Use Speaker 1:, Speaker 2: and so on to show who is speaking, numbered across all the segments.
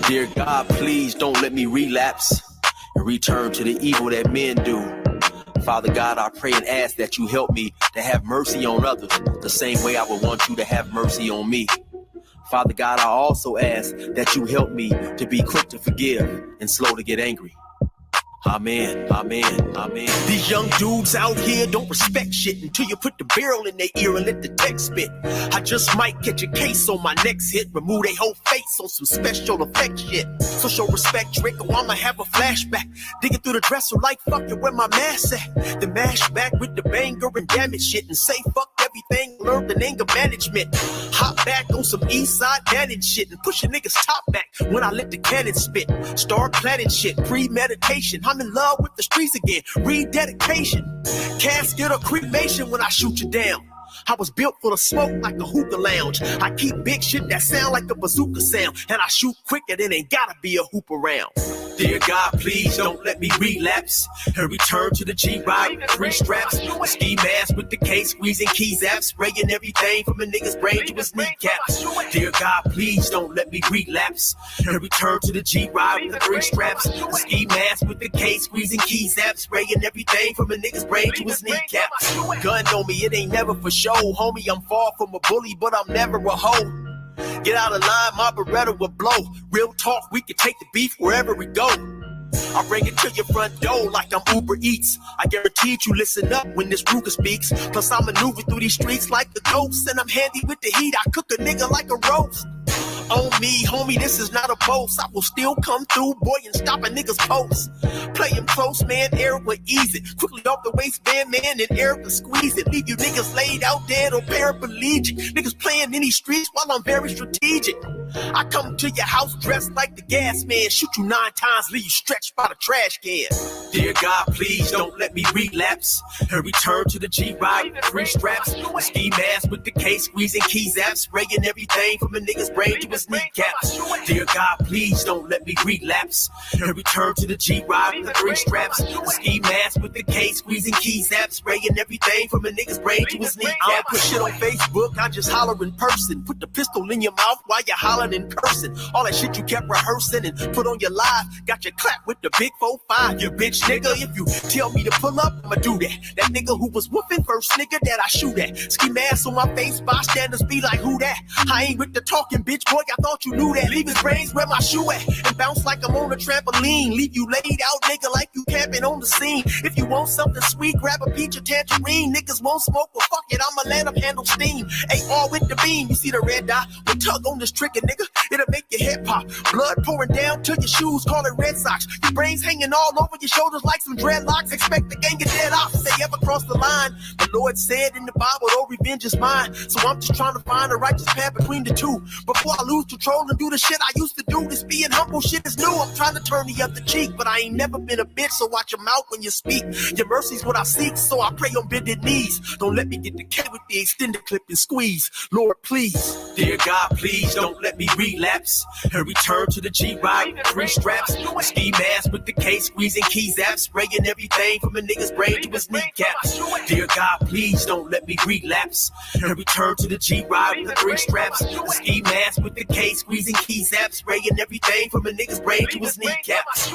Speaker 1: Dear God, please don't let me relapse and return to the evil that men do. Father God, I pray and ask that you help me to have mercy on others the same way I would want you to have mercy on me. Father God, I also ask that you help me to be quick to forgive and slow to get angry. Amen, amen, amen. These young dudes out here don't respect shit until you put the barrel in their ear and let the tech spit. I just might catch a case on my next hit, remove their whole face on some special effect shit. So show respect, Rico, I'ma have a flashback. Digging through the dresser like fuck it, where my mask at? The mash back with the banger and damage shit and say fuck everything, learned in anger management. Hop back on some east side managed shit and push a nigga's top back when I let the cannon spit. Start planning shit, premeditation. I'm in love with the streets again, rededication. Casket or cremation when I shoot you down. I was built for the smoke like a hookah lounge. I keep big shit that sound like a bazooka sound, and I shoot quicker than ain't gotta be a hoop around. Dear God, please don't let me relapse and return to the G-Ride with 3 straps, a ski mask with the case, squeezing keys apps, spraying everything from a nigga's brain to his kneecaps. Dear God, please don't let me relapse and return to the G-Ride with the 3 straps, a ski mask with the case, squeezing keys apps, spraying everything from a nigga's brain to his kneecaps. Gun on me, it ain't never for show, homie. I'm far from a bully, but I'm never a hoe. Get out of line, my Beretta will blow. Real talk, we can take the beef wherever we go. I bring it to your front door like I'm Uber Eats. I guarantee you listen up when this Ruger speaks. Plus I maneuver through these streets like a ghost, and I'm handy with the heat. I cook a nigga like a roast. On me, homie, this is not a boast. I will still come through, boy, and stop a nigga's post. Play him close, man, air will ease it. Quickly off the waistband, man, and air will squeeze it. Leave you niggas laid out dead or paraplegic. Niggas playing in these streets while I'm very strategic. I come to your house dressed like the gas man. Shoot you 9 times, leave you stretched by the trash can. Dear God, please don't let me relapse and return to the G-Ride with 3 straps, a ski mask with the case, squeezing keys apps, spraying everything from a nigga's brain to his kneecaps. Dear God, please don't let me relapse and return to the G-Ride with the 3 straps, a ski mask with the case, squeezing keys apps, spraying everything from a nigga's brain to his kneecaps. I don't put shit on Facebook, I just holler in person. Put the pistol in your mouth while you're hollering in person. All that shit you kept rehearsing and put on your live, got your clap with the big 4-5. You bitch nigga, if you tell me to pull up, I'ma do that. That nigga who was whooping first nigga that I shoot at. Ski mask on my face, bystanders be like, who that? I ain't with the talking, bitch boy, I thought you knew that. Leave his brains where my shoe at and bounce like I'm on a trampoline. Leave you laid out, nigga, like you camping on the scene. If you want something sweet, grab a peach or tangerine. Niggas won't smoke, well fuck it, I'ma let them handle steam. AR with the beam, you see the red dot? We tug on this trigger, nigga, it'll make your head pop. Blood pouring down to your shoes, call it Red Sox. Your brains hanging all over your shoulders like some dreadlocks. Expect the gang of dead off if they ever cross the line. The Lord said in the Bible, oh, revenge is mine. So I'm just trying to find a righteous path between the two. Before I lose control and do the shit I used to do. This being humble shit is new. I'm trying to turn the other cheek, but I ain't never been a bitch, so watch your mouth when you speak. Your mercy's what I seek, so I pray on bended knees. Don't let me get the K with the extended clip and squeeze. Lord, please. Dear God, please don't let me relapse and return to the G-Ride with 3 straps, a ski mask with the case, squeezing keys apps, spraying everything from a nigga's brain to his kneecaps. Dear God, please don't let me relapse and return to the G-Ride with 3 straps, a ski mask with the case, squeezing keys apps, spraying everything from a nigga's brain to his kneecaps.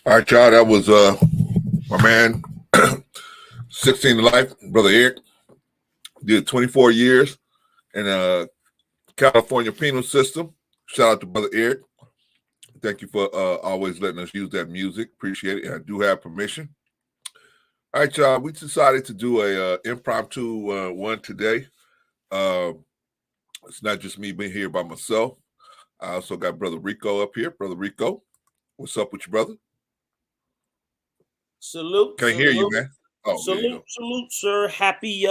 Speaker 2: All right, y'all. That was my man, 16 to Life, Brother Eric. Did 24 years in California penal system. Shout out to Brother Eric. Thank you for always letting us use that music. Appreciate it. And I do have permission. All right, y'all. We decided to do a impromptu one today. It's not just me being here by myself. I also got Brother Rico up here. Brother Rico, what's up with you, brother?
Speaker 3: Salute.
Speaker 2: Can't hear you, man.
Speaker 3: Oh, salute, sir. Happy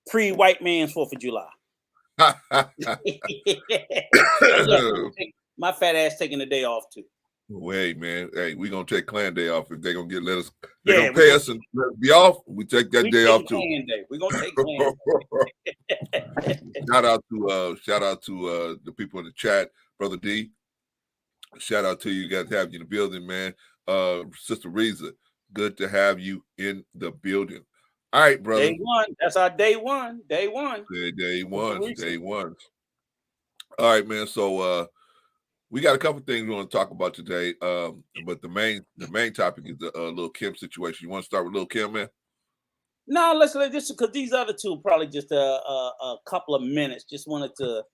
Speaker 3: pre-white man's 4th of July. My fat ass taking the day off too.
Speaker 2: Wait, man. Hey, we're gonna take Clan Day off if they're gonna let us. They're gonna pay us and let us be off. We take that day off too.
Speaker 3: Clan Day. We're gonna take Clan
Speaker 2: Day. Shout out to the people in the chat, Brother D. Shout out to you guys, have you in the building, man. Sister Reza, good to have you in the building. All right, brother.
Speaker 3: Day one. That's our day one. Day one.
Speaker 2: Day one. All right, man. So we got a couple things we want to talk about today. But the main topic is the Lil' Kim situation. You want to start with Lil' Kim, man?
Speaker 3: No, let's just because these other two probably just a couple of minutes. Just wanted to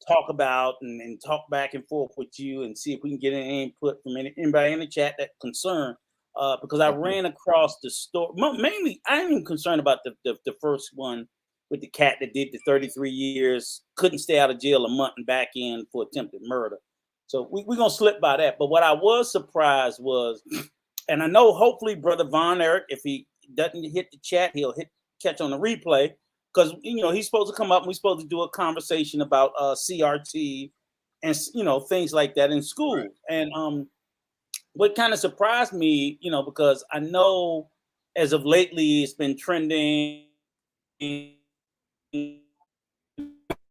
Speaker 3: talk about and talk back and forth with you and see if we can get any input from anybody in the chat that concerned. Because I ran across the story. Mainly, I ain't even concerned about the first one with the cat that did the 33 years, couldn't stay out of jail a month and back in for attempted murder. So we're going to slip by that. But what I was surprised was, and I know hopefully Brother Von Erich, if he doesn't hit the chat, he'll catch on the replay. Because, he's supposed to come up and we're supposed to do a conversation about CRT and, things like that in school. Right. And what kind of surprised me, because I know as of lately it's been trending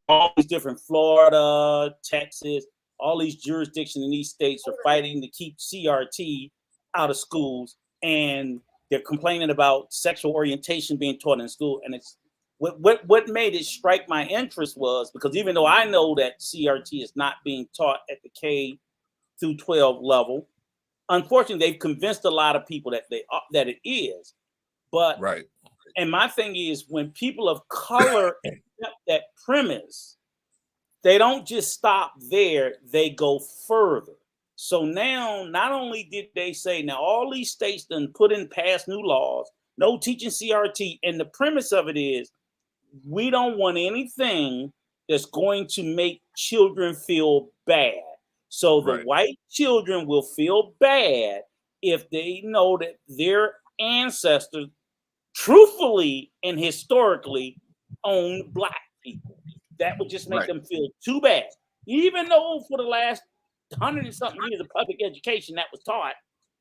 Speaker 3: all these different Florida, Texas, all these jurisdictions in these states are fighting to keep CRT out of schools, and they're complaining about sexual orientation being taught in school. And it's what made it strike my interest was because even though I know that CRT is not being taught at the K through 12 level, unfortunately, they've convinced a lot of people that it is. But
Speaker 2: right.
Speaker 3: And my thing is, when people of color accept that premise, they don't just stop there, they go further. So now, not only did they say, now all these states done passed new laws, no teaching CRT, and the premise of it is, we don't want anything that's going to make children feel bad. So the white children will feel bad if they know that their ancestors truthfully and historically owned black people. That would just make them feel too bad. Even though for the last 100 and something years of public education that was taught,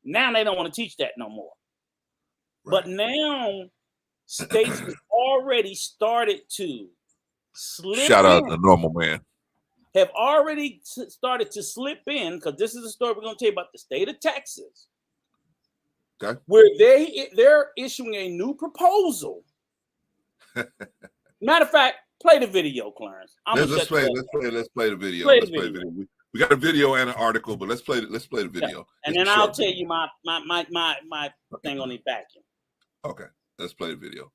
Speaker 3: now they don't want to teach that no more. But now states have already started to slip
Speaker 2: Shout out to Normal Man.
Speaker 3: Have already started to slip in, because this is a story we're going to tell you about the state of Texas, where they're issuing a new proposal. Matter of fact, play the video, Clarence.
Speaker 2: Let's play the video. Let's play the video. We got a video and an article, but let's play the video.
Speaker 3: Yeah. And then I'll tell you my thing on the back end.
Speaker 2: Okay, let's play the video.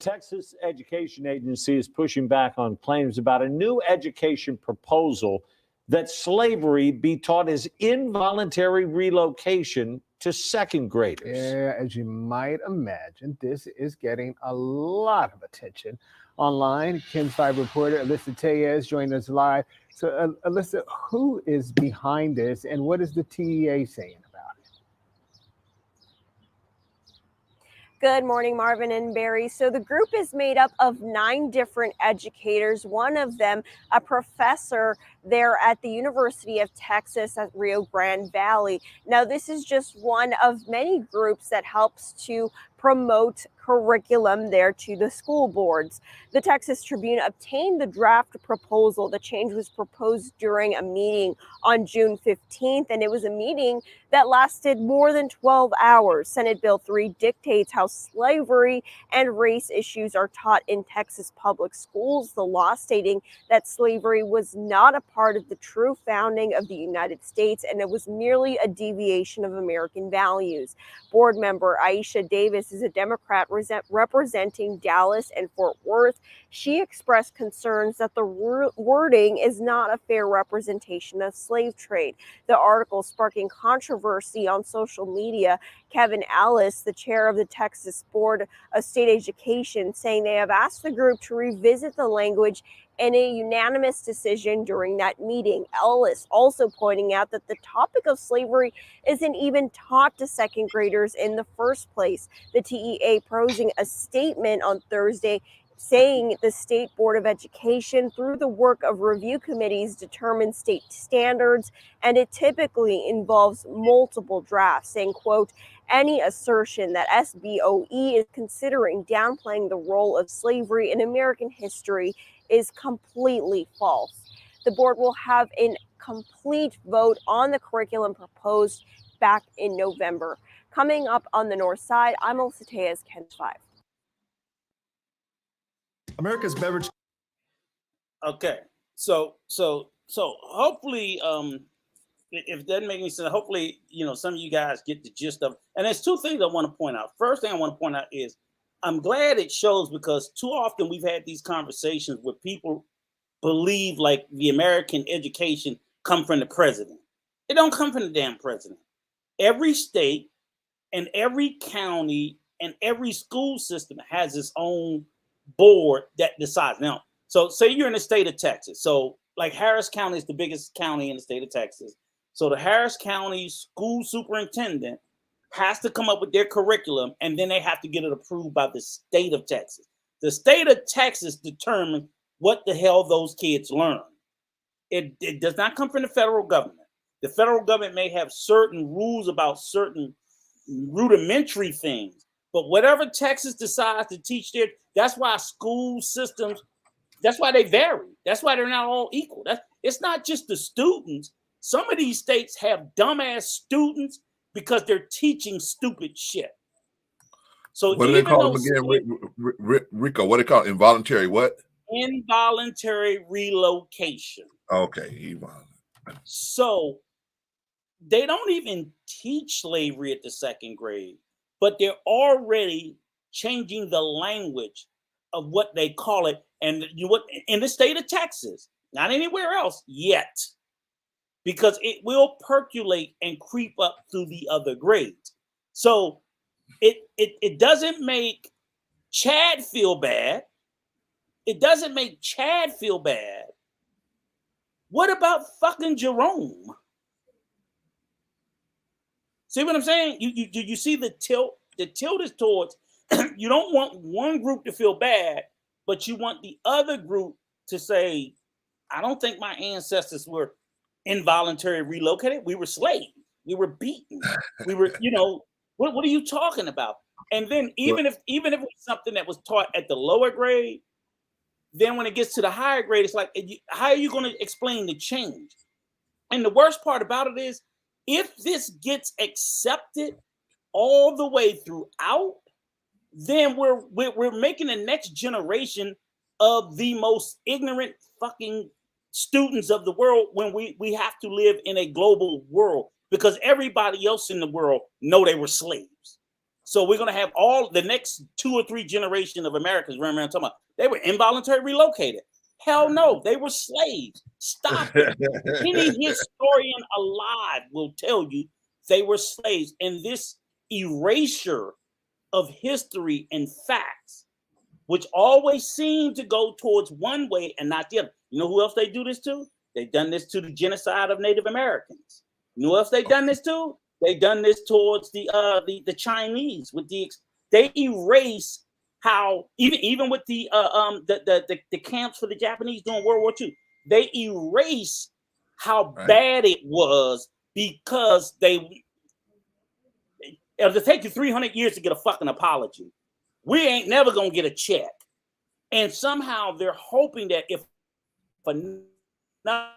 Speaker 4: Texas Education Agency is pushing back on claims about a new education proposal that slavery be taught as involuntary relocation to second graders.
Speaker 5: Yeah, as you might imagine, this is getting a lot of attention online. Kim's 5 reporter Alyssa Tellez joined us live. So, Alyssa, who is behind this, and what is the TEA saying about it?
Speaker 6: Good morning, Marvin and Barry. So the group is made up of 9 different educators, one of them a professor there at the University of Texas at Rio Grande Valley. Now, this is just one of many groups that helps to promote curriculum there to the school boards. The Texas Tribune obtained the draft proposal. The change was proposed during a meeting on June 15th, and it was a meeting that lasted more than 12 hours. Senate Bill 3 dictates how slavery and race issues are taught in Texas public schools, the law stating that slavery was not a part of the true founding of the United States, and it was merely a deviation of American values. Board member Aisha Davis is a Democrat representing Dallas and Fort Worth. She expressed concerns that the wording is not a fair representation of slave trade. The article sparking controversy on social media. Kevin Alice, the chair of the Texas Board of State Education, saying they have asked the group to revisit the language in a unanimous decision during that meeting. Ellis also pointing out that the topic of slavery isn't even taught to second graders in the first place. The TEA posing a statement on Thursday saying the State Board of Education, through the work of review committees, determines state standards, and it typically involves multiple drafts, saying, quote, any assertion that SBOE is considering downplaying the role of slavery in American history is completely false. The board will have a complete vote on the curriculum proposed back in November. Coming up on the north side, I'm Melissa Tejas, KENS 5.
Speaker 7: America's beverage.
Speaker 3: Okay, so hopefully, if it doesn't make any sense, hopefully, some of you guys get the gist of. And there's two things I want to point out. First thing I want to point out is I'm glad it shows, because too often we've had these conversations where people believe like the American education come from the president. It don't come from the damn president. Every state and every county and every school system has its own board that decides. Now, so say you're in the state of Texas. So like Harris County is the biggest county in the state of Texas. So the Harris County school superintendent has to come up with their curriculum, and then they have to get it approved by the state of Texas. The state of Texas determines what the hell those kids learn. It does not come from the federal government. The federal government may have certain rules about certain rudimentary things, but whatever Texas decides to teach there, that's why school systems, that's why they vary. That's why they're not all equal. It's not just the students. Some of these states have dumbass students because they're teaching stupid shit. So
Speaker 2: what do they call them again, Rico? What do they call it? Involuntary what?
Speaker 3: Involuntary relocation.
Speaker 2: Okay,
Speaker 3: So they don't even teach slavery at the second grade, but they're already changing the language of what they call it. And in the state of Texas, not anywhere else yet, because it will percolate and creep up through the other grades. So it doesn't make Chad feel bad. It doesn't make Chad feel bad. What about fucking Jerome? See what I'm saying? You see the tilt? The tilt is towards you don't want one group to feel bad, but you want the other group to say, I don't think my ancestors were involuntary relocated. We were slaves. We were beaten. We were, what are you talking about? And then even if it was something that was taught at the lower grade, then when it gets to the higher grade, it's like, how are you going to explain the change? And the worst part about it is, if this gets accepted all the way throughout, then we're making the next generation of the most ignorant fucking students of the world, when we have to live in a global world, because everybody else in the world know they were slaves. So we're going to have all the next 2 or 3 generations of Americans running around talking about they were involuntarily relocated. Hell no, they were slaves. Stop it. Any historian alive will tell you they were slaves. And this erasure of history and facts, which always seem to go towards one way and not the other. You know who else they do this to? They've done this to the genocide of Native Americans. You know who else they've done this to? They've done this towards the Chinese. They erase how even with the camps for the Japanese during World War II, they erase how bad it was, because it'll take you 300 years to get a fucking apology. We ain't never gonna get a check. And somehow they're hoping that if enough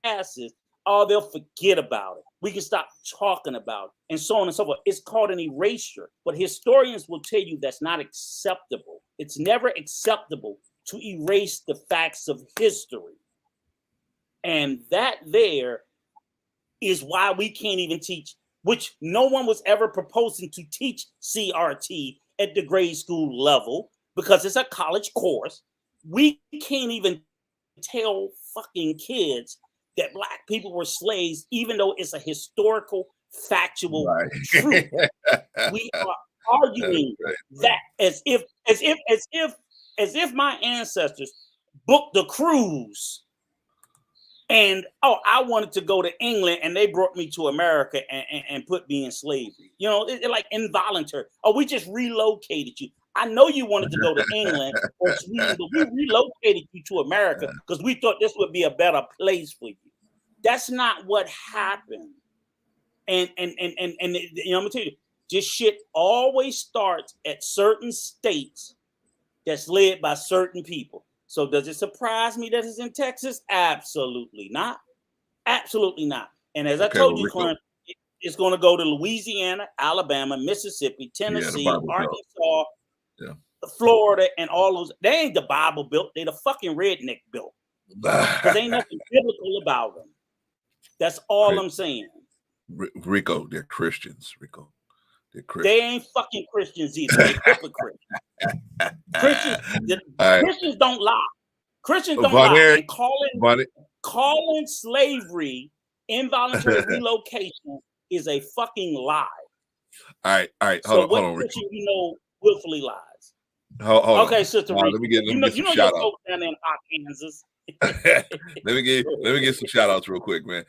Speaker 3: passes, they'll forget about it. We can stop talking about it, and so on and so forth. It's called an erasure. But historians will tell you that's not acceptable. It's never acceptable to erase the facts of history. And that there is why we can't even teach, which no one was ever proposing to teach CRT at the grade school level, because it's a college course. We can't even tell fucking kids that Black people were slaves, even though it's a historical, factual truth. We are arguing that as if my ancestors booked a cruise. And I wanted to go to England, and they brought me to America and put me in slavery. You know, it like involuntary. Oh, we just relocated you. I know you wanted to go to England or Sweden, but we relocated you to America because we thought this would be a better place for you. That's not what happened. And you know, I'm gonna tell you, this shit always starts at certain states that's led by certain people. So does it surprise me that it's in Texas? Absolutely not. Absolutely not. And as I told you, Clem, it's going to go to Louisiana, Alabama, Mississippi, Tennessee, Arkansas, Florida, and all those. They ain't the Bible built. They the fucking redneck built. Because ain't nothing biblical about them. That's all I'm saying.
Speaker 2: Rico, they're Christians, Rico.
Speaker 3: They ain't fucking Christians either. They're hypocrites. Christians don't lie. Christians don't lie. And calling slavery involuntary relocation is a fucking lie.
Speaker 2: All right.
Speaker 3: Hold
Speaker 2: on, Rico.
Speaker 3: You know, willfully lies.
Speaker 2: Hold
Speaker 3: okay,
Speaker 2: on.
Speaker 3: Sister
Speaker 2: Let
Speaker 3: Rico,
Speaker 2: me get some shout outs
Speaker 3: down in Kansas.
Speaker 2: let me get some shout outs real quick, man.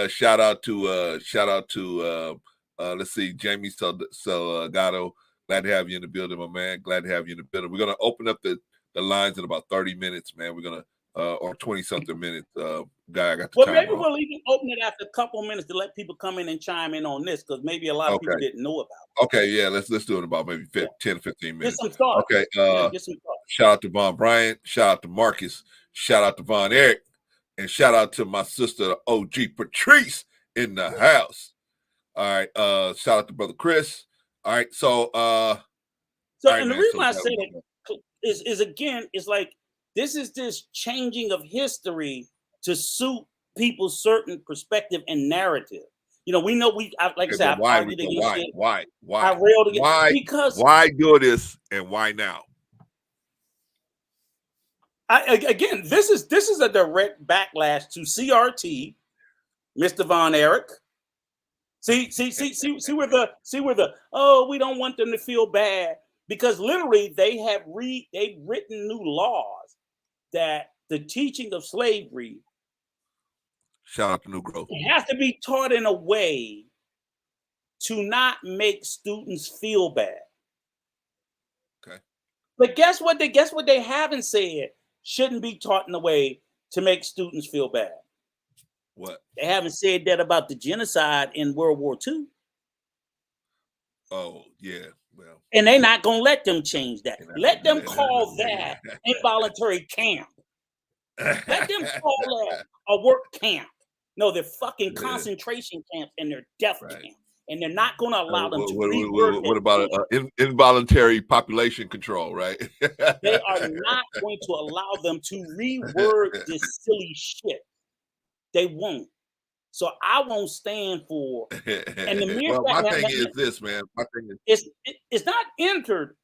Speaker 2: Shout out to let's see, Jamie Salgado. Glad to have you in the building, my man. Glad to have you in the building. We're gonna open up the lines in about 30 minutes, man. We're gonna or 20-something minutes. Guy, I got the time
Speaker 3: maybe
Speaker 2: on.
Speaker 3: we'll even open it after a couple of minutes to let people come in and chime in on this, because maybe a lot of people didn't know about it.
Speaker 2: Okay, yeah, let's do it in about maybe 10 15 minutes.
Speaker 3: Get some thoughts.
Speaker 2: Okay, shout out to Von Bryant, shout out to Marcus, shout out to Von Eric, and shout out to my sister OG Patrice in the house. All right, shout out to Brother Chris. All right, so
Speaker 3: and the reason why I say that is again, it's like this is this changing of history to suit people's certain perspective and narrative. You know, we know like I said,
Speaker 2: why do this and why now?
Speaker 3: Again, this is a direct backlash to CRT, Mr. Von Erich. See where the we don't want them to feel bad, because literally they've written new laws that the teaching of slavery,
Speaker 2: shout out to New Growth,
Speaker 3: it has to be taught in a way to not make students feel bad.
Speaker 2: Okay.
Speaker 3: But guess what they haven't said shouldn't be taught in a way to make students feel bad.
Speaker 2: What?
Speaker 3: They haven't said that about the genocide in World War II.
Speaker 2: Oh, yeah. Well,
Speaker 3: and they're not going to let them change that. Let them call that involuntary camp. Let them call that a work camp. No, they're fucking concentration camps, and they're death camps. And they're not going to allow them to reword.
Speaker 2: What about involuntary population control, right?
Speaker 3: They are not going to allow them to reword this silly shit. They won't. So I won't stand for. And the mere
Speaker 2: my thing is this, man. My thing
Speaker 3: is it's not entered,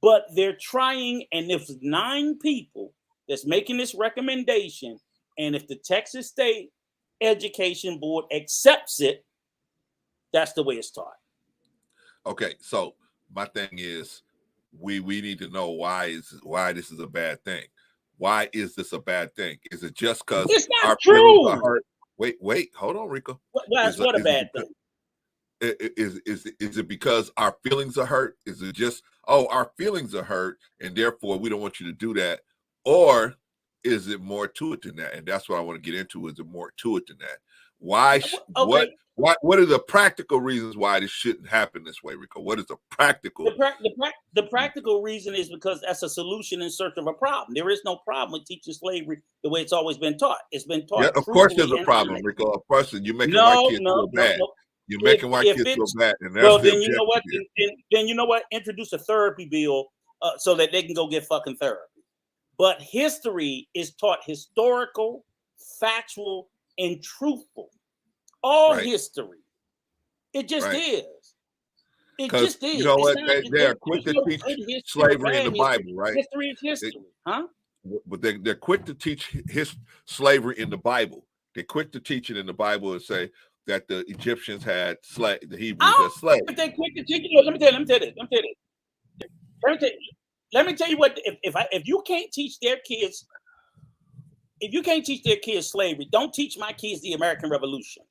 Speaker 3: but they're trying. And if 9 people that's making this recommendation, and if the Texas State Education Board accepts it, that's the way it's taught.
Speaker 2: Okay, so my thing is, we need to know why this is a bad thing. Why is this a bad thing? Is it just because
Speaker 3: our feelings
Speaker 2: are hurt? Wait, hold on, Rico.
Speaker 3: What a bad thing?
Speaker 2: Is it because our feelings are hurt? Is it just, our feelings are hurt, and therefore we don't want you to do that? Or is it more to it than that? And that's what I want to get into. Is it more to it than that? Why? What are the practical reasons why this shouldn't happen this way, Rico? What is the practical?
Speaker 3: The practical reason is because that's a solution in search of a problem. There is no problem with teaching slavery the way it's always been taught. It's been taught.
Speaker 2: Yeah, of course there's a problem, Rico. Of course, you're making white kids feel bad. You're making white kids feel bad. And that's
Speaker 3: then you know what? Then you know what? Introduce a therapy bill so that they can go get fucking therapy. But history is taught historical, factual, and truthful. All history. It just is. It just is.
Speaker 2: You know what? They're quick to teach slavery in the Bible, right?
Speaker 3: History is history, huh?
Speaker 2: But they're quick to teach slavery in the Bible. They're quick to teach it in the Bible and say that the Egyptians had the Hebrews had slaves.
Speaker 3: But they quick to teach it. Let me tell you what. If you can't teach their kids if you can't teach their kids slavery, don't teach my kids the American Revolution.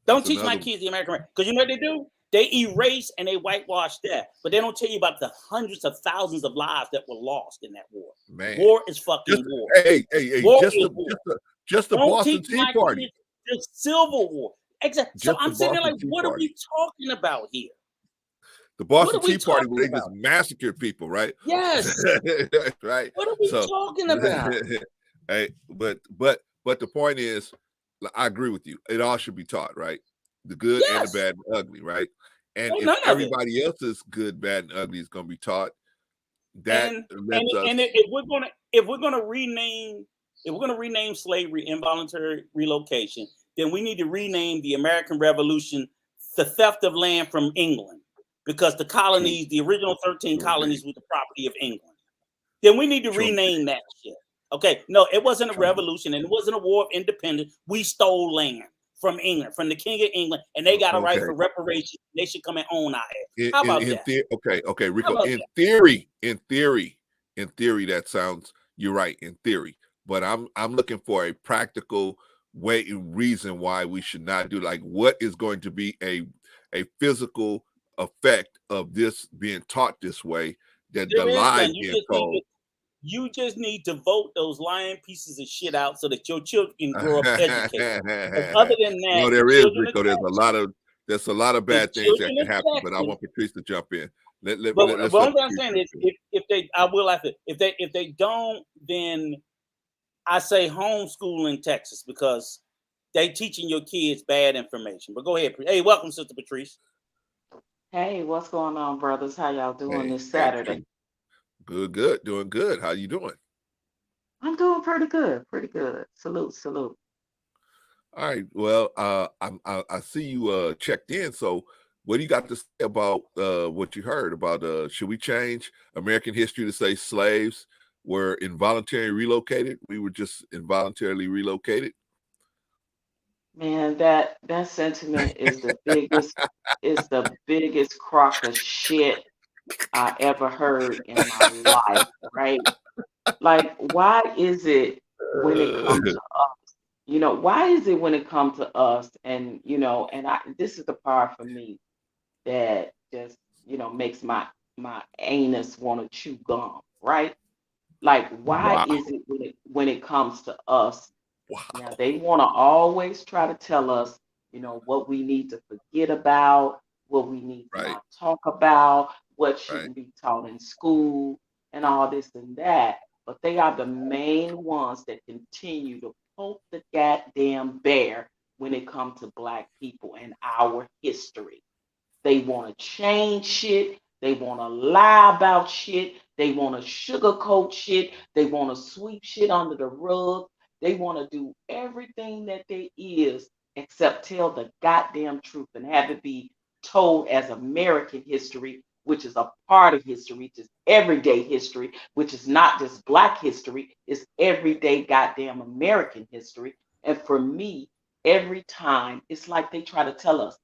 Speaker 3: Don't teach my kids the American Revolution. Because you know what they do? They erase and they whitewash that. But they don't tell you about the hundreds of thousands of lives that were lost in that war.
Speaker 2: Man.
Speaker 3: War is fucking war.
Speaker 2: Hey,
Speaker 3: war
Speaker 2: just the Boston Tea Party.
Speaker 3: The Civil War. Exactly. So I'm sitting there like, what are we talking about here?
Speaker 2: The Boston Tea Party, where they just massacred people, right?
Speaker 3: Yes.
Speaker 2: Right.
Speaker 3: What are we talking about?
Speaker 2: Hey, but the point is, I agree with you. It all should be taught, right? The good and the bad and ugly, right? And if everybody else's good, bad, and ugly is going to be taught, that
Speaker 3: if we're gonna rename slavery involuntary relocation, then we need to rename the American Revolution the theft of land from England, because the colonies, the original 13 colonies, were the property of England. Then we need to rename that shit. Okay, no, it wasn't a revolution and it wasn't a war of independence. We stole land from England, from the King of England, and they got a right for reparations. They should come and own our ass. How about that?
Speaker 2: Okay, Rico. In theory, that sounds, you're right. In theory, but I'm looking for a practical reason why we should not do, like, what is going to be a physical effect of this being taught this way, that the lies being told.
Speaker 3: You just need to vote those lying pieces of shit out so that your children can grow up educated. Other than that,
Speaker 2: no, there is, Rico. There's a lot of bad things that can happen. But I want Patrice to jump in.
Speaker 3: What I'm saying is, if they don't, then I say homeschool in Texas, because they teaching your kids bad information. But go ahead. Hey, welcome, Sister Patrice.
Speaker 7: Hey, what's going on, brothers? How y'all doing this Saturday?
Speaker 2: Good, doing good. How you doing?
Speaker 7: I'm doing pretty good. Salute.
Speaker 2: All right. Well, I see you checked in. So, what do you got to say about what you heard about? Should we change American history to say slaves were involuntarily relocated? We were just involuntarily relocated.
Speaker 7: Man, that sentiment is the biggest crock of shit I ever heard in my life, right? Like, why is it when it comes to us, why is it when it comes to us, and, this is the part for me that just, makes my anus want to chew gum, right? Like, why is it when it comes to us?
Speaker 2: Wow.
Speaker 7: Now, they want to always try to tell us, what we need to forget about, what we need to not talk about, what shouldn't be taught in school, and all this and that. But they are the main ones that continue to poke the goddamn bear when it comes to Black people and our history. They want to change shit. They want to lie about shit. They want to sugarcoat shit. They want to sweep shit under the rug. They want to do everything that they is except tell the goddamn truth and have it be told as American history, which is a part of history, which is everyday history, which is not just Black history, it's everyday goddamn American history. And for me, every time, it's like they try to tell us,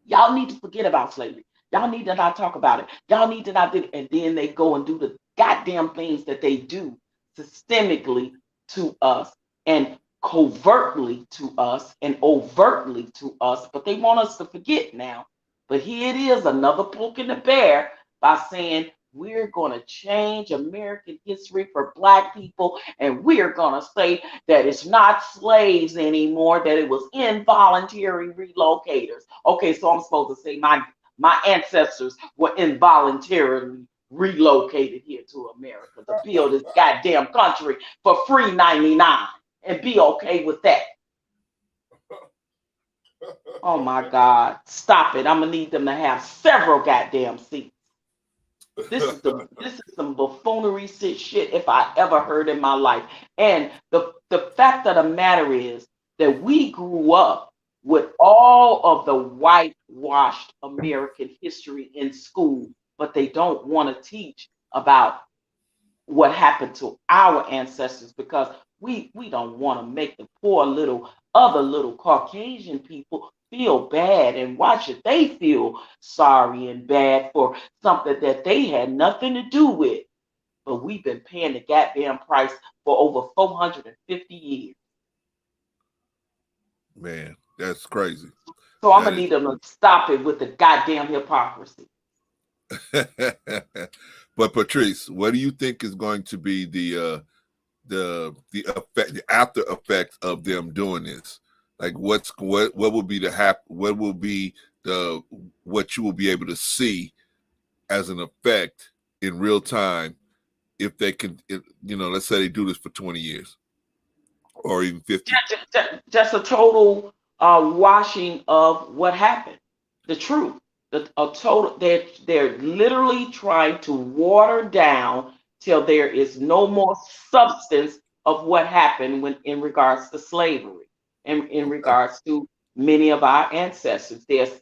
Speaker 7: y'all need to forget about slavery. Y'all need to not talk about it. Y'all need to not do it. And then they go and do the goddamn things that they do systemically to us and covertly to us and overtly to us, but they want us to forget now. But here it is, another poke in the bear by saying we're going to change American history for Black people, and we're going to say that it's not slaves anymore, that it was involuntary relocators. Okay, so I'm supposed to say my ancestors were involuntarily relocated here to America to build this goddamn country for free 99 and be okay with that. Oh my God, stop it. I'm gonna need them to have several goddamn seats. This is some buffoonery shit if I ever heard in my life. And the fact of the matter is that we grew up with all of the whitewashed American history in school, but they don't want to teach about what happened to our ancestors, because we don't want to make the poor other little Caucasian people feel bad. And why should they feel sorry and bad for something that they had nothing to do with? but we've been paying the goddamn price for over 450 years.
Speaker 2: Man, that's crazy.
Speaker 7: So I'm gonna need them to stop it with the goddamn hypocrisy.
Speaker 2: But Patrice, what do you think is going to be the effect, the after effects of them doing this? Like, what will be what will be what you will be able to see as an effect in real time if they can, let's say they do this for 20 years or even 50.
Speaker 7: Just a total washing of what happened, the truth. They're literally trying to water down till there is no more substance of what happened when in regards to slavery and in regards to many of our ancestors. They're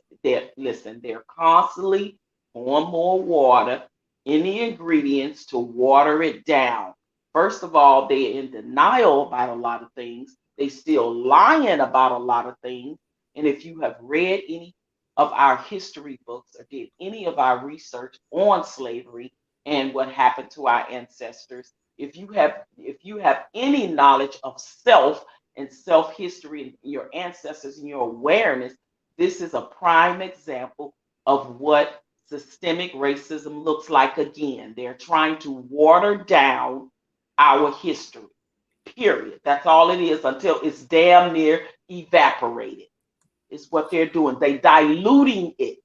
Speaker 7: constantly pouring more water in the ingredients to water it down. First of all, they're in denial about a lot of things. They still lying about a lot of things. And if you have read any of our history books or did any of our research on slavery and what happened to our ancestors, if you have any knowledge of self and self history and your ancestors and your awareness, this is a prime example of what systemic racism looks like. Again, they're trying to water down our history, period. That's all it is until it's damn near evaporated. Is what they're doing. They diluting it.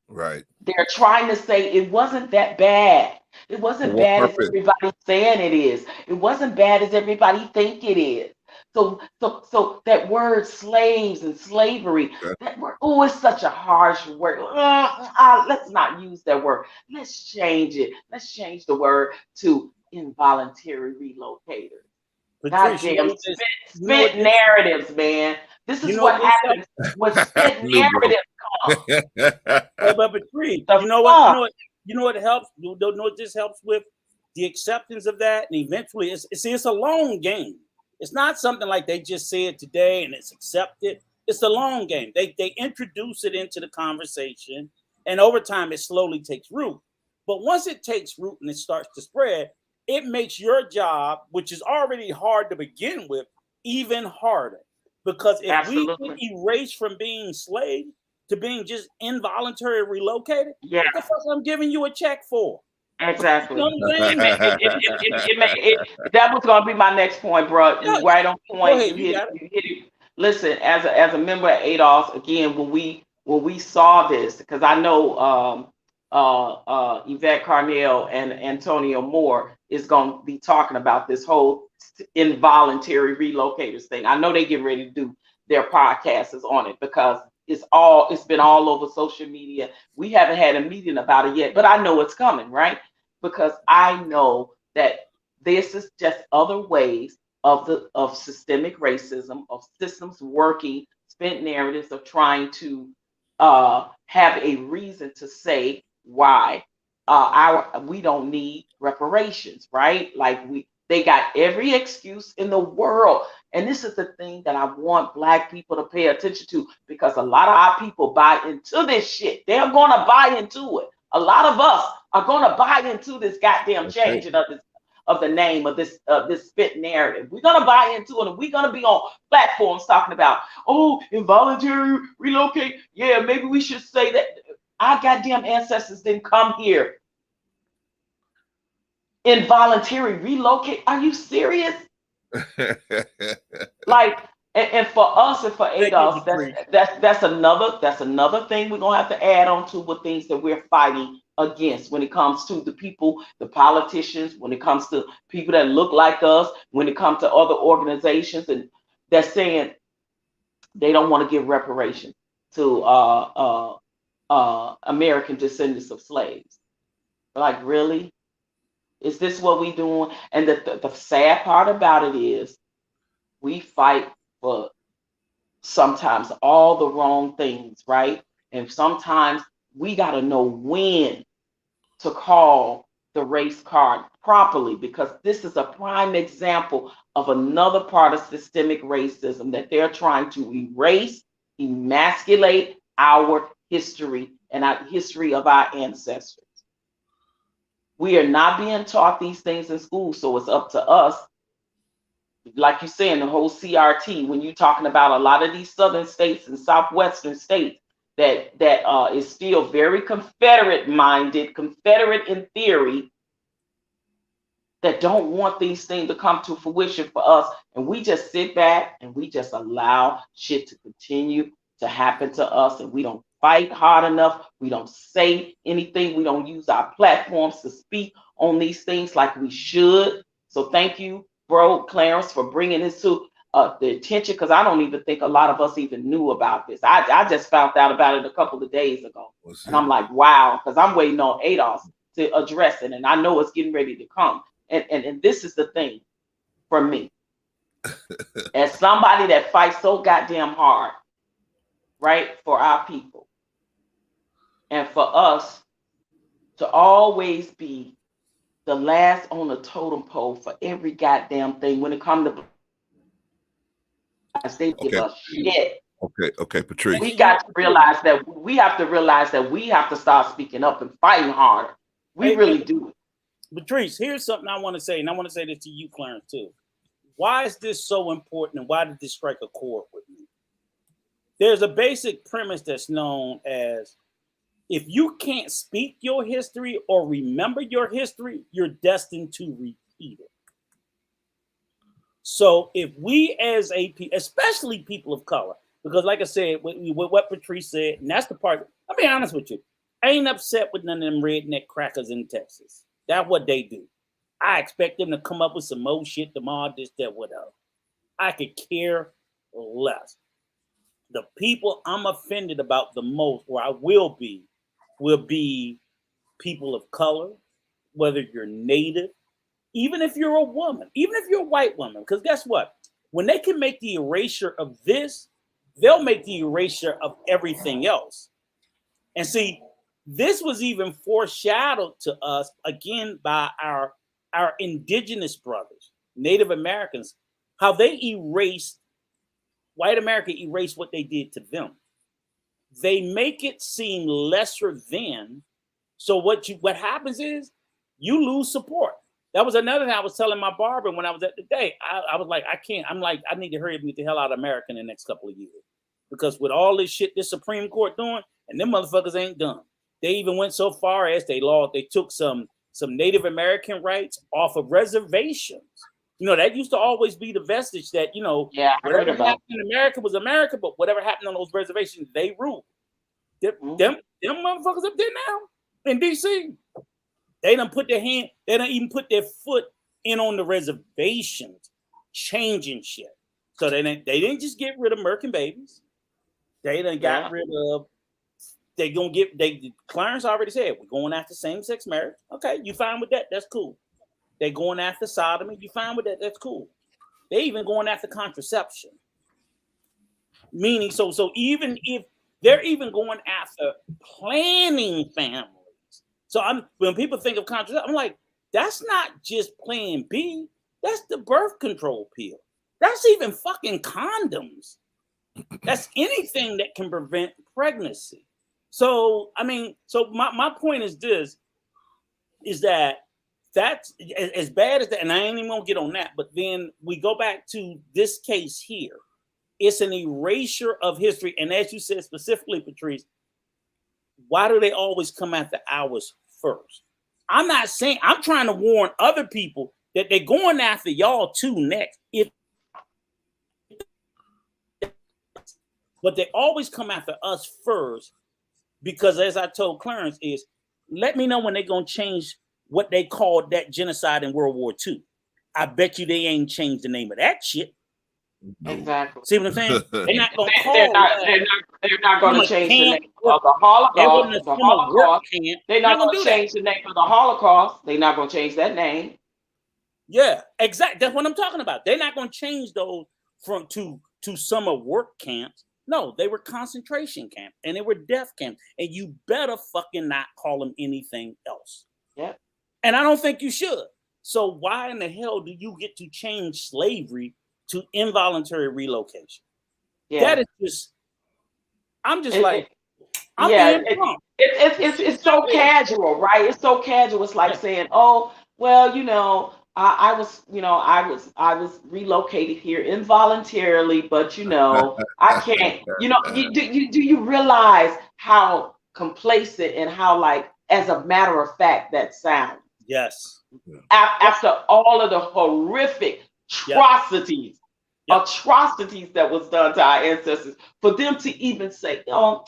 Speaker 2: Right.
Speaker 7: They're trying to say it wasn't that bad. It wasn't bad as everybody's saying it is. It wasn't bad as everybody think it is. So that word slaves and slavery, that word, it's such a harsh word. Let's not use that word. Let's change it. Let's change the word to involuntary relocators. Goddamn, spit narratives, man. This is what happens when spit narratives come.
Speaker 3: But Patrice, you know what helps? You know what this helps with? The acceptance of that, and eventually it's a long game. It's not something like they just said today and it's accepted. It's a long game. They introduce it into the conversation, and over time it slowly takes root. But once it takes root and it starts to spread, it makes your job, which is already hard to begin with, even harder. Because if we get erased from being slaves to being just involuntary relocated, what the fuck I'm giving you a check for?
Speaker 7: Exactly. That was gonna be my next point, bro. You right on point. You hit it. Listen, as a member of ADOS, again, when we saw this, because I know Yvette Carnell and Antonio Moore is going to be talking about this whole involuntary relocators thing. I know they get ready to do their podcasts on it because it's been all over social media. We haven't had a meeting about it yet, but I know it's coming, right? Because I know that this is just other ways of systemic racism, of systems working, spent narratives of trying to have a reason to say why we don't need reparations, right? Like they got every excuse in the world. And this is the thing that I want Black people to pay attention to, because a lot of our people buy into this shit. They're going to buy into it. A lot of us are going to buy into this goddamn changing of the name of this spit narrative. We're going to buy into it, and we're going to be on platforms talking about, involuntary relocate. Yeah, maybe we should say that our goddamn ancestors didn't come here. Involuntary relocate? Are you serious? Like, and for us and for ADOS, that's another thing we're gonna have to add on to with things that we're fighting against when it comes to the people, the politicians, when it comes to people that look like us, when it comes to other organizations and that's saying they don't want to give reparations to American descendants of slaves. Like, really? Is this what we doing? And the sad part about it is we fight for sometimes all the wrong things, right? And sometimes we got to know when to call the race card properly, because this is a prime example of another part of systemic racism that they're trying to erase, emasculate our history and our history of our ancestors. We are not being taught these things in school, so it's up to us. Like you're saying, the whole CRT, when you're talking about a lot of these southern states and southwestern states that is still very Confederate minded, Confederate in theory, that don't want these things to come to fruition for us. And we just sit back and we just allow shit to continue to happen to us. And we don't fight hard enough. We don't say anything. We don't use our platforms to speak on these things like we should. So thank you, bro, Clarence, for bringing this to the attention, because I don't even think a lot of us even knew about this. I just found out about it a couple of days ago. And I'm like, wow, because I'm waiting on ADOS to address it. And I know it's getting ready to come. And this is the thing for me. As somebody that fights so goddamn hard, right, for our people, and for us to always be the last on the totem pole for every goddamn thing when it comes to they give us shit.
Speaker 2: Okay, Patrice.
Speaker 7: We got to realize that we have to start speaking up and fighting harder. We really do.
Speaker 3: Patrice, here's something I want to say, and I want to say this to you, Clarence, too. Why is this so important, and why did this strike a chord with me? There's a basic premise that's known as, if you can't speak your history or remember your history, you're destined to repeat it. So if we as especially people of color, because like I said, with what Patrice said, and that's the part, I'll be honest with you, I ain't upset with none of them redneck crackers in Texas. That's what they do. I expect them to come up with some more shit tomorrow, this, that, whatever. I could care less. The people I'm offended about the most, or I will be people of color, whether you're Native, even if you're a woman, even if you're a white woman. Because guess what? When they can make the erasure of this, they'll make the erasure of everything else. And see, this was even foreshadowed to us again by our indigenous brothers, Native Americans, how they erased, white America erased what they did to them. They make it seem lesser than. So what happens is you lose support. That was another thing I was telling my barber when I was at the day. I was like, I need to hurry up and get the hell out of America in the next couple of years. Because with all this shit this Supreme Court doing, and them motherfuckers ain't done. They even went so far as they took some Native American rights off of reservations. You know, that used to always be the vestige that, you know, whatever happened in America was America, but whatever happened on those reservations, they ruled. Them motherfuckers up there now in DC, they done even put their foot in on the reservations, changing shit. So they didn't just get rid of American babies. They done got rid of. Clarence already said, we're going after same-sex marriage. Okay, you fine with that? That's cool. They're going after sodomy. You fine with that? That's cool. They even going after contraception. Meaning, so even if they're even going after planning families. So when people think of contraception, I'm like, that's not just Plan B. That's the birth control pill. That's even fucking condoms. That's anything that can prevent pregnancy. So, I mean, my point is this, is that's as bad as that, and I ain't even gonna get on that, but then we go back to this case here. It's an erasure of history. And as you said specifically, Patrice, why do they always come after ours first? I'm not saying, I'm trying to warn other people that they're going after y'all too next. But they always come after us first. Because as I told Clarence is, let me know when they're going to change what they called that genocide in World War II. I bet you they ain't changed the name of that shit.
Speaker 7: Exactly.
Speaker 3: See what I'm saying? They're not going to call
Speaker 7: they're not going to change the name of the Holocaust. They're not going to change the name of the Holocaust. They're not going to change that name.
Speaker 3: Yeah, exactly. That's what I'm talking about. They're not going to change those from to summer work camps. No, they were concentration camps and they were death camps. And you better fucking not call them anything else.
Speaker 7: Yeah.
Speaker 3: And I don't think you should. So why in the hell do you get to change slavery to involuntary relocation? Yeah. That is just, I'm just
Speaker 7: It's so casual, right? It's so casual. It's like saying, "Oh, well, I was relocated here involuntarily, but I can't." Do you realize how complacent and how, like, as a matter of fact, that sounds?
Speaker 3: Yes.
Speaker 7: After all of the horrific atrocities that was done to our ancestors, for them to even say, "Oh,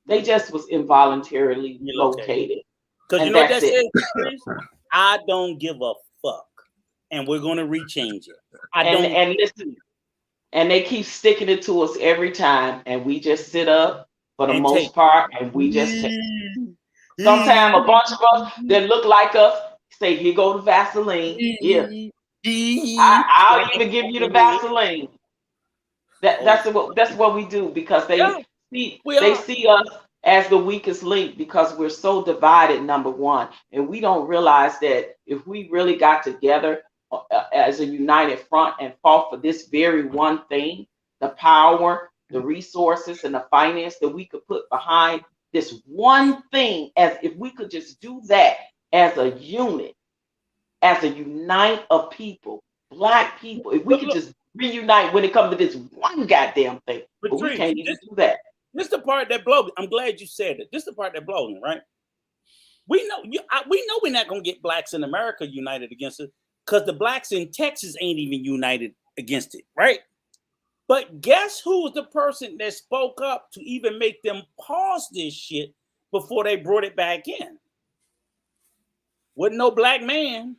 Speaker 7: they just was involuntarily located."
Speaker 3: Because you know what that says? I don't give a fuck, and we're going to rechange it.
Speaker 7: And listen, and they keep sticking it to us every time, and we just sit up for the most part, and we just take. Sometimes a bunch of us that look like us say, "Here go the Vaseline." Yeah, I'll even give you the Vaseline. That's what we do, because they see us as the weakest link, because we're so divided, number one, and we don't realize that if we really got together as a united front and fought for this very one thing, the power, the resources, and the finance that we could put behind this one thing, as if we could just do that as a unit, as a unite of people, Black people, if we could just reunite when it comes to this one goddamn thing, but we can't even do that.
Speaker 3: This is the part that blows me. I'm glad you said it. This is the part that blows me, right? We know we're not gonna get Blacks in America united against it, because the Blacks in Texas ain't even united against it, right? But guess who was the person that spoke up to even make them pause this shit before they brought it back in? Wasn't no Black man.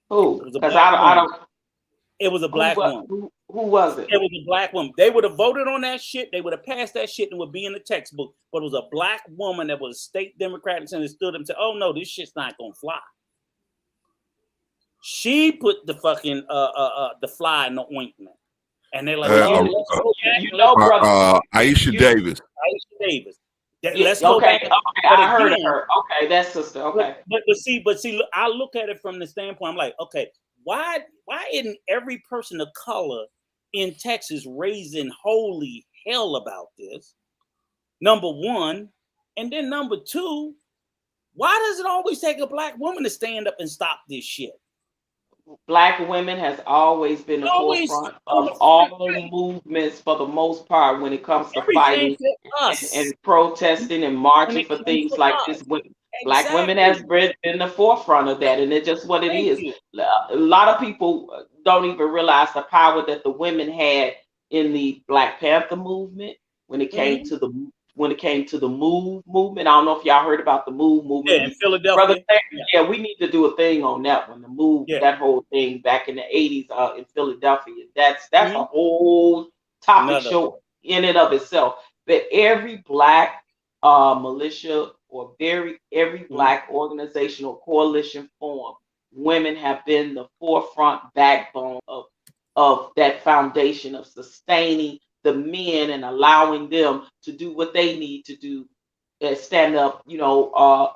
Speaker 7: Who? Because I don't.
Speaker 3: It was a Black woman.
Speaker 7: Who was it?
Speaker 3: It was a Black woman. They would have voted on that shit. They would have passed that shit and would be in the textbook. But it was a Black woman that was a state Democrat and stood up and said, "Oh no, this shit's not gonna fly." She put the fucking the fly in the ointment, and they're like,
Speaker 2: brother, Aisha Davis.
Speaker 3: Aisha Davis. Let's go
Speaker 7: back.
Speaker 3: Okay,
Speaker 7: I heard of her. Okay, that sister. Okay,
Speaker 3: but see, look, I look at it from the standpoint. I'm like, okay, why isn't every person of color in Texas raising holy hell about this? Number one, and then number two, why does it always take a Black woman to stand up and stop this shit?
Speaker 7: Black women has always been the forefront of all movements, for the most part, when it comes to fighting and protesting and marching for things like this. Black women has been the forefront of that, and it's just what it is. A lot of people don't even realize the power that the women had in the Black Panther movement when it came to the MOVE movement. I don't know if y'all heard about the MOVE movement.
Speaker 3: Yeah, in Philadelphia.
Speaker 7: Brother, we need to do a thing on that one. The MOVE, that whole thing back in the 80s in Philadelphia. That's a whole topic show in and of itself. But every Black militia or every Black organization or coalition form, women have been the forefront backbone of that foundation of sustaining the men and allowing them to do what they need to do, stand up,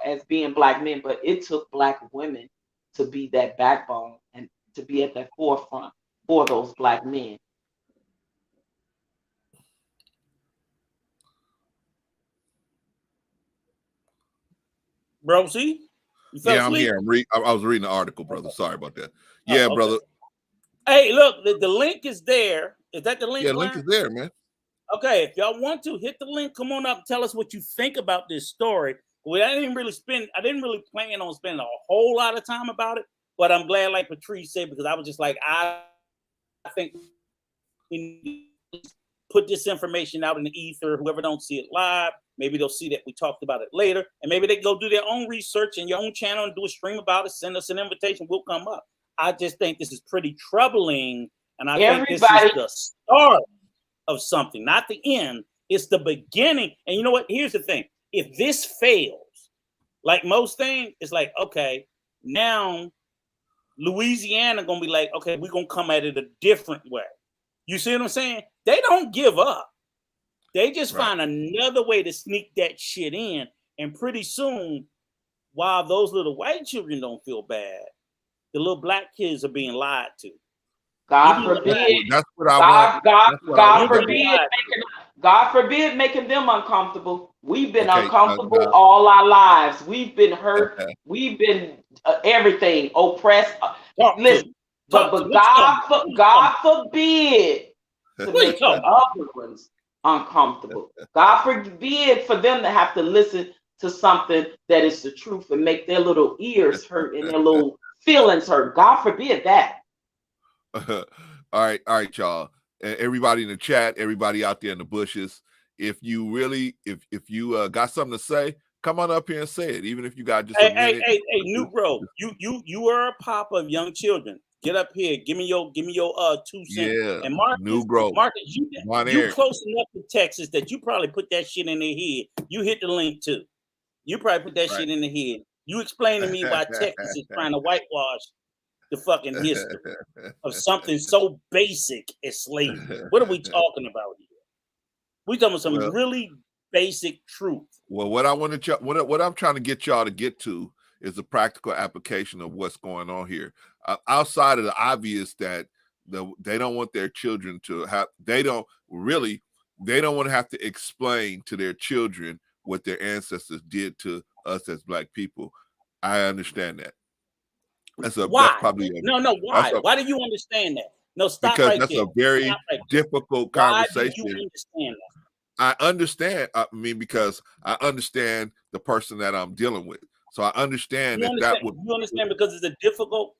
Speaker 7: as being Black men. But it took Black women to be that backbone and to be at that forefront for those Black men.
Speaker 3: Bro, see?
Speaker 2: Yeah, I'm here. I was reading the article, brother. Sorry about that. Yeah, brother.
Speaker 3: Hey, look, the link is there. Is that the link?
Speaker 2: Yeah, link is there, man.
Speaker 3: Okay, if y'all want to hit the link, come on up and tell us what you think about this story. I didn't really plan on spending a whole lot of time about it, but I'm glad, like Patrice said, because I was just like, I think we need to put this information out in the ether. Whoever don't see it live, maybe they'll see that we talked about it later, and maybe they go do their own research in your own channel and do a stream about it. Send us an invitation, we'll come up. I just think this is pretty troubling, and I think this is the start of something, not the end. It's the beginning. And you know what? Here's the thing. If this fails, like most things, it's like, okay, now Louisiana gonna be like, okay, we're gonna come at it a different way. You see what I'm saying? They don't give up. They just find another way to sneak that shit in. And pretty soon, while those little white children don't feel bad, the little Black kids are being lied to.
Speaker 7: God forbid.
Speaker 2: That's what I want.
Speaker 7: God forbid making them uncomfortable. We've been uncomfortable all our lives. We've been hurt. We've been everything, oppressed. Listen, but God forbid to make the other ones uncomfortable. God forbid for them to have to listen to something that is the truth and make their little ears hurt and their little feelings hurt. God forbid that.
Speaker 2: All right, y'all. Everybody in the chat, everybody out there in the bushes. If you really, if you got something to say, come on up here and say it. Even if you got just a minute.
Speaker 3: Hey, Negro, you are a papa of young children. Get up here. Give me your 2 cents.
Speaker 2: Yeah.
Speaker 3: And Marcus, you close enough to Texas that you probably put that shit in their head. You hit the link too. You probably put that shit in the head. You explain to me why Texas is trying to whitewash the fucking history of something so basic as slavery. What are we talking about here? We're talking about some really basic truth.
Speaker 2: Well, what I'm trying to get y'all to get to is the practical application of what's going on here. Outside of the obvious that they don't want their children to have, they don't want to have to explain to their children what their ancestors did to us as Black people. I understand that.
Speaker 3: Why?
Speaker 2: That's probably
Speaker 3: why? Why do you understand that? No, stop
Speaker 2: because
Speaker 3: right
Speaker 2: that's
Speaker 3: there.
Speaker 2: a very difficult conversation.
Speaker 3: Why do you understand that?
Speaker 2: I understand. I mean, because I understand the person that I'm dealing with, so I understand
Speaker 3: you understand because it's a difficult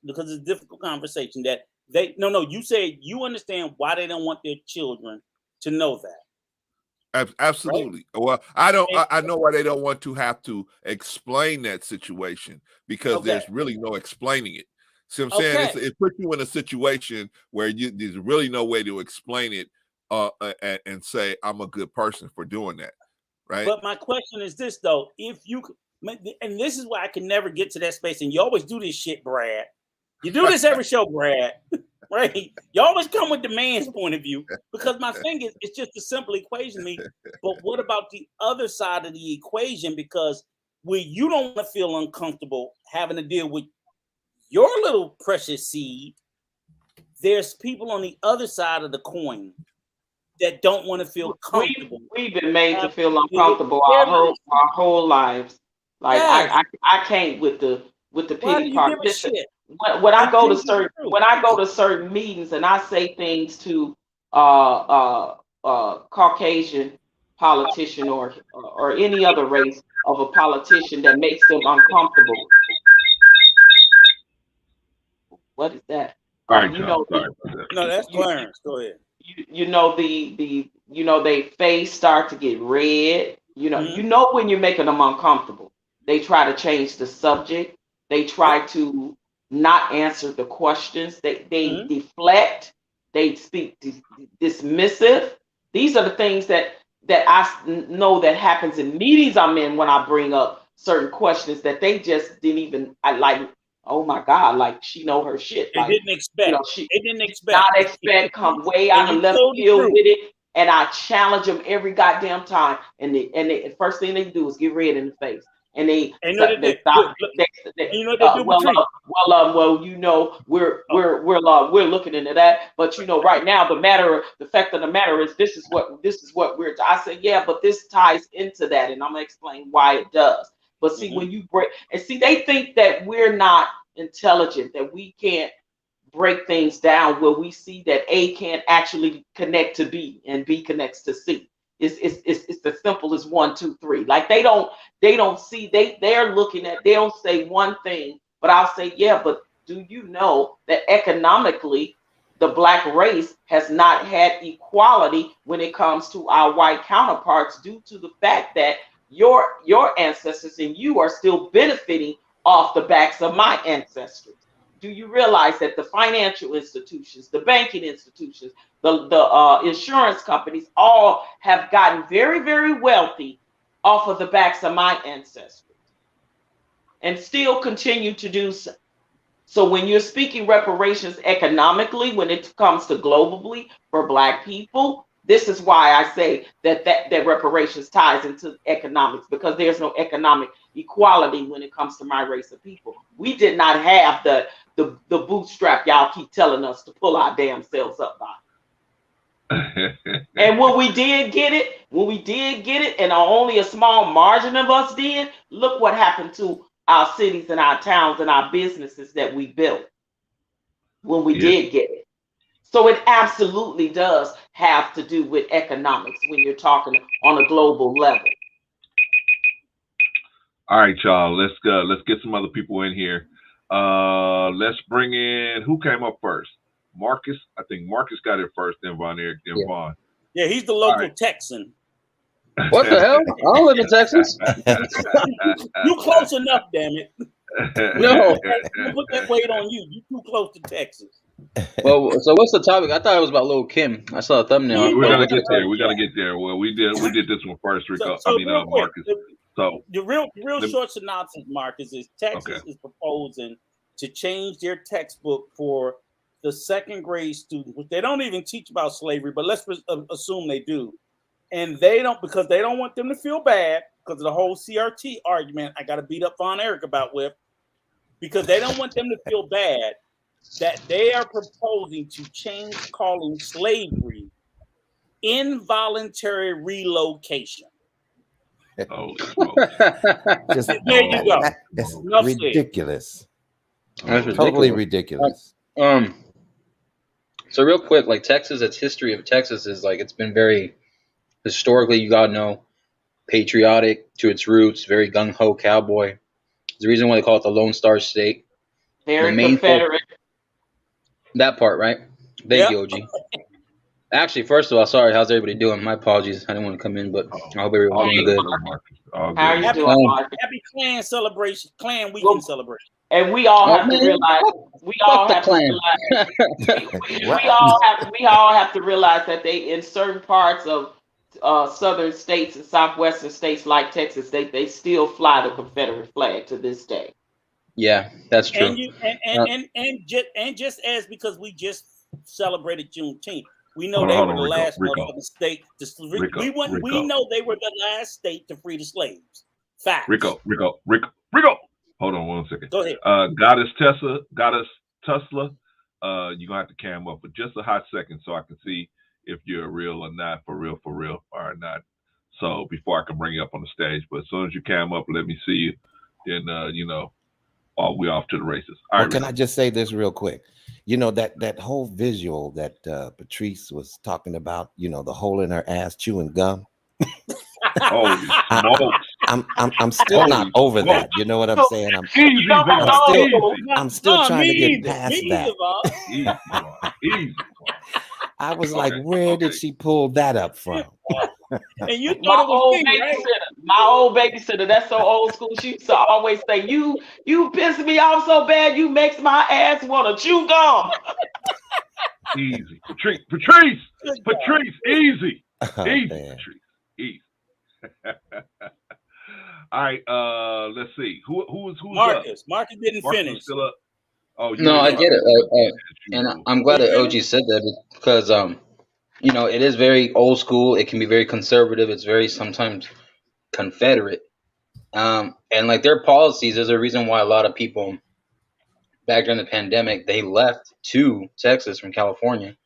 Speaker 3: conversation that they. No. You say you understand why they don't want their children to know that.
Speaker 2: Absolutely. Right? Well, I don't. I know why they don't want to have to explain that situation because there's really no explaining it. See what I'm saying? It puts you in a situation where there's really no way to explain it. And say I'm a good person for doing that, right?
Speaker 3: But my question is this though: if you, and this is why I can never get to that space, and you always do this shit, Brad. You do this every show, Brad, right? You always come with the man's point of view because my thing is, it's just a simple equation to me. But what about the other side of the equation? Because where you don't want to feel uncomfortable having to deal with your little precious seed, there's people on the other side of the coin that don't want to feel comfortable.
Speaker 7: We've been made to feel uncomfortable our whole lives. Like I can't with the pity part. Listen, when I go to certain meetings and I say things to Caucasian politician or any other race of a politician that makes them uncomfortable. What is that?
Speaker 3: No, that's Clarence. Go ahead.
Speaker 7: They face start to get red. You know when you're making them uncomfortable. They try to change the subject. They try to not answer the questions. They deflect. They speak dismissive. These are the things that I know that happens in meetings I'm in when I bring up certain questions that they just didn't even like. Oh my God! Like she know her shit.
Speaker 3: They didn't expect.
Speaker 7: They didn't expect. Come way out of left field with it, and I challenge them every goddamn time. And the first thing they do is get red in the face, and they stop. We're looking into that, but right now the fact of the matter is this is what we're. I say but this ties into that, and I'm gonna explain why it does. But see, when you break, and see, they think that we're not intelligent, that we can't break things down where we see that A can't actually connect to B and B connects to C. It's as simple as 1, 2, 3. Like they don't see, they're looking at, they'll say one thing, but I'll say, but do you know that economically the Black race has not had equality when it comes to our white counterparts due to the fact that your ancestors and you are still benefiting off the backs of my ancestors. Do you realize that the financial institutions, the banking institutions, the insurance companies all have gotten very, very wealthy off of the backs of my ancestors and still continue to do so? So when you're speaking reparations economically, when it comes to globally for Black people, this is why I say that reparations ties into economics, because there's no economic equality when it comes to my race of people. We did not have the bootstrap y'all keep telling us to pull our damn selves up by. And when we did get it, when we did get it, and only a small margin of us did, look what happened to our cities and our towns and our businesses that we built when we did get it. So it absolutely does have to do with economics when you're talking on a global level.
Speaker 2: All right, y'all. Let's go. Let's get some other people in here. Let's bring in, who came up first? Marcus. I think Marcus got it first, then Von Eric, then Vaughn.
Speaker 3: Yeah, he's the local Texan.
Speaker 8: What the hell? I don't live in Texas.
Speaker 3: You close enough, damn it.
Speaker 8: No.
Speaker 3: Put that weight on you. You too close to Texas.
Speaker 8: Well, so what's the topic? I thought it was about Lil' Kim. I saw a thumbnail.
Speaker 2: We're gonna get there. We're gonna get there. Well, we did this one first, Rico. Marcus. So
Speaker 3: the real short synopsis, Marcus, is Texas is proposing to change their textbook for the second grade students, which they don't even teach about slavery, but let's assume they do. And they don't, because they don't want them to feel bad because of the whole CRT argument I got to beat up Von Eric about with, because they don't want them to feel bad that they are proposing to change calling slavery involuntary relocation.
Speaker 9: Just,
Speaker 3: there you go.
Speaker 9: That's ridiculous. Totally ridiculous.
Speaker 8: So real quick, like Texas, its history of Texas is like, it's been very historically, you gotta know, patriotic to its roots, very gung-ho cowboy. There's the reason why they call it the Lone Star State.
Speaker 7: Very Confederate.
Speaker 8: That part, right? Thank you, OG. Actually, first of all, sorry, how's everybody doing? My apologies. I didn't want to come in, but I hope everyone's doing good.
Speaker 7: How are you doing, Marcus?
Speaker 3: Happy Clan celebration, Clan weekend celebration.
Speaker 7: And we all have to realize, we all have to realize that they, in certain parts of southern states and southwestern states like Texas, they still fly the Confederate flag to this day.
Speaker 8: Yeah, that's true.
Speaker 3: And just as because we just celebrated Juneteenth, we know they were the last state. We know they were the last state to free the slaves. Facts.
Speaker 2: Rico. Hold on 1 second.
Speaker 3: Go ahead.
Speaker 2: Goddess Tesla. You're gonna have to cam up for just a hot second so I can see if you're real or not, for real or not. So before I can bring you up on the stage, but as soon as you cam up, let me see you. Then we off to the races. All right.
Speaker 9: Can I just say this real quick? You know, that whole visual that Patrice was talking about, you know, the hole in her ass chewing gum. I'm still not over that. You know what I'm saying? I'm still trying to get past that. I was like, where did she pull that up from?
Speaker 3: And you thought
Speaker 7: my old babysitter, that's so old school. She used to always say, "You piss me off so bad, you makes my ass want to chew gum."
Speaker 2: Easy, Patrice, easy, Patrice, easy. All right, let's see. Who's
Speaker 3: Marcus?
Speaker 2: up?
Speaker 3: Marcus didn't finish.
Speaker 2: Still up? Oh,
Speaker 8: no, I get it. And I'm glad that OG said that because you know, it is very old school. It can be very conservative. It's very sometimes Confederate. And like their policies, there's a reason why a lot of people back during the pandemic, they left to Texas from California.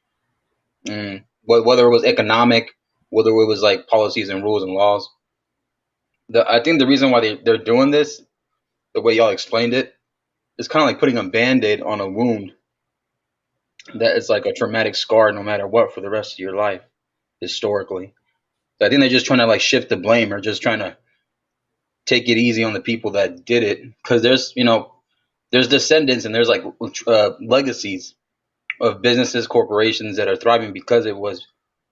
Speaker 8: Whether it was economic, whether it was like policies and rules and laws. I think the reason why they're doing this, the way y'all explained it, is kind of like putting a Band-Aid on a wound that is like a traumatic scar no matter what for the rest of your life, historically. So I think they're just trying to like shift the blame or just trying to take it easy on the people that did it. Because there's descendants and there's like legacies of businesses, corporations that are thriving because it was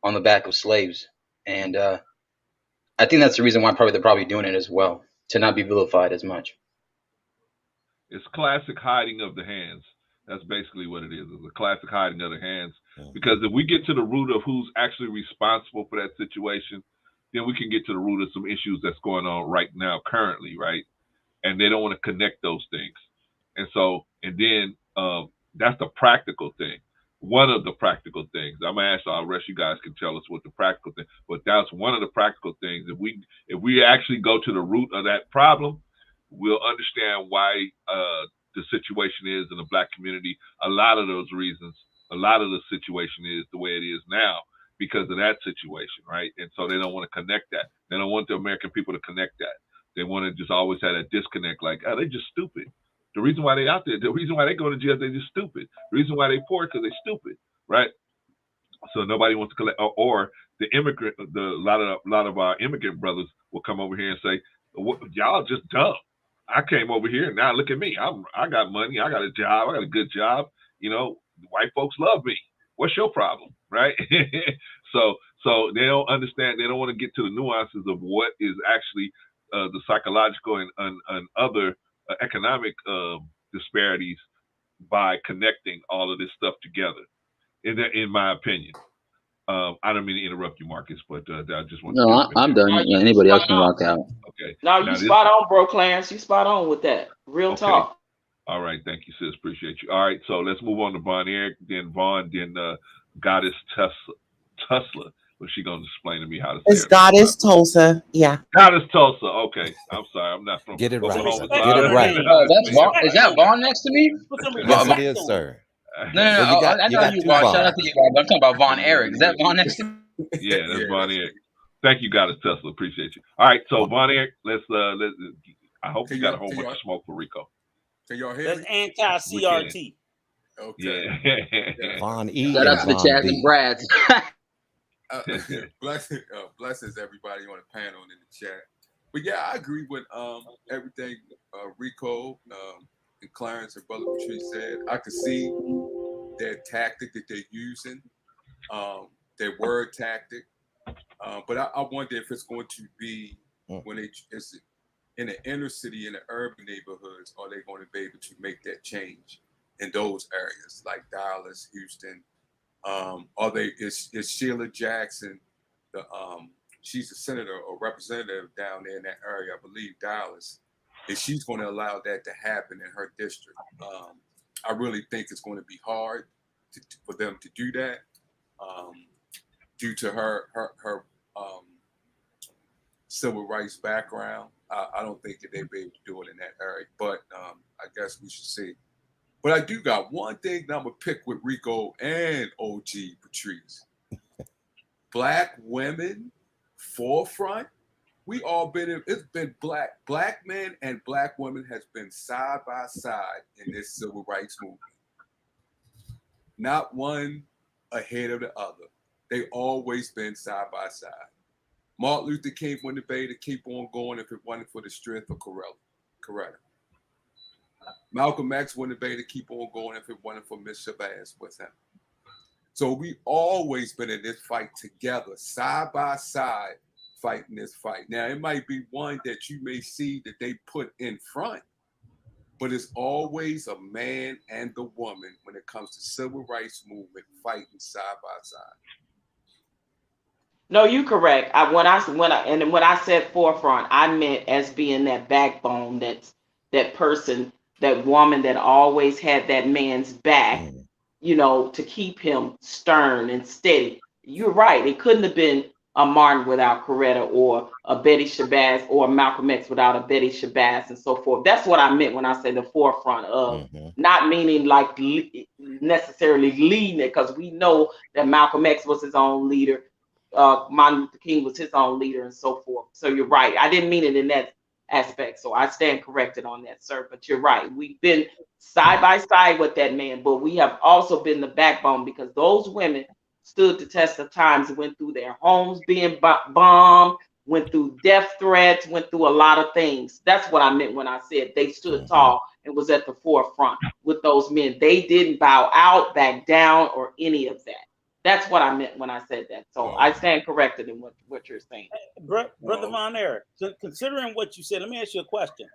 Speaker 8: on the back of slaves. And I think that's the reason why they're probably doing it as well, to not be vilified as much.
Speaker 2: It's classic hiding of the hands. That's basically what it is. It's a classic hiding of the hands. Because if we get to the root of who's actually responsible for that situation, then we can get to the root of some issues that's going on right now, currently, right? And they don't want to connect those things. And then that's the practical thing. One of the practical things. I'm gonna ask the rest of you guys can tell us what the practical thing, but that's one of the practical things. If we actually go to the root of that problem, we'll understand why the situation is in the Black community. A lot of those reasons, a lot of the situation is the way it is now because of that situation, right? And so they don't want to connect that. They don't want the American people to connect that. They want to just always have a disconnect, like, oh, they're just stupid. The reason why they out there, the reason why they go to jail, they're just stupid. The reason why they poor because they're stupid, right? So nobody wants to collect, or the immigrant, a lot of our immigrant brothers will come over here and say, y'all just dumb. I came over here, now look at me. I got money, I got a job, I got a good job. You know, white folks love me. What's your problem, right? So they don't understand. They don't want to get to the nuances of what is actually the psychological and other economic disparities by connecting all of this stuff together. In my opinion, I don't mean to interrupt you, Marcus, but I just want.
Speaker 8: No, I'm done. Yeah, anybody else can rock out.
Speaker 2: Okay.
Speaker 7: No, you spot on, bro, Clarence. You spot on with that. Real talk.
Speaker 2: All right, thank you, sis. Appreciate you. All right, so let's move on to Von Eric, then Vaughn, then Goddess Tulsa. What's she gonna explain to me how to say
Speaker 9: it's it? Goddess Tulsa, yeah.
Speaker 2: Goddess Tulsa. Okay, I'm sorry, I'm not from.
Speaker 9: Get it right.
Speaker 2: Oklahoma,
Speaker 9: Get it right.
Speaker 8: That's Vaughn. Is that Vaughn next to me?
Speaker 9: Yes, it is, sir.
Speaker 8: No. I thought you Vaughn. Shout out to you, Vaughn. I'm talking about Von Eric. Is that Vaun next to me?
Speaker 2: Yeah, that's Von Eric. Thank you, Goddess Tulsa. Appreciate you. All right, so Von Eric, let's. I hope you got a whole bunch of smoke for Rico.
Speaker 10: Can y'all hear me?
Speaker 3: That's anti-CRT.
Speaker 10: Okay.
Speaker 2: Yeah.
Speaker 9: Von E.
Speaker 8: Shout out to the Chaz and Brads.
Speaker 10: Blessings everybody on the panel and in the chat. But yeah, I agree with everything Rico and Clarence and Brother Patrice said. I could see their tactic that they're using, their word tactic. But I wonder if it's going to be when it's in the inner city, in the urban neighborhoods, are they going to be able to make that change in those areas like Dallas, Houston? Is Sheila Jackson, she's a senator or representative down there in that area, I believe Dallas, if she's going to allow that to happen in her district? I really think it's going to be hard for them to do that due to her civil rights background. I don't think that they'd be able to do it in that area, but I guess we should see. But I do got one thing that I'm gonna pick with Rico and OG Patrice. Black women forefront. We all been it's been black men and black women has been side by side in this civil rights movement. Not one ahead of the other. They always been side by side. Martin Luther King wouldn't have been able to keep on going if it wasn't for the strength of Coretta. Malcolm X wouldn't have been able to keep on going if it wasn't for Miss Shabazz with him. So we always been in this fight together, side by side, fighting this fight. Now, it might be one that you may see that they put in front, but it's always a man and the woman when it comes to civil rights movement fighting side by side.
Speaker 7: No, you're correct. When I said forefront, I meant as being that backbone, that person, that woman that always had that man's back, to keep him stern and steady. You're right. It couldn't have been a Martin without Coretta, or a Betty Shabazz, or Malcolm X without a Betty Shabazz, and so forth. That's what I meant when I said the forefront of, not meaning like necessarily leading it, because we know that Malcolm X was his own leader. Martin Luther King was his own leader, and so forth. So you're right. I didn't mean it in that aspect. So I stand corrected on that, sir. But you're right. We've been side by side with that man, but we have also been the backbone, because those women stood the test of times and went through their homes being bombed, went through death threats, went through a lot of things. That's what I meant when I said they stood tall and was at the forefront with those men. They didn't bow out, back down, or any of that. That's what I meant when I said that. So I stand corrected in what you're saying.
Speaker 3: Brother Von Eric, considering what you said, let me ask you a question.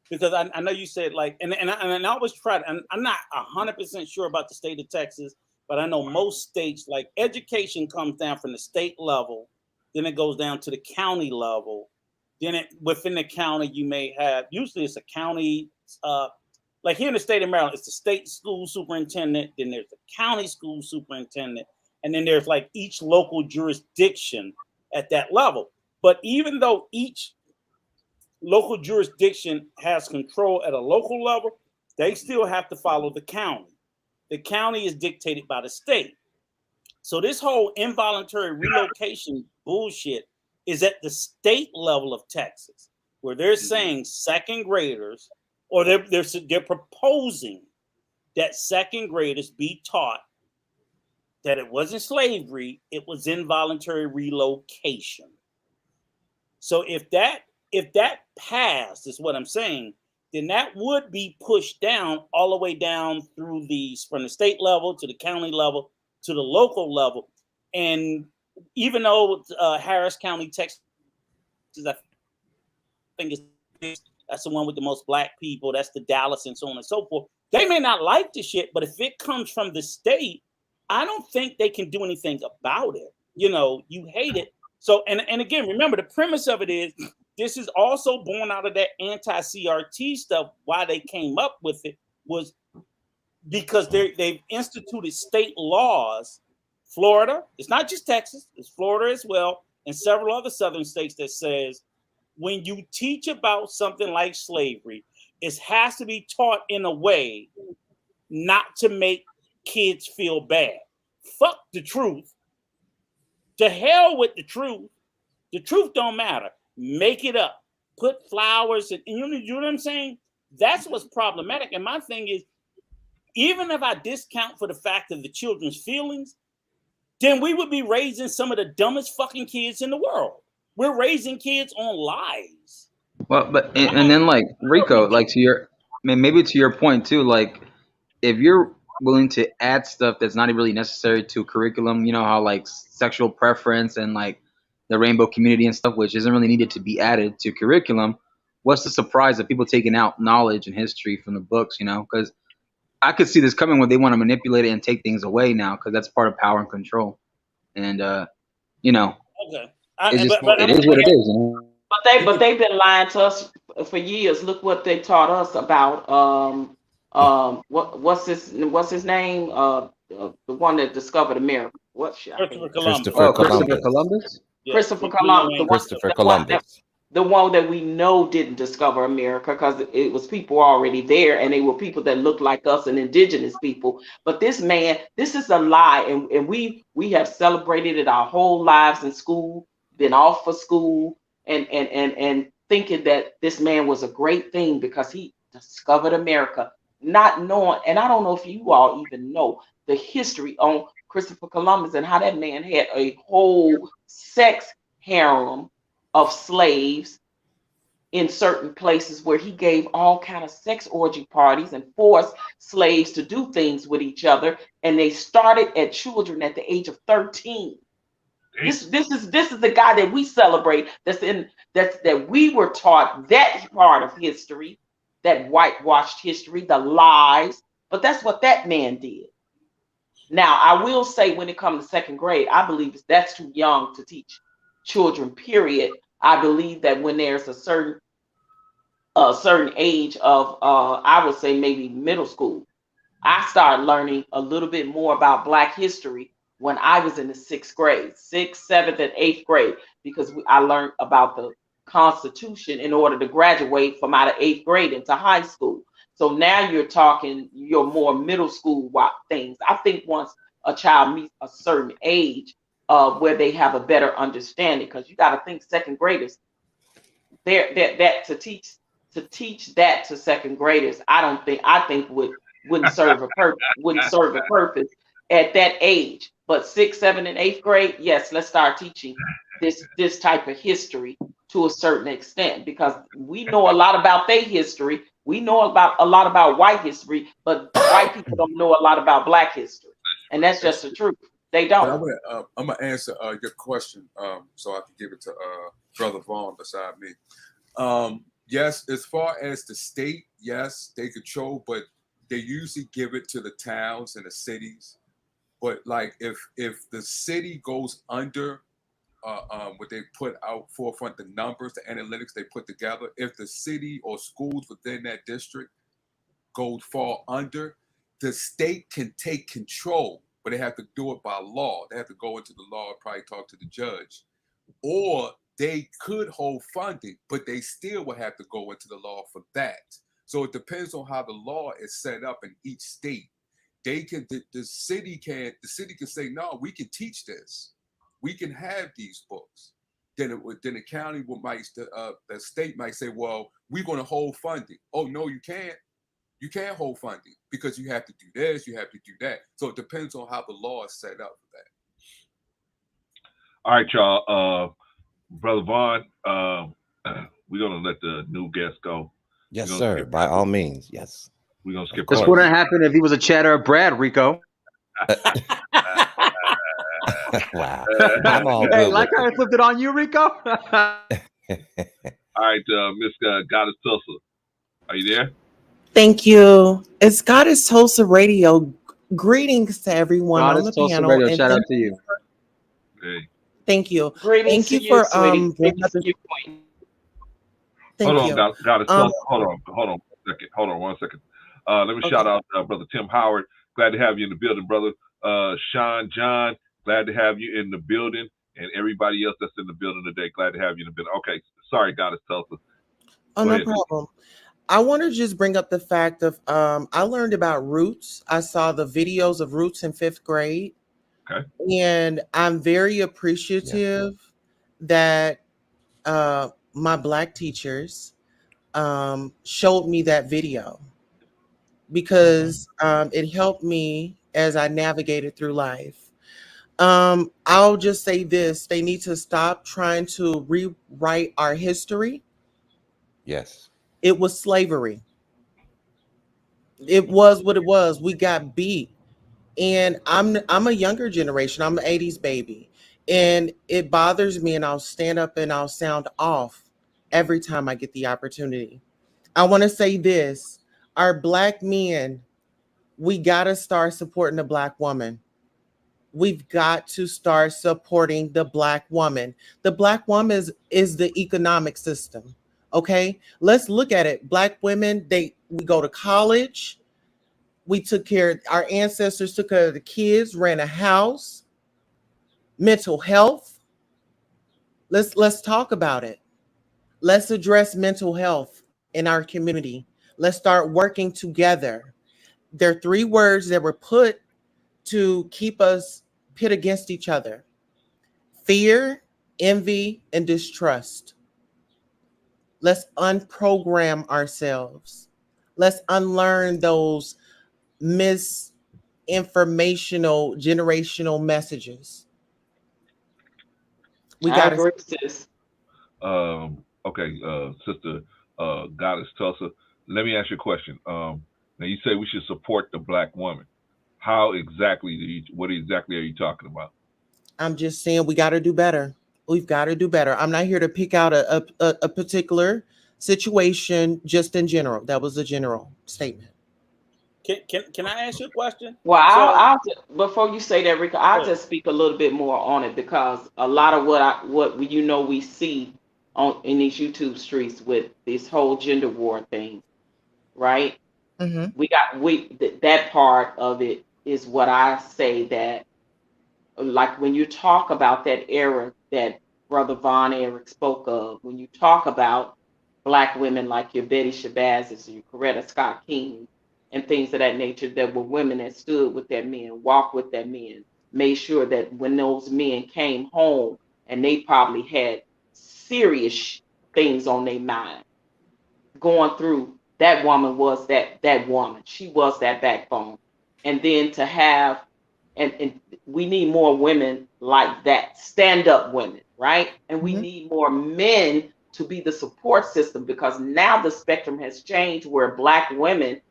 Speaker 3: Because I know you said and I always try to, and I'm not 100% sure about the state of Texas, but I know most states, like education comes down from the state level, then it goes down to the county level. Then within the county, you may have, usually it's a county, like here in the state of Maryland, it's the state school superintendent, then there's the county school superintendent, and then there's like each local jurisdiction at that level. But even though each local jurisdiction has control at a local level, they still have to follow the county. The county is dictated by the state. So this whole involuntary relocation bullshit is at the state level of Texas, where they're saying second graders, or they're proposing that second graders be taught that it wasn't slavery, it was involuntary relocation. So if that passed, is what I'm saying, then that would be pushed down all the way down through from the state level to the county level to the local level. And even though Harris County, Texas, I think that's the one with the most black people, that's the Dallas and so on and so forth, they may not like the shit, but if it comes from the state, I don't think they can do anything about it. You know, you hate it. So, and again, remember, the premise of it is, this is also born out of that anti-CRT stuff. Why they came up with it was because they've instituted state laws. Florida, it's not just Texas, it's Florida as well, and several other southern states that says when you teach about something like slavery, it has to be taught in a way not to make kids feel bad. Fuck the truth. To hell with the truth. The truth don't matter. Make it up. Put flowers and you know what I'm saying? That's what's problematic. And my thing is, even if I discount for the fact of the children's feelings, then we would be raising some of the dumbest fucking kids in the world. We're raising kids on lies.
Speaker 8: Well, but and then like Rico, like maybe to your point too, like if you're willing to add stuff that's not really necessary to curriculum, you know how like sexual preference and like the rainbow community and stuff, which isn't really needed to be added to curriculum, what's the surprise of people taking out knowledge and history from the books, you know? Because I could see this coming when they want to manipulate it and take things away now, because that's part of power and control. And you know,
Speaker 3: okay.
Speaker 8: It is what it is. You know?
Speaker 7: But they've been lying to us for years. Look what they taught us about what's his name? The one that discovered America.
Speaker 3: Christopher
Speaker 8: Columbus.
Speaker 7: Christopher Columbus.
Speaker 9: Christopher Columbus.
Speaker 7: The one that we know didn't discover America, because it was people already there, and they were people that looked like us and indigenous people. But this man, this is a lie, and we have celebrated it our whole lives in school, been off for school, and thinking that this man was a great thing because he discovered America, not knowing, and I don't know if you all even know the history on Christopher Columbus and how that man had a whole sex harem of slaves in certain places where he gave all kind of sex orgy parties and forced slaves to do things with each other, and they started at children at the age of 13. This is the guy that we celebrate, that we were taught that part of history, that whitewashed history, the lies, but that's what that man did. Now, I will say, when it comes to second grade, I believe that's too young to teach children, period. I believe that when there's a certain age of, I would say maybe middle school, I started learning a little bit more about Black history when I was in the 6th grade, 6th, 7th, and 8th grade, because I learned about the Constitution in order to graduate from out of 8th grade into high school. So now you're talking your more middle school things. I think once a child meets a certain age, where they have a better understanding, because you got to think second graders, to teach that to second graders, I think wouldn't serve a purpose at that age. But 6th, 7th, and 8th grade, yes, let's start teaching this type of history to a certain extent, because we know a lot about their history. We know a lot about white history, but white people don't know a lot about Black history, and that's just the truth. They don't.
Speaker 10: I'm gonna answer your question, so I can give it to Brother Vaughn beside me. Yes, as far as the state, yes, they control, but they usually give it to the towns and the cities. But like if the city goes under what they put out forefront, the numbers, the analytics they put together, if the city or schools within that district fall under, the state can take control, but they have to do it by law. They have to go into the law and probably talk to the judge. Or they could hold funding, but they still would have to go into the law for that. So it depends on how the law is set up in each state. they can. The city can say, no, we can teach this. We can have these books. Then the county the state might say, well, we're going to hold funding. Oh no, you can't. You can't hold funding because you have to do this, you have to do that. So it depends on how the law is set up for that.
Speaker 2: All right, y'all. Brother Vaughn, we're gonna let the new guest go.
Speaker 9: Yes, sir. By all means, yes.
Speaker 2: We're gonna skip.
Speaker 8: This wouldn't happen if he was a Cheddar Brad, Rico.
Speaker 9: Wow. I'm all good.
Speaker 8: Hey, like how I flipped it on you, Rico.
Speaker 2: All right, Miss Goddess Tulsa, are you there?
Speaker 11: Thank you. It's Goddess Tulsa Radio. Greetings to everyone on the
Speaker 8: Tulsa
Speaker 11: panel.
Speaker 8: Radio.
Speaker 11: And
Speaker 8: shout out to you.
Speaker 2: Hey.
Speaker 11: Thank you.
Speaker 7: Greetings
Speaker 11: thank
Speaker 7: to
Speaker 11: you for
Speaker 7: sweetie.
Speaker 11: bringing up
Speaker 2: Hold on, Goddess Tulsa. Hold on 1 second. Let me shout out Brother Tim Howard. Glad to have you in the building, brother. Sean John, glad to have you in the building, and everybody else that's in the building today, glad to have you in the building. Okay, sorry, Goddess Tulsa.
Speaker 11: Oh, no problem. I want to just bring up the fact of I learned about Roots. I saw the videos of Roots in 5th grade.
Speaker 2: Okay.
Speaker 11: And I'm very appreciative that my Black teachers showed me that video because it helped me as I navigated through life. I'll just say this: they need to stop trying to rewrite our history.
Speaker 9: Yes.
Speaker 11: It was slavery. It was what it was. We got beat. And I'm a younger generation. I'm an 80s baby. And it bothers me, and I'll stand up and I'll sound off every time I get the opportunity. I want to say this: our Black men, we got to start supporting the Black woman. We've got to start supporting the Black woman. The Black woman is the economic system. Okay, let's look at it. Black women, we go to college. We took care, our ancestors took care of the kids, ran a house, mental health. Let's talk about it. Let's address mental health in our community. Let's start working together. There are 3 words that were put to keep us pit against each other: fear, envy, and distrust. Let's unprogram ourselves. Let's unlearn those misinformational generational messages. We got to.
Speaker 2: Okay, Sister Goddess Tulsa. Let me ask you a question. Now you say we should support the Black woman. How exactly? What exactly are you talking about?
Speaker 11: I'm just saying we got to do better. We've got to do better. I'm not here to pick out a particular situation. Just in general, that was a general statement.
Speaker 3: Can I ask you a question?
Speaker 7: Well, I'll before you say that, Rico, I'll just speak a little bit more on it, because a lot of what we see in these YouTube streets with this whole gender war thing, right?
Speaker 11: Mm-hmm.
Speaker 7: That part of it is what I say that, like when you talk about that era that Brother Von Erich spoke of, when you talk about Black women like your Betty Shabazz, your Coretta Scott King, and things of that nature, that were women that stood with their men, walked with their men, made sure that when those men came home and they probably had serious things on their mind going through, that woman was that woman. She was that backbone. And then to have, and we need more women like that, stand up women, right? And we need more men to be the support system, because now the spectrum has changed where Black women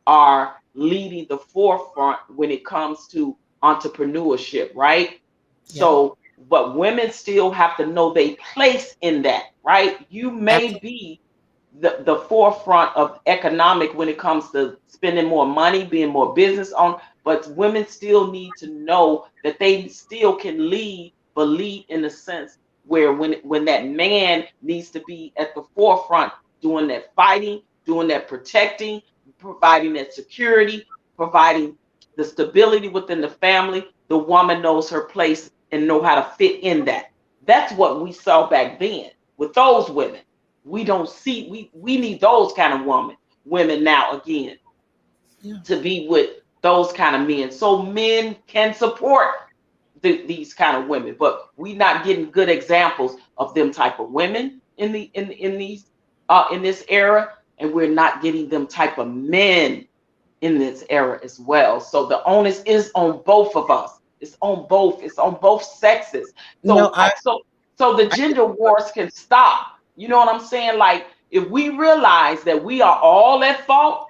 Speaker 7: are leading the forefront when it comes to entrepreneurship, right? Yeah. So, but women still have to know their place in that, right? You may be the forefront of economic when it comes to spending more money, being more business on, but women still need to know that they still can lead, but lead in the sense where when that man needs to be at the forefront, doing that fighting, doing that protecting, providing that security, providing the stability within the family, the woman knows her place and know how to fit in that. That's what we saw back then with those women. We don't see, we need those kind of women now again, to be with those kind of men, so men can support these kind of women. But we not getting good examples of them type of women in this era, and we're not getting them type of men in this era as well. So the onus is on both of us. It's on both. It's on both sexes.
Speaker 11: No,
Speaker 7: So the gender wars can stop. You know what I'm saying? Like, if we realize that we are all at fault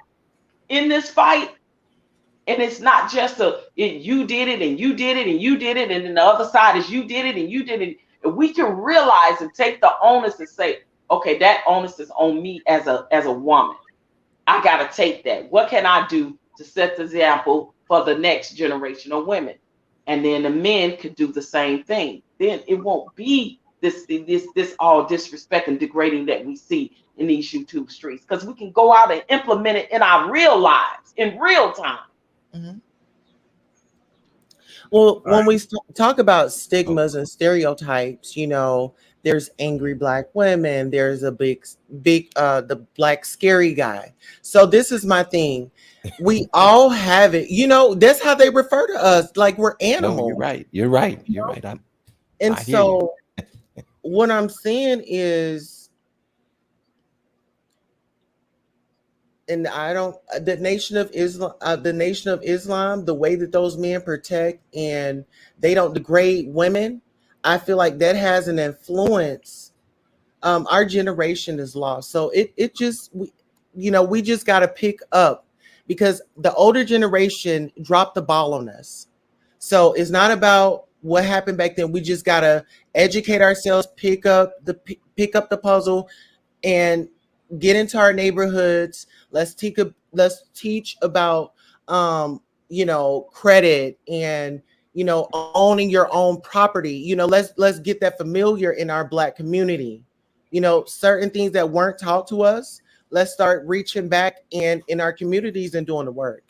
Speaker 7: in this fight, and it's not just you did it and you did it and you did it, and then the other side is you did it and you did it. If we can realize and take the onus and say, okay, that onus is on me as a woman. I gotta take that. What can I do to set the example for the next generation of women? And then the men could do the same thing. Then it won't be this all disrespect and degrading that we see in these YouTube streets, because we can go out and implement it in our real lives in real time.
Speaker 11: Mm-hmm. Well, when we talk about stigmas and stereotypes, you know, there's angry black women, there's a big, the black scary guy. So this is my thing. We all have it. You know, that's how they refer to us, like we're animals.
Speaker 9: No, you're right. You're right. You're right.
Speaker 11: And
Speaker 9: I hear you.
Speaker 11: so what I'm saying is, and I don't, the Nation of Islam, the way that those men protect and they don't degrade women, I feel like that has an influence. Our generation is lost. So it just, we just got to pick up, because the older generation dropped the ball on us. So it's not about what happened back then. We just got to educate ourselves, pick up the puzzle, and get into our neighborhoods. Let's teach about credit and owning your own property. Let's get that familiar in our Black community. Certain things that weren't taught to us, let's start reaching back in our communities and doing the work.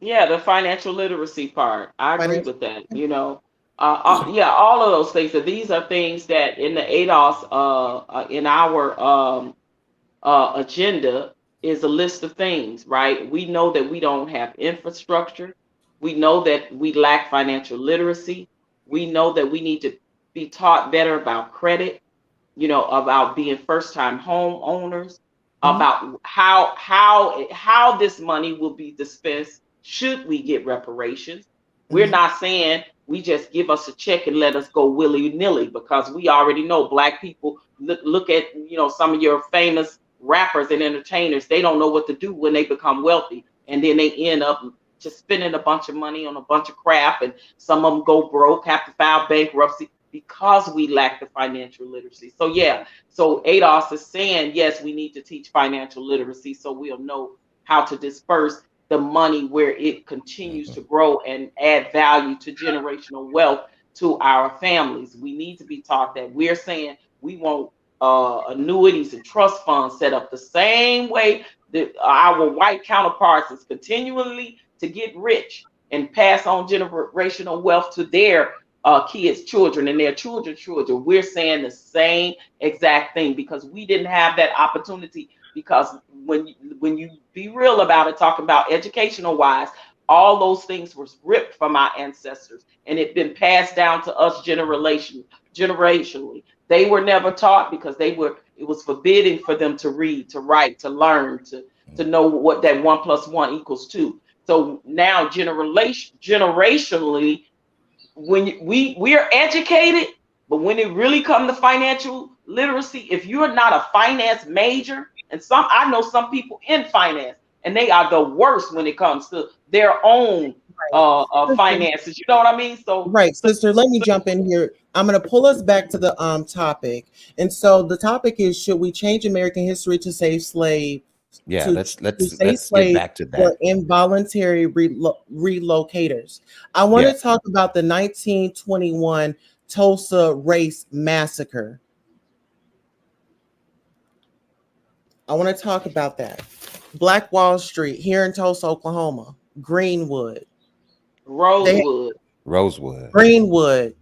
Speaker 7: Yeah, the financial literacy part. I agree with that. Yeah, all of those things. That these are things that in the ADOS, in our agenda, is a list of things, right? We know that we don't have infrastructure. We know that we lack financial literacy. We know that we need to be taught better about credit, about being first-time homeowners, about how this money will be dispensed should we get reparations. We're not saying we just give us a check and let us go willy-nilly, because we already know Black people look at some of your famous rappers and entertainers. They don't know what to do when they become wealthy, and then they end up just spending a bunch of money on a bunch of crap, and some of them go broke, have to file bankruptcy, because we lack the financial literacy. So yeah, so ADOS is saying, yes, we need to teach financial literacy so we'll know how to disperse the money where it continues to grow and add value to generational wealth to our families. We need to be taught that. We're saying we want annuities and trust funds set up the same way that our white counterparts is continually to get rich and pass on generational wealth to their kids' children and their children's children. We're saying the same exact thing, because we didn't have that opportunity. Because when you be real about it, talking about educational wise, all those things was ripped from our ancestors, and it been passed down to us generationally. They were never taught because it was forbidden for them to read, to write, to learn, to know what that 1 + 1 = 2. So now generationally, when we are educated, but when it really comes to financial literacy, if you're not a finance major, and I know some people in finance, and they are the worst when it comes to their own finances. You know what I mean? So
Speaker 11: right, sister, let me jump in here. I'm going to pull us back to the topic. And so the topic is, should we change American history to save slaves?
Speaker 9: Yeah,
Speaker 11: to
Speaker 9: let's
Speaker 11: save
Speaker 9: get back to
Speaker 11: or
Speaker 9: that.
Speaker 11: involuntary relocators. I want to talk about the 1921 Tulsa Race Massacre. I want to talk about that. Black Wall Street here in Tulsa, Oklahoma. Greenwood.
Speaker 9: Rosewood.
Speaker 11: Greenwood.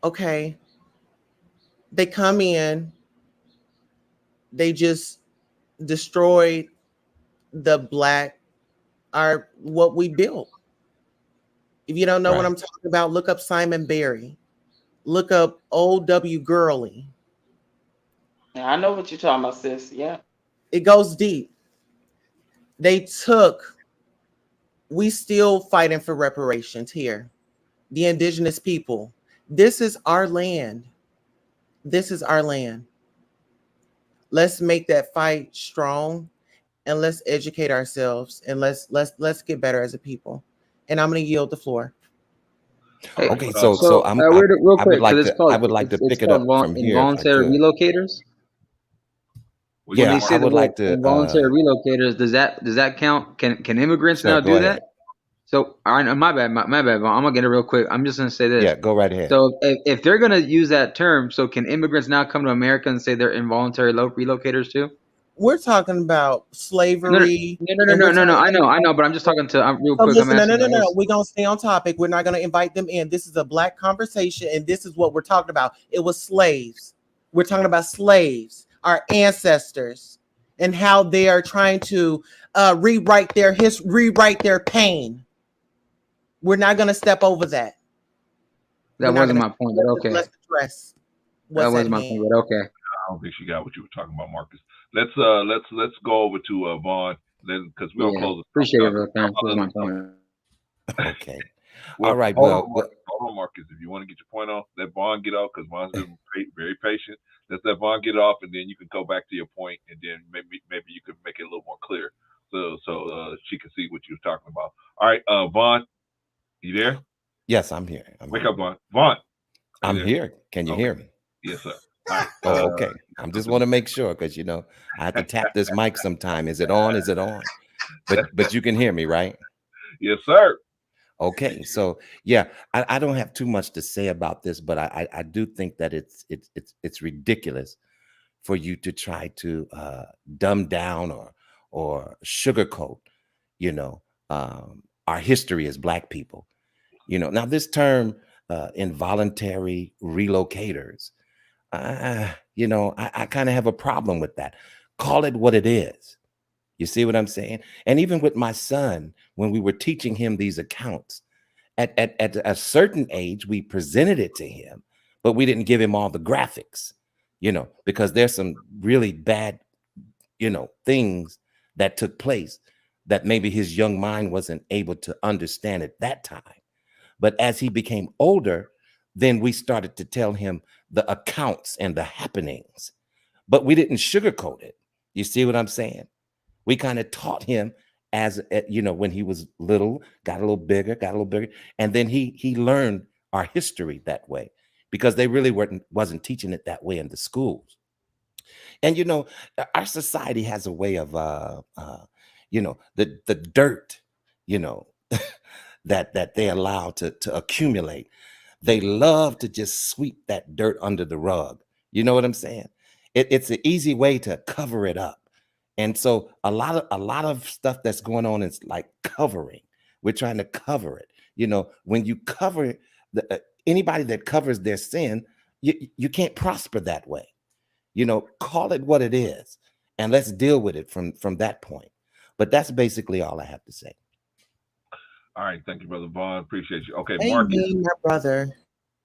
Speaker 11: Okay. They come in. They just destroyed the black, what we built. If you don't know what I'm talking about, look up Simon Berry. Look up Old W. Gurley.
Speaker 7: Yeah, I know what you're talking about, sis. Yeah.
Speaker 11: It goes deep. We still fighting for reparations here. The indigenous people. This is our land. This is our land. Let's make that fight strong, and let's educate ourselves, and let's get better as a people. And I'm going to yield the floor.
Speaker 9: Okay, so
Speaker 8: real quick,
Speaker 9: I would like
Speaker 8: it's
Speaker 9: to
Speaker 8: called,
Speaker 9: I would like to
Speaker 8: it's
Speaker 9: pick it up
Speaker 8: called
Speaker 9: from here if I
Speaker 8: involuntary
Speaker 9: could.
Speaker 8: relocators. When
Speaker 9: Yeah,
Speaker 8: they say
Speaker 9: I
Speaker 8: the
Speaker 9: would
Speaker 8: word
Speaker 9: like to.
Speaker 8: involuntary relocators, does that count? Can immigrants
Speaker 9: Sir,
Speaker 8: now
Speaker 9: go
Speaker 8: do
Speaker 9: ahead.
Speaker 8: that? So, all right, my bad, my bad. I'm gonna get it real quick. I'm just gonna say this.
Speaker 9: Yeah, go right ahead.
Speaker 8: So, if they're gonna use that term, so can immigrants now come to America and say they're involuntary relocators too?
Speaker 11: We're talking about slavery.
Speaker 8: No. I know, but I'm just talking to real
Speaker 11: So
Speaker 8: quick.
Speaker 11: listen,
Speaker 8: I'm asking.
Speaker 11: no. We're gonna stay on topic. We're not gonna invite them in. This is a black conversation, and this is what we're talking about. It was slaves. We're talking about slaves, our ancestors, and how they are trying to rewrite their history, rewrite their pain. We're not gonna step over that.
Speaker 8: That wasn't my point, but okay.
Speaker 11: Let's address
Speaker 8: That wasn't my point, but okay.
Speaker 2: I don't think she got what you were talking about, Marcus. Let's go over to Vaughn, then because we're gonna close.
Speaker 8: Appreciate it, that was my point.
Speaker 9: Okay.
Speaker 2: Well,
Speaker 9: all right.
Speaker 2: Hold on, Marcus. If you want to get your point off, let Vaughn get off because Vaughn's been very patient. Let's let Vaughn get off, and then you can go back to your point, and then maybe you can make it a little more clear, so she can see what you were talking about. All right, Vaughn, you there?
Speaker 9: Yes, I'm here.
Speaker 2: Wake up, Vaughn. Vaughn.
Speaker 9: I'm here. Can you hear me?
Speaker 2: Yes, sir. Right.
Speaker 9: Oh, okay. I just want to make sure because I have to tap this mic sometime. Is it on? Is it on? But you can hear me, right?
Speaker 2: Yes, sir.
Speaker 9: Okay, so yeah, I don't have too much to say about this, but I do think that it's ridiculous for you to try to dumb down or sugarcoat, our history as Black people. Now this term involuntary relocators, I kind of have a problem with that. Call it what it is. You see what I'm saying? And even with my son, when we were teaching him these accounts, at a certain age, we presented it to him, but we didn't give him all the graphics, because there's some really bad, things that took place that maybe his young mind wasn't able to understand at that time. But as he became older, then we started to tell him the accounts and the happenings, but we didn't sugarcoat it. You see what I'm saying? We kind of taught him as, when he was little, got a little bigger, and then he learned our history that way because they really wasn't teaching it that way in the schools. And our society has a way of the dirt, that they allow to accumulate. They love to just sweep that dirt under the rug. You know what I'm saying? It's an easy way to cover it up. And so a lot of stuff that's going on is like covering. We're trying to cover it. When you cover anybody that covers their sin, you can't prosper that way. Call it what it is, and let's deal with it from that point. But that's basically all I have to say.
Speaker 2: All right, thank you, Brother Vaughn. Appreciate you. Okay,
Speaker 11: Hey,
Speaker 2: Marcus.
Speaker 11: my brother.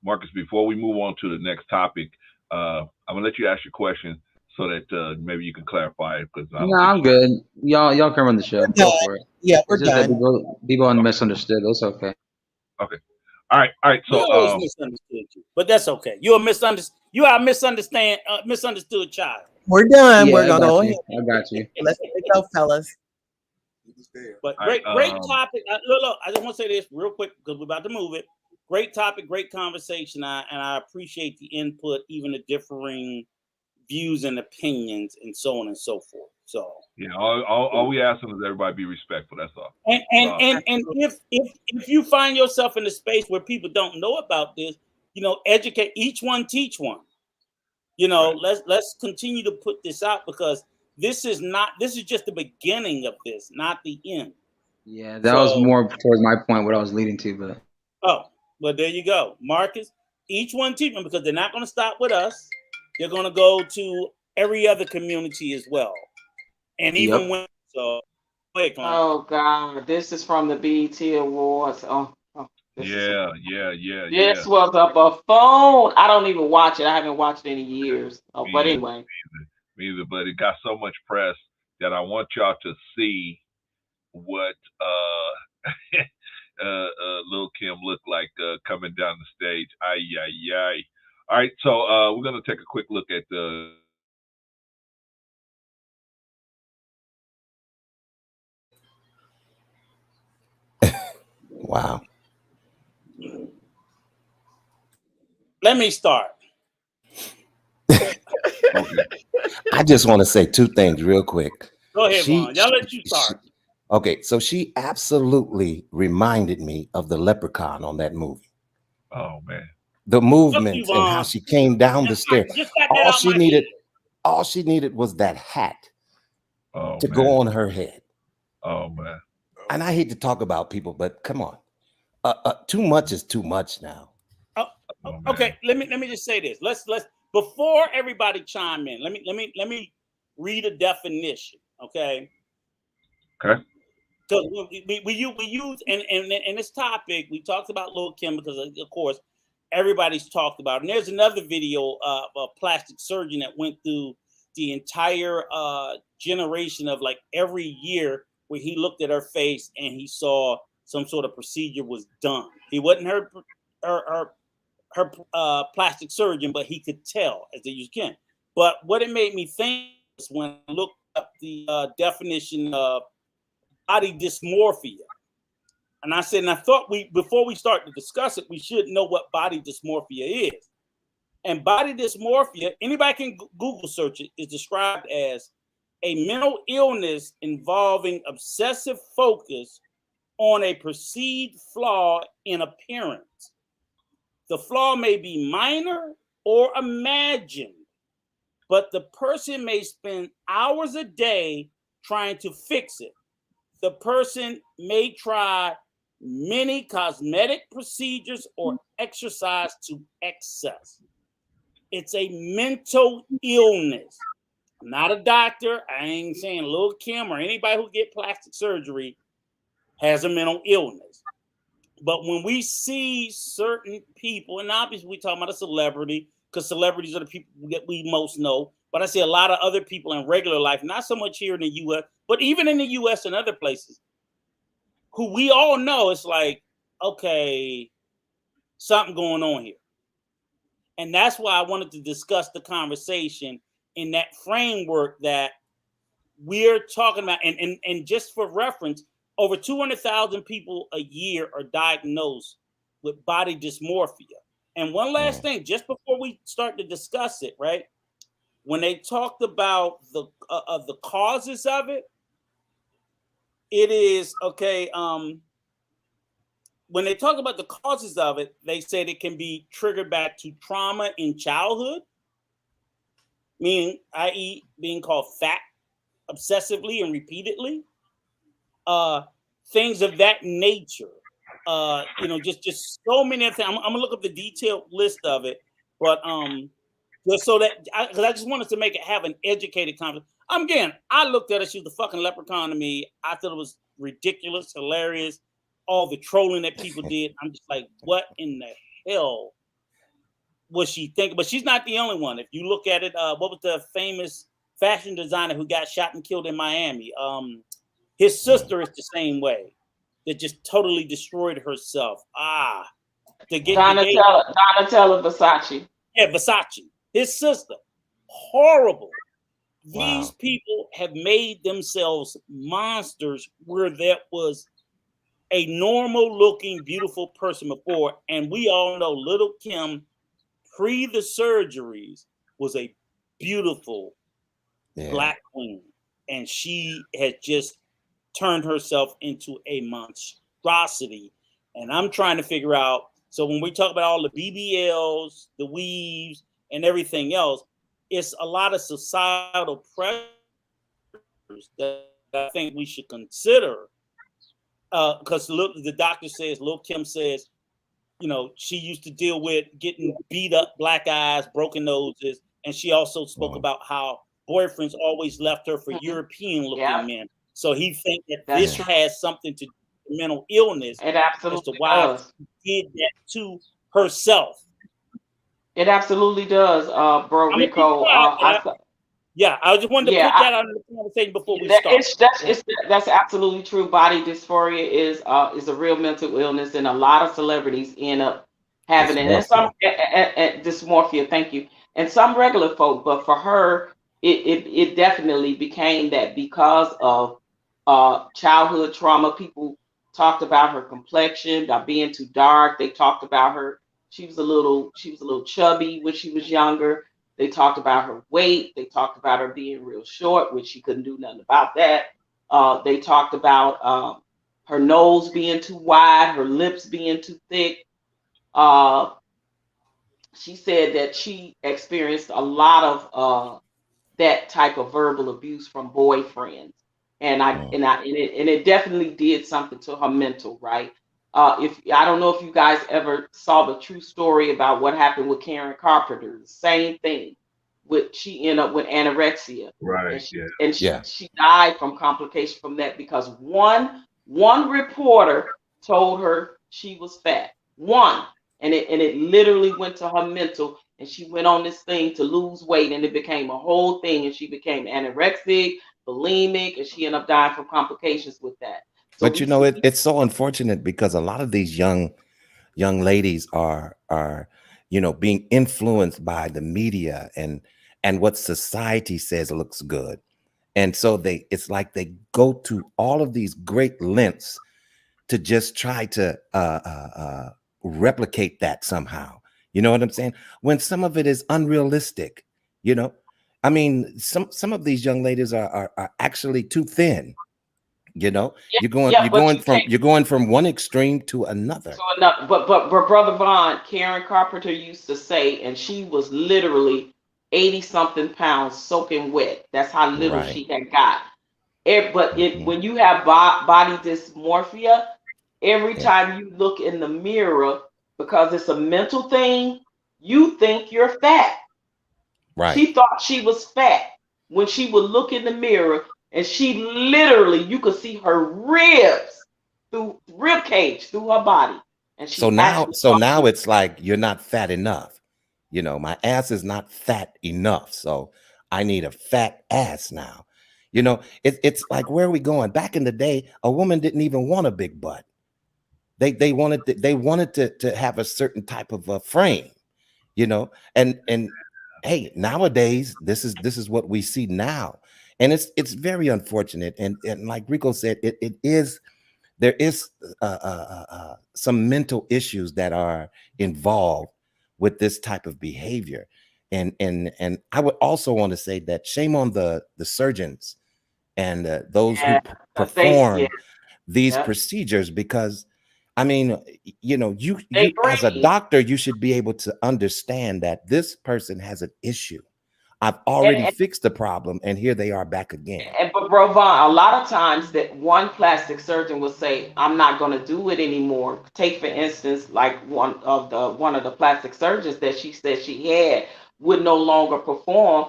Speaker 2: Marcus, before we move on to the next topic, I'm gonna let you ask your question so that maybe you can clarify it. Because
Speaker 8: I'm good. Y'all can run the show. Go for it.
Speaker 11: Yeah, we're
Speaker 8: it's just
Speaker 11: done.
Speaker 8: That people misunderstood. It's okay.
Speaker 2: Okay. All right. So
Speaker 3: we always misunderstood you, but that's okay. You are a misunderstood child.
Speaker 11: We're done.
Speaker 8: Yeah,
Speaker 11: We're gonna go ahead.
Speaker 8: I got you.
Speaker 11: Let's go, fellas.
Speaker 3: But great topic. Look, I just want to say this real quick because we're about to move it. Great topic, great conversation, and I appreciate the input, even the differing views and opinions, and so on and so forth. So
Speaker 2: yeah, all we ask them is everybody be respectful. That's all.
Speaker 3: And if you find yourself in a space where people don't know about this, educate each one, teach one. Right. Let's continue to put this out because this is just the beginning of this, not the end.
Speaker 8: Yeah, that was more towards my point, what I was leading to, but
Speaker 3: there you go, Marcus. Each one teach them because they're not going to stop with us. They're going to go to every other community as well. And even when
Speaker 7: oh God, this is from the BET Awards.
Speaker 12: Yeah.
Speaker 7: This was a buffoon. I don't even watch it. I haven't watched it in years. But anyway.
Speaker 12: Me either. But it got so much press that I want y'all to see what Lil Kim looked like coming down the stage. Ay, ay, ay. All right, so we're going to take a quick look at the
Speaker 9: Wow.
Speaker 3: Let me start.
Speaker 9: I just want to say two things real quick.
Speaker 3: Go ahead, Vaughn. Y'all let you start.
Speaker 9: Okay, so she absolutely reminded me of the leprechaun on that movie.
Speaker 12: Oh man.
Speaker 9: The movements and how she came down the stairs. All she needed was that hat to go on her head.
Speaker 12: Oh man.
Speaker 9: And I hate to talk about people, but come on. Too much is too much now.
Speaker 3: Okay, let me just say this. Let's before everybody chime in, let me read a definition, okay?
Speaker 12: Okay.
Speaker 3: Because we use in this topic, we talked about Lil Kim because of course everybody's talked about it. And there's another video of a plastic surgeon that went through the entire generation of like every year where he looked at her face and he saw some sort of procedure was done. He wasn't her plastic surgeon, but he could tell as they use can. But what it made me think was when I looked up the definition of body dysmorphia. And I said, and I thought before we start to discuss it, we should know what body dysmorphia is. And body dysmorphia, anybody can Google search it, is described as a mental illness involving obsessive focus on a perceived flaw in appearance. The flaw may be minor or imagined, but the person may spend hours a day trying to fix it. The person may try many cosmetic procedures or exercise to excess. It's a mental illness. I'm not a doctor. I ain't saying Lil Kim or anybody who get plastic surgery has a mental illness. But when we see certain people, and obviously we're talking about a celebrity, because celebrities are the people that we most know. But I see a lot of other people in regular life, not so much here in the U.S., but even in the U.S. and other places, who we all know it's like, okay, something going on here. And that's why I wanted to discuss the conversation in that framework that we're talking about. And just for reference, over 200,000 people a year are diagnosed with body dysmorphia. And one last thing, just before we start to discuss it, right? When they talked about the causes of it, it is okay. When they talk about the causes of it, they said it can be triggered back to trauma in childhood, meaning, i.e., being called fat obsessively and repeatedly. Things of that nature. Just so many things. I'm gonna look up the detailed list of it, but just so that because I just wanted to make it have an educated conversation. Again, I looked at her. She was the fucking leprechaun to me. I thought it was ridiculous, hilarious. All the trolling that people did. I'm just like, what in the hell was she thinking? But she's not the only one. If you look at it, what was the famous fashion designer who got shot and killed in Miami? His sister is the same way. That just totally destroyed herself.
Speaker 7: Donatella Versace.
Speaker 3: Yeah, Versace. His sister. Horrible. These people have made themselves monsters where there was a normal looking, beautiful person before. And we all know Little Kim, pre the surgeries, was a beautiful black queen. And she had just turned herself into a monstrosity. And I'm trying to figure out, so when we talk about all the BBLs, the weaves, and everything else, it's a lot of societal pressures that I think we should consider. Because the doctor says, Lil Kim says, she used to deal with getting beat up, black eyes, broken noses. And she also spoke about how boyfriends always left her for European-looking men. So he think that this has something to do with mental illness
Speaker 7: It
Speaker 3: as
Speaker 7: absolutely
Speaker 3: to why
Speaker 7: does.
Speaker 3: she did that to herself.
Speaker 7: It absolutely does, bro,
Speaker 3: I'm gonna be
Speaker 7: Rico.
Speaker 3: quiet, I just wanted to put that out of the conversation before we start.
Speaker 7: That's absolutely true. Body dysphoria is a real mental illness, and a lot of celebrities end up having it. And some dysmorphia, thank you, and some regular folk. But for her, it definitely became that because of childhood trauma. People talked about her complexion, about being too dark. They talked about her. She was a little chubby when she was younger. They talked about her weight. They talked about her being real short, which she couldn't do nothing about that. They talked about her nose being too wide, her lips being too thick. She said that she experienced a lot of that type of verbal abuse from boyfriends, and it definitely did something to her mental, right? If I don't know if you guys ever saw the true story about what happened with Karen Carpenter, the same thing. She ended up with anorexia,
Speaker 12: right?
Speaker 7: And she died from complication from that because one reporter told her she was fat. And it literally went to her mental, and she went on this thing to lose weight, and it became a whole thing, and she became anorexic, bulimic, and she ended up dying from complications with that. So
Speaker 9: but it's so unfortunate because a lot of these young ladies are being influenced by the media and what society says looks good, and so it's like they go to all of these great lengths to just try to replicate that somehow. You know what I'm saying? When some of it is unrealistic, I mean, some of these young ladies are actually too thin. You're going from one extreme to another.
Speaker 7: But Brother Vaughn, Karen Carpenter used to say, and she was literally 80-something pounds soaking wet. That's how little she had got. When you have body dysmorphia, every time you look in the mirror, because it's a mental thing, you think you're fat.
Speaker 9: Right.
Speaker 7: She thought she was fat when she would look in the mirror, and she literally, you could see her ribs through rib cage through her body. And
Speaker 9: so now it's like you're not fat enough. My ass is not fat enough, so I need a fat ass now. It's like, where are we going? Back in the day, a woman didn't even want a big butt. They wanted to have a certain type of a frame, and hey, nowadays this is what we see now, and it's very unfortunate. And like Rico said, there is some mental issues that are involved with this type of behavior, and I would also want to say that shame on the surgeons and those who perform these procedures, because I mean, you as a doctor, you should be able to understand that this person has an issue. I've already fixed the problem, and here they are back again.
Speaker 7: But Bro Vaughn, a lot of times that one plastic surgeon will say, "I'm not going to do it anymore." Take for instance, like one of the plastic surgeons that she said she had would no longer perform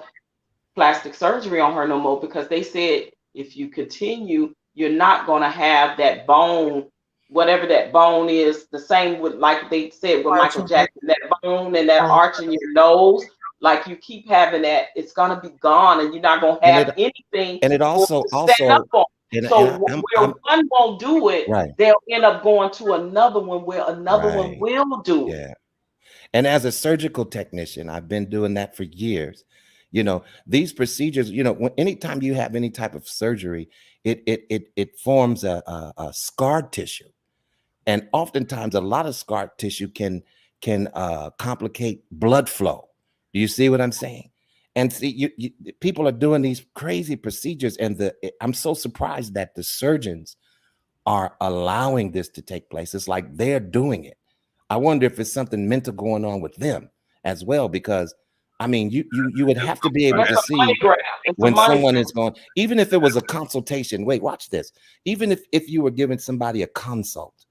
Speaker 7: plastic surgery on her no more, because they said if you continue, you're not going to have that bone, whatever that bone is. The same with, like they said with Michael Jackson, that bone and that arch in your nose. Like, you keep having that, it's gonna be gone, and you're not gonna have anything.
Speaker 9: And it also
Speaker 7: stand up on. So where one won't do it, they'll end up going to another one where another one will do it.
Speaker 9: Yeah. And as a surgical technician, I've been doing that for years. These procedures, anytime you have any type of surgery, it forms a scar tissue, and oftentimes a lot of scar tissue can complicate blood flow. Do you see what I'm saying? And see, people are doing these crazy procedures, and I'm so surprised that the surgeons are allowing this to take place. It's like they're doing it. I wonder if it's something mental going on with them as well, because I mean, you would have to be able to see when someone is going, even if it was a consultation. Wait, watch this. Even if you were giving somebody a consult,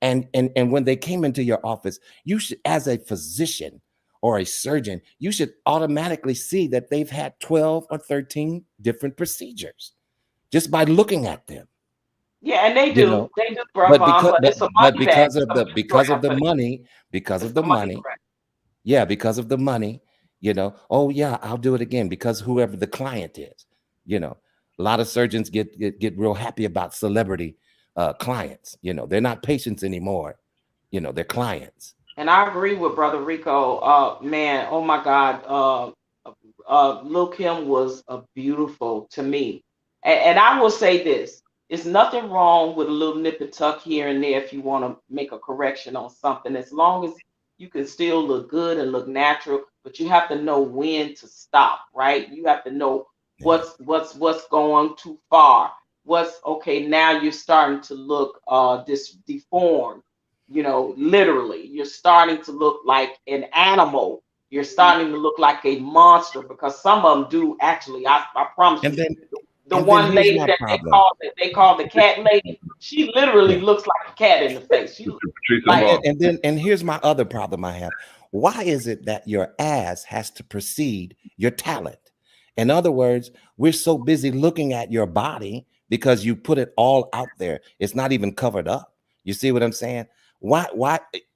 Speaker 9: and when they came into your office, you should, as a physician, or a surgeon, you should automatically see that they've had 12 or 13 different procedures just by looking at them.
Speaker 7: Yeah, and they
Speaker 9: You
Speaker 7: do.
Speaker 9: know,
Speaker 7: They do, Bro
Speaker 9: but
Speaker 7: Vaughn,
Speaker 9: because
Speaker 7: but it's a
Speaker 9: but
Speaker 7: money bag.
Speaker 9: because of the money, because
Speaker 7: It's
Speaker 9: of
Speaker 7: a
Speaker 9: the
Speaker 7: money
Speaker 9: money,
Speaker 7: grab.
Speaker 9: yeah, because of the money, oh yeah, I'll do it again because whoever the client is, a lot of surgeons get real happy about celebrity clients. They're not patients anymore. They're clients.
Speaker 7: And I agree with Brother Rico. Man, oh my God. Lil Kim was beautiful to me. And I will say this. There's nothing wrong with a little nip and tuck here and there if you want to make a correction on something, as long as you can still look good and look natural, but you have to know when to stop, right? You have to know what's going too far. What's okay, now you're starting to look deformed, literally. You're starting to look like an animal. You're starting to look like a monster, because some of them do actually. I promise
Speaker 9: And
Speaker 7: you.
Speaker 9: then
Speaker 7: The
Speaker 9: and then
Speaker 7: one
Speaker 9: here's
Speaker 7: lady
Speaker 9: my
Speaker 7: that
Speaker 9: problem.
Speaker 7: they call the cat lady, she literally
Speaker 9: Yeah.
Speaker 7: looks like a cat in the face. She like,
Speaker 9: And here's my other problem I have. Why is it that your ass has to precede your talent? In other words, we're so busy looking at your body because you put it all out there. It's not even covered up. You see what I'm saying? Why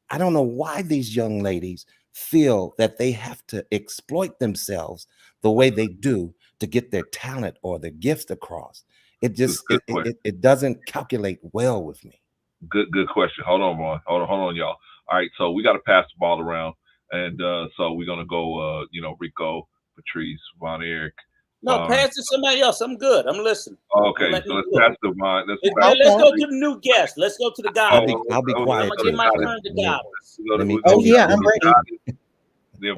Speaker 9: I don't know why these young ladies feel that they have to exploit themselves the way they do to get their talent or their gifts across. It just it doesn't calculate well with me.
Speaker 12: Good question. Hold on, Ron. Hold on, y'all. All right, so we got to pass the ball around, and so we're gonna go. Rico, Patrice, Von Eric.
Speaker 3: No, pass to somebody else. I'm good. I'm listening.
Speaker 12: Okay, so let's pass the Von.
Speaker 3: Let's go to the new guest. Let's go to the guy.
Speaker 9: I'll be quiet.
Speaker 3: I'm gonna give my turn to Goddess.
Speaker 11: I'm ready.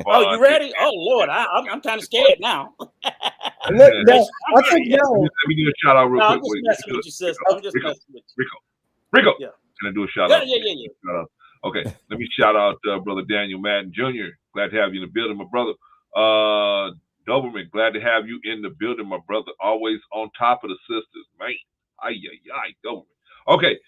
Speaker 3: Oh, you ready? Oh Lord, I'm kind of scared now.
Speaker 11: Look, no, I think no.
Speaker 12: Let me do a shout out real
Speaker 3: No,
Speaker 12: quick.
Speaker 3: I'm just messing with you, sister. I'm just messing with you.
Speaker 12: Rico.
Speaker 3: Yeah.
Speaker 12: Can I do a shout out?
Speaker 3: Yeah.
Speaker 12: Shout out. Okay, let me shout out Brother Daniel Madden Jr. Glad to have you in the building, my brother. Doberman, glad to have you in the building, my brother. Always on top of the sisters, man. Doberman. Okay,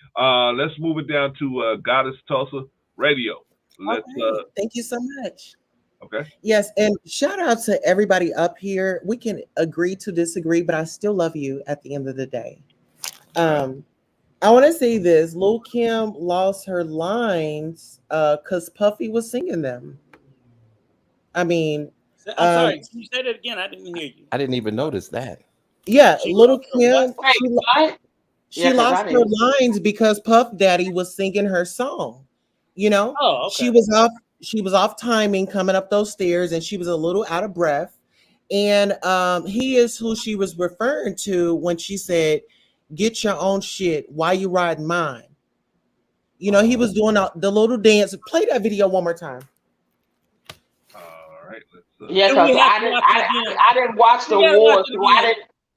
Speaker 12: let's move it down to Goddess Tulsa Radio. Let's.
Speaker 11: Thank you so much.
Speaker 12: Okay.
Speaker 11: Yes, and shout out to everybody up here. We can agree to disagree, but I still love you at the end of the day. I want to say this. Lil Kim lost her lines because Puffy was singing them. I mean,
Speaker 3: I'm sorry. Can you say that again? I didn't hear you.
Speaker 9: I didn't even notice that.
Speaker 11: Yeah, Little Kim, she lost her
Speaker 7: didn't.
Speaker 11: lines because Puff Daddy was singing her song.
Speaker 3: Oh, okay.
Speaker 11: She was off timing coming up those stairs, and she was a little out of breath. And he is who she was referring to when she said, "Get your own shit. Why you riding mine?" He was doing the little dance. Play that video one more time.
Speaker 12: All right, let's.
Speaker 7: Yeah, because I didn't watch the awards, so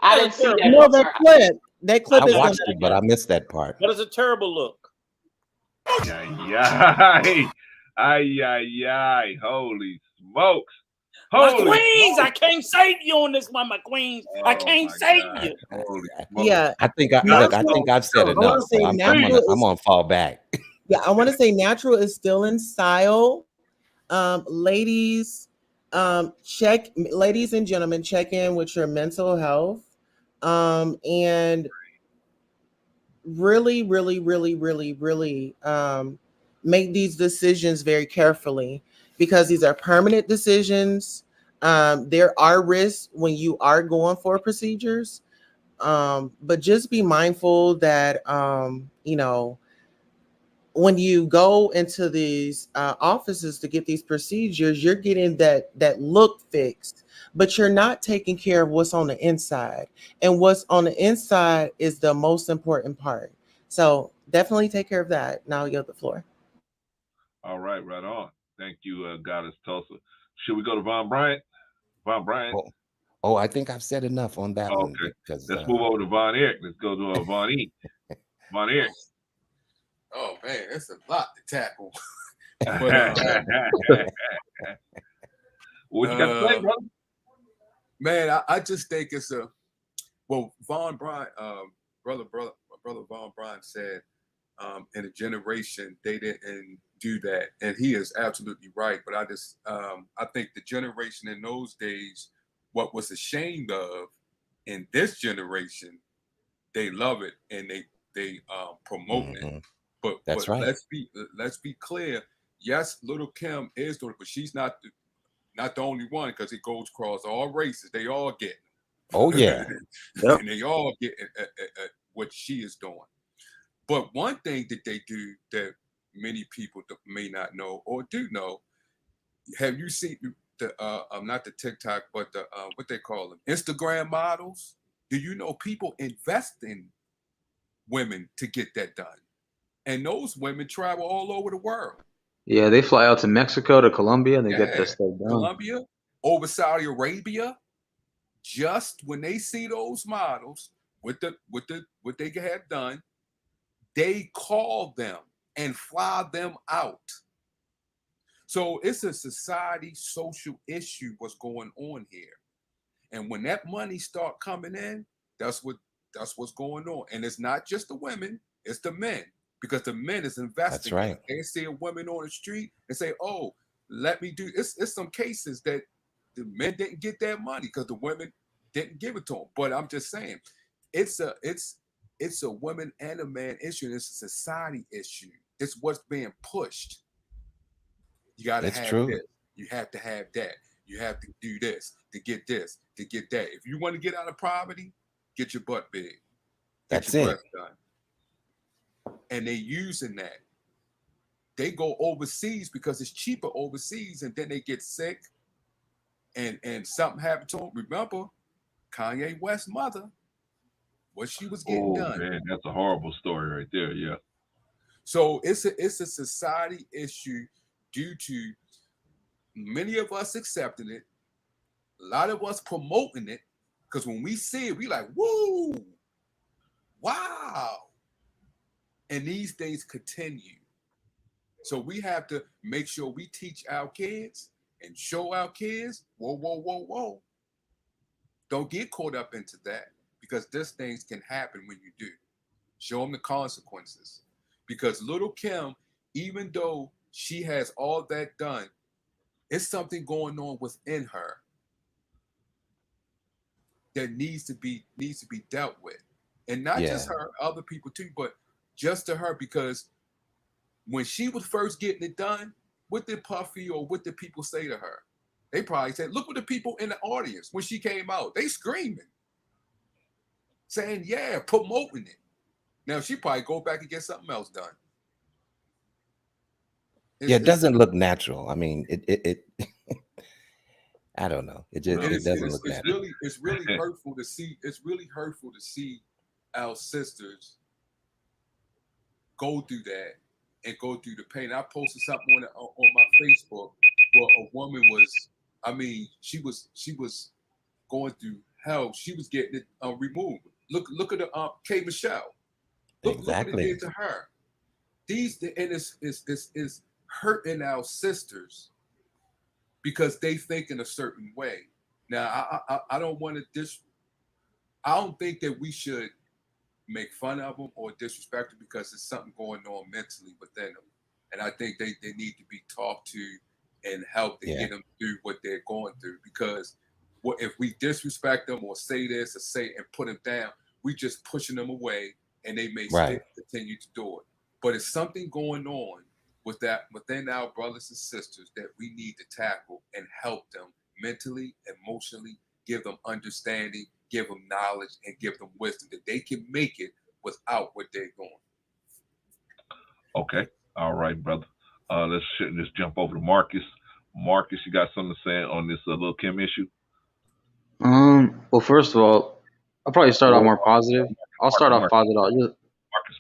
Speaker 7: I didn't see that.
Speaker 11: No, that clip.
Speaker 9: I watched it, but I missed that part.
Speaker 3: That is a terrible look.
Speaker 12: Holy smokes.
Speaker 3: My queens, I can't save you on this one, my queens. I can't save you.
Speaker 11: Yeah,
Speaker 9: I think I've said enough. So I'm gonna fall back.
Speaker 11: Yeah, I want to say natural is still in style. Ladies and gentlemen, check in with your mental health. And really, really, really, really, really make these decisions very carefully, because these are permanent decisions. There are risks when you are going for procedures, but just be mindful that when you go into these offices to get these procedures, you're getting that look fixed, but you're not taking care of what's on the inside. And what's on the inside is the most important part. So definitely take care of that. Now I'll yield the floor.
Speaker 12: All right, right on. Thank you, Goddess Tulsa. Should we go to Von Bryant? Von Bryant.
Speaker 9: Oh, I think I've said enough on that one.
Speaker 12: Okay.
Speaker 9: Because,
Speaker 12: let's move over to Von Eric. Let's go to Von E. Von Eric.
Speaker 10: Oh man, that's a lot to tackle. But,
Speaker 12: what you got to say, brother?
Speaker 10: Man, I just think it's Von Bryant, brother Von Bryant said, in a generation they didn't do that, and he is absolutely right. But I think the generation in those days, what was ashamed of in this generation, they love it and they promote it. But
Speaker 9: That's right.
Speaker 10: let's be clear. Yes, Little Kim is doing it, but she's not the only one, because it goes across all races. They all get it.
Speaker 9: Oh yeah.
Speaker 8: Yep.
Speaker 10: And they all get what she is doing. But one thing that they do that many people may not know or do know, have you seen the not the TikTok, but the what they call them, Instagram models? Do you know people invest in women to get that done? And those women travel all over the world.
Speaker 8: Yeah, they fly out to Mexico, to Colombia, and they get
Speaker 10: Yeah,
Speaker 8: this stuff done.
Speaker 10: Colombia, over Saudi Arabia. Just when they see those models with what they have done, they call them and fly them out. So it's a society social issue what's going on here. And when that money start coming in, that's what's going on. And it's not just the women, it's the men. Because the men is investing.
Speaker 9: That's right.
Speaker 10: They see a woman on the street and say, "Oh, let me do." It's some cases that the men didn't get that money because the women didn't give it to them. But I'm just saying, it's a women and a man issue. And it's a society issue. It's what's being pushed. You got to
Speaker 9: It's
Speaker 10: have
Speaker 9: true.
Speaker 10: this. You have to have that. You have to do this, to get that. If you want to get out of poverty, get your butt big. Get
Speaker 9: That's
Speaker 10: your
Speaker 9: it.
Speaker 10: breath done. And they using that. They go overseas because it's cheaper overseas, and then they get sick, and something happened to them. Remember, Kanye West's mother, what she was getting done.
Speaker 12: Man, that's a horrible story right there. Yeah.
Speaker 10: So it's a society issue due to many of us accepting it, a lot of us promoting it, because when we see it, we like, woo, wow. And these things continue. So we have to make sure we teach our kids and show our kids, whoa. Don't get caught up into that, because these things can happen when you do. Show them the consequences. Because little Kim, even though she has all that done, it's something going on within her that needs to be dealt with. And not just her, other people too, but just to her, because when she was first getting it done, what did Puffy or what did people say to her? They probably said, look what the people in the audience, when she came out, they screaming, saying, yeah, promoting it. Now she probably go back and get something else done.
Speaker 9: It doesn't look natural. I mean, it I don't know. It doesn't look natural.
Speaker 10: It's really hurtful to see. It's really hurtful to see our sisters go through that and go through the pain. I posted something on my Facebook where a woman was, I mean, she was going through hell. She was getting it removed. Look at the K. Michelle. Look what it did to her. And it's hurting our sisters because they think in a certain way. Now, I don't want to I don't think that we should make fun of them or disrespect them, because there's something going on mentally within them. And I think they need to be talked to and helped to get them through what they're going through. Because if we disrespect them or say this or say and put them down, we just pushing them away, and they may still continue to do it. But it's something going on with that within our brothers and sisters that we need to tackle and help them mentally, emotionally, give them understanding, give them knowledge, and give them wisdom that they can make it without what they're going.
Speaker 12: Okay. All right, brother. Let's just jump over to Marcus. Marcus, you got something to say on this Lil Kim issue?
Speaker 8: Well, first of all, I'll probably start off more positive. I'll start off positive.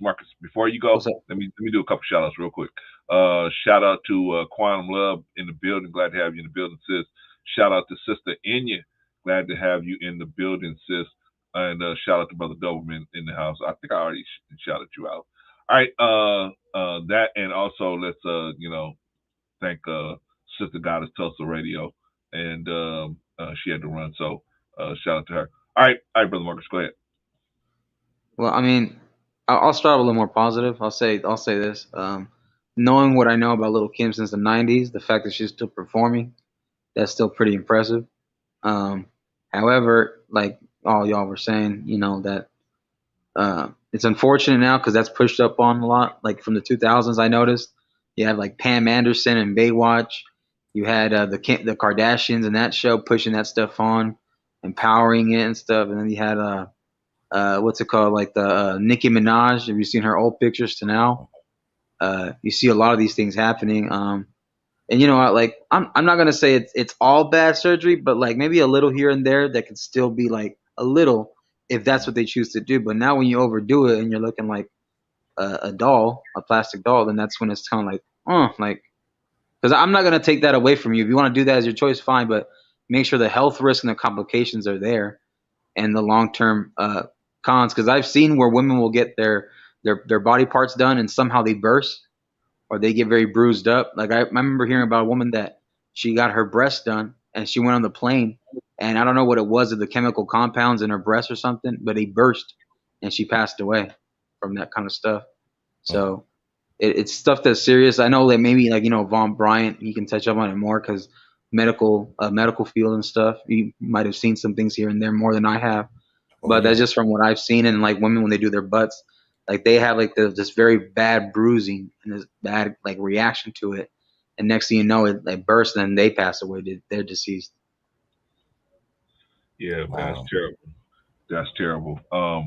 Speaker 12: Marcus, before you go, let me do a couple shout outs real quick. Shout out to Quantum Love in the building. Glad to have you in the building, sis. Shout out to Sister Enya. Glad to have you in the building, sis. And shout out to Brother Doberman in the house. I think I already shouted you out. All right. That, and also let's thank Sister Goddess Tulsa Radio, and she had to run, so shout out to her. All right, Brother Marcus, go ahead.
Speaker 8: Well, I mean, I'll start a little more positive. I'll say this. knowing what I know about Little Kim since the '90s, the fact that she's still performing, that's still pretty impressive. However, like all y'all were saying, you know that it's unfortunate now because that's pushed up on a lot. Like from the 2000s, I noticed you have like Pam Anderson and Baywatch. You had the Kardashians and that show pushing that stuff on, empowering it and stuff. And then you had what's it called, like the Nicki Minaj. Have you seen her old pictures to now? You see a lot of these things happening. And you know what, like I'm not gonna say it's all bad surgery, but like maybe a little here and there that could still be like a little if that's what they choose to do. But now when you overdo it and you're looking like a doll, a plastic doll, then that's when it's kind of like because I'm not gonna take that away from you. If you want to do that as your choice, fine, but make sure the health risk and the complications are there and the long term cons. Because I've seen where women will get their body parts done and somehow they burst or they get very bruised up. Like I remember hearing about a woman that she got her breast done and she went on the plane and I don't know what it was of the chemical compounds in her breast or something, but they burst and she passed away from that kind of stuff. So it's stuff that's serious. I know that maybe like, you know, Von Bryant, he can touch up on it more because medical field and stuff. You might have seen some things here and there more than I have, but that's just from what I've seen. And like women, when they do their butts, like they have like this very bad bruising and this bad like reaction to it, and next thing you know, it like bursts and they pass away. They're deceased.
Speaker 12: Yeah, that's terrible. That's terrible. All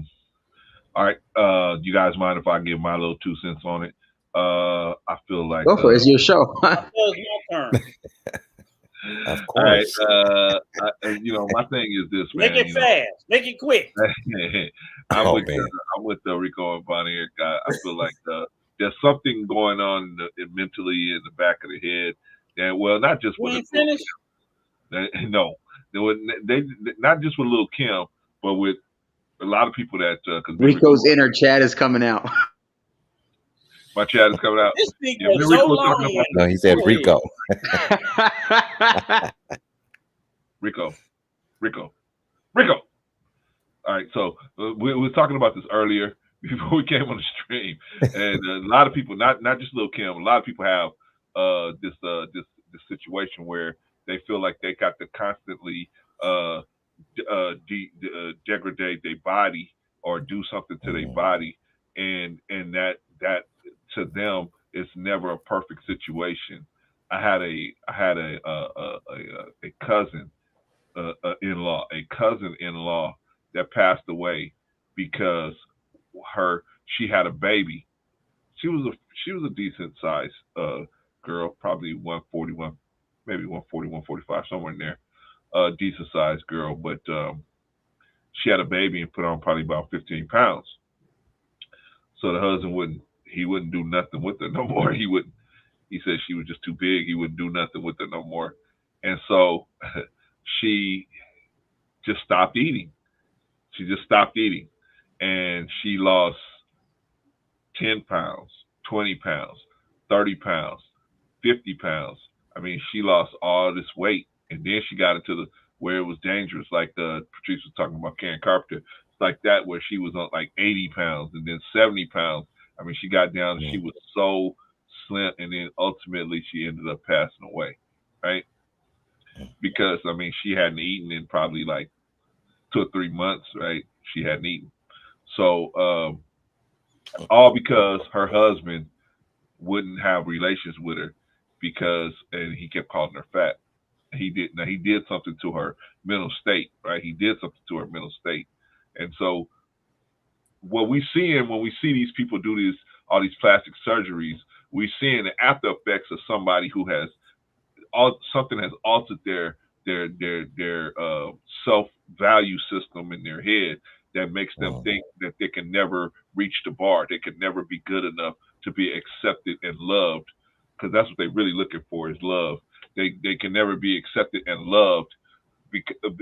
Speaker 12: right, you guys mind if I give my little 2 cents on it? I feel like
Speaker 8: go for it. It's your show.
Speaker 3: It's my turn.
Speaker 9: Of course.
Speaker 12: All right, you know, my thing is this, man.
Speaker 3: Make it fast. Make it quick.
Speaker 12: I'm with Rico and Bonnie. I feel like there's something going on mentally in the back of the head. And well, not just with no, they not just with Lil Kim, but with a lot of people that
Speaker 8: Rico's inner chat is coming out.
Speaker 12: My chat is coming out.
Speaker 3: This thing was so long.
Speaker 9: No, he said Rico.
Speaker 12: Rico. All right, so we were talking about this earlier before we came on the stream, and a lot of people, not just Lil Kim, a lot of people have this situation where they feel like they got to constantly degrade their body or do something to their body, and that to them is never a perfect situation. I had a cousin in-law that passed away because she had a baby. She was a decent sized girl, probably 141, maybe 140, 145, somewhere in there. Decent sized girl, but she had a baby and put on probably about 15 pounds. So the husband wouldn't do nothing with her no more. He said she was just too big. He wouldn't do nothing with her no more. And so she just stopped eating. And she lost 10 pounds, 20 pounds, 30 pounds, 50 pounds. I mean, she lost all this weight. And then she got into where it was dangerous, like Patrice was talking about Karen Carpenter. It's like that, where she was on like 80 pounds and then 70 pounds. I mean, she got down and she was so slim, and then ultimately she ended up passing away, right? Because, I mean, she hadn't eaten in probably like 2 or 3 months, right? She hadn't eaten. So, all because her husband wouldn't have relations with her and he kept calling her fat. He did something to her mental state, right? He did something to her mental state. And so what we see when we see these people do all these plastic surgeries, we're seeing the after effects of somebody who has something has altered their self-value system in their head that makes them think that they can never reach the bar. They can never be good enough to be accepted and loved, because that's what they're really looking for, is love. They can never be accepted and loved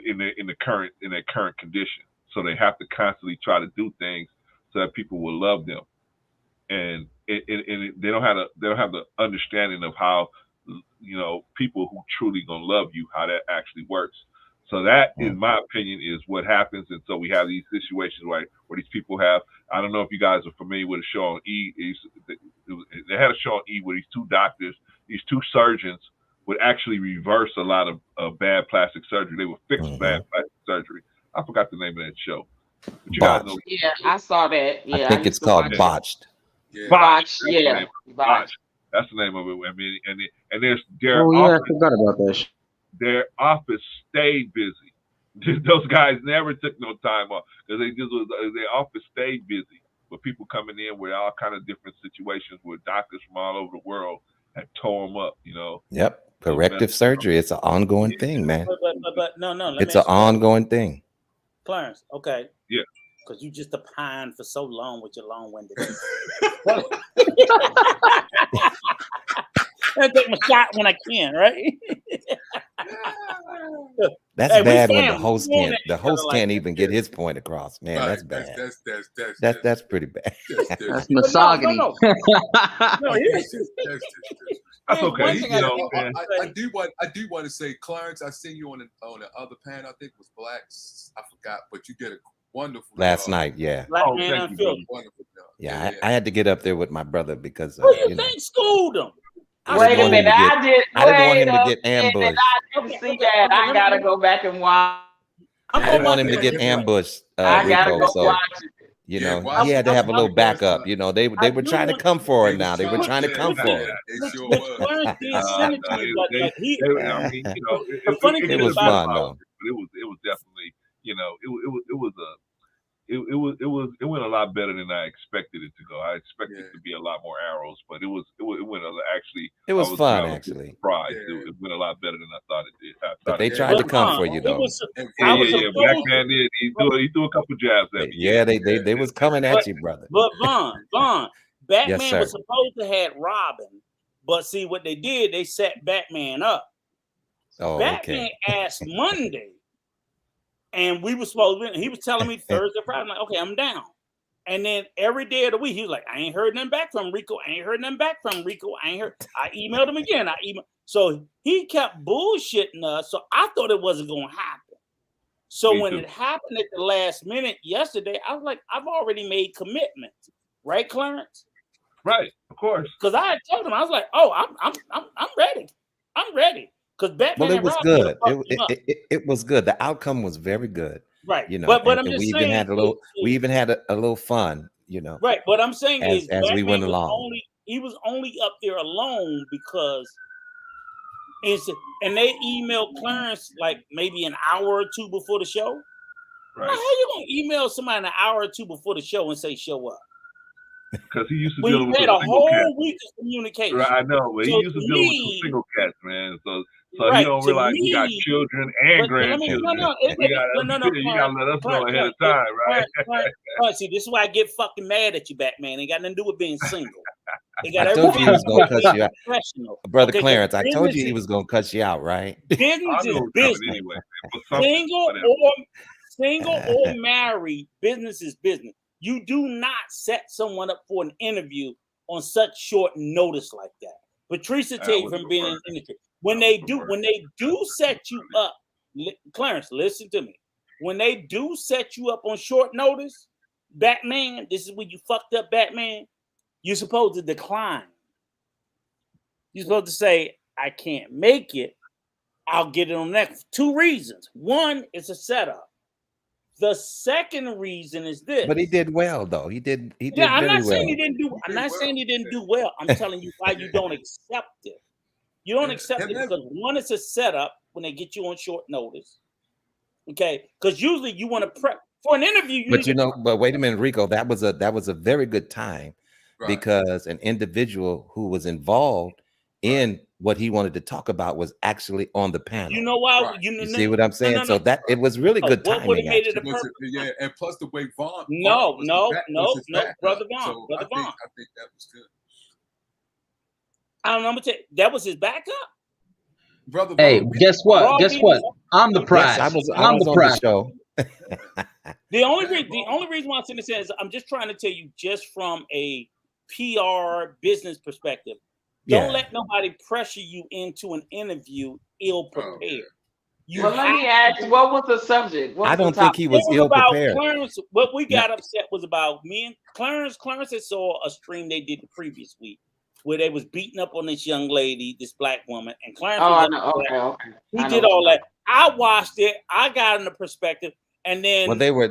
Speaker 12: in their current condition. So they have to constantly try to do things so that people will love them, and they don't have the understanding of how, you know, people who truly gonna love you, how that actually works. So that, in my opinion, is what happens. And so we have these situations where these people have, I don't know if you guys are familiar with a show on they had a show on E where these two doctors, these two surgeons would actually reverse a lot of bad plastic surgery. They would fix bad plastic surgery. I forgot the name of that show. But you guys know.
Speaker 7: Yeah, I saw that.
Speaker 9: I
Speaker 7: Yeah,
Speaker 9: think it's called Botched.
Speaker 10: Yeah.
Speaker 7: Botched.
Speaker 12: That's the
Speaker 7: Yeah,
Speaker 12: name of it.
Speaker 7: Botched.
Speaker 12: That's the name of it. I mean, and their
Speaker 8: Oh yeah, I
Speaker 12: office,
Speaker 8: forgot about that.
Speaker 12: their office stayed busy. Those guys never took no time off because their office stayed busy with people coming in with all kind of different situations where doctors from all over the world had tore them up. You know.
Speaker 9: Yep. Corrective surgery. It's an ongoing thing, man.
Speaker 3: But no.
Speaker 9: It's an ongoing thing.
Speaker 3: Clarence, okay.
Speaker 12: Yeah.
Speaker 3: Because you just opined for so long with your long-winded. I take my shot when I can, right?
Speaker 9: That's
Speaker 3: Hey, we
Speaker 9: bad when the
Speaker 3: family.
Speaker 9: host
Speaker 3: We
Speaker 9: can't.
Speaker 3: on
Speaker 9: The
Speaker 3: that
Speaker 9: host
Speaker 3: together
Speaker 9: can't
Speaker 3: like
Speaker 9: even get his point across. Man, that's bad. That's pretty bad.
Speaker 8: That's misogyny.
Speaker 3: No,
Speaker 12: That's okay.
Speaker 3: One thing
Speaker 12: You know,
Speaker 10: I do want to say, Clarence, I seen you on the other panel. I think it was Blacks. I forgot, but you did a wonderful
Speaker 9: Last
Speaker 10: job.
Speaker 9: night, yeah.
Speaker 3: Black
Speaker 12: Oh,
Speaker 3: man
Speaker 12: thank you, brother.
Speaker 3: unfiltered.
Speaker 10: Wonderful job.
Speaker 9: Yeah, I had to get up there with my brother because
Speaker 3: Who you
Speaker 9: you know,
Speaker 3: think schooled him?
Speaker 7: Wait a minute. I
Speaker 9: didn't want him to
Speaker 7: did.
Speaker 9: get ambushed.
Speaker 7: I didn't see that. I gotta go back and watch.
Speaker 9: I didn't want him to get ambushed,
Speaker 7: I gotta
Speaker 9: Rico.
Speaker 7: go
Speaker 9: So
Speaker 7: watch it.
Speaker 9: you
Speaker 10: Yeah,
Speaker 9: know,
Speaker 10: watch
Speaker 9: he had to
Speaker 10: it.
Speaker 9: have a little
Speaker 10: I'm-
Speaker 9: backup. You know, they
Speaker 3: I
Speaker 9: were
Speaker 3: do
Speaker 9: trying to
Speaker 3: want-
Speaker 9: come for
Speaker 10: They
Speaker 9: him now. They were
Speaker 10: was
Speaker 9: trying to come for him.
Speaker 10: They sure
Speaker 3: Which
Speaker 10: was.
Speaker 3: Clarence didn't send it to me, but like he.
Speaker 12: I mean, you know,
Speaker 3: The funny thing
Speaker 9: It was
Speaker 3: about
Speaker 9: fun though.
Speaker 12: but it was definitely, you know, it went a lot better than I expected it to go. I expected it to be a lot more arrows, but it went actually.
Speaker 9: It was
Speaker 12: I
Speaker 9: fun,
Speaker 12: I was
Speaker 9: actually.
Speaker 12: surprised.
Speaker 10: Yeah.
Speaker 12: It went a lot better than I thought it did.
Speaker 9: But they tried to come for you
Speaker 3: It
Speaker 9: though.
Speaker 3: was,
Speaker 10: And
Speaker 3: I was
Speaker 12: Yeah. Black
Speaker 3: supposed
Speaker 12: man did. He threw a couple jabs at me.
Speaker 9: Yeah, they was coming at you, brother.
Speaker 3: But Vaughn, Batman
Speaker 9: Yes, sir.
Speaker 3: was supposed to have Robin, but see what they did, they set Batman up.
Speaker 9: Oh,
Speaker 3: Batman
Speaker 9: okay.
Speaker 3: asked Monday, and we were supposed to, he was telling me Thursday, Friday. I'm like, okay, I'm down. And then every day of the week, he was like, I ain't heard nothing back from Rico. I emailed him again. So he kept bullshitting us. So I thought it wasn't going to happen. So
Speaker 12: Me
Speaker 3: when
Speaker 12: too.
Speaker 3: it happened at the last minute yesterday, I was like, I've already made commitments, right, Clarence?
Speaker 12: Right, of course.
Speaker 3: Because I had told him, I was like, oh, I'm ready. I'm ready. Because Batman.
Speaker 9: Well, it was
Speaker 3: Robin
Speaker 9: good.
Speaker 3: fucked him up.
Speaker 9: It was good. The outcome was very good.
Speaker 3: Right.
Speaker 9: You know,
Speaker 3: but
Speaker 9: and
Speaker 3: I'm just
Speaker 9: we
Speaker 3: saying,
Speaker 9: even had a little. We even had a little fun. You know.
Speaker 3: right. What I'm saying
Speaker 9: as
Speaker 3: is,
Speaker 9: we
Speaker 3: Batman
Speaker 9: went
Speaker 3: was
Speaker 9: along.
Speaker 3: he was only up there alone because and they emailed Clarence like maybe an hour or two before the show.
Speaker 12: Right.
Speaker 3: How you gonna email somebody an hour or two before the show and say show up?
Speaker 12: Because he used to
Speaker 3: When
Speaker 12: deal
Speaker 3: you
Speaker 12: with
Speaker 3: had
Speaker 12: a
Speaker 3: a
Speaker 12: single cat.
Speaker 3: whole week of communication.
Speaker 12: Right, I know, but he
Speaker 3: So
Speaker 12: used to
Speaker 3: to
Speaker 12: deal with
Speaker 3: me-
Speaker 12: some single cats, man. So
Speaker 3: Right,
Speaker 12: he don't
Speaker 3: to
Speaker 12: realize he got
Speaker 3: me-
Speaker 12: children and
Speaker 3: But let me-
Speaker 12: grandchildren.
Speaker 3: no,
Speaker 12: You gotta let us know ahead of time, right?
Speaker 3: Clarence, see, this is why I get fucking mad at you, Batman. Ain't got nothing to do with being single. It got
Speaker 9: I told you he was gonna
Speaker 3: everything
Speaker 9: cuss you out,
Speaker 3: professional.
Speaker 9: brother
Speaker 3: Okay, 'cause
Speaker 9: Clarence. I told you
Speaker 3: business
Speaker 9: he was gonna cuss you out, right?
Speaker 3: Business
Speaker 12: I
Speaker 3: is
Speaker 12: know it's
Speaker 3: business.
Speaker 12: coming anyway. But something,
Speaker 3: Single or married, business is business. You do not set someone up for an interview on such short notice like that. Patricia
Speaker 12: That
Speaker 3: tell you
Speaker 12: was
Speaker 3: from
Speaker 12: the
Speaker 3: being in
Speaker 12: word.
Speaker 3: the industry. When they do set you up, Clarence, listen to me. When they do set you up on short notice, Batman, this is when you fucked up, Batman. You're supposed to decline. You're supposed to say, I can't make it. I'll get it on next. Two reasons. One, it's a setup. The second reason is this.
Speaker 9: But he did well, though. He did. He did
Speaker 3: Yeah, I'm
Speaker 9: very
Speaker 3: not
Speaker 9: well.
Speaker 3: saying he didn't do. I'm not saying he didn't do well. I'm telling you why you don't accept it. You don't accept it because one, it's a setup when they get you on short notice. Okay, because usually you want to prep for an interview.
Speaker 9: But you know, but wait a minute, Rico. That was a very good time because an individual who was involved in what he wanted to talk about was actually on the panel.
Speaker 3: You know why?
Speaker 9: You see what I'm saying? So that it was really good
Speaker 3: What would have
Speaker 9: timing.
Speaker 3: made it a
Speaker 9: actually.
Speaker 3: perfect?
Speaker 10: Yeah, and plus the way Vaughn.
Speaker 3: No,
Speaker 10: was
Speaker 3: no,
Speaker 10: his
Speaker 3: no,
Speaker 10: backup.
Speaker 3: brother Vaughn,
Speaker 10: So
Speaker 3: brother Vaughn.
Speaker 10: I think that was good.
Speaker 3: I'm gonna tell you, that was his backup.
Speaker 10: Brother
Speaker 8: Hey,
Speaker 10: Vaughn,
Speaker 8: guess what? Guess what? I'm the prize.
Speaker 9: Yes, I
Speaker 8: I'm
Speaker 9: was
Speaker 8: the
Speaker 9: on
Speaker 8: prize.
Speaker 9: the show.
Speaker 3: The only reason why I'm saying this is I'm just trying to tell you, just from a PR business perspective, don't
Speaker 9: Yeah.
Speaker 3: let nobody pressure you into an interview ill prepared.
Speaker 7: Well, let me ask, what was the subject? What
Speaker 9: I
Speaker 7: was the
Speaker 9: don't think
Speaker 7: topic?
Speaker 9: he was
Speaker 3: It
Speaker 9: ill
Speaker 3: about
Speaker 9: prepared.
Speaker 3: Clarence. What we
Speaker 9: No.
Speaker 3: got upset was about me and Clarence. Clarence had saw a stream they did the previous week where they was beating up on this young lady, this black woman, and Clarence
Speaker 7: Oh, I
Speaker 3: was
Speaker 7: know. Okay.
Speaker 3: he
Speaker 7: I know
Speaker 3: did
Speaker 7: what
Speaker 3: all
Speaker 7: you're
Speaker 3: that. I watched it. I got in the perspective, and then
Speaker 9: Well, they were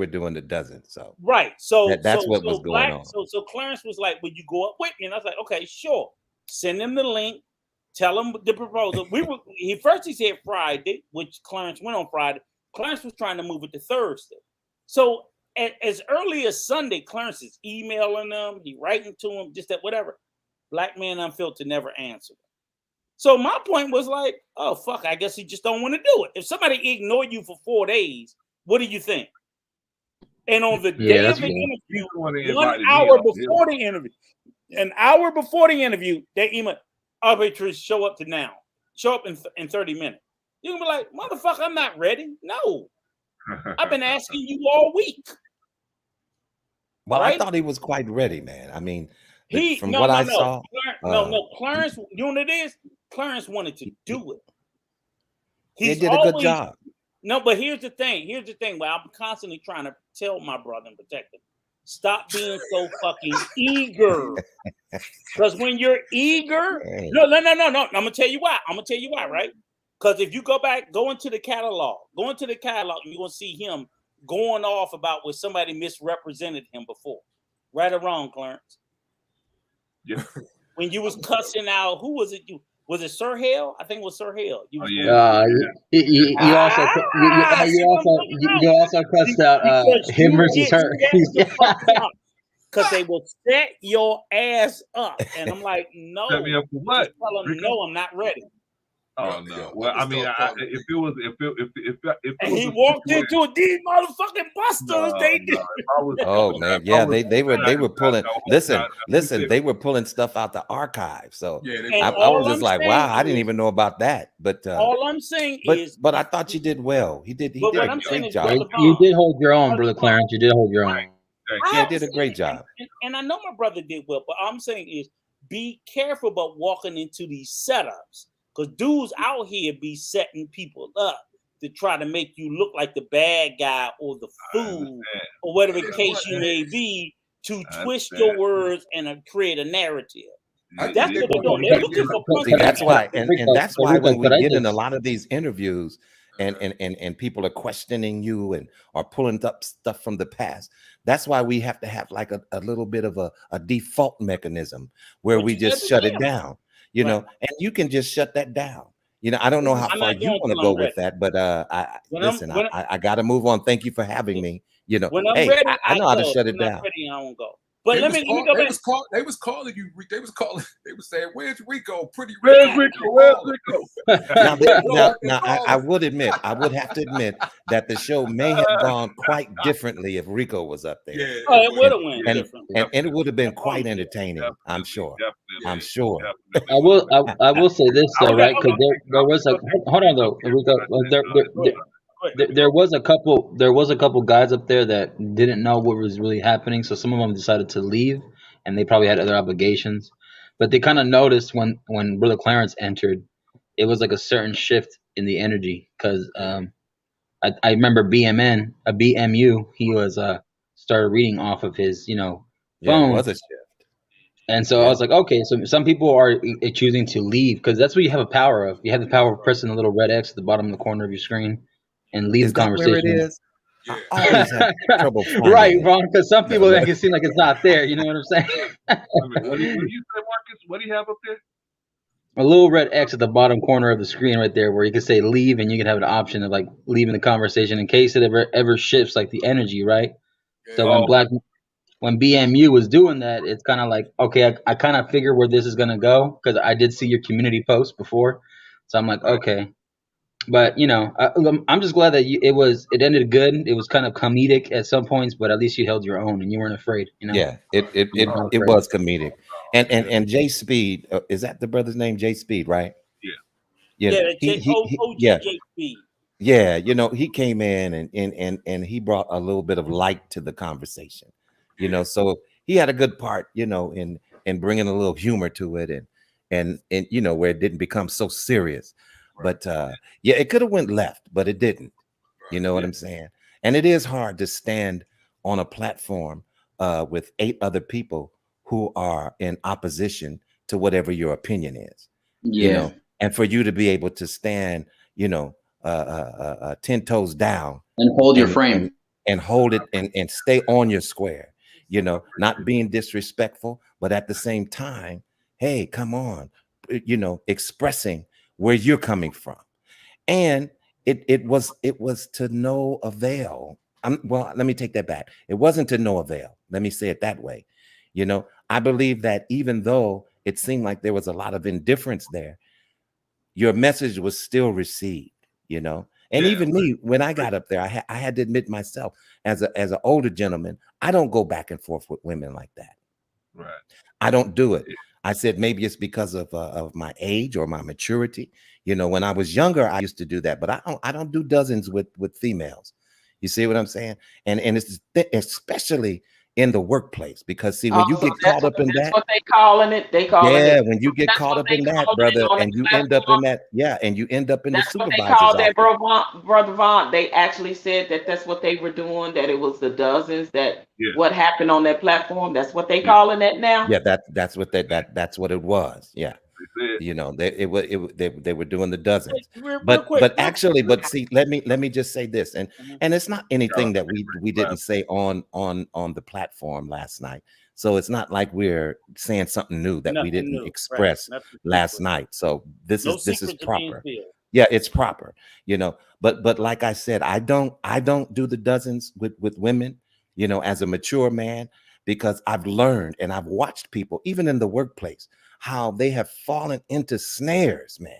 Speaker 9: doing the dozen. So
Speaker 3: right. So
Speaker 9: that's what was going on.
Speaker 3: So Clarence was like, "Would you go up with me?" And I was like, "Okay, sure." Send him the link. Tell him the proposal. He said Friday, which Clarence went on Friday. Clarence was trying to move it to Thursday. So as early as Sunday, Clarence is emailing them. He writing to them, just that whatever. Black Man Unfiltered never answered. So my point was like, oh fuck, I guess he just don't want to do it. If somebody ignore you for 4 days, what do you think? And on the day of the interview, 1 hour before the interview, they email, arbiters show up now. Show up in 30 minutes. You can be like, motherfucker, I'm not ready. No. I've been asking you all week.
Speaker 9: Well,
Speaker 3: right?
Speaker 9: I thought he was quite ready, man. I mean, from
Speaker 3: no,
Speaker 9: what
Speaker 3: no,
Speaker 9: I
Speaker 3: no.
Speaker 9: saw,
Speaker 3: Clarence, you know what it is? Clarence wanted to do it.
Speaker 9: He did a good job.
Speaker 3: No, but here's the thing. Where I'm constantly trying to tell my brother and protect him. Stop being so fucking eager. Because when you're eager, no. I'm gonna tell you why. Right? Because if you go into the catalog, and you're gonna see him going off about where somebody misrepresented him before. Right or wrong, Clarence?
Speaker 12: Yeah.
Speaker 3: When you was cussing out, who was it? Was it Sir Hale? I think it was Sir Hale.
Speaker 13: You also cussed out him versus her.
Speaker 3: Because they will set your ass up, and I'm like, no.
Speaker 12: Set me up for what?
Speaker 3: Just tell them, no, I'm not ready.
Speaker 12: Oh no! Well, I mean, if it was,
Speaker 3: and he walked into it, these motherfucking busters. They did.
Speaker 9: Oh man, yeah, they were pulling. Listen, they were pulling stuff out the archive. So I was just like, wow, I didn't even know about that. But
Speaker 3: all I'm saying
Speaker 9: but I thought you did well. He did a great job.
Speaker 13: You did hold your own, brother Clarence. You did hold your own.
Speaker 9: Yeah, did a great job.
Speaker 3: And I know my brother did well, but all I'm saying is be careful about walking into these setups. Because dudes out here be setting people up to try to make you look like the bad guy or the fool or whatever the case you may be to twist your words and create a narrative. That's what they're doing. They're looking for
Speaker 9: See, that's why, and that's why when we get in a lot of these interviews and people are questioning you and are pulling up stuff from the past, that's why we have to have like a little bit of a default mechanism where we just shut it down. You know, and you can just shut that down. You know, I don't know how far you want to go with that, but I got to move on. Thank you for having me. You know,
Speaker 3: when I'm ready,
Speaker 9: I know how to shut it down.
Speaker 3: Ready, I won't go. But let me go back.
Speaker 10: They was calling you. They was saying, "Where's Rico? Pretty
Speaker 12: Where's Rico?
Speaker 9: Now, I would have to admit that the show may have gone quite differently if Rico was up there.
Speaker 3: Yeah, it would have went different.
Speaker 9: And it would have been quite entertaining. I'm sure. I'm sure.
Speaker 13: I will say this though, right? Because there was a hold on though, Rico. There was a couple guys up there that didn't know what was really happening, so some of them decided to leave, and they probably had other obligations. But they kind of noticed when Brother Clarence entered, it was like a certain shift in the energy. Because I remember BMU, he was started reading off of his phone.
Speaker 9: Yeah, it was a shift.
Speaker 13: And so I was like, okay, so some people are choosing to leave because that's what you have a power of. You have the power of pressing the little red X at the bottom of the corner of your screen and leave the conversation.
Speaker 9: Where it is? I always have trouble finding
Speaker 13: right,
Speaker 9: it.
Speaker 13: Ron, because some people make it seem like it's not there. You know what I'm saying?
Speaker 12: What do you say, Marcus? What do you have up there?
Speaker 13: A little red X at the bottom corner of the screen right there where you can say leave and you can have an option of like leaving the conversation in case it ever shifts like the energy, right? So when BMU was doing that, it's kind of like, okay, I kind of figure where this is going to go because I did see your community post before. So I'm like, okay. But, I'm just glad that it ended good. It was kind of comedic at some points, but at least you held your own and you weren't afraid.
Speaker 9: Yeah, it was comedic. And Jay Speed, is that the brother's name? Jay Speed, right?
Speaker 3: Yeah, Jay Speed.
Speaker 9: Yeah, he came in and he brought a little bit of light to the conversation. So he had a good part, in bringing a little humor to it and where it didn't become so serious. But yeah, it could have went left, but it didn't. You know what I'm saying? And it is hard to stand on a platform with 8 other people who are in opposition to whatever your opinion is. You know, and for you to be able to stand, 10 toes down
Speaker 8: and hold your frame
Speaker 9: and hold it and stay on your square, not being disrespectful, but at the same time, hey, come on, expressing where you're coming from. And it was to no avail. Well, let me take that back. It wasn't to no avail. Let me say it that way. I believe that even though it seemed like there was a lot of indifference there, your message was still received, And even me, when I got up there, I had to admit myself as an older gentleman, I don't go back and forth with women like that.
Speaker 12: Right.
Speaker 9: I don't do it. I said maybe it's because of my age or my maturity. When I was younger, I used to do that, but I don't do dozens with females. You see what I'm saying? And it's especially in the workplace, because see, when you get caught up in that,
Speaker 7: that's what they calling it. They calling it.
Speaker 9: When you get caught up in that, brother, and you end up in that, and you end up in the supervisor's
Speaker 7: office. That's what they called that,
Speaker 9: office.
Speaker 7: Brother Vaughn. They actually said that that's what they were doing, that it was the dozens, that what happened on that platform. That's what they calling it now.
Speaker 9: Yeah, that's what it was. Yeah. They were doing the dozens, but actually, see, let me just say this, and it's not anything that we didn't say on the platform last night. So it's not like we're saying something new that we didn't express last night. So this is proper. Yeah, it's proper. But like I said, I don't do the dozens with women. As a mature man, because I've learned and I've watched people, even in the workplace, how they have fallen into snares, man,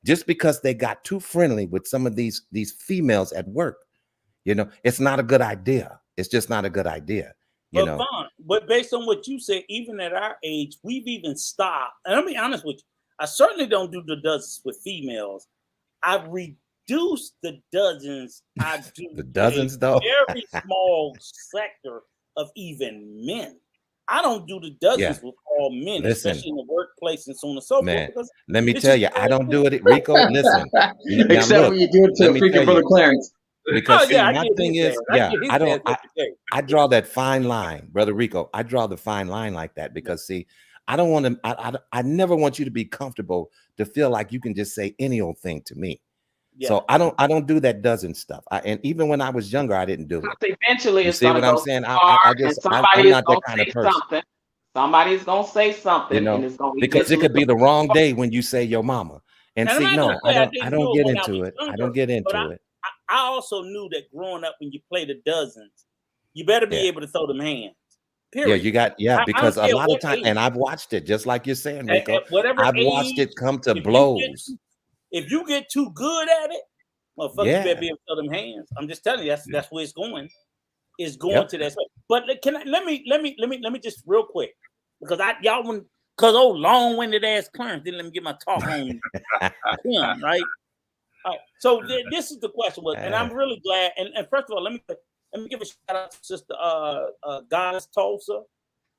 Speaker 9: just because they got too friendly with some of these females at work. It's not a good idea. It's just not a good idea.
Speaker 3: But based on what you said, even at our age, we've even stopped. And I'll be honest with you, I certainly don't do the dozens with females. I've reduced the dozens. I do
Speaker 9: the dozens, though.
Speaker 3: Very small sector of even men. I don't do the dozens with all men, especially in the workplace and so on and so forth.
Speaker 9: Let me tell you, I don't do it, Rico. Listen,
Speaker 8: except when you do it to freaking brother Clarence.
Speaker 9: Because my thing is, I draw that fine line, brother Rico. I draw the fine line like that because see, I don't want to. I never want you to be comfortable to feel like you can just say any old thing to me. So I don't do that dozen stuff. And even when I was younger, I didn't do it.
Speaker 7: Eventually,
Speaker 9: you see what I'm saying? I'm not that kind of person.
Speaker 7: Somebody's gonna say something, and it's gonna
Speaker 9: because it could be the wrong day when you say your mama. And see, no, I don't get into it. I don't get into it.
Speaker 3: I also knew that growing up, when you play the dozens, you better be able to throw them hands. Period.
Speaker 9: Because a lot of times, and I've watched it, just like you're saying, Rico. I've watched it come to blows.
Speaker 3: If you get too good at it, motherfucker, you better be able to throw them hands. I'm just telling you, that's where it's going. It's going to that. But let me just real quick, because old long-winded ass Clarence didn't let me get my talk on him, right? All right. So this is the question, and I'm really glad. And first of all, let me give a shout out to Sister Goddess Tulsa,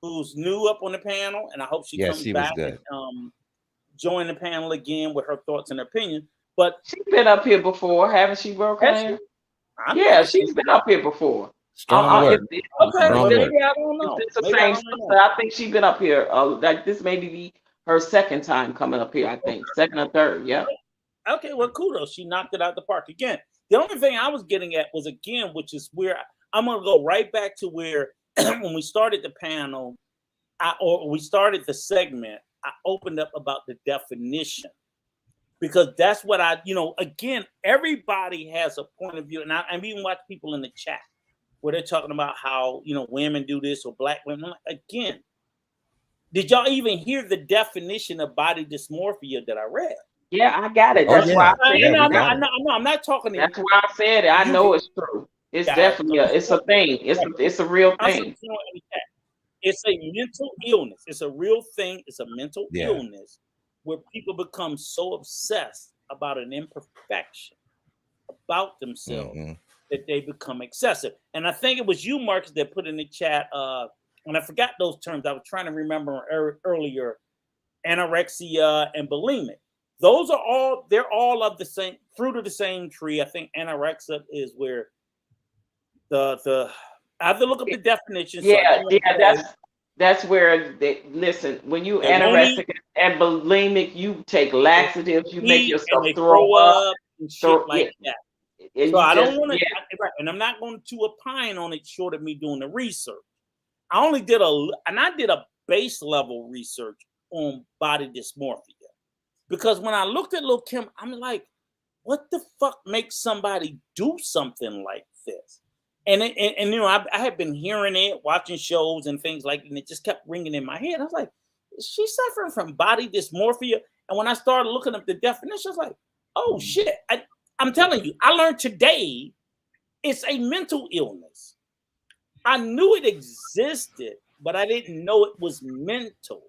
Speaker 3: who's new up on the panel, and I hope she comes back and join the panel again with her thoughts and opinions. But
Speaker 7: she's been up here before, haven't she, bro? Yeah, she's been up here before.
Speaker 9: Strong word.
Speaker 7: Maybe I don't know. It's the same sister. I think she's been up here. Like this may be her second time coming up here. I think second or third. Yeah.
Speaker 3: Okay, well, kudos. She knocked it out the park again. The only thing I was getting at was, again, which is where I'm going to go right back to where when we started the panel, or we started the segment, I opened up about the definition. Because that's what again, everybody has a point of view. And I've even watched people in the chat where they're talking about how, women do this or black women. Again, did y'all even hear the definition of body dysmorphia that I read?
Speaker 7: Yeah, I got it. That's why I said it.
Speaker 3: I'm not talking.
Speaker 7: That's why I said it. I know it's true. It's definitely it's a thing. It's a real thing.
Speaker 3: It's a mental illness. It's a real thing. It's a mental illness where people become so obsessed about an imperfection about themselves that they become excessive. And I think it was you, Marcus, that put in the chat. And I forgot those terms. I was trying to remember earlier: anorexia and bulimic. those are all, they're all of the same fruit of the same tree. I think anorexia is where the I have to look up the definition. So
Speaker 7: that's where they listen. When you
Speaker 3: they won't eat,
Speaker 7: anorexic and bulimic, you take laxatives, you make
Speaker 3: eat, and
Speaker 7: yourself
Speaker 3: they
Speaker 7: throw
Speaker 3: throw
Speaker 7: up,
Speaker 3: up and shit like that.
Speaker 7: and
Speaker 3: So
Speaker 7: you
Speaker 3: I don't
Speaker 7: just
Speaker 3: want to, and I'm not going to opine on it short of me doing the research. I only did a base level research on body dysmorphia, because when I looked at Lil' Kim, I'm like, what the fuck makes somebody do something like this? And you know, I had been hearing it, watching shows and things like that, and it just kept ringing in my head. I was like, is she suffering from body dysmorphia? And when I started looking up the definition, I was like, oh shit. I'm telling you, I learned today it's a mental illness. I knew it existed, but I didn't know it was mental.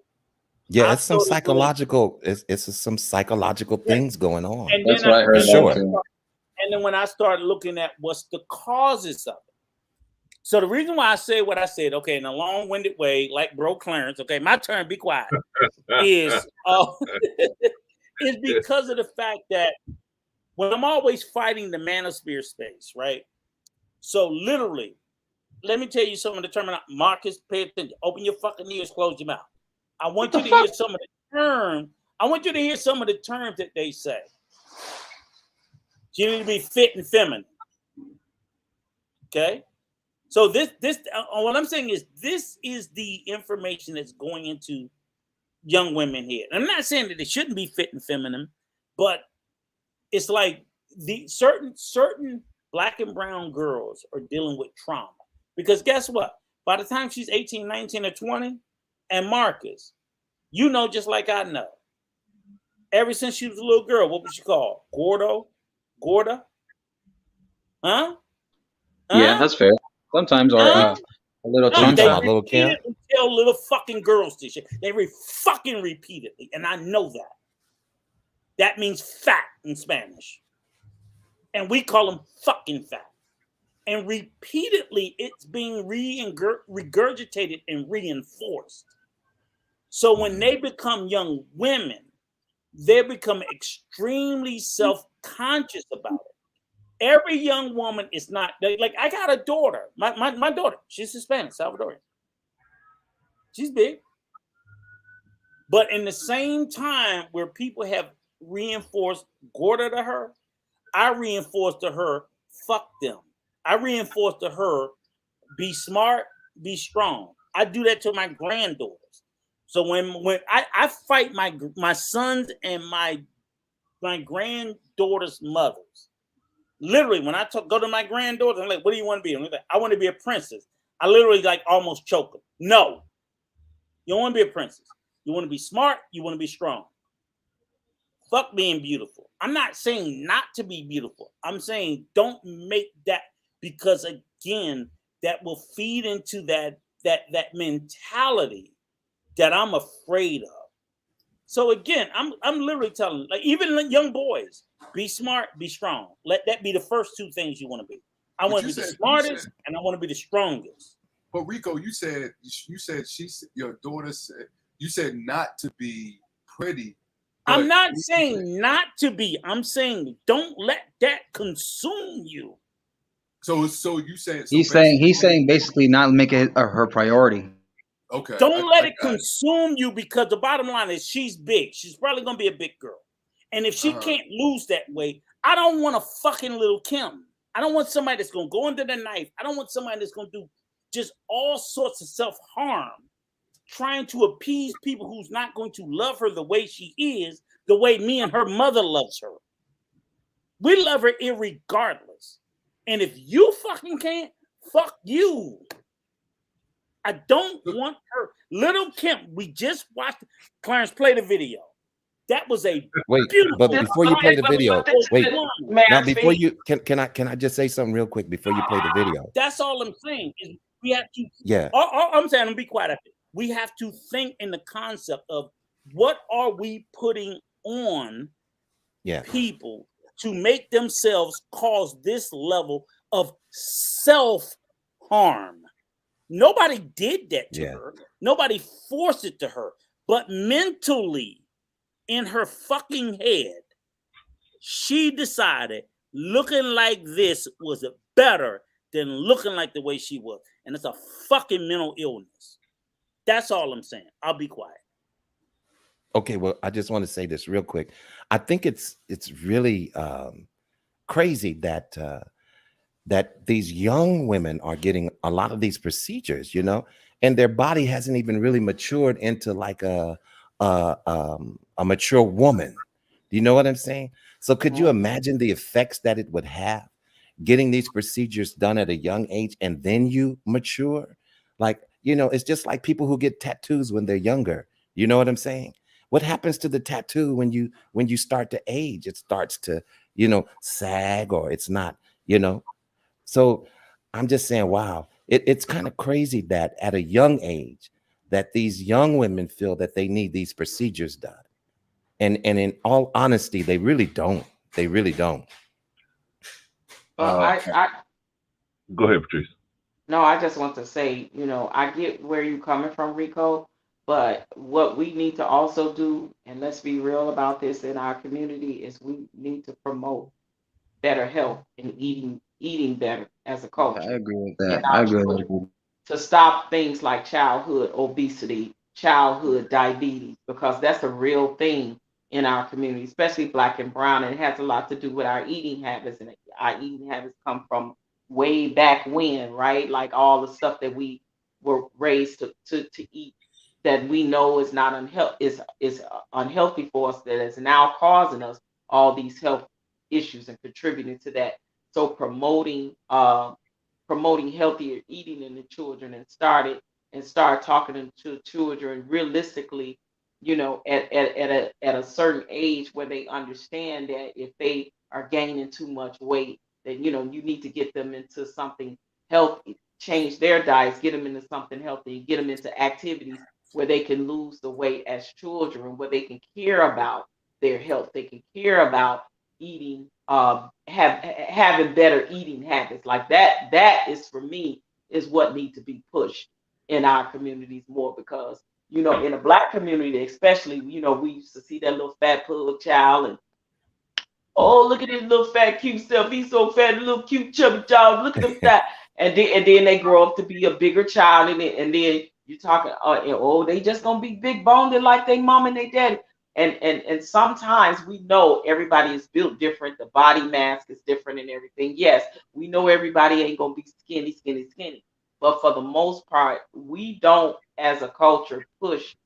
Speaker 9: Yeah, it's some psychological, it's some psychological things going on.
Speaker 3: And
Speaker 8: That's
Speaker 3: then
Speaker 8: what I heard.
Speaker 9: Sure.
Speaker 3: And then when I started looking at what's the causes of it. So the reason why I say what I said, okay, in a long-winded way, like bro Clarence, okay, my turn, be quiet, is is because of the fact that when I'm always fighting the manosphere space, right? So literally, let me tell you some of the terminology. Marcus, pay attention. Open your fucking ears, close your mouth. I want you to hear some of the terms. I want you to hear some of the terms that they say. You need to be fit and feminine. Okay? So what I'm saying is this is the information that's going into young women here. And I'm not saying that they shouldn't be fit and feminine, but it's like the certain black and brown girls are dealing with trauma. Because guess what? By the time she's 18, 19, or 20, and Marcus, you know, just like I know, ever since she was a little girl, what was she called? Gorda? Huh?
Speaker 8: Yeah, that's fair. Sometimes, or a little
Speaker 3: They
Speaker 8: choncha.
Speaker 9: Little Kim.
Speaker 3: repeatedly tell little fucking girls this shit. They fucking repeatedly, and I know that. That means fat in Spanish. And we call them fucking fat. And repeatedly, it's being regurgitated and reinforced. So when they become young women, they become extremely self-conscious about it. Every young woman is not like, I got a daughter. My daughter, she's Hispanic, Salvadorian. She's big. But in the same time where people have reinforced Gorda to her, I reinforced to her, fuck them. I reinforced to her, be smart, be strong. I do that to my granddaughters. So when I fight my sons and my granddaughters' mothers. Literally, when I go to my granddaughter, I'm like, what do you want to be? I'm like, I want to be a princess. I literally like almost choke them. No. You don't want to be a princess. You want to be smart. You want to be strong. Fuck being beautiful. I'm not saying not to be beautiful. I'm saying don't make that, because again, that will feed into that mentality that I'm afraid of. So again, I'm literally telling, like, even young boys, be smart, be strong. Let that be the first two things you want to be. I want to be the smartest, and I want to be the strongest.
Speaker 10: But Rico, you said your daughter said, you said not to be pretty.
Speaker 3: I'm not saying not to be. I'm saying don't let that consume you.
Speaker 10: So you saying
Speaker 8: He's saying basically not make it her priority.
Speaker 10: Okay.
Speaker 3: Don't let it consume you, because the bottom line is she's big. She's probably gonna be a big girl. And if she can't lose that way, I don't want a fucking Lil' Kim. I don't want somebody that's gonna go under the knife. I don't want somebody that's gonna do just all sorts of self-harm, trying to appease people who's not going to love her the way she is, the way me and her mother loves her. We love her irregardless. And if you fucking can't, fuck you. I don't want her. Little Kim, we just watched Clarence play the video. That was a beautiful.
Speaker 9: But before you play the video, wait. Now, before you can I just say something real quick before you play the video?
Speaker 3: That's all I'm saying. Is we have to.
Speaker 9: Yeah.
Speaker 3: All I'm saying, I'm be quiet after. We have to think in the concept of what are we putting on people to make themselves cause this level of self-harm. Nobody did that to her. Nobody forced it to her. But mentally, in her fucking head, she decided looking like this was better than looking like the way she was. And it's a fucking mental illness. That's all I'm saying. I'll be quiet.
Speaker 9: Okay, well, I just want to say this real quick. I think it's really crazy that that these young women are getting a lot of these procedures, you know, and their body hasn't even really matured into like a mature woman. Do you know what I'm saying? So could you imagine the effects that it would have getting these procedures done at a young age and then you mature? Like, you know, it's just like people who get tattoos when they're younger. You know what I'm saying? What happens to the tattoo when you start to age? It starts to, you know, sag, or it's not, you know. So I'm just saying, wow, it's kind of crazy that at a young age that these young women feel that they need these procedures done. And in all honesty, they really don't. They really don't.
Speaker 7: Well,
Speaker 12: Go ahead, Patrice.
Speaker 7: No, I just want to say, I get where you're coming from, Rico, but what we need to also do, and let's be real about this in our community, is we need to promote better health and eating better as a culture.
Speaker 8: I agree with
Speaker 7: In
Speaker 8: that. I
Speaker 7: our
Speaker 8: agree
Speaker 7: children,
Speaker 8: with
Speaker 7: to stop things like childhood obesity, childhood diabetes, because that's a real thing in our community, especially Black and brown. And it has a lot to do with our eating habits. And our eating habits come from way back when, right? Like all the stuff that we were raised to eat that we know is not is unhealthy for us, that is now causing us all these health issues and contributing to that. So promoting healthier eating in the children, and start talking to children realistically, at a certain age where they understand that if they are gaining too much weight, that you need to get them into something healthy, change their diets, get them into something healthy, get them into activities where they can lose the weight as children, where they can care about their health, they can care about eating, having better eating habits. Like that is, for me, is what needs to be pushed in our communities more, because in a Black community especially, we used to see that little fat pug child, and oh, look at his little fat cute self, he's so fat, little cute chubby child, look at him fat. And then they grow up to be a bigger child, and then you're talking, they just gonna be big boned like they mom and they daddy. And sometimes we know everybody is built different, the body mass is different and everything. Yes, we know everybody ain't gonna be skinny, but for the most part, we don't, as a culture, push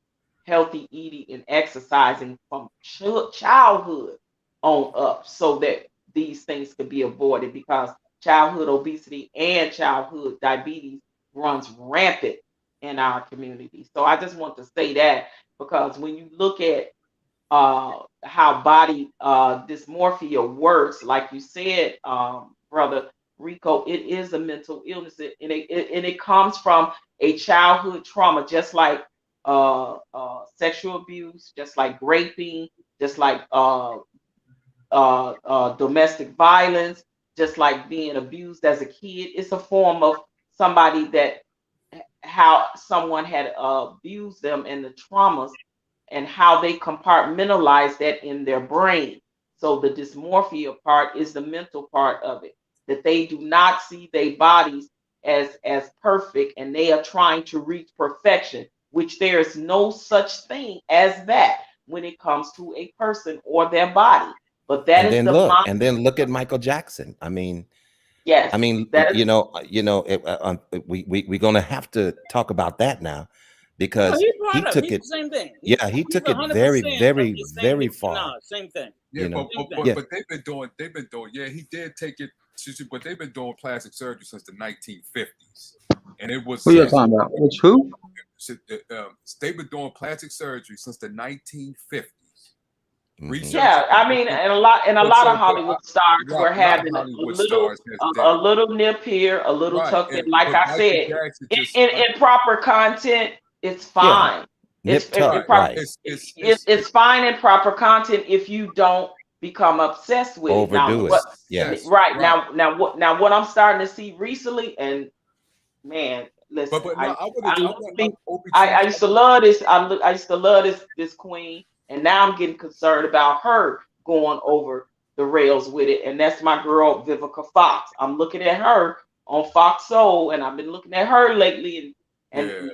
Speaker 7: healthy eating and exercising from childhood on up, so that these things can be avoided, because childhood obesity and childhood diabetes runs rampant in our community. So I just want to say that, because when you look at how body dysmorphia works, like you said, brother Rico, it is a mental illness, and it comes from a childhood trauma, just like sexual abuse, just like raping, just like domestic violence, just like being abused as a kid. It's a form of somebody that, how someone had abused them, and the traumas, and how they compartmentalize that in their brain. So the dysmorphia part is the mental part of it, that they do not see their bodies as perfect, and they are trying to reach perfection, which there is no such thing as that when it comes to a person or their body. But that
Speaker 9: And
Speaker 7: is
Speaker 9: then
Speaker 7: the
Speaker 9: look,
Speaker 7: mind.
Speaker 9: and then look at Michael Jackson.
Speaker 7: Yes, that is.
Speaker 9: We're gonna have to talk about that now, because
Speaker 3: He
Speaker 9: he
Speaker 3: brought up,
Speaker 9: took
Speaker 3: he's
Speaker 9: it.
Speaker 3: the same thing.
Speaker 9: Yeah, he
Speaker 3: He's
Speaker 9: took it
Speaker 3: 100%
Speaker 9: very,
Speaker 3: of
Speaker 9: very,
Speaker 3: the same
Speaker 9: very
Speaker 3: Nicki
Speaker 9: far.
Speaker 3: Minaj, same thing.
Speaker 10: Yeah,
Speaker 9: You know,
Speaker 10: but they've been doing. Yeah, he did take it, but they've been doing plastic surgery since the 1950s, and it was.
Speaker 13: Who you talking about? Which who?
Speaker 10: They've been doing plastic surgery since the 1950s.
Speaker 7: Yeah, I mean, and a lot of Hollywood stars were having a little nip here, a little tucked in. Like I said, in proper content, it's fine.
Speaker 9: Nip
Speaker 7: It's
Speaker 9: tuck,
Speaker 7: in proper.
Speaker 9: right?
Speaker 7: It's fine in proper content if you don't become obsessed with it. Now,
Speaker 9: Overdo it.
Speaker 7: what?
Speaker 9: Yes.
Speaker 7: Right now, what I'm starting to see recently, and man, listen, I used to love this. I used to love this queen. And now I'm getting concerned about her going over the rails with it. And that's my girl, Vivica Fox. I'm looking at her on Fox Soul, and I've been looking at her lately, and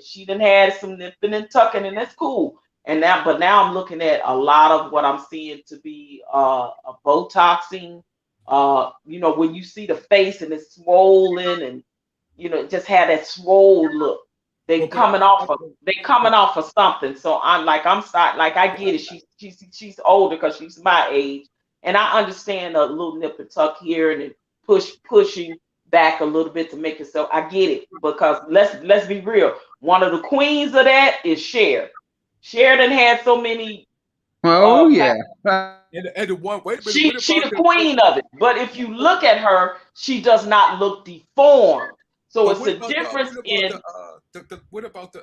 Speaker 7: she done had some nipping and tucking, and that's cool. But now I'm looking at a lot of what I'm seeing to be a Botoxing. When you see the face and it's swollen, and just had that swole look. They coming off of something. So I'm sorry, I get it. She's older because she's my age, and I understand a little nip and tuck here and then pushing back a little bit to make it so. I get it, because let's be real. One of the queens of that is Cher. Cher done had so many.
Speaker 8: Oh yeah.
Speaker 10: And the one, wait a minute,
Speaker 7: She the queen of it. But if you look at her, she does not look deformed. So it's a difference in.
Speaker 10: What about the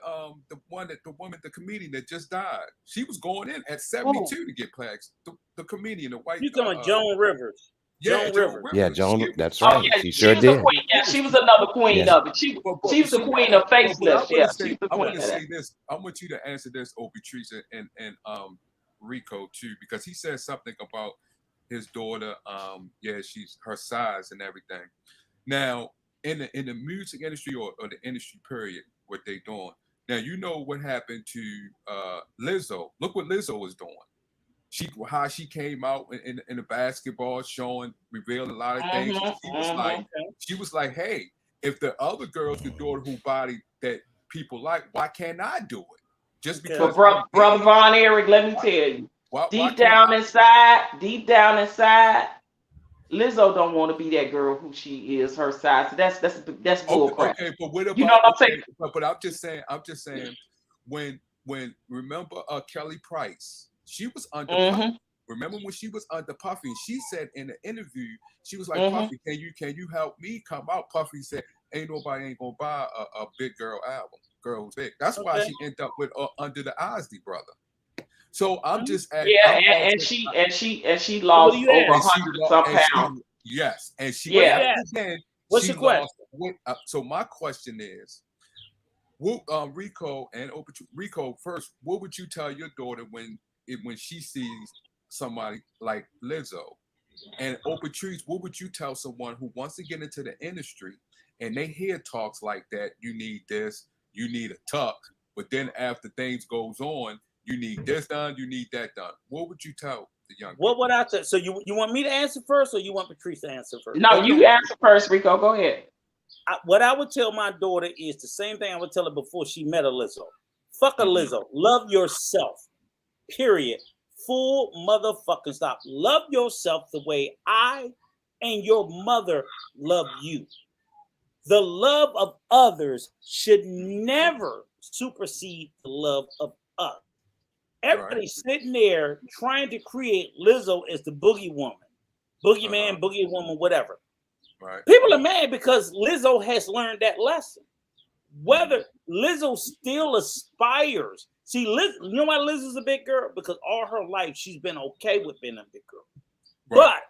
Speaker 10: woman, the comedian that just died? She was going in at 72 to get plaques. The comedian, the white.
Speaker 3: You talking about Joan Rivers?
Speaker 10: Yeah, Joan Rivers.
Speaker 9: Yeah, Joan. That's right.
Speaker 7: Yeah,
Speaker 9: she sure
Speaker 7: was
Speaker 9: did.
Speaker 7: A queen. Yeah, she was another queen of it. She was the queen of facelift. Yeah, she's the
Speaker 10: I
Speaker 7: queen
Speaker 10: want to
Speaker 7: of
Speaker 10: say
Speaker 7: that.
Speaker 10: this. I want you to answer this, Patrice and Rico too, because he said something about his daughter. She's her size and everything. Now, in the music industry or the industry period, what they doing. Now, you know what happened to Lizzo. Look what Lizzo is doing. How she came out in the basketball, revealed a lot of things. She was like, hey, if the other girls could do it, who body that people like, why can't I do it? Just because.
Speaker 7: But brother Von Erich, let me tell you, deep down inside, Lizzo don't want to be that girl who she is, her size. That's bull crap.
Speaker 10: Okay, but what about,
Speaker 7: you know what I'm saying?
Speaker 10: But I'm just saying, when remember Kelly Price, she was under Puffy. Remember when she was under Puffy? She said in the interview, she was like, Puffy, can you help me come out? Puffy said, nobody gonna buy a big girl album, girl who's big. That's why she ended up with Under the Isley brother. So I'm just asking.
Speaker 7: Yeah, and she lost over 100 some pounds.
Speaker 10: Yes, and she
Speaker 3: What's your question?
Speaker 10: So my question is, Rico and Rico first, what would you tell your daughter when she sees somebody like Lizzo? And Patrice, what would you tell someone who wants to get into the industry and they hear talks like that? You need this, you need a tuck, but then after things goes on, you need this done, you need that done. What would you tell the young people?
Speaker 3: What would I tell? So you want me to answer first, or you want Patrice to answer first?
Speaker 7: No, you answer first, Rico. Go ahead.
Speaker 3: What I would tell my daughter is the same thing I would tell her before she met a Lizzo. Fuck a Lizzo. Love yourself. Period. Full motherfucking stop. Love yourself the way I and your mother love you. The love of others should never supersede the love of us. Everybody's sitting there trying to create Lizzo as the boogie woman, boogie man, boogie woman, whatever.
Speaker 10: Right.
Speaker 3: People are mad because Lizzo has learned that lesson. Whether Lizzo still aspires. See, you know why Lizzo's a big girl? Because all her life she's been okay with being a big girl. Right. But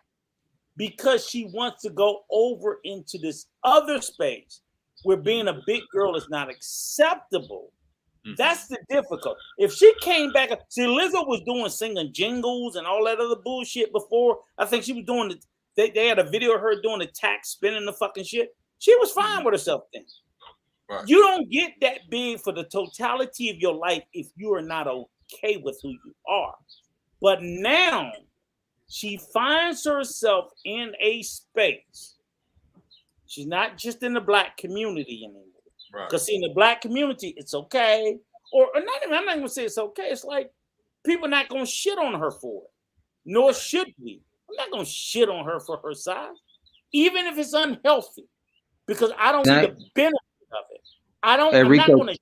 Speaker 3: because she wants to go over into this other space where being a big girl is not acceptable, that's the difficulty. If she came back, see, Lizzo was doing singing jingles and all that other bullshit before. I think she was doing it. They had a video of her doing the tax, spinning the fucking shit. She was fine with herself then. Right. You don't get that big for the totality of your life if you are not okay with who you are. But now she finds herself in a space. She's not just in the black community anymore. Because in the black community, it's okay. Or not even, I'm not going to say it's okay. It's like people are not going to shit on her for it. Nor should we. I'm not going to shit on her for her size. Even if it's unhealthy. Because I don't see the benefit of it. I'm not going to.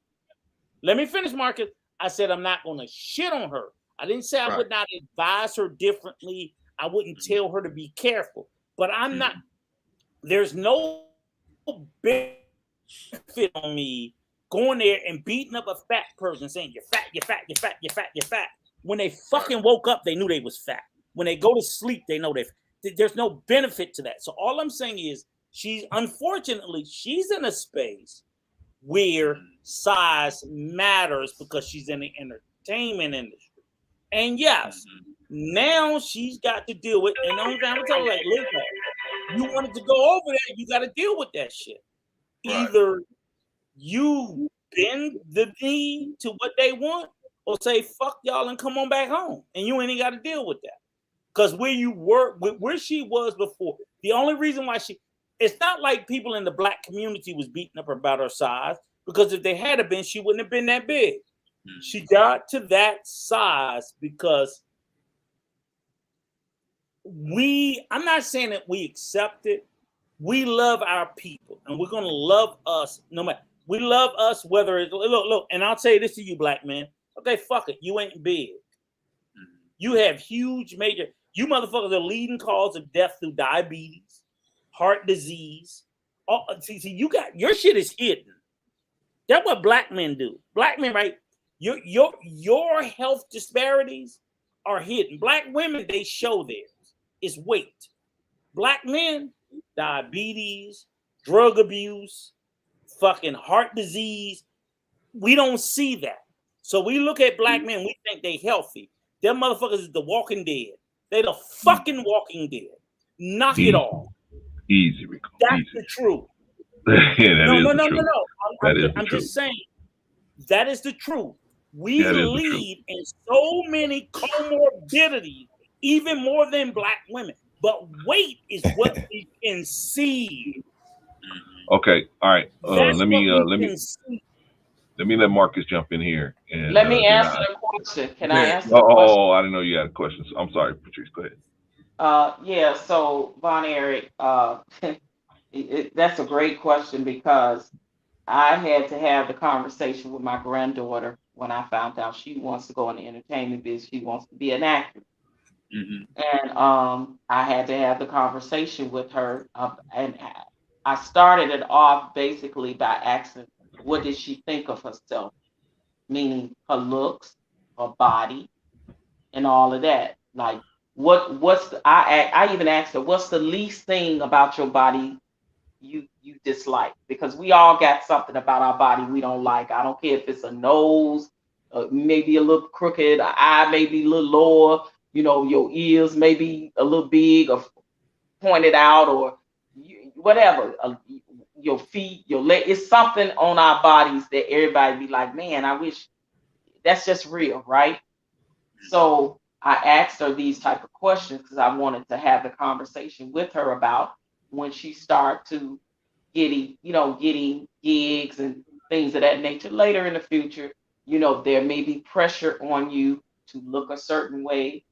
Speaker 3: Let me finish, Marcus. I said I'm not going to shit on her. I didn't say I would not advise her differently. I wouldn't tell her to be careful. But I'm not. There's no benefit on me going there and beating up a fat person saying you're fat, you're fat, you're fat, you're fat, you're fat. When they fucking woke up, they knew they was fat. When they go to sleep, they know there's no benefit to that. So all I'm saying is she's in a space where size matters because she's in the entertainment industry. And yes, now she's got to deal with. And the only thing I'm telling her, like, look, you wanted to go over there, you got to deal with that shit.
Speaker 10: Right.
Speaker 3: Either you bend the knee to what they want, or say fuck y'all and come on back home, and you ain't got to deal with that. Because where you were, where she was before, the only reason why it's not like people in the black community was beating up about her size, because if they had been, she wouldn't have been that big. She got to that size because I'm not saying that we accept it. We love our people, and we're going to love us no matter. We love us whether it's, look, and I'll say this to you, black man. Okay, fuck it. You ain't big. You have huge major, you motherfuckers are leading cause of death through diabetes, heart disease. See, you got, your shit is hidden. That's what black men do. Black men, right? Your health disparities are hidden. Black women, they show theirs. It's weight. Black men, diabetes, drug abuse, fucking heart disease. We don't see that. So we look at black men, we think they healthy. Them motherfuckers is the walking dead. They the fucking walking dead. Knock it off.
Speaker 12: Easy, Rico.
Speaker 3: That's the truth.
Speaker 12: Yeah,
Speaker 3: No. I'm just saying. That is the truth. We lead in so many comorbidities, even more than black women. But weight is what we can see.
Speaker 12: Okay, all right. Let me let Marcus jump in here. And
Speaker 7: let me answer the question. Can I answer the question?
Speaker 12: Oh, I didn't know you had a question. I'm sorry, Patrice. Go ahead.
Speaker 7: Yeah. So, Von Eric, that's a great question, because I had to have the conversation with my granddaughter when I found out she wants to go in the entertainment business. She wants to be an actor. And I had to have the conversation with her, and I started it off basically by asking, what did she think of herself? Meaning her looks, her body, and all of that. Like, I even asked her, what's the least thing about your body you dislike? Because we all got something about our body we don't like. I don't care if it's a nose, maybe a little crooked, an eye maybe a little lower, your ears maybe a little big or pointed out, or whatever, your feet, your leg. It's something on our bodies that everybody be like, man, I wish. That's just real, right? So I asked her these type of questions because I wanted to have the conversation with her about when she start to getting gigs and things of that nature later in the future. There may be pressure on you to look a certain way.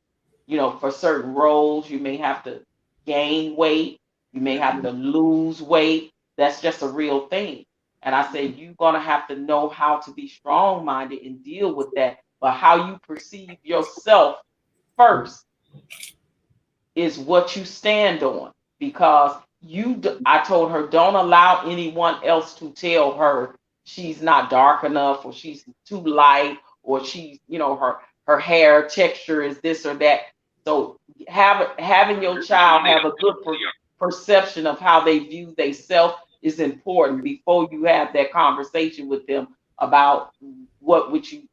Speaker 7: For certain roles, you may have to gain weight. You may have to lose weight. That's just a real thing. And I said, you're going to have to know how to be strong-minded and deal with that. But how you perceive yourself first is what you stand on. Because I told her, don't allow anyone else to tell her she's not dark enough, or she's too light, or she's, her hair texture is this or that. So having your child have a good perception of how they view themselves is important before you have that conversation with them about what would you,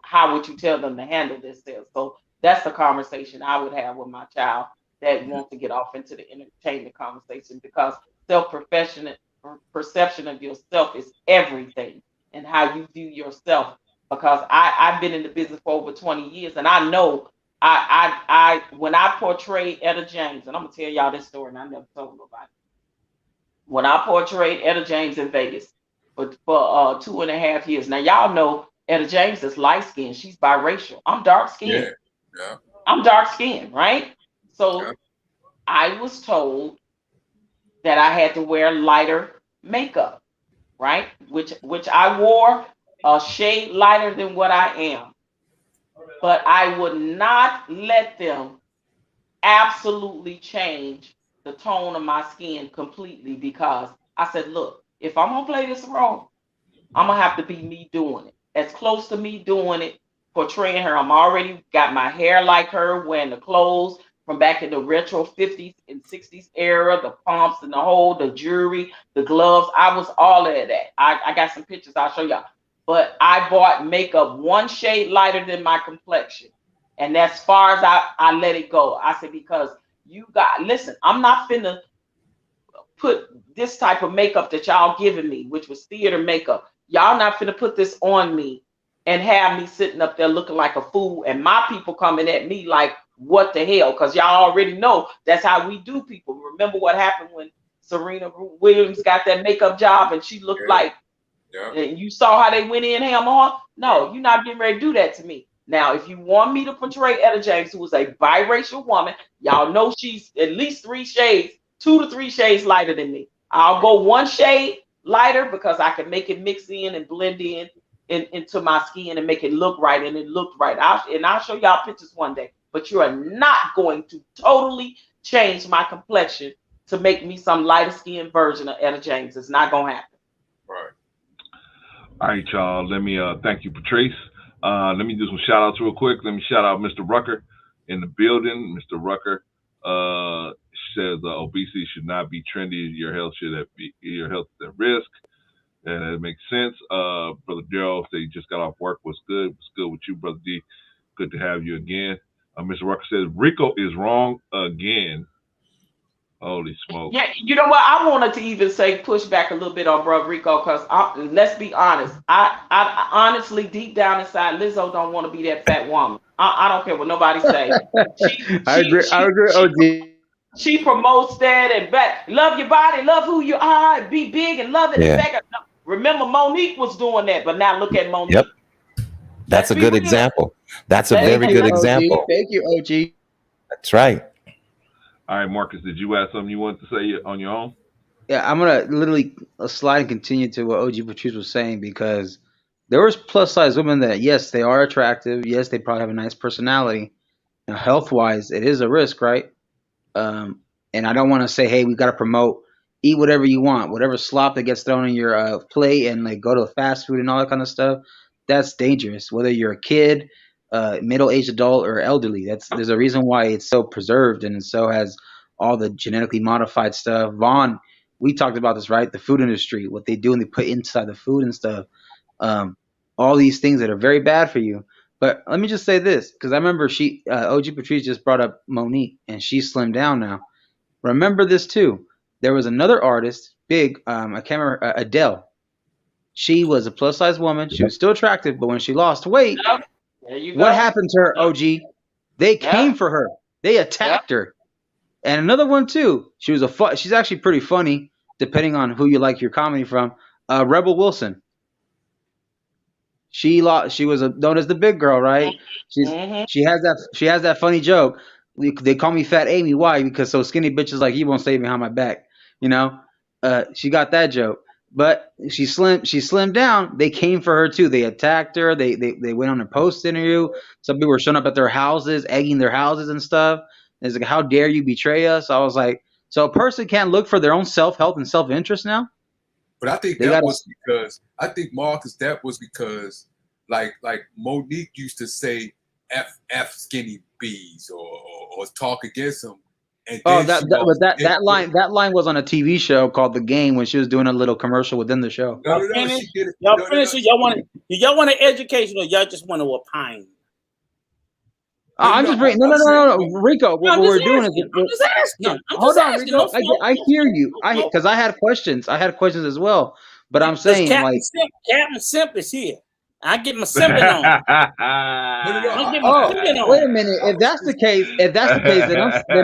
Speaker 7: how would you tell them to handle themselves. So that's the conversation I would have with my child that wants to get off into the entertainment conversation, because perception of yourself is everything, and how you view yourself. Because I've been in the business for over 20 years, and I know I when I portrayed Etta James, and I'm gonna tell y'all this story, and I never told nobody. When I portrayed Etta James in Vegas for 2.5 years. Now y'all know Etta James is light skinned. She's biracial. I'm dark skinned.
Speaker 10: Yeah.
Speaker 7: I'm dark skinned, right? So I was told that I had to wear lighter makeup, right? Which I wore a shade lighter than what I am. But I would not let them absolutely change the tone of my skin completely, because I said, look, if I'm gonna play this role, I'm gonna have to be me doing it, as close to me doing it, portraying her. I'm already got my hair like her, wearing the clothes from back in the retro 50s and 60s era, the pumps and the jewelry, the gloves. I was all of that. I got some pictures I'll show y'all. But I bought makeup one shade lighter than my complexion, And as far as I let it go, I said, because listen, I'm not finna put this type of makeup that y'all giving me, which was theater makeup. Y'all not finna put this on me and have me sitting up there looking like a fool, and my people coming at me like, what the hell? Because y'all already know that's how we do people. Remember what happened when Serena Williams got that makeup job and she looked like, and you saw how they went in hammer on? No, you're not getting ready to do that to me. Now, if you want me to portray Etta James, who is a biracial woman, y'all know she's at least 2 to 3 shades lighter than me. I'll go 1 shade lighter because I can make it mix in and blend into my skin and make it look right, and it looked right. I'll show y'all pictures one day. But you are not going to totally change my complexion to make me some lighter skinned version of Etta James. It's not gonna happen.
Speaker 12: Right. All right, y'all. Let me thank you, Patrice. Let me do some shout outs real quick. Let me shout out Mr. Rucker in the building. Mr. Rucker says obesity should not be trendy. Your health is at risk. And it makes sense. Brother Daryl said he just got off work. What's good? What's good with you, Brother D? Good to have you again. Mr. Rucker says Rico is wrong again. Holy smoke.
Speaker 7: Yeah, you know what? I wanted to even say push back a little bit on Brother Rico, because let's be honest. I honestly, deep down inside, Lizzo don't want to be that fat woman. I don't care what nobody say.
Speaker 13: I agree, OG.
Speaker 7: She promotes that and love your body, love who you are, and be big and love it.
Speaker 9: Yeah.
Speaker 7: In fact, remember Monique was doing that, but now look at Monique.
Speaker 9: Yep. That's a good example. That's a very good example.
Speaker 13: Thank you, OG.
Speaker 9: That's right.
Speaker 12: All right, Marcus, did you have something you wanted to say on your own?
Speaker 13: Yeah, I'm gonna literally slide and continue to what OG Patrice was saying, because there was plus size women that, yes, they are attractive. Yes, they probably have a nice personality. Now, health wise, it is a risk, right? And I don't want to say, hey, we got to promote, eat whatever you want, whatever slop that gets thrown in your plate, and like go to fast food and all that kind of stuff. That's dangerous. Whether you're a kid, middle-aged adult, or elderly, there's a reason why it's so preserved, and so has all the genetically modified stuff. Vaughn, we talked about this, right? The food industry, what they do and they put inside the food and stuff. All these things that are very bad for you. But let me just say this, because I remember OG Patrice just brought up Monique, and she's slimmed down now. Remember this too. There was another artist, big, I can't remember, Adele. She was a plus size woman. She was still attractive, but when she lost weight, what happened to her, OG? They came for her. They attacked her. And another one too. She's actually pretty funny, depending on who you like your comedy from. Rebel Wilson. She was known as the big girl, right? She has that funny joke. They call me Fat Amy. Why? Because so skinny bitches like you won't stay behind my back. You know, she got that joke. But she slimmed down. They came for her too. They attacked her. They went on a post interview. Some people were showing up at their houses, egging their houses and stuff. And it's like, how dare you betray us? I was like, so a person can't look for their own self-help and self-interest now?
Speaker 10: But I think Marcus, that was because like Monique used to say F skinny bees or talk against them. And
Speaker 13: that line was on a TV show called The Game when she was doing a little commercial within the show.
Speaker 3: Y'all finish it. Y'all want an education, or y'all just want to opine?
Speaker 13: I'm just bringing no, Rico. What we're doing is hold on, Rico. I hear you. Because I had questions. I had questions as well. But I'm saying,
Speaker 3: Captain Simp is here. I get my simping on.
Speaker 13: Wait a minute. If that's the case, then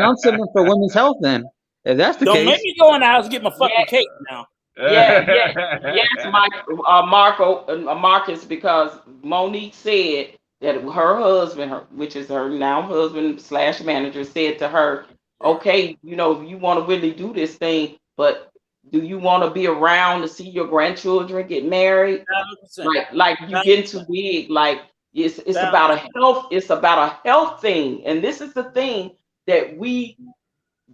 Speaker 13: I'm simping for women's health. Then, if that's the case,
Speaker 3: don't make me go in the house and get my fucking cake now.
Speaker 7: Yes, Marcus, because Monique said that her husband, which is her now husband / manager, said to her, "Okay, you want to really do this thing, but do you want to be around to see your grandchildren get married? 100%. Like you getting too big. Like it's about a health. It's about a health thing, and this is the thing that we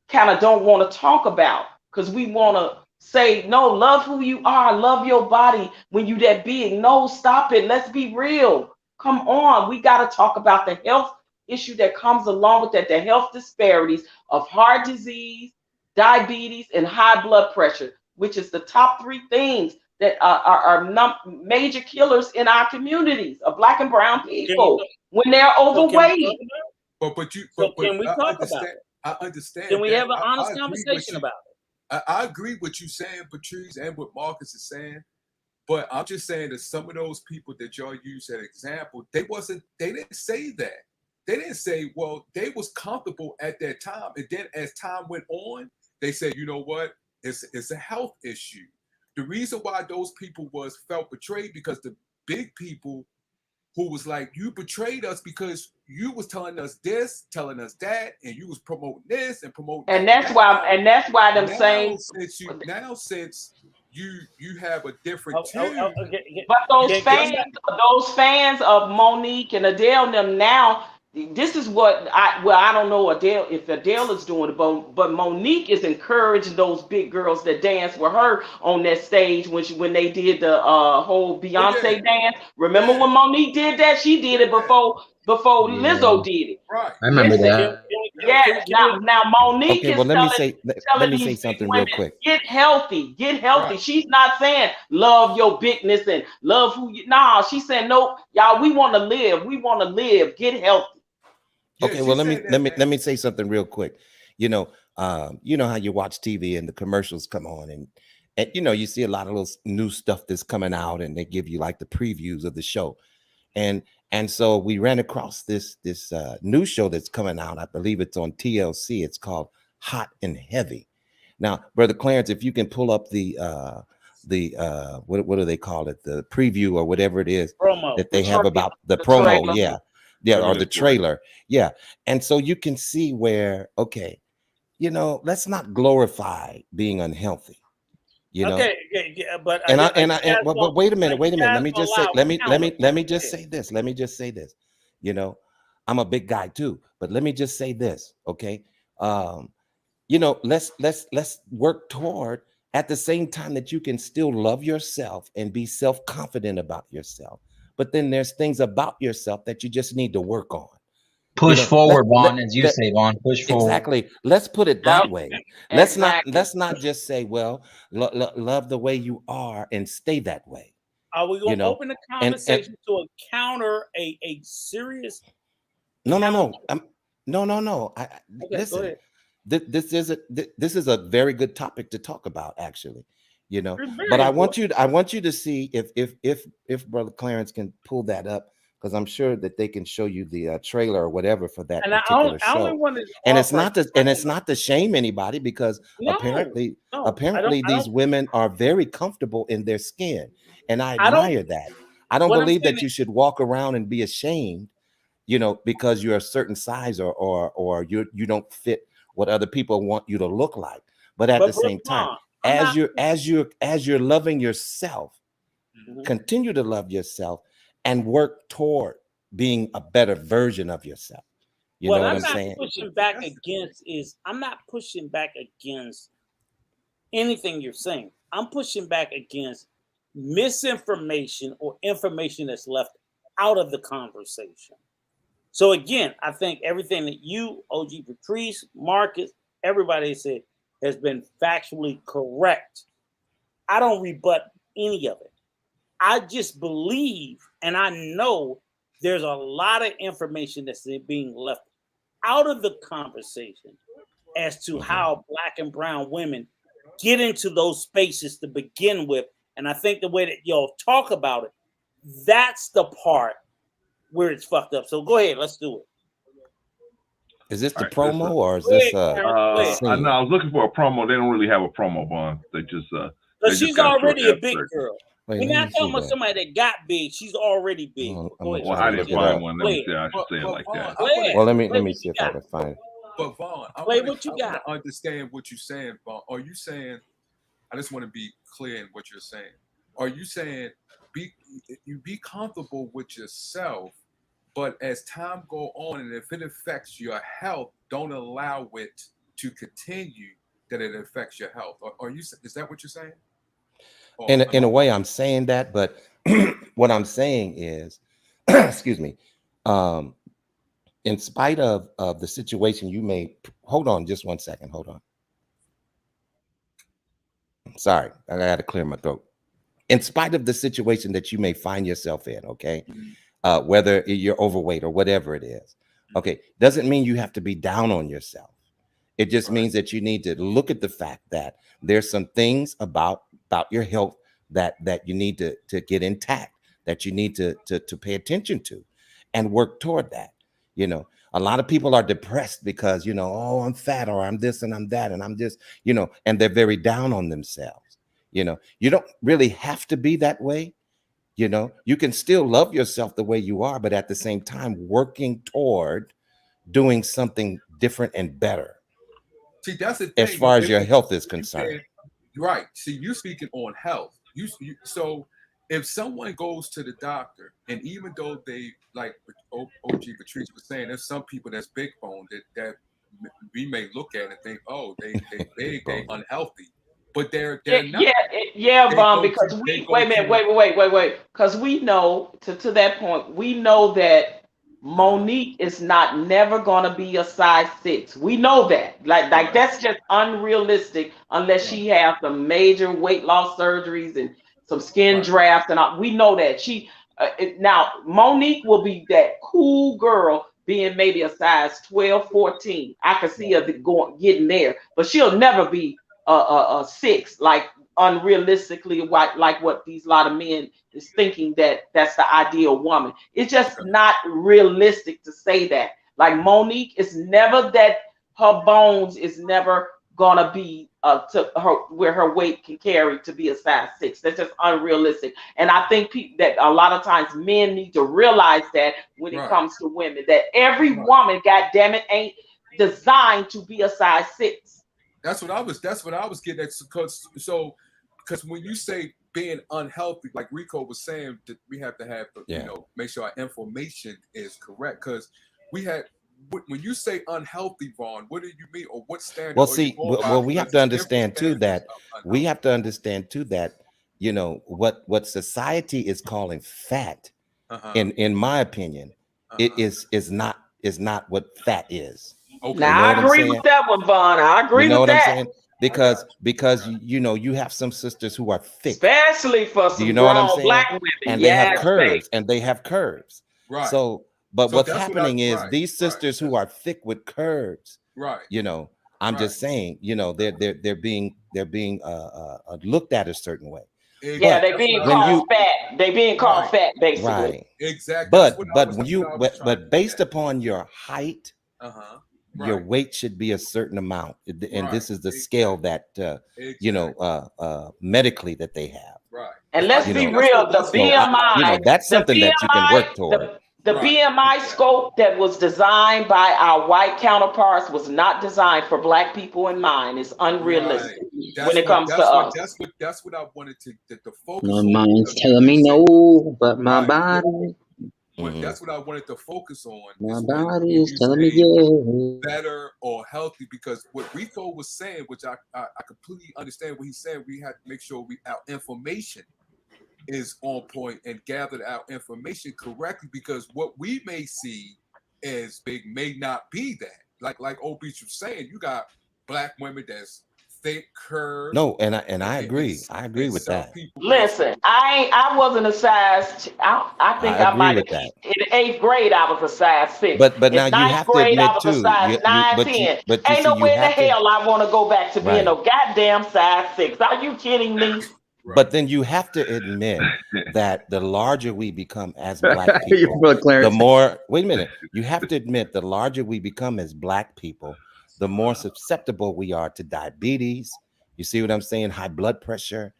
Speaker 7: kind of don't want to talk about, because we want to say, no, love who you are, love your body when you that big. No, stop it. Let's be real. Come on, we got to talk about the health issue that comes along with that, the health disparities of heart disease, diabetes, and high blood pressure, which is the top 3 things that are major killers in our communities of Black and brown people. when they're overweight.
Speaker 10: But
Speaker 3: can we talk about it?
Speaker 10: I understand.
Speaker 3: Can we
Speaker 10: that.
Speaker 3: have an honest
Speaker 10: I
Speaker 3: conversation about it?
Speaker 10: I agree with you saying, Patrice, and what Marcus is saying. But I'm just saying that some of those people that y'all use as example, they didn't say that. They didn't say, well, they was comfortable at that time. And then as time went on, they said, you know what? It's a health issue. The reason why those people felt betrayed because the big people who was like, you betrayed us because you was telling us this, telling us that, and you was promoting this and promoting
Speaker 7: and
Speaker 10: that.
Speaker 7: that's why them saying
Speaker 10: since you have a different
Speaker 7: But those fans of Monique and Adele and them now, this is what I don't know Adele if Adele is doing it, but Monique is encouraging those big girls that dance with her on that stage when they did the whole Beyonce dance. Remember when Monique did that? She did it before Lizzo did it.
Speaker 10: Right.
Speaker 13: I remember that.
Speaker 7: Yes. Now Monique
Speaker 9: Okay, well,
Speaker 7: is
Speaker 9: let me
Speaker 7: telling
Speaker 9: say
Speaker 7: these
Speaker 9: something
Speaker 7: big
Speaker 9: real
Speaker 7: women,
Speaker 9: quick.
Speaker 7: get healthy.
Speaker 10: Right.
Speaker 7: She's not saying love your bigness and love who you. Nah, she's saying no, y'all. We want to live. Get healthy.
Speaker 9: Okay, well, let me say something real quick. You know how you watch TV and the commercials come on, and you see a lot of little new stuff that's coming out, and they give you like the previews of the show, and so we ran across this new show that's coming out. I believe it's on TLC. It's called Hot and Heavy. Now, Brother Clarence, if you can pull up the what do they call it, the preview or whatever it is
Speaker 3: Promo.
Speaker 9: that they have about the promo,
Speaker 7: trailer.
Speaker 9: yeah, or the trailer, yeah, and so you can see where, okay, let's not glorify being unhealthy,
Speaker 3: Okay, yeah, but
Speaker 9: but wait a minute, let me just say, let me just say this, I'm a big guy too, but let me just say this, okay, let's work toward at the same time that you can still love yourself and be self-confident about yourself. But then there's things about yourself that you just need to work on.
Speaker 13: Push forward, Vaughn, as you say, Vaughn. Push forward.
Speaker 9: Exactly. Let's put it that way. Let's not just say, well, love the way you are and stay that way.
Speaker 3: Are we going to open the conversation to counter a serious?
Speaker 9: No. Listen.
Speaker 3: Go ahead.
Speaker 9: This is a very good topic to talk about, actually, but I want you to see if Brother Clarence can pull that up, because I'm sure that they can show you the trailer or whatever for that particular show. And it's not to shame anybody, because apparently these women are very comfortable in their skin, and I admire that. I don't believe that you should walk around and be ashamed, because you're a certain size or you don't fit what other people want you to look like. But at the same time, as you're loving yourself, continue to love yourself and work toward being a better version of yourself. You know what I'm saying?
Speaker 3: I'm not pushing back against anything you're saying. I'm pushing back against misinformation or information that's left out of the conversation. So again, I think everything that you, OG Patrice, Marcus, everybody said has been factually correct. I don't rebut any of it. I just believe, and I know there's a lot of information that's being left out of the conversation as to how Black and brown women get into those spaces to begin with. And I think the way that y'all talk about it, that's the part where it's fucked up. So go ahead, let's do it.
Speaker 9: Is this the promo or is this
Speaker 12: I know I was looking for a promo. They don't really have a promo, Vaughn. They just
Speaker 3: but she's already a big girl.
Speaker 9: Wait,
Speaker 3: We're not talking about somebody that got big. She's already big.
Speaker 12: Well, I didn't find one. Let me say, I should say it like that.
Speaker 9: Well, let me see if I can find it.
Speaker 10: But Vaughn, I
Speaker 3: what you got?
Speaker 10: Understand what you're saying, Vaughn. Are you saying? I just want to be clear in what you're saying. Are you saying be comfortable with yourself, but as time go on, and if it affects your health, don't allow it to continue that it affects your health? Are you? Is that what you're saying?
Speaker 9: In a way, I'm saying that, but what I'm saying is, excuse me, in spite of the situation you may, hold on just 1 second, hold on. Sorry, I got to clear my throat. In spite of the situation that you may find yourself in, okay, whether you're overweight or whatever it is. Okay, doesn't mean you have to be down on yourself. It just means that you need to look at the fact that there's some things about your health that you need to get intact, that you need to pay attention to and work toward that. You know, a lot of people are depressed because, you know, oh, I'm fat, or I'm this and I'm that, and I'm just, you know, and they're very down on themselves. You know, you don't really have to be that way. You know, you can still love yourself the way you are, but at the same time, working toward doing something different and better.
Speaker 10: See, that's the thing.
Speaker 9: As far as your health is concerned.
Speaker 10: Right. See, you're speaking on health. So if someone goes to the doctor, and even though they, like OG Patrice was saying, there's some people that's big bone that we may look at and think, oh, they big, they unhealthy. But they're not.
Speaker 7: Yeah, Vaughn, because wait. Because we know, to that point, we know that Monique is never gonna be a size 6. We know that. Like that's just unrealistic unless she has some major weight loss surgeries and some skin drafts and all. We know that she now Monique will be that cool girl being maybe a size 12, 14. I could see her getting there, but she'll never be a 6, like unrealistically, like what these lot of men is thinking that's the ideal woman. It's just not realistic to say that. Like Monique is never that. Her bones is never gonna be to her where her weight can carry to be a size 6. That's just unrealistic. And I think that a lot of times men need to realize that when it comes to women, that every woman, goddamn it, ain't designed to be a size 6.
Speaker 10: That's what I was getting at. Because when you say being unhealthy, like Rico was saying, that we have to have you know, make sure our information is correct. Because when you say unhealthy, Vaughn, what do you mean, or what standard?
Speaker 9: Well, see, we have to understand too that you know what society is calling fat, in my opinion, it is not what fat is.
Speaker 7: Okay. Now I agree with that one, Vaughn. I agree with that.
Speaker 9: I'm saying? Because you know, you have some sisters who are thick,
Speaker 7: especially for some grown black women,
Speaker 9: and they have curves,
Speaker 10: Right.
Speaker 9: So what's happening is these sisters who are thick with curves, you know, I'm just saying, you know, they're being looked at a certain way.
Speaker 7: Yeah, they're being called fat. They're being called fat, basically.
Speaker 9: Right.
Speaker 10: Exactly.
Speaker 9: But based upon your height, your weight should be a certain amount, and this is the scale that you know, medically that they have.
Speaker 7: Right. And let's be real, the BMI,
Speaker 9: you know, that's something that you can work toward.
Speaker 7: The BMI scope that was designed by our white counterparts was not designed for black people in mind. It's unrealistic when it comes to us.
Speaker 10: That's what I wanted to focus
Speaker 13: my
Speaker 10: on.
Speaker 13: My mind's telling me no, but my body.
Speaker 10: That's what I wanted to focus on.
Speaker 13: My body is telling me yes.
Speaker 10: Better or healthy, because what Rico was saying, which I completely understand what he's saying, we have to make sure our information is on point and gathered our information correctly, because what we may see as big may not be that. Like OB was saying, you got black women that's thick, curved.
Speaker 9: No, and I agree. I agree with that.
Speaker 7: Listen, I wasn't a size. I think I might have in the 8th grade. I was a size 6.
Speaker 9: But now
Speaker 7: in
Speaker 9: you
Speaker 7: 9th
Speaker 9: have to
Speaker 7: grade,
Speaker 9: admit
Speaker 7: I was
Speaker 9: too.
Speaker 7: a size 9, 10. Ain't no way in the hell I want to go back to being a goddamn size 6. Are you kidding me?
Speaker 9: But then you have to admit that the larger we become as black people, the more. Wait a minute. You have to admit the larger we become as black people, the more susceptible we are to diabetes. You see what I'm saying? High blood pressure,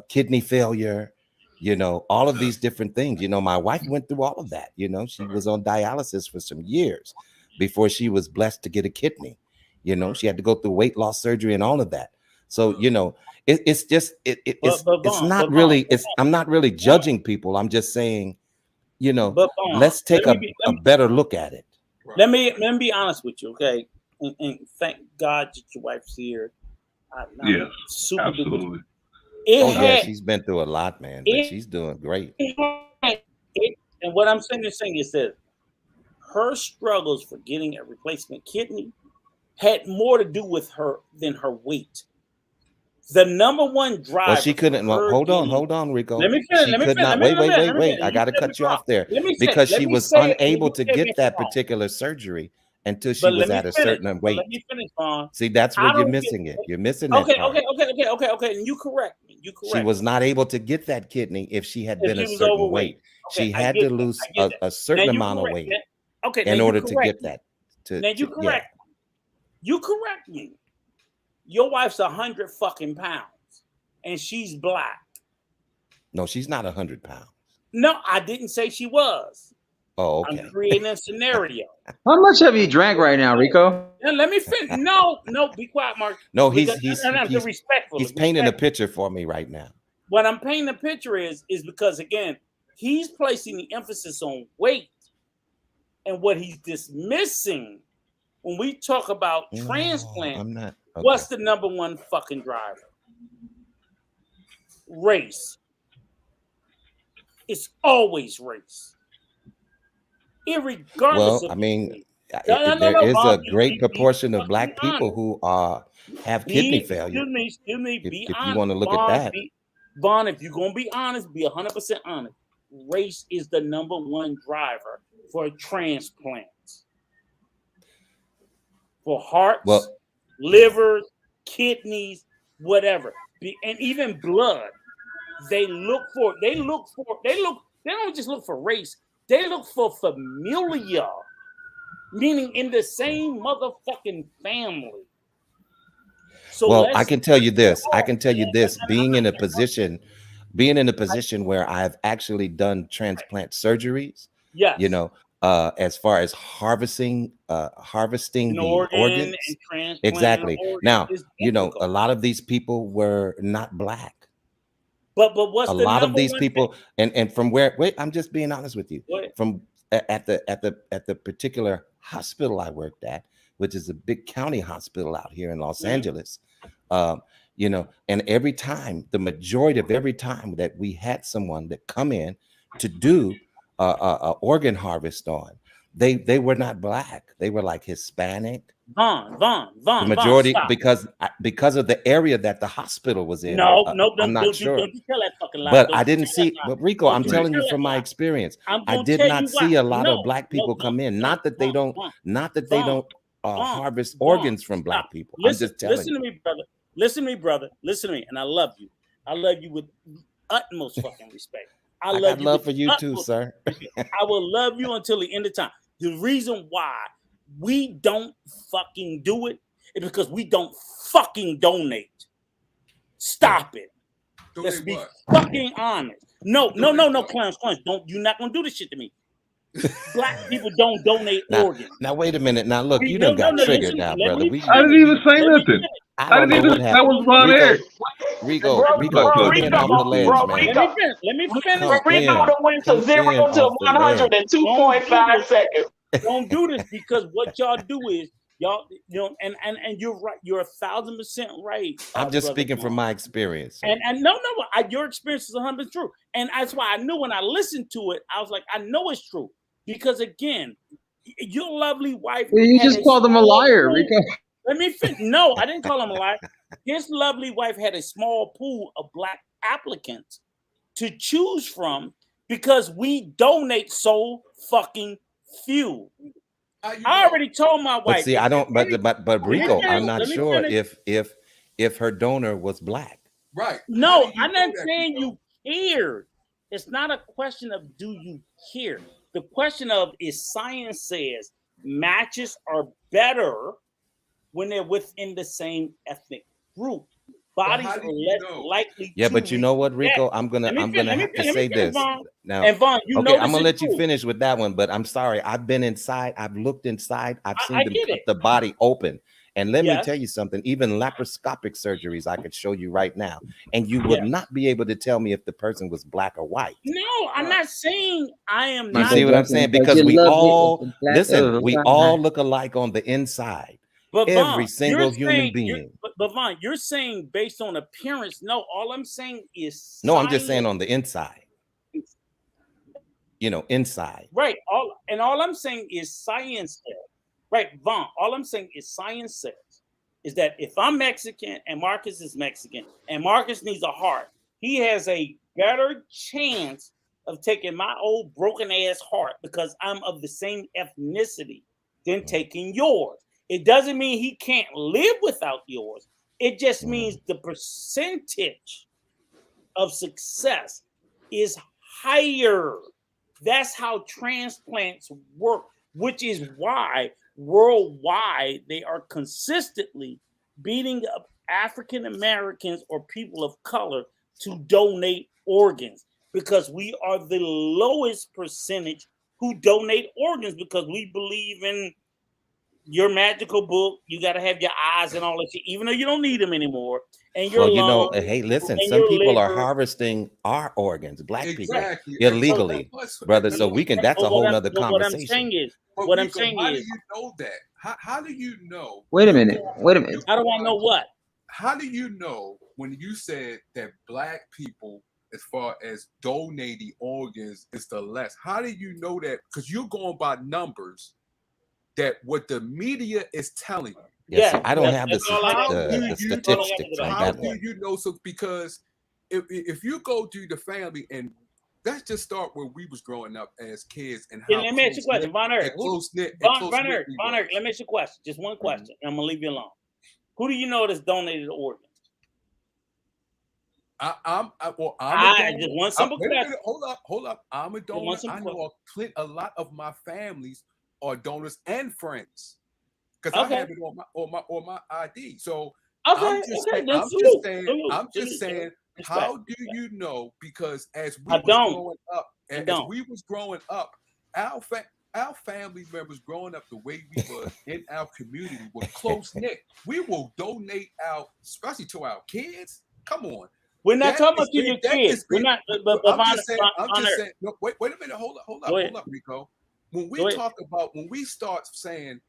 Speaker 9: kidney failure. You know, all of these different things. You know, my wife went through all of that. You know, she was on dialysis for some years before she was blessed to get a kidney. You know, she had to go through weight loss surgery and all of that. So, you know, it's just not really. I'm not really judging people. I'm just saying, you know, let's take a better look at it.
Speaker 3: Let me be honest with you, okay? And thank God that your wife's here.
Speaker 12: Yes, absolutely.
Speaker 9: She's been through a lot, man, but she's doing great.
Speaker 3: And what I'm saying is that her struggles for getting a replacement kidney had more to do with her than her weight. The number one driver.
Speaker 9: Well, she couldn't. Well, hold on, Rico.
Speaker 3: Let me finish.
Speaker 9: She could not. Wait. I got to cut you off there because she was unable to get that particular surgery until she was at a certain weight.
Speaker 3: Let me finish, Vaughn.
Speaker 9: See, that's where you're missing it. You're missing that part.
Speaker 3: Okay. And you correct me.
Speaker 9: She was not able to get that kidney if she had been a certain weight. She had to lose a certain amount of weight in order to get that.
Speaker 3: Now you correct me. You correct me. Your wife's 100 fucking pounds, and she's black.
Speaker 9: No, she's not 100 pounds.
Speaker 3: No, I didn't say she was.
Speaker 9: Oh, okay.
Speaker 3: I'm creating a scenario.
Speaker 13: How much have you drank right now, Rico?
Speaker 3: Now, let me finish. No, be quiet, Mark.
Speaker 9: No, he's painting a picture for me right now.
Speaker 3: What I'm painting a picture is because, again, he's placing the emphasis on weight, and what he's dismissing when we talk about transplant.
Speaker 9: I'm not. Okay.
Speaker 3: What's the number one fucking driver? Race. It's always race. Irregardless.
Speaker 9: Well, I mean, there is a great proportion of black people who have kidney failure.
Speaker 3: Excuse me.
Speaker 9: If you want to look at that.
Speaker 3: Vaughn, if you're going to be honest, be 100% honest. Race is the number one driver for transplants. For hearts, livers, kidneys, whatever. And even blood. They don't just look for race. They look for familia, meaning in the same motherfucking family. So
Speaker 9: I can tell you this. Being in a position where I've actually done transplant surgeries.
Speaker 3: Yes.
Speaker 9: You know, as far as harvesting the organs. Exactly. Now, you know, a lot of these people were not black.
Speaker 3: But what's
Speaker 9: a lot of these people, and from where? Wait, I'm just being honest with you. From at the particular hospital I worked at, which is a big county hospital out here in Los Angeles. You know, and the majority of every time that we had someone that come in to do a organ harvest on, they were not black. They were like Hispanic.
Speaker 3: Vaughn.
Speaker 9: The majority, because of the area that the hospital was in. I'm not sure.
Speaker 3: Don't you tell that fucking lie.
Speaker 9: But I didn't see. But Rico, I'm telling you from my experience, I did not see a lot of black people come in. Not that they don't harvest organs from black people. I'm just telling you.
Speaker 3: Listen to me, brother. Listen to me, brother. Listen to me, and I love you. I love you with utmost fucking respect.
Speaker 9: I got love for you too, sir.
Speaker 3: I will love you until the end of time. The reason why we don't fucking do it is because we don't fucking donate. Stop it. Let's be fucking honest. No, clowns. You're not gonna do this shit to me. Black people don't donate organs.
Speaker 9: Now wait a minute. Now look, you done got triggered now, brother.
Speaker 12: I didn't even say nothing. I didn't even. That was on air.
Speaker 9: Rico, coming off the ledge, man.
Speaker 3: Let me finish.
Speaker 7: Rico went to 0 to 100 in 2.5 seconds.
Speaker 3: Don't do this because what y'all do is y'all, you know, and you're right. You're 1,000% right.
Speaker 9: I'm just speaking from my experience.
Speaker 3: And no, your experience is 100% true. And that's why I knew when I listened to it, I was like, I know it's true because again, your lovely wife.
Speaker 13: You just called him a liar, Rico.
Speaker 3: Let me finish. No, I didn't call him a liar. His lovely wife had a small pool of black applicants to choose from because we donate so fucking few. I already told my wife.
Speaker 9: But see, I don't. But Rico, I'm not sure if her donor was black.
Speaker 10: Right.
Speaker 3: No, I'm not saying you cared. It's not a question of do you care. The question of is science says matches are better when they're within the same ethnic group. Bodies are less likely.
Speaker 9: Yeah, but you know what, Rico? I'm gonna have to say this now.
Speaker 3: And Vaughn,
Speaker 9: I'm gonna let you finish with that one, but I'm sorry. I've been inside. I've looked inside. I've seen them cut the body open. And let me tell you something. Even laparoscopic surgeries, I could show you right now, and you would not be able to tell me if the person was black or white.
Speaker 3: No, I'm not saying I am.
Speaker 9: You
Speaker 3: not
Speaker 9: see what I'm saying? Because we all look alike on the inside.
Speaker 3: But
Speaker 9: every
Speaker 3: Vaughn,
Speaker 9: single human being.
Speaker 3: But Vaughn, you're saying based on appearance. No, all I'm saying is
Speaker 9: no. I'm just saying on the inside. You know, inside.
Speaker 3: Right. All I'm saying is science says. Right, Vaughn. All I'm saying is science says is that if I'm Mexican and Marcus is Mexican and Marcus needs a heart, he has a better chance of taking my old broken ass heart because I'm of the same ethnicity than taking yours. It doesn't mean he can't live without yours. It just means the percentage of success is higher. That's how transplants work, which is why worldwide they are consistently beating up African Americans or people of color to donate organs, because we are the lowest percentage who donate organs, because we believe in your magical book. You got to have your eyes and all that shit, even though you don't need them anymore. And your
Speaker 9: Well, you know,
Speaker 3: lungs
Speaker 9: hey, listen,
Speaker 3: and
Speaker 9: some
Speaker 3: your
Speaker 9: people are
Speaker 3: liver.
Speaker 9: harvesting our organs, black people,
Speaker 10: Exactly.
Speaker 9: illegally, brother. So we can, that's a whole nother
Speaker 3: But what I'm
Speaker 9: conversation.
Speaker 3: saying is,
Speaker 10: But
Speaker 3: what I'm
Speaker 10: Rico,
Speaker 3: saying
Speaker 10: how do
Speaker 3: is,
Speaker 10: you know that? How do you know?
Speaker 13: Wait a minute. Wait a minute.
Speaker 3: how do I know what?
Speaker 10: How do you know when you said that black people, as far as donating organs, is the less? How do you know that? Because you're going by numbers that what the media is telling you.
Speaker 9: Yeah, see, I don't have
Speaker 3: that's all I got.
Speaker 9: the statistics on
Speaker 10: How
Speaker 9: that
Speaker 10: do
Speaker 9: one.
Speaker 10: you know? So because if you go to the family, and let's just start where we was growing up as kids and how
Speaker 3: Let me ask you a question, Von Erich.
Speaker 10: close knit.
Speaker 3: Von Erich, let me ask you a question. Just one question, and I'm gonna leave you alone. Who do you know that's donated organs?
Speaker 10: I'm a donor.
Speaker 3: Just one simple
Speaker 10: Wait a
Speaker 3: question.
Speaker 10: minute, hold up. I'm a donor. I know a lot of my families are donors and friends because I have it on my ID. So I'm just saying, how do you know? Because as we was growing up, our family members growing up the way we were in our community were close knit. We will donate out, especially to our kids. Come on.
Speaker 3: We're not talking about your kids. We're not.
Speaker 10: I'm just saying. No, wait a minute. Hold up, Rico. When we start saying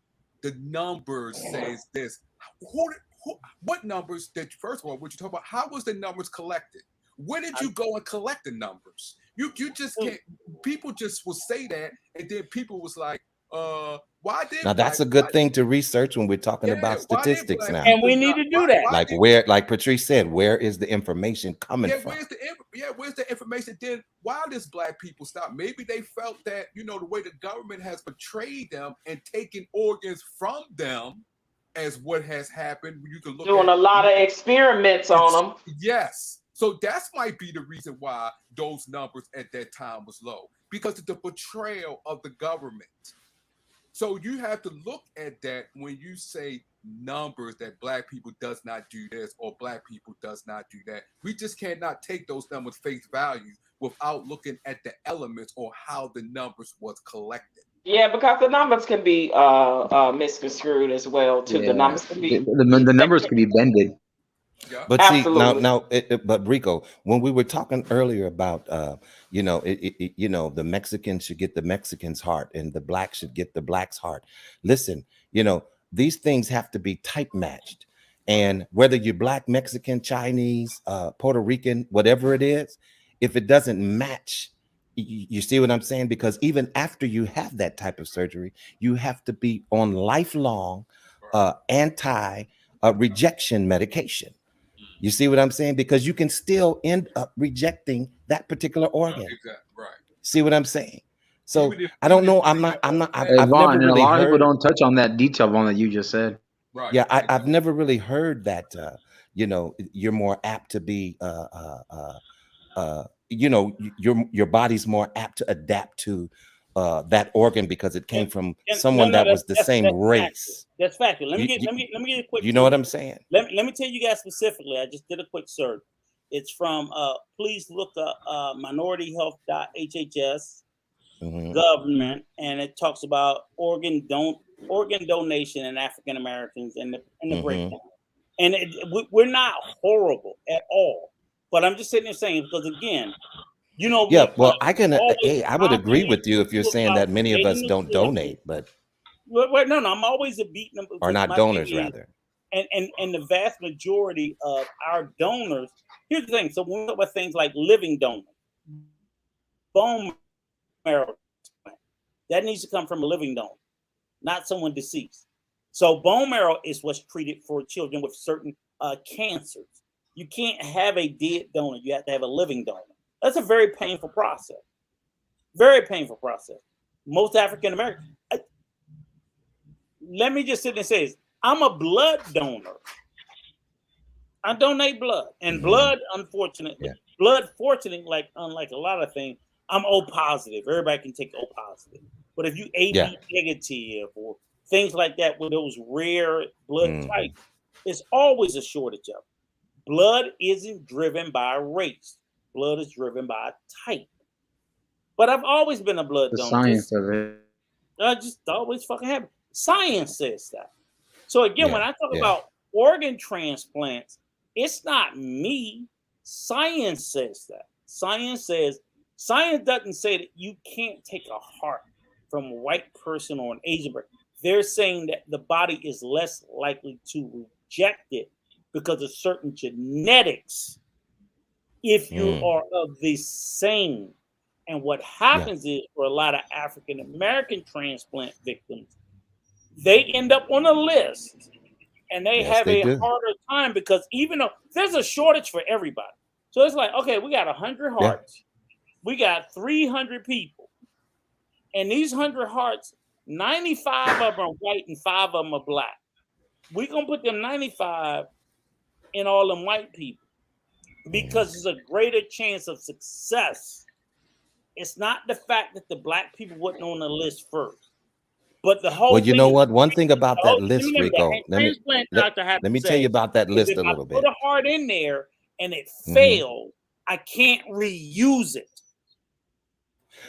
Speaker 10: the numbers says this, what numbers did, first of all, what you talk about? How was the numbers collected? Where did you go and collect the numbers? You just can't. People just will say that, and then people was like, why did
Speaker 9: now that's a good thing to research when we're talking about statistics now.
Speaker 3: And we need to do that.
Speaker 9: Like where, like Patrice said, where is the information coming from?
Speaker 10: Where's the information? Then why does black people stop? Maybe they felt that, the way the government has portrayed them and taken organs from them as what has happened. You can look
Speaker 7: doing a lot of experiments on them.
Speaker 10: Yes. So that might be the reason why those numbers at that time was low, because of the portrayal of the government. So you have to look at that when you say numbers that black people does not do this or black people does not do that. We just cannot take those numbers face value without looking at the elements or how the numbers was collected.
Speaker 7: Yeah, because the numbers can be misconstrued as well too.
Speaker 13: Yeah.
Speaker 7: The numbers can be
Speaker 13: the numbers can be bended.
Speaker 10: Yeah.
Speaker 9: But see, but Rico, when we were talking earlier about, the Mexicans should get the Mexicans' heart and the blacks should get the blacks' heart. Listen, these things have to be type matched. And whether you're black, Mexican, Chinese, Puerto Rican, whatever it is, if it doesn't match, you see what I'm saying? Because even after you have that type of surgery, you have to be on lifelong anti-rejection medication. You see what I'm saying? Because you can still end up rejecting that particular organ.
Speaker 10: Exactly. Right.
Speaker 9: See what I'm saying? So I don't know. I've
Speaker 13: Vaughn,
Speaker 9: never really
Speaker 13: a lot
Speaker 9: heard.
Speaker 13: of people don't touch on that detail, Vaughn, that you just said.
Speaker 10: Right.
Speaker 9: Yeah, I've never really heard that. You're more apt to be. Your body's more apt to adapt to that organ because it came from someone that was the same race.
Speaker 3: That's factual. Let me get a quick.
Speaker 9: You know what I'm saying?
Speaker 3: Let me tell you guys specifically. I just did a quick search. It's from please look up minorityhealth.hhs government, and it talks about organ donation in African Americans and the breakdown. And we're not horrible at all, but I'm just sitting there saying, because again,
Speaker 9: well, I would agree with you if you're saying that many of us don't donate, but
Speaker 3: no, I'm always a beating them,
Speaker 9: or not donors rather.
Speaker 3: And the vast majority of our donors, here's the thing. So when we talk about things like living donors, bone marrow, that needs to come from a living donor, not someone deceased. So bone marrow is what's treated for children with certain cancers. You can't have a dead donor. You have to have a living donor. That's a very painful process. Very painful process. Most African Americans. Let me just sit and say this. I'm a blood donor. I donate blood. And blood, unfortunately, fortunately, unlike a lot of things, I'm O positive. Everybody can take O positive. But if you AB negative or things like that with those rare blood types, there's always a shortage of it. Blood isn't driven by race. Blood is driven by type. But I've always been a blood donor.
Speaker 13: Science of it.
Speaker 3: I just always fucking have it. Science says that. So again, when I talk about organ transplants, it's not me. Science says that. Science doesn't say that you can't take a heart from a white person or an Asian person. They're saying that the body is less likely to reject it because of certain genetics if you are of the same. And what happens is for a lot of African American transplant victims, they end up on a list and they have a harder time because even though there's a shortage for everybody. So it's like, okay, we got 100 hearts. We got 300 people. And these 100 hearts, 95 of them are white and 5 of them are black. We're going to put them 95 in all them white people because there's a greater chance of success. It's not the fact that the black people wasn't on the list first. But the whole
Speaker 9: well, you know what? One thing about that list, Rico, let me tell you about that list a little bit.
Speaker 3: Put a heart in there and it failed, I can't reuse it.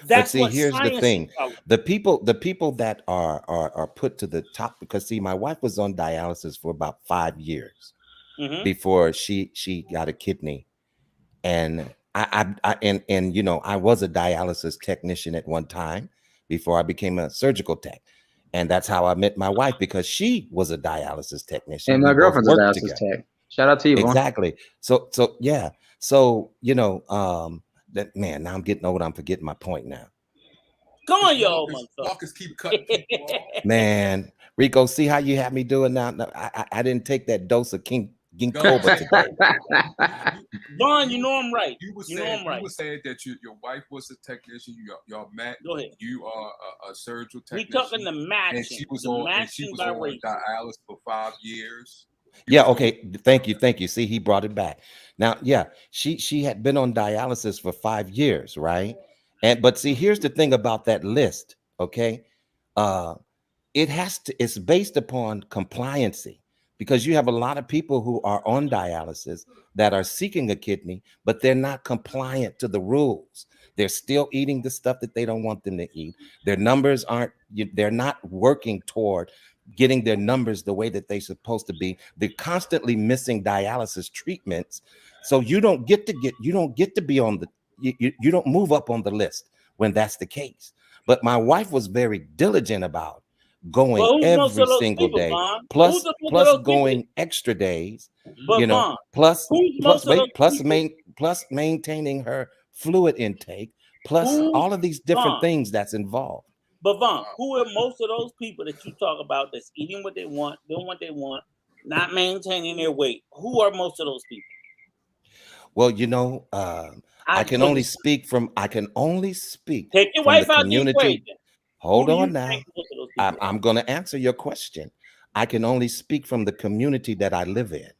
Speaker 3: That's
Speaker 9: but see, here's the thing: the people that are put to the top, because see, my wife was on dialysis for about 5 years before she got a kidney, and and you know, I was a dialysis technician at one time before I became a surgical tech. And that's how I met my wife, because she was a dialysis technician.
Speaker 13: And my girlfriend's a dialysis tech. Shout out to you.
Speaker 9: Exactly. So yeah. So, you know, that man, now I'm getting old. I'm forgetting my point now.
Speaker 3: Come on, yo,
Speaker 10: Marcus keep cutting people off.
Speaker 9: Man, Rico, see how you have me doing now? No, I didn't take that dose of ginkgo today.
Speaker 3: Vaughn, you know I'm right.
Speaker 10: You were saying that your wife was a technician. Y'all met.
Speaker 3: Go ahead.
Speaker 10: You are a surgical technician.
Speaker 3: We talking the matching.
Speaker 10: And she was on dialysis for 5 years.
Speaker 9: Yeah. Okay. Thank you. See, he brought it back. Now, yeah, she had been on dialysis for 5 years, right? But see, here's the thing about that list. Okay, it's based upon compliancy, because you have a lot of people who are on dialysis that are seeking a kidney, but they're not compliant to the rules. They're still eating the stuff that they don't want them to eat. Their numbers they're not working toward getting their numbers the way that they're supposed to be. They're constantly missing dialysis treatments. So you don't get to be on you don't move up on the list when that's the case. But my wife was very diligent about going every single day, plus going extra days, you know, plus maintaining her fluid intake, plus all of these different things that's involved.
Speaker 3: But Vaughn, who are most of those people that you talk about that's eating what they want, doing what they want, not maintaining their weight? Who are most of those people?
Speaker 9: Well, you know, I can only speak from
Speaker 3: Take your wife out the equation.
Speaker 9: Hold on now. I'm going to answer your question. I can only speak from the community that I live in.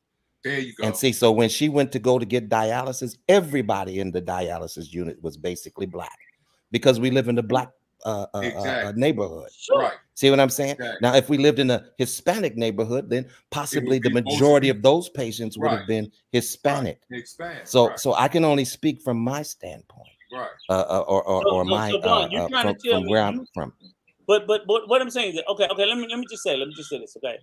Speaker 10: There you go.
Speaker 9: And see, so when she went to get dialysis, everybody in the dialysis unit was basically black, because we live in the black neighborhood.
Speaker 3: Sure.
Speaker 10: Right.
Speaker 9: See what I'm saying?
Speaker 10: Exactly.
Speaker 9: Now, if we lived in a Hispanic neighborhood, then possibly the majority of those patients would have been Hispanic.
Speaker 10: Right.
Speaker 9: So I can only speak from my standpoint.
Speaker 10: Right.
Speaker 9: From where I'm from.
Speaker 3: But what I'm saying is that, okay, let me just say this, okay?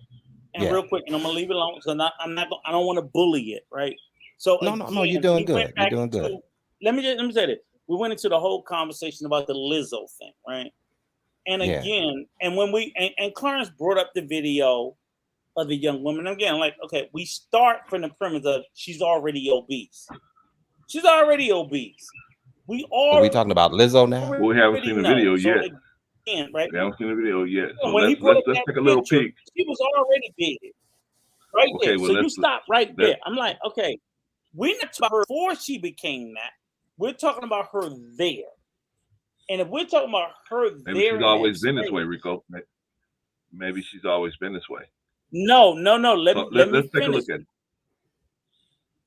Speaker 3: And real quick, and I'm gonna leave it alone because I don't want to bully it, right? So
Speaker 9: no, you're doing good. You're doing good.
Speaker 3: Let me say this. We went into the whole conversation about the Lizzo thing, right? And again, and when and Clarence brought up the video of the young woman, again, like, okay, we start from the premise of she's already obese. She's already obese.
Speaker 9: Are we talking about Lizzo now?
Speaker 12: We haven't seen the video yet.
Speaker 3: right?
Speaker 12: We haven't seen the video yet. So
Speaker 3: When he
Speaker 12: let's
Speaker 3: put up
Speaker 12: let's
Speaker 3: that
Speaker 12: take a little
Speaker 3: picture,
Speaker 12: peek.
Speaker 3: she was already big, right
Speaker 12: Okay,
Speaker 3: there.
Speaker 12: well
Speaker 3: So you stop right
Speaker 12: let
Speaker 3: there. I'm like, okay, we're not talking about her before she became that. We're talking about her there. And if we're talking about her
Speaker 12: maybe
Speaker 3: there
Speaker 12: she's
Speaker 3: in
Speaker 12: always
Speaker 3: that
Speaker 12: been this way,
Speaker 3: space,
Speaker 12: Rico. Maybe she's always been this way.
Speaker 3: no.
Speaker 12: So
Speaker 3: Let me
Speaker 12: let's take a
Speaker 3: finish.
Speaker 12: look at it.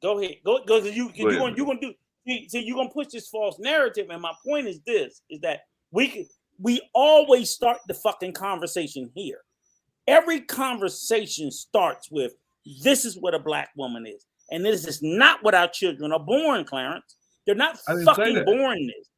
Speaker 3: Go ahead. Go. You
Speaker 12: Go ahead,
Speaker 3: you're gonna do. See, you're gonna push this false narrative. And my point is this: is that we always start the fucking conversation here. Every conversation starts with, "This is what a black woman is," and this is not what our children are born, Clarence. They're not
Speaker 12: I didn't say
Speaker 3: fucking
Speaker 12: that.
Speaker 3: born this.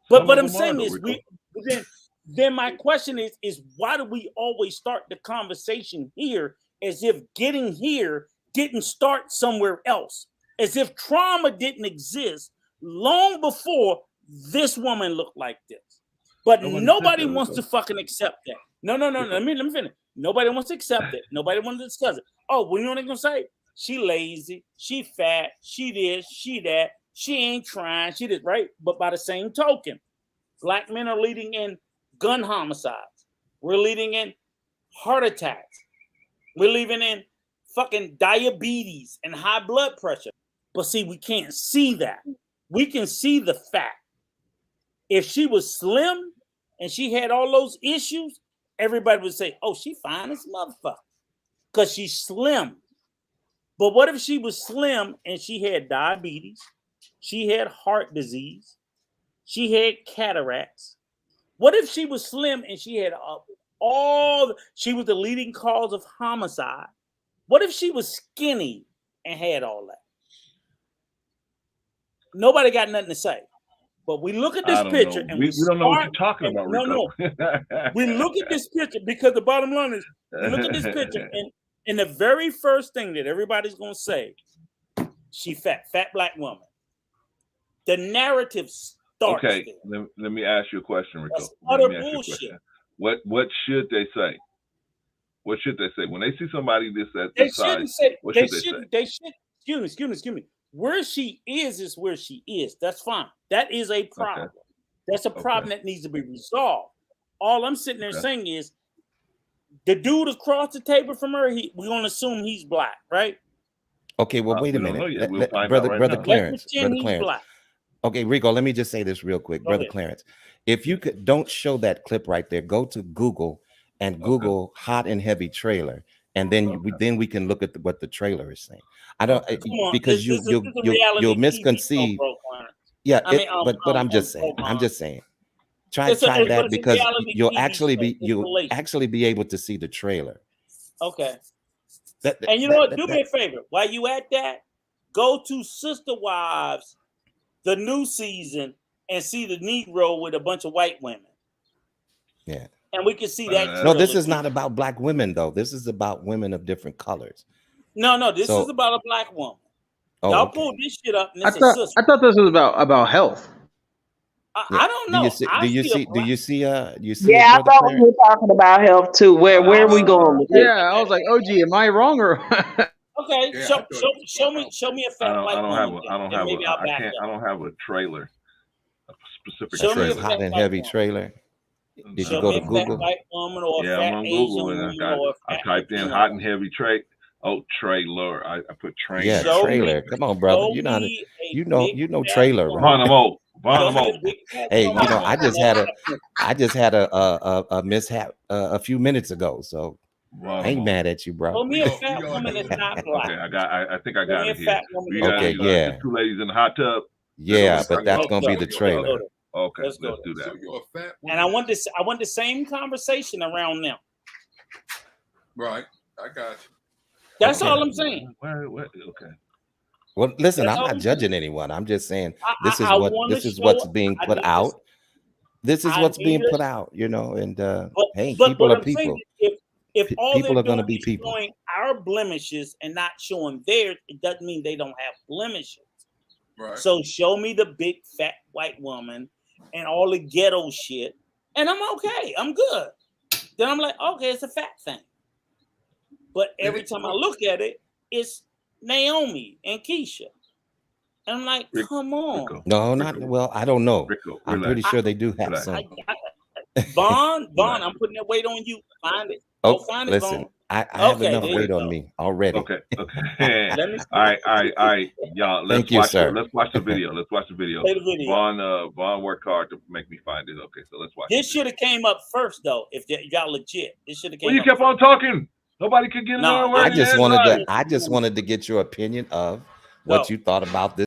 Speaker 12: Some
Speaker 3: But
Speaker 12: of
Speaker 3: I'm
Speaker 12: them are,
Speaker 3: saying
Speaker 12: though,
Speaker 3: is
Speaker 12: Rico.
Speaker 3: then my question is why do we always start the conversation here as if getting here didn't start somewhere else, as if trauma didn't exist long before this woman looked like this. But nobody wants to fucking accept that. No. Let me finish. Nobody wants to accept it. Nobody wants to discuss it. Oh, well, you know what they're gonna say? She lazy, she fat, she this, she that, she ain't trying, she did right. But by the same token, black men are leading in gun homicides. We're leading in heart attacks. We're leading in fucking diabetes and high blood pressure. But see, we can't see that. We can see the fact. If she was slim and she had all those issues, everybody would say, oh, she fine as motherfucker because she's slim. But what if she was slim and she had diabetes, she had heart disease, she had cataracts? What if she was slim and she had she was the leading cause of homicide? What if she was skinny and had all that? Nobody got nothing to say. But we look at this picture and we
Speaker 12: don't know what you're talking about, Rico.
Speaker 3: No. We look at this picture because the bottom line is we look at this picture and the very first thing that everybody's going to say, she fat black woman. The narrative starts
Speaker 12: Okay,
Speaker 3: there.
Speaker 12: let me ask you a question, Rico.
Speaker 3: That's utter bullshit.
Speaker 12: What should they say? What should they say when they see somebody this size? What should they say?
Speaker 3: They should. Excuse me. Where she is where she is. That's fine. That is a problem. Okay. That's a problem that needs to be resolved. All I'm sitting there saying is, the dude across the table from her, we're gonna assume he's black, right?
Speaker 9: Okay, well, wait a minute,
Speaker 12: brother
Speaker 9: Clarence.
Speaker 3: Black.
Speaker 9: Okay, Rico, let me just say this real quick, brother Clarence. If you could, don't show that clip right there. Go to Google and Google hot and heavy trailer, and then we can look at what the trailer is saying. I don't because you'll misconceive. Yeah, but I'm just saying. Try that because you'll actually be able to see the trailer.
Speaker 3: Okay. And you know what? Do me a favor. While you at that, go to Sister Wives, the new season, and see the Negro with a bunch of white women.
Speaker 9: Yeah.
Speaker 3: And we can see that.
Speaker 9: No, this is not about black women, though. This is about women of different colors.
Speaker 3: No, this is about a black woman.
Speaker 9: Oh,
Speaker 3: y'all pull this shit up. And
Speaker 13: I thought this was about health.
Speaker 3: I don't know.
Speaker 9: Do you see?
Speaker 7: Yeah, I thought we were talking about health too. Where are we going with this?
Speaker 13: Yeah, I was like, OG, am I wrong or?
Speaker 3: Okay, show me a fat white woman.
Speaker 12: I don't have a trailer. A specific
Speaker 9: trailer. Hot and heavy trailer. Did you go to Google?
Speaker 3: White woman or
Speaker 12: yeah, I'm on Google and I typed in hot and heavy trailer. Oh, trailer. I put train.
Speaker 9: Yeah, trailer. Come on, brother. You know trailer, right? Hey, I just had a mishap a few minutes ago, so I ain't mad at you, bro.
Speaker 3: Show me a fat woman that's not black.
Speaker 12: Okay, I think I got it here.
Speaker 9: Yeah.
Speaker 12: Two ladies in the hot tub.
Speaker 9: Yeah, but that's gonna be the trailer.
Speaker 12: Okay, let's do that.
Speaker 10: So
Speaker 3: and I want the same conversation around them.
Speaker 10: Right, I got you.
Speaker 3: That's all I'm saying.
Speaker 12: Okay.
Speaker 9: Well, listen, I'm not judging anyone. I'm just saying this is what's being put out. This is what's being put out, and hey, people are people.
Speaker 3: If all
Speaker 9: people are going to be people.
Speaker 3: Showing our blemishes and not showing theirs, it doesn't mean they don't have blemishes.
Speaker 10: Right.
Speaker 3: So show me the big fat white woman and all the ghetto shit, and I'm okay. I'm good. Then I'm like, okay, it's a fat thing. But every time I look at it, it's Naomi and Keisha. And I'm like, come on.
Speaker 9: No, not well. I don't know. I'm pretty sure they do have some.
Speaker 3: Vaughn, I'm putting that weight on you. Find it.
Speaker 9: Oh,
Speaker 3: Go find it,
Speaker 9: listen,
Speaker 3: Vaughn.
Speaker 9: I have
Speaker 3: Okay,
Speaker 9: enough
Speaker 3: there you
Speaker 9: weight
Speaker 3: go.
Speaker 9: on me already.
Speaker 12: Okay.
Speaker 3: Let me see.
Speaker 12: All right, y'all.
Speaker 9: Thank you, sir.
Speaker 12: Let's watch the video.
Speaker 3: Play the video.
Speaker 12: Vaughn worked hard to make me find it. Okay, so let's watch.
Speaker 3: This should have came up first, though. If y'all legit, this should have came.
Speaker 12: Well, you
Speaker 3: up
Speaker 12: kept
Speaker 3: first.
Speaker 12: on talking. Nobody could get another word.
Speaker 9: I just wanted to get your opinion of what you thought about this.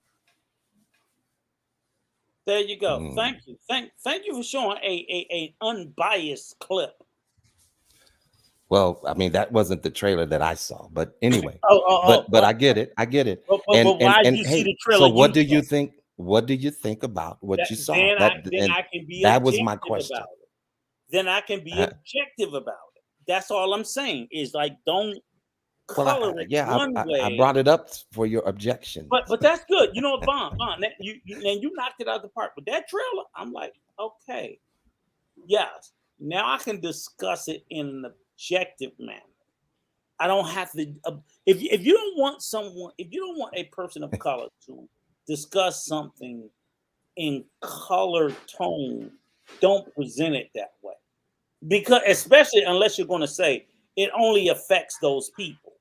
Speaker 3: There you go. Thank you. Thank you for showing a unbiased clip.
Speaker 9: Well, I mean, that wasn't the trailer that I saw, but anyway.
Speaker 3: But
Speaker 9: I get it.
Speaker 3: But why did you see the trailer?
Speaker 9: So what do you think? What do you think about what you saw?
Speaker 3: Then I can be.
Speaker 9: That was my question.
Speaker 3: About it. Then I can be objective about it. That's all I'm saying. Is like don't color it one way.
Speaker 9: I brought it up for your objection.
Speaker 3: But that's good. You know what, Vaughn, you knocked it out of the park. But that trailer, I'm like, okay, yes. Now I can discuss it in an objective manner. I don't have to. If you don't want a person of color to discuss something in color tone, don't present it that way. Because especially unless you're going to say it only affects those people.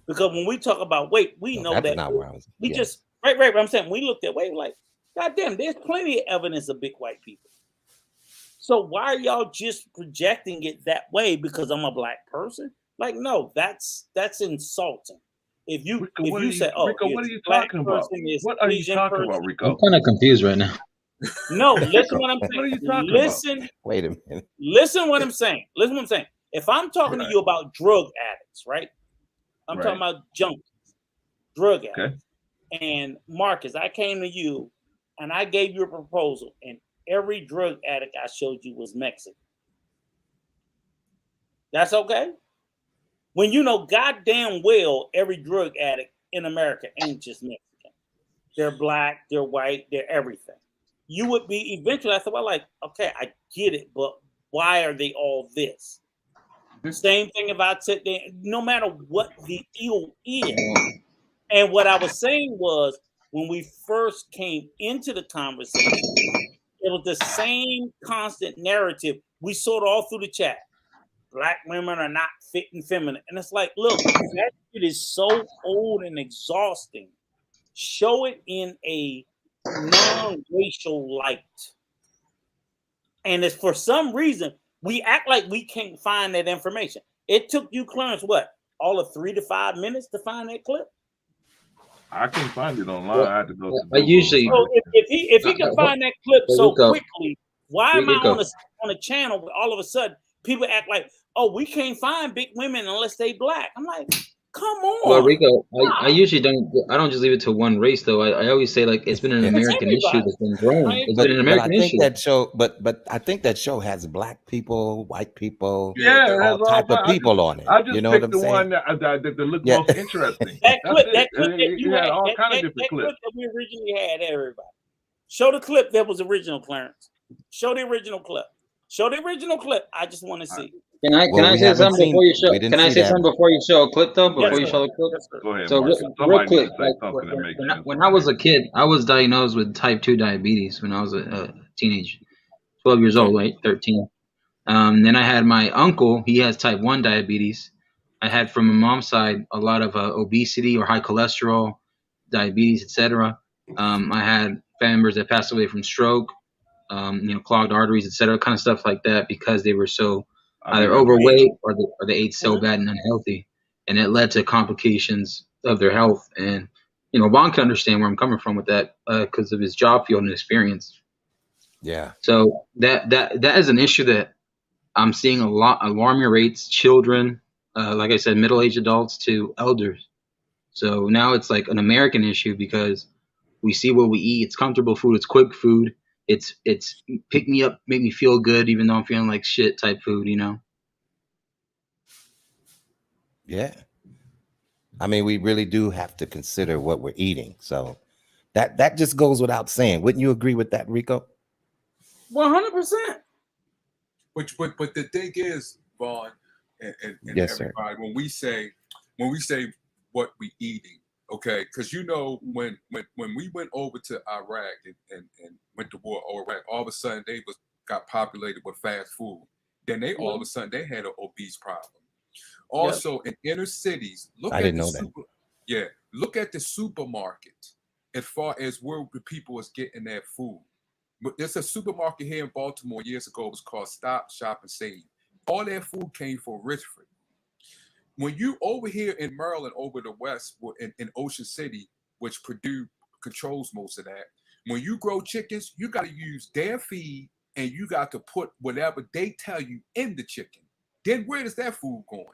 Speaker 3: Because when we talk about weight, we know that
Speaker 9: not where I was.
Speaker 3: We just right. But I'm saying we looked at weight like, God damn, there's plenty of evidence of big white people. So why are y'all just projecting it that way because I'm a black person? Like, no, that's insulting. If you say, "Oh,
Speaker 12: Rico, what are you talking about? What are you talking about, Rico?
Speaker 13: I'm kind of confused right now.
Speaker 3: No, listen what I'm saying.
Speaker 12: What are you talking
Speaker 3: about?
Speaker 9: Wait a minute.
Speaker 3: Listen what I'm saying. Listen what I'm saying. If I'm talking to you about drug addicts, right? I'm talking about junkies, drug addicts. And Marcus, I came to you and I gave you a proposal, and every drug addict I showed you was Mexican. That's okay? When you know goddamn well every drug addict in America ain't just Mexican. They're black, they're white, they're everything. You would be eventually, I thought, well, like, okay, I get it, but why are they all this? Same thing if I said that no matter what the deal is. And what I was saying was when we first came into the conversation, it was the same constant narrative. We saw it all through the chat. Black women are not fit and feminine. And it's like, look, that shit is so old and exhausting. Show it in a non-racial light. And it's for some reason, we act like we can't find that information. It took you, Clarence, what? All of 3 to 5 minutes to find that clip?
Speaker 12: I can't find it online. I had to go to
Speaker 13: I usually.
Speaker 3: So if he can find that clip so quickly, why am I on a channel where all of a sudden people act like, oh, we can't find big women unless they black? I'm like, come on.
Speaker 13: Well, Rico, I usually don't. I don't just leave it to one race, though. I always say like it's been an American issue that's been growing. It's been an American issue.
Speaker 9: But I think that show has black people, white people,
Speaker 12: all
Speaker 9: type of people on it.
Speaker 12: I just
Speaker 9: you know
Speaker 12: picked
Speaker 9: what I'm
Speaker 12: the
Speaker 9: saying?
Speaker 12: one that looked most interesting.
Speaker 3: That clip that you had,
Speaker 12: all kind of different
Speaker 3: that
Speaker 12: clips.
Speaker 3: clip that we originally had, everybody. Show the clip that was original, Clarence. Show the original clip. Show the original clip. I just want to see.
Speaker 13: Can I say something before you show? Can I say something before you show a clip, though? Before you show a clip.
Speaker 12: Go ahead.
Speaker 13: So real quick, when I was a kid, I was diagnosed with type 2 diabetes when I was a teenager, 12 years old, right? 13. Then I had my uncle. He has type 1 diabetes. I had from my mom's side a lot of obesity or high cholesterol, diabetes, etc. I had family members that passed away from stroke, clogged arteries, etc. Kind of stuff like that because they were so either overweight or they ate so bad and unhealthy, and it led to complications of their health. And Vaughn can understand where I'm coming from with that because of his job field and experience.
Speaker 9: Yeah.
Speaker 13: So that is an issue that I'm seeing a lot, alarming rates, children, like I said, middle-aged adults to elders. So now it's like an American issue because we see what we eat. It's comfortable food. It's quick food. It's pick me up, make me feel good, even though I'm feeling like shit type food,
Speaker 9: Yeah. I mean, we really do have to consider what we're eating. So that just goes without saying. Wouldn't you agree with that, Rico?
Speaker 3: 100%.
Speaker 10: But the thing is, Vaughn, and
Speaker 9: yes,
Speaker 10: everybody,
Speaker 9: sir.
Speaker 10: when we say what we eating, okay, because when we went over to Iraq and went to war over Iraq, all of a sudden they was got populated with fast food. Then they all of a sudden they had an obese problem. Also in inner cities, look at the supermarket as far as where the people is getting their food. But there's a supermarket here in Baltimore years ago. It was called Stop, Shop, and Save. All their food came from Richford. When you over here in Maryland, over the west, in Ocean City, which Purdue controls most of that, when you grow chickens, you got to use their feed and you got to put whatever they tell you in the chicken. Then where does that food going?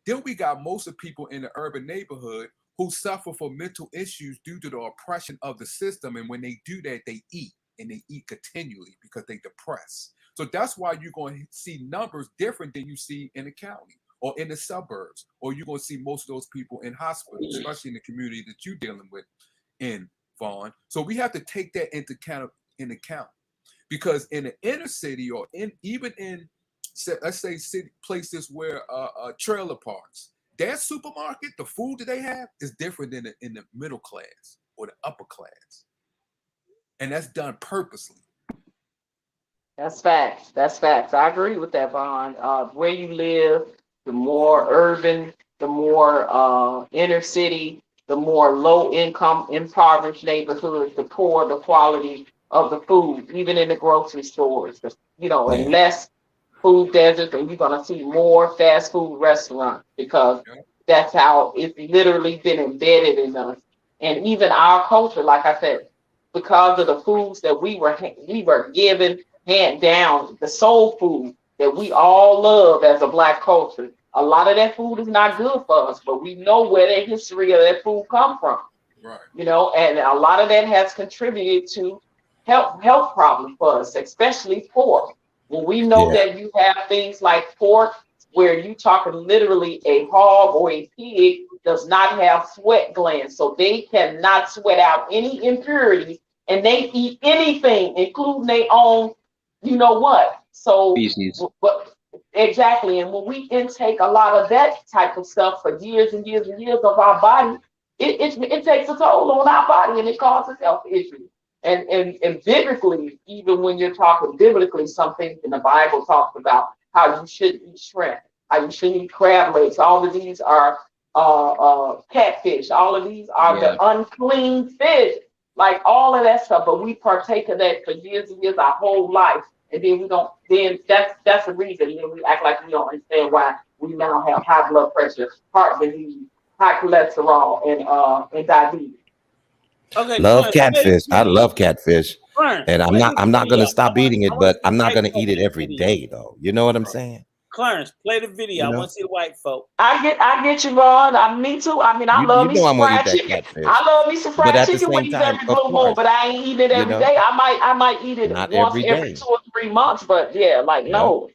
Speaker 10: Then we got most of people in the urban neighborhood who suffer from mental issues due to the oppression of the system. And when they do that, they eat, and they eat continually because they depress. So that's why you're going to see numbers different than you see in the county or in the suburbs, or you're going to see most of those people in hospitals, especially in the community that you're dealing with in Vaughn. So we have to take that into account, because in the inner city or even in, let's say, city places where trailer parks, their supermarket, the food that they have is different than in the middle class or the upper class, and that's done purposely.
Speaker 7: That's facts. That's facts. I agree with that, Vaughn. Where you live, the more urban, the more inner city, the more low income, impoverished neighborhoods, the poor the quality of the food, even in the grocery stores, and less food deserts, and you're going to see more fast food restaurants, because that's how it's literally been embedded in us. And even our culture, like I said, because of the foods that we were given, hand down, the soul food that we all love as a Black culture, a lot of that food is not good for us, but we know where the history of that food come from. Right. And a lot of that has contributed to health problems for us, especially pork. When we know that you have things like pork, where you talking literally a hog or a pig does not have sweat glands, so they cannot sweat out any impurities, and they eat anything, including their own, So, but exactly, and when we intake a lot of that type of stuff for years and years and years of our body, it takes a toll on our body, and it causes health issues. And biblically, even when you're talking biblically, something in the Bible talks about how you shouldn't eat shrimp, how you shouldn't eat crab legs. All of these are catfish. All of these are the unclean fish, like all of that stuff. But we partake of that for years and years, our whole life, and then we don't. Then that's the reason. Then we act like we don't understand why we now have high blood pressure, heart disease, high cholesterol, and diabetes.
Speaker 3: Okay,
Speaker 9: love catfish. I love catfish, and I'm not going to stop eating it, but I'm not going to eat it every day, though. You know what I'm saying?
Speaker 3: Clarence, play the video. I want to see the white folk.
Speaker 7: I get you, Ron. Me too. I mean, I love me some fried chicken. I love me some fried chicken wings every blue moon, but I ain't eating it every day. I might eat it once every 2 or 3 months, but no.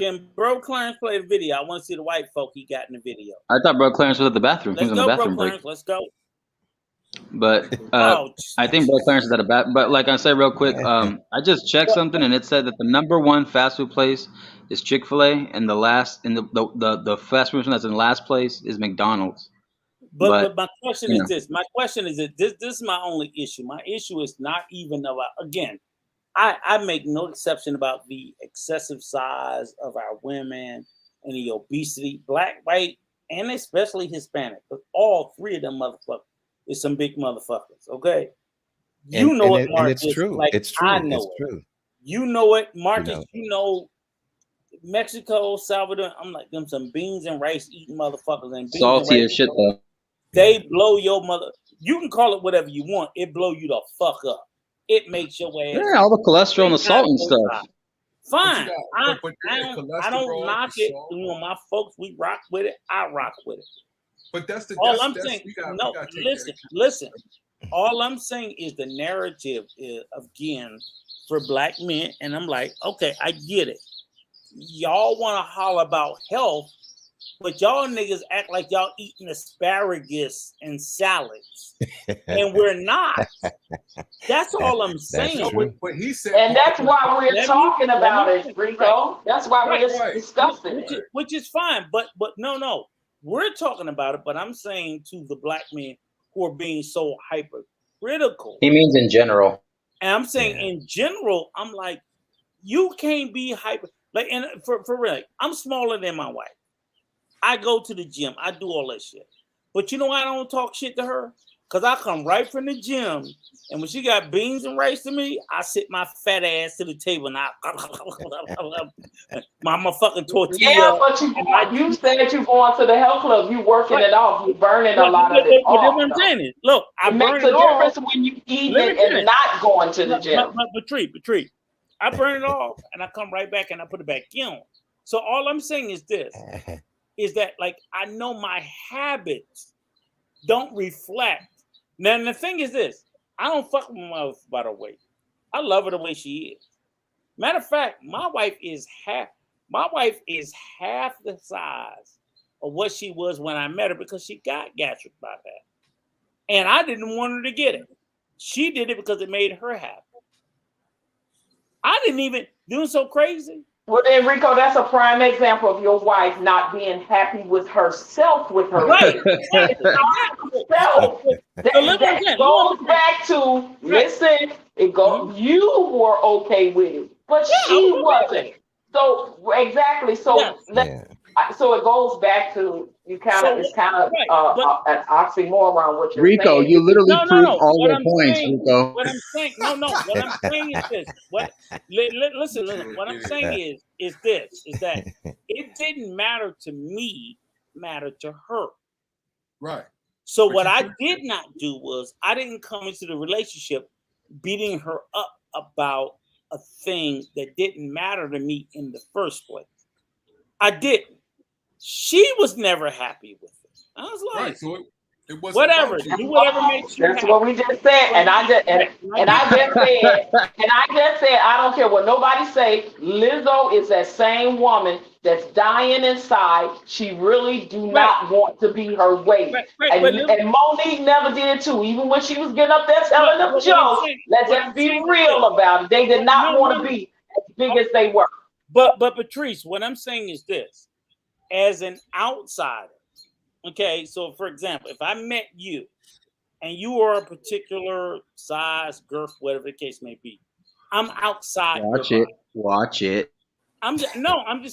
Speaker 3: Can Bro Clarence play the video? I want to see the white folk he got in the video.
Speaker 13: I thought Bro Clarence was at the bathroom. He was in the bathroom break.
Speaker 3: Let's go.
Speaker 13: But I think Bro Clarence is at a But like I said real quick, I just checked something, and it said that the #1 fast food place is Chick-fil-A, and the fast food that's in last place is McDonald's.
Speaker 3: But my question is this. My question is that this is my only issue. My issue is not even about, again, I make no exception about the excessive size of our women and the obesity, Black, white, and especially Hispanic. But all three of them motherfuckers is some big motherfuckers. Okay, you know it, Marcus.
Speaker 9: It's true.
Speaker 3: Like
Speaker 9: it's true.
Speaker 3: I know
Speaker 9: it's
Speaker 3: it.
Speaker 9: True.
Speaker 3: You know it, Marcus. You know Mexico, Salvador. I'm like them some beans and rice eating motherfuckers and beans
Speaker 13: salty
Speaker 3: and
Speaker 13: as shit though.
Speaker 3: They blow your mother. You can call it whatever you want. It blow you the fuck up. It makes your ass.
Speaker 13: Yeah, all the cholesterol and the salt and stuff.
Speaker 3: Fine. I don't knock it. My folks, we rock with it. I rock with it.
Speaker 10: But that's
Speaker 3: I'm saying. Listen. All I'm saying is the narrative is, again, for Black men, and I'm like, okay, I get it. Y'all want to holler about health, but y'all niggas act like y'all eating asparagus and salads, and we're not. That's all I'm saying.
Speaker 10: But he said,
Speaker 7: and that's why we're talking about it, Rico. That's why we're discussing it,
Speaker 3: which is fine. But no, we're talking about it. But I'm saying to the Black men who are being so hypercritical.
Speaker 8: He means in general.
Speaker 3: And I'm saying in general, I'm like, you can't be hyper. Like, and for real, I'm smaller than my wife. I go to the gym. I do all that shit. But you know why I don't talk shit to her? Because I come right from the gym, and when she got beans and rice to me, I sit my fat ass to the table and I my fucking tortilla.
Speaker 7: Yeah, but you said you going to the health club, you working it off, you burning a lot of it off.
Speaker 3: What I'm saying is, look, I
Speaker 7: it makes a difference when you eat it and not going to the gym.
Speaker 3: But treat, I burn it off and I come right back and I put it back in. So all I'm saying is this, is that like I know my habits don't reflect. Now the thing is this, I don't fuck with my wife about her weight. I love her the way she is. Matter of fact, my wife is half the size of what she was when I met her because she got gastric bypass. And I didn't want her to get it. She did it because it made her happy. I didn't even do so crazy.
Speaker 7: Well, then, Rico, that's a prime example of your wife not being happy with herself, with her
Speaker 3: right.
Speaker 7: That goes back to, listen, it goes, you were okay with it, but she wasn't. So, exactly. So, so it goes back to, it's kind of an oxymoron, what you're
Speaker 8: Rico,
Speaker 7: saying.
Speaker 8: you literally proved all your points, Rico.
Speaker 3: What I'm saying, what I'm saying is this. Listen, what I'm saying is that it didn't matter to me, mattered to her.
Speaker 10: Right.
Speaker 3: So what I did not do was I didn't come into the relationship beating her up about a thing that didn't matter to me in the first place. I didn't. She was never happy with it. I was like,
Speaker 10: right, so it wasn't
Speaker 3: whatever, do whatever makes you
Speaker 7: That's
Speaker 3: happy.
Speaker 7: what we just said, and I just said, I don't care what nobody say. Lizzo is that same woman that's dying inside. She really do not want to be her weight, and Monique never did too. Even when she was getting up there telling them jokes, let's just be real about it. They did not want to be as big as they were.
Speaker 3: But Patrice, what I'm saying is this: as an outsider, okay. So, for example, if I met you and you are a particular size, girth, whatever the case may be, I'm outside.
Speaker 8: Watch it.
Speaker 3: I'm just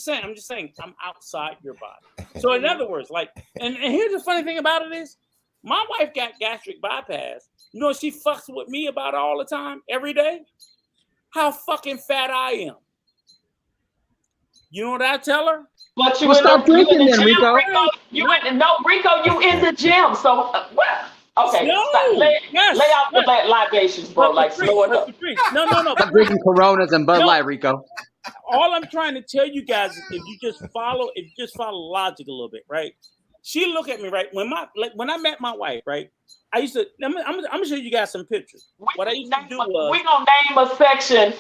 Speaker 3: saying, I'm outside your body. So, in other words, like, and here's the funny thing about it is, my wife got gastric bypass. You know what she fucks with me about all the time, every day? How fucking fat I am. You know what I tell her?
Speaker 7: But you stop drinking then, Rico. Rico, you in the gym. So what? Okay, lay out the libations, bro. Like slow it up.
Speaker 3: No.
Speaker 8: I'm drinking Coronas and Bud Light, Rico.
Speaker 3: All I'm trying to tell you guys is if you just follow logic a little bit, right? She look at me, right? When I met my wife, right? I used to. I'm gonna show you guys some pictures. What I used to do was
Speaker 7: we're gonna name a section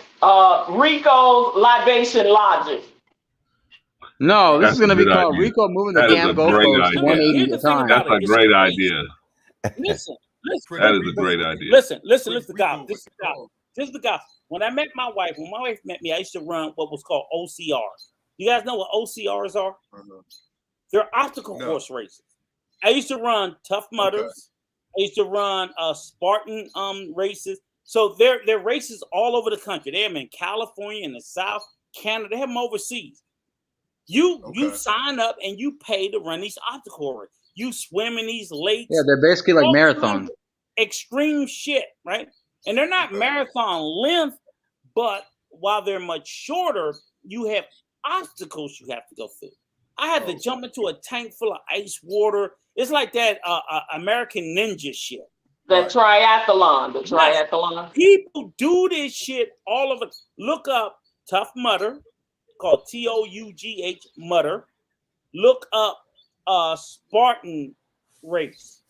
Speaker 7: Rico's libation logic.
Speaker 8: No, this is going to be called Rico moving the damn goalpost 180 at a time.
Speaker 12: That's a great idea.
Speaker 3: Listen.
Speaker 12: That is a great idea.
Speaker 3: Listen, guys. This is the guy. When my wife met me, I used to run what was called OCRs. You guys know what OCRs are? They're obstacle course races. I used to run Tough Mudders. I used to run Spartan races. So they're races all over the country. They have them in California, in the South, Canada. They have them overseas. You sign up and you pay to run these obstacle races. You swim in these lakes.
Speaker 8: Yeah, they're basically like marathons.
Speaker 3: Extreme shit, right? And they're not marathon length, but while they're much shorter, you have obstacles you have to go through. I had to jump into a tank full of ice water. It's like that American Ninja shit.
Speaker 7: The triathlon.
Speaker 3: Yes. People do this shit all over. Look up Tough Mudder, called TOUGH Mudder. Look up Spartan race.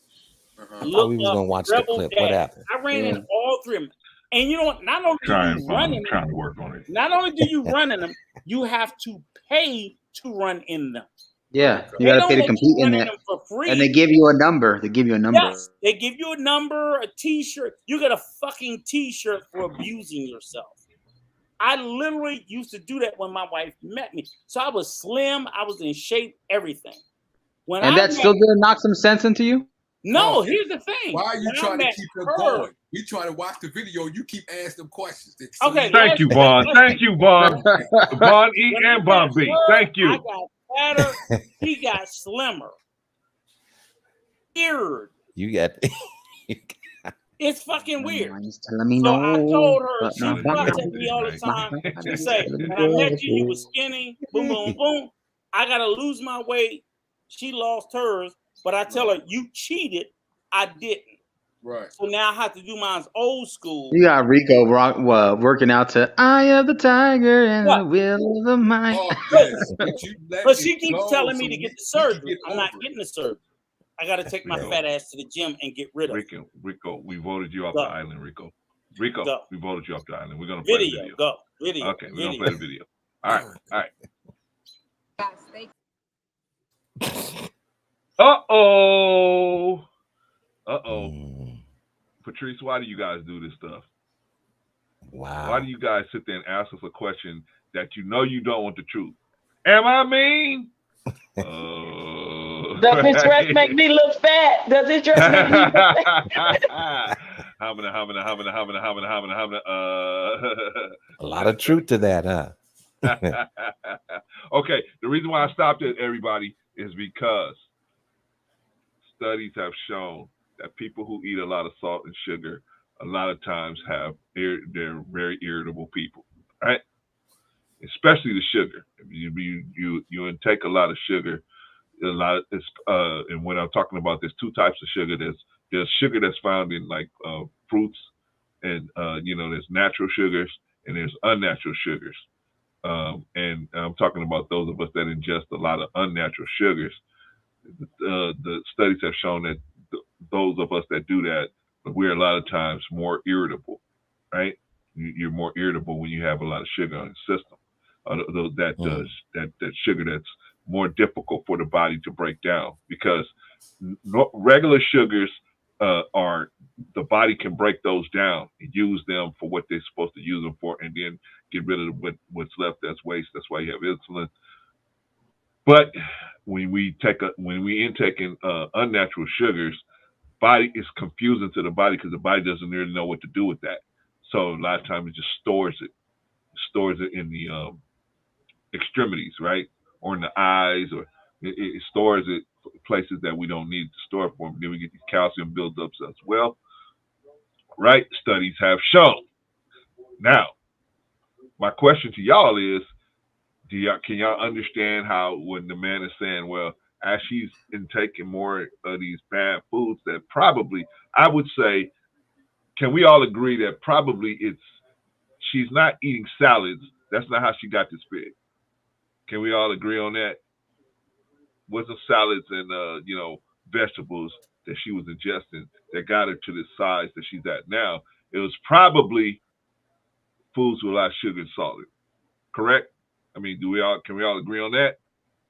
Speaker 9: I thought we was gonna watch the clip. What happened?
Speaker 3: I ran in all three of them. And you know what? Not only do you run in them,
Speaker 12: to work on it.
Speaker 3: Not only do you run in them, you have to pay to run in them.
Speaker 8: Yeah, you got to pay to compete in it. And they give you a number.
Speaker 3: Yes, they give you a number, a T-shirt. You get a fucking T-shirt for abusing yourself. I literally used to do that when my wife met me. So I was slim, I was in shape, everything.
Speaker 8: And that still didn't knock some sense into you?
Speaker 3: No, here's the thing.
Speaker 10: Why are you
Speaker 3: When I
Speaker 10: trying to
Speaker 3: met
Speaker 10: keep them
Speaker 3: her-
Speaker 10: going? We trying to watch the video. You keep asking them questions.
Speaker 3: Okay,
Speaker 12: Thank you, Vaughn. Thank you, Vaughn. Vaughn E
Speaker 3: When I
Speaker 12: and Vaughn
Speaker 3: met
Speaker 12: B.
Speaker 3: her,
Speaker 12: Thank
Speaker 3: I
Speaker 12: you.
Speaker 3: got fatter. He got slimmer. Weird.
Speaker 9: You got.
Speaker 3: It's fucking weird.
Speaker 8: He's telling me
Speaker 3: So
Speaker 8: no.
Speaker 3: I told her,
Speaker 8: but
Speaker 3: she
Speaker 8: not
Speaker 3: flirted me all the time. She say, when I met you, you was skinny. Boom, boom, boom. I gotta lose my weight. She lost hers, but I tell her, you cheated. I didn't.
Speaker 10: Right.
Speaker 3: So now I have to do mine old school.
Speaker 13: You got Rico working out to "I am the tiger and
Speaker 3: What?
Speaker 13: the will of the mind."
Speaker 10: Oh, yes. But you let
Speaker 3: But she
Speaker 10: it
Speaker 3: keeps
Speaker 10: go
Speaker 3: telling me
Speaker 10: so
Speaker 3: to get the
Speaker 10: he can
Speaker 3: surgery.
Speaker 10: get
Speaker 3: I'm not
Speaker 10: over it.
Speaker 3: getting the surgery. I got to take my
Speaker 12: Rico.
Speaker 3: fat ass to the gym and get rid of it.
Speaker 12: Rico, we voted you off
Speaker 3: Go.
Speaker 12: the island, Rico. Rico,
Speaker 3: Go.
Speaker 12: we voted you off the island. We're gonna play the
Speaker 3: Video.
Speaker 12: video.
Speaker 3: Go. Video.
Speaker 12: Okay, we're gonna
Speaker 3: Video.
Speaker 12: play the video. All right. Uh-oh. Patrice, why do you guys do this stuff?
Speaker 9: Wow.
Speaker 12: Why do you guys sit there and ask us a question that you know you don't want the truth? Am I mean?
Speaker 7: Does this dress make me look fat? Does this dress make me look fat?
Speaker 9: A lot of truth to that, huh?
Speaker 12: Okay, the reason why I stopped it, everybody, is because studies have shown that people who eat a lot of salt and sugar a lot of times they're very irritable people, right? Especially the sugar. If you intake a lot of sugar, and when I'm talking about, there's two types of sugar. There's sugar that's found in like fruits, and there's natural sugars and there's unnatural sugars. And I'm talking about those of us that ingest a lot of unnatural sugars. The studies have shown that those of us that do that, we're a lot of times more irritable, right? You're more irritable when you have a lot of sugar on your system. That sugar that's more difficult for the body to break down, because regular sugars the body can break those down and use them for what they're supposed to use them for, and then get rid of what's left as waste. That's why you have insulin. But when we intake in unnatural sugars, body is confusing to the body because the body doesn't really know what to do with that. So a lot of times it just stores it in the extremities, right, or in the eyes, or it stores it places that we don't need to store it for. Then we get these calcium buildups as well, right? Studies have shown. Now, my question to y'all is, can y'all understand how when the man is saying, well, as she's intaking more of these bad foods, that probably, I would say, can we all agree that probably she's not eating salads? That's not how she got this big. Can we all agree on that? Wasn't salads and vegetables that she was ingesting that got her to the size that she's at now. It was probably foods with a lot of sugar and salt. Correct? I mean, can we all agree on that?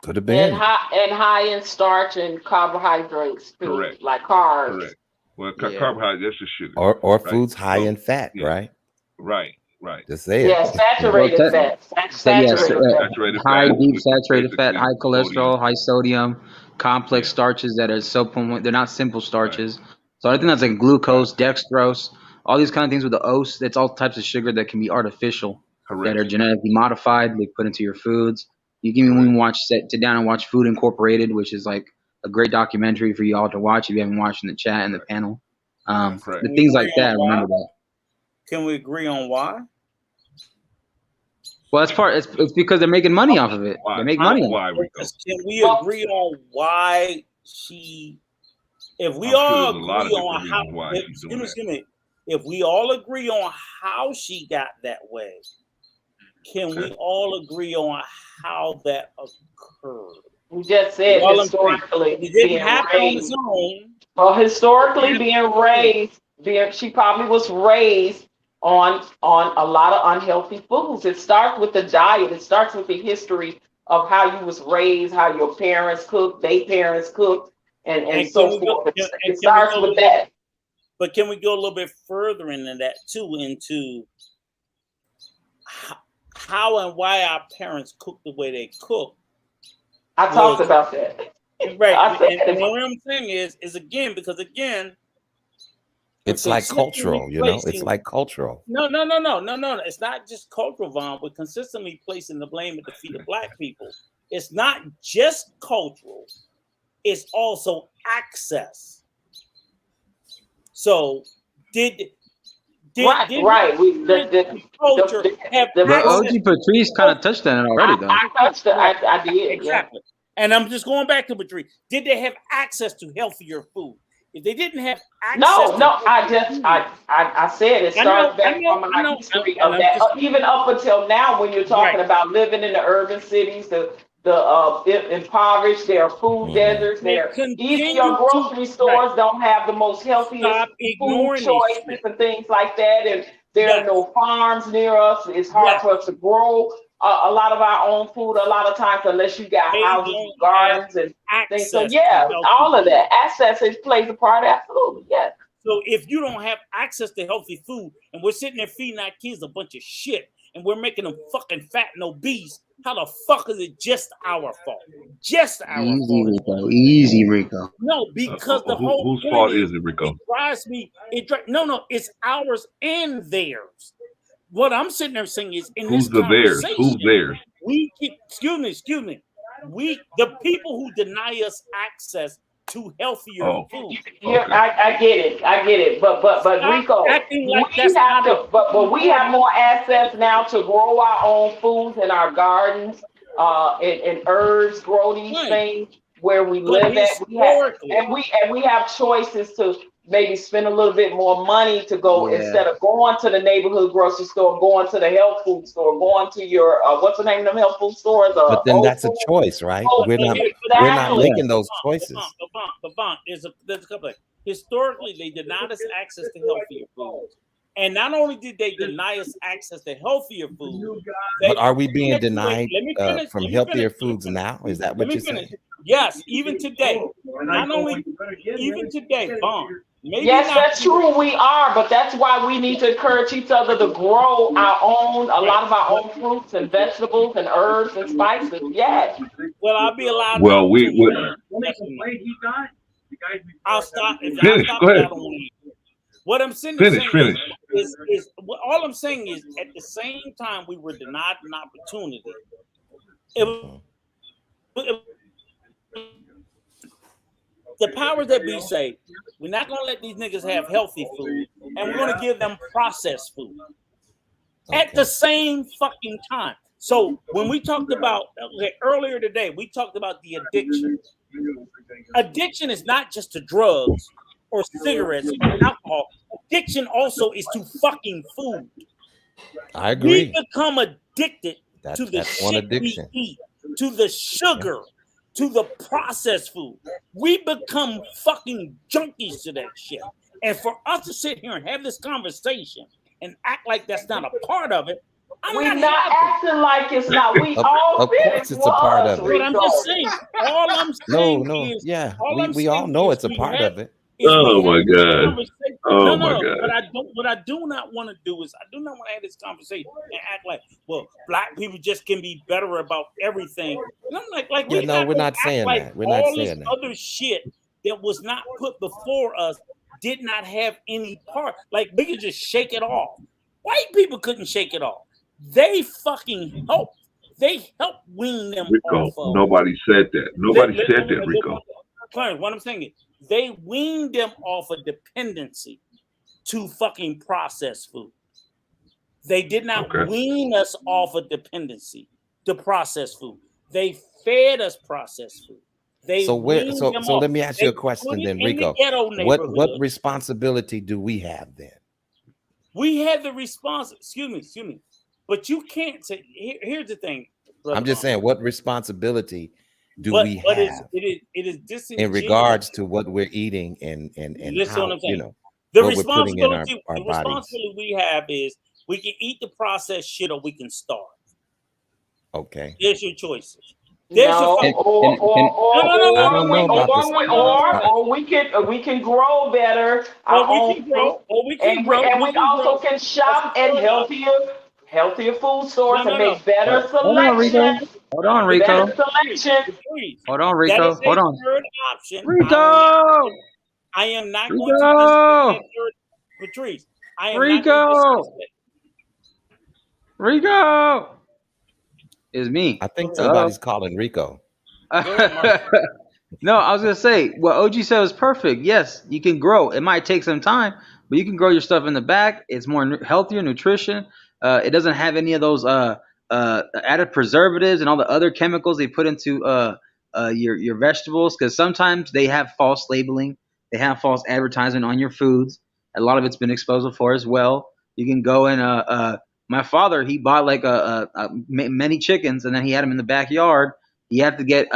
Speaker 9: Could have been.
Speaker 7: And high in starch and carbohydrates too.
Speaker 12: Correct.
Speaker 7: Like carbs.
Speaker 12: Correct. Well, carbohydrates, that's just sugar.
Speaker 9: Or
Speaker 12: right?
Speaker 9: foods high in fat, right?
Speaker 12: Right.
Speaker 9: Just say it.
Speaker 7: Yeah, saturated fat.
Speaker 12: Saturated
Speaker 13: high
Speaker 12: fat,
Speaker 13: deep
Speaker 12: which is
Speaker 13: saturated fat,
Speaker 12: basically
Speaker 13: high cholesterol,
Speaker 12: sodium.
Speaker 13: high sodium, complex starches that are they're not simple starches. So I think that's like glucose, dextrose, all these kind of things with the os. That's all types of sugar that can be artificial, that are genetically modified. They put into your foods. You can even sit down and watch Food Incorporated, which is like a great documentary for you all to watch if you haven't watched in the chat and the panel. The things like that. Remember that.
Speaker 3: Can we agree on why?
Speaker 13: Well, it's because they're making money off of it.
Speaker 12: Why?
Speaker 13: They make money on
Speaker 12: Why,
Speaker 13: it.
Speaker 12: Rico?
Speaker 3: Can we agree on why she? If we all agree on how, if we all agree on how she got that way, can we all agree on how that occurred?
Speaker 7: You just said historically
Speaker 3: it didn't
Speaker 7: being
Speaker 3: happen on
Speaker 7: raised.
Speaker 3: its own.
Speaker 7: Well, historically being raised, she probably was raised on a lot of unhealthy foods. It starts with the diet. It starts with the history of how you was raised, how your parents cooked, their parents cooked, and so forth. It starts with that.
Speaker 3: But can we go a little bit further into that too, into how and why our parents cook the way they cook?
Speaker 7: I talked about that.
Speaker 3: Right. And what I'm saying is again, because again,
Speaker 9: it's like cultural, you know, it's like cultural.
Speaker 3: No. It's not just cultural, Vaughn. We're consistently placing the blame at the feet of black people. It's not just cultural, it's also access. So did culture have
Speaker 13: OG Patrice kind of touched on it already, though.
Speaker 7: I touched it. I did.
Speaker 3: Exactly. Yeah. And I'm just going back to Patrice. Did they have access to healthier food? If they didn't have access
Speaker 7: I said it starts back from our history of that. Even up until now, when you're talking about living in the urban cities, the impoverished, there are food deserts, even your grocery stores don't have the most healthiest food choices and things like that, and there are no farms near us. It's hard for us to grow a lot of our own food a lot of times unless you got houses and gardens and things. So all of that access plays a part. Absolutely, yes.
Speaker 3: So if you don't have access to healthy food, and we're sitting there feeding our kids a bunch of shit, and we're making them fucking fat and obese, how the fuck is it just our fault? Just our fault.
Speaker 13: Rico. Easy, Rico.
Speaker 3: No, because the whole
Speaker 12: whose fault is it, Rico?
Speaker 3: It drives me. No, it's ours and theirs. What I'm sitting there saying is, in
Speaker 12: who's
Speaker 3: this conversation,
Speaker 12: Who's theirs?
Speaker 3: we keep. Excuse me. The people who deny us access to healthier food.
Speaker 7: I get it. But Rico, we have more access now to grow our own foods in our gardens, and herbs, grow these things where we live at. We have choices to maybe spend a little bit more money to go instead of going to the neighborhood grocery store, going to the health food store, going to your what's the name of them health food stores?
Speaker 9: But then that's a choice, right? We're not making those choices.
Speaker 3: There's a couple of historically they denied us access to healthier foods. And not only did they deny us access to healthier food,
Speaker 9: but are we being denied from healthier foods now? Is that what you're saying?
Speaker 3: Yes, even today. Not only even today,
Speaker 7: that's true. We are, but that's why we need to encourage each other to grow a lot of our own fruits and vegetables and herbs and spices. Yes.
Speaker 3: Well, I'll be allowed.
Speaker 12: Well,
Speaker 3: I'll stop.
Speaker 12: Finish. Go ahead.
Speaker 3: What I'm saying is all I'm saying is at the same time we were denied an opportunity. The powers that be say, we're not going to let these niggas have healthy food, and we're going to give them processed food at the same fucking time. So when we talked about earlier today, we talked about the addiction. Addiction is not just to drugs or cigarettes or alcohol. Addiction also is to fucking food.
Speaker 9: I agree.
Speaker 3: We become addicted to the shit we eat, to the sugar, to the processed food. We become fucking junkies to that shit. And for us to sit here and have this conversation and act like that's not a part of it,
Speaker 7: we're not acting like it's not. We all
Speaker 9: of course it's a part of it.
Speaker 3: But I'm just saying, all I'm saying is,
Speaker 9: we all know it's a part of it.
Speaker 12: Oh my God! Oh my God!
Speaker 3: What I do not want to do is I do not want to have this conversation and act like, well, black people just can be better about everything. And I'm like
Speaker 9: we're not saying that. We're not saying that.
Speaker 3: Other shit that was not put before us did not have any part. Like we could just shake it off. White people couldn't shake it off. They fucking helped. They helped wean them
Speaker 12: Rico,
Speaker 3: off of.
Speaker 12: Nobody said that. Nobody said that, Rico.
Speaker 3: Clarence, what I'm saying is they weaned them off of dependency to fucking processed food. They did not wean us off of dependency to processed food. They fed us processed food.
Speaker 9: So let me ask you a question then, Rico. What responsibility do we have then?
Speaker 3: We have the excuse me. But you can't say. Here's the thing.
Speaker 9: I'm just saying, what responsibility do we have?
Speaker 3: It is disingenuous
Speaker 9: in regards to what we're eating and how,
Speaker 3: the
Speaker 9: what we're putting in our
Speaker 3: responsibility we have is we can eat the processed shit or we can starve.
Speaker 9: Okay.
Speaker 3: There's your choices.
Speaker 7: Or we can grow better.
Speaker 3: We
Speaker 7: also can shop at healthier food stores and make better selections
Speaker 13: Hold on, Rico.
Speaker 7: Better selection.
Speaker 13: Hold on,
Speaker 3: That
Speaker 13: Rico.
Speaker 3: is a
Speaker 13: Hold on.
Speaker 3: third option.
Speaker 13: Rico!
Speaker 3: I am not going to discuss that third, Patrice. I am not going to discuss that.
Speaker 13: Rico! It's me.
Speaker 9: I think
Speaker 13: Hello?
Speaker 9: somebody's calling Rico.
Speaker 13: No, I was gonna say what OG said was perfect. Yes, you can grow. It might take some time, but you can grow your stuff in the back. It's more healthier nutrition. It doesn't have any of those added preservatives and all the other chemicals they put into your vegetables. Because sometimes they have false labeling, they have false advertising on your foods. A lot of it's been exposed before as well. You can go and my father, he bought like many chickens, and then he had them in the backyard. He had to get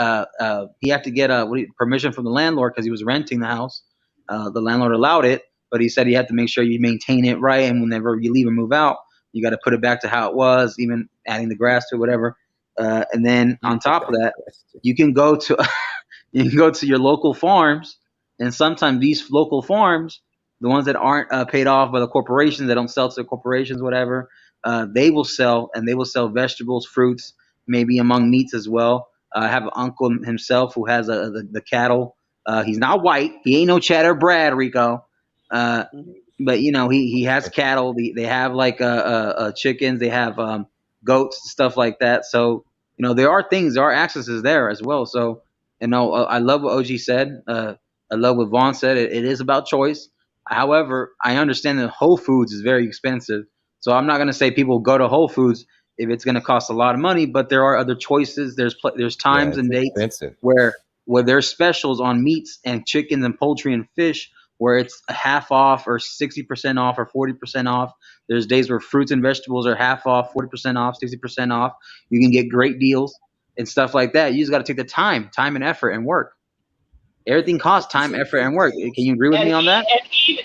Speaker 13: permission from the landlord because he was renting the house. The landlord allowed it, but he said you have to make sure you maintain it right, and whenever you leave or move out, you got to put it back to how it was, even adding the grass to it, whatever. And then on top of that, you can go to your local farms, and sometimes these local farms, the ones that aren't paid off by the corporations, that don't sell to the corporations, whatever, they will sell vegetables, fruits, maybe among meats as well. I have an uncle himself who has the cattle. He's not white. He ain't no Cheddar Brad, Rico. But he has cattle. They have like chickens. They have goats, stuff like that. So there are accesses there as well. So I love what OG said. I love what Vaughn said. It is about choice. However, I understand that Whole Foods is very expensive. So I'm not going to say people go to Whole Foods if it's going to cost a lot of money, but there are other choices. There's times and dates where there's specials on meats and chickens and poultry and fish where it's half off or 60% off or 40% off. There's days where fruits and vegetables are half off, 40% off, 60% off. You can get great deals and stuff like that. You just got to take the time and effort and work. Everything costs time, effort, and work. Can you agree with me on that?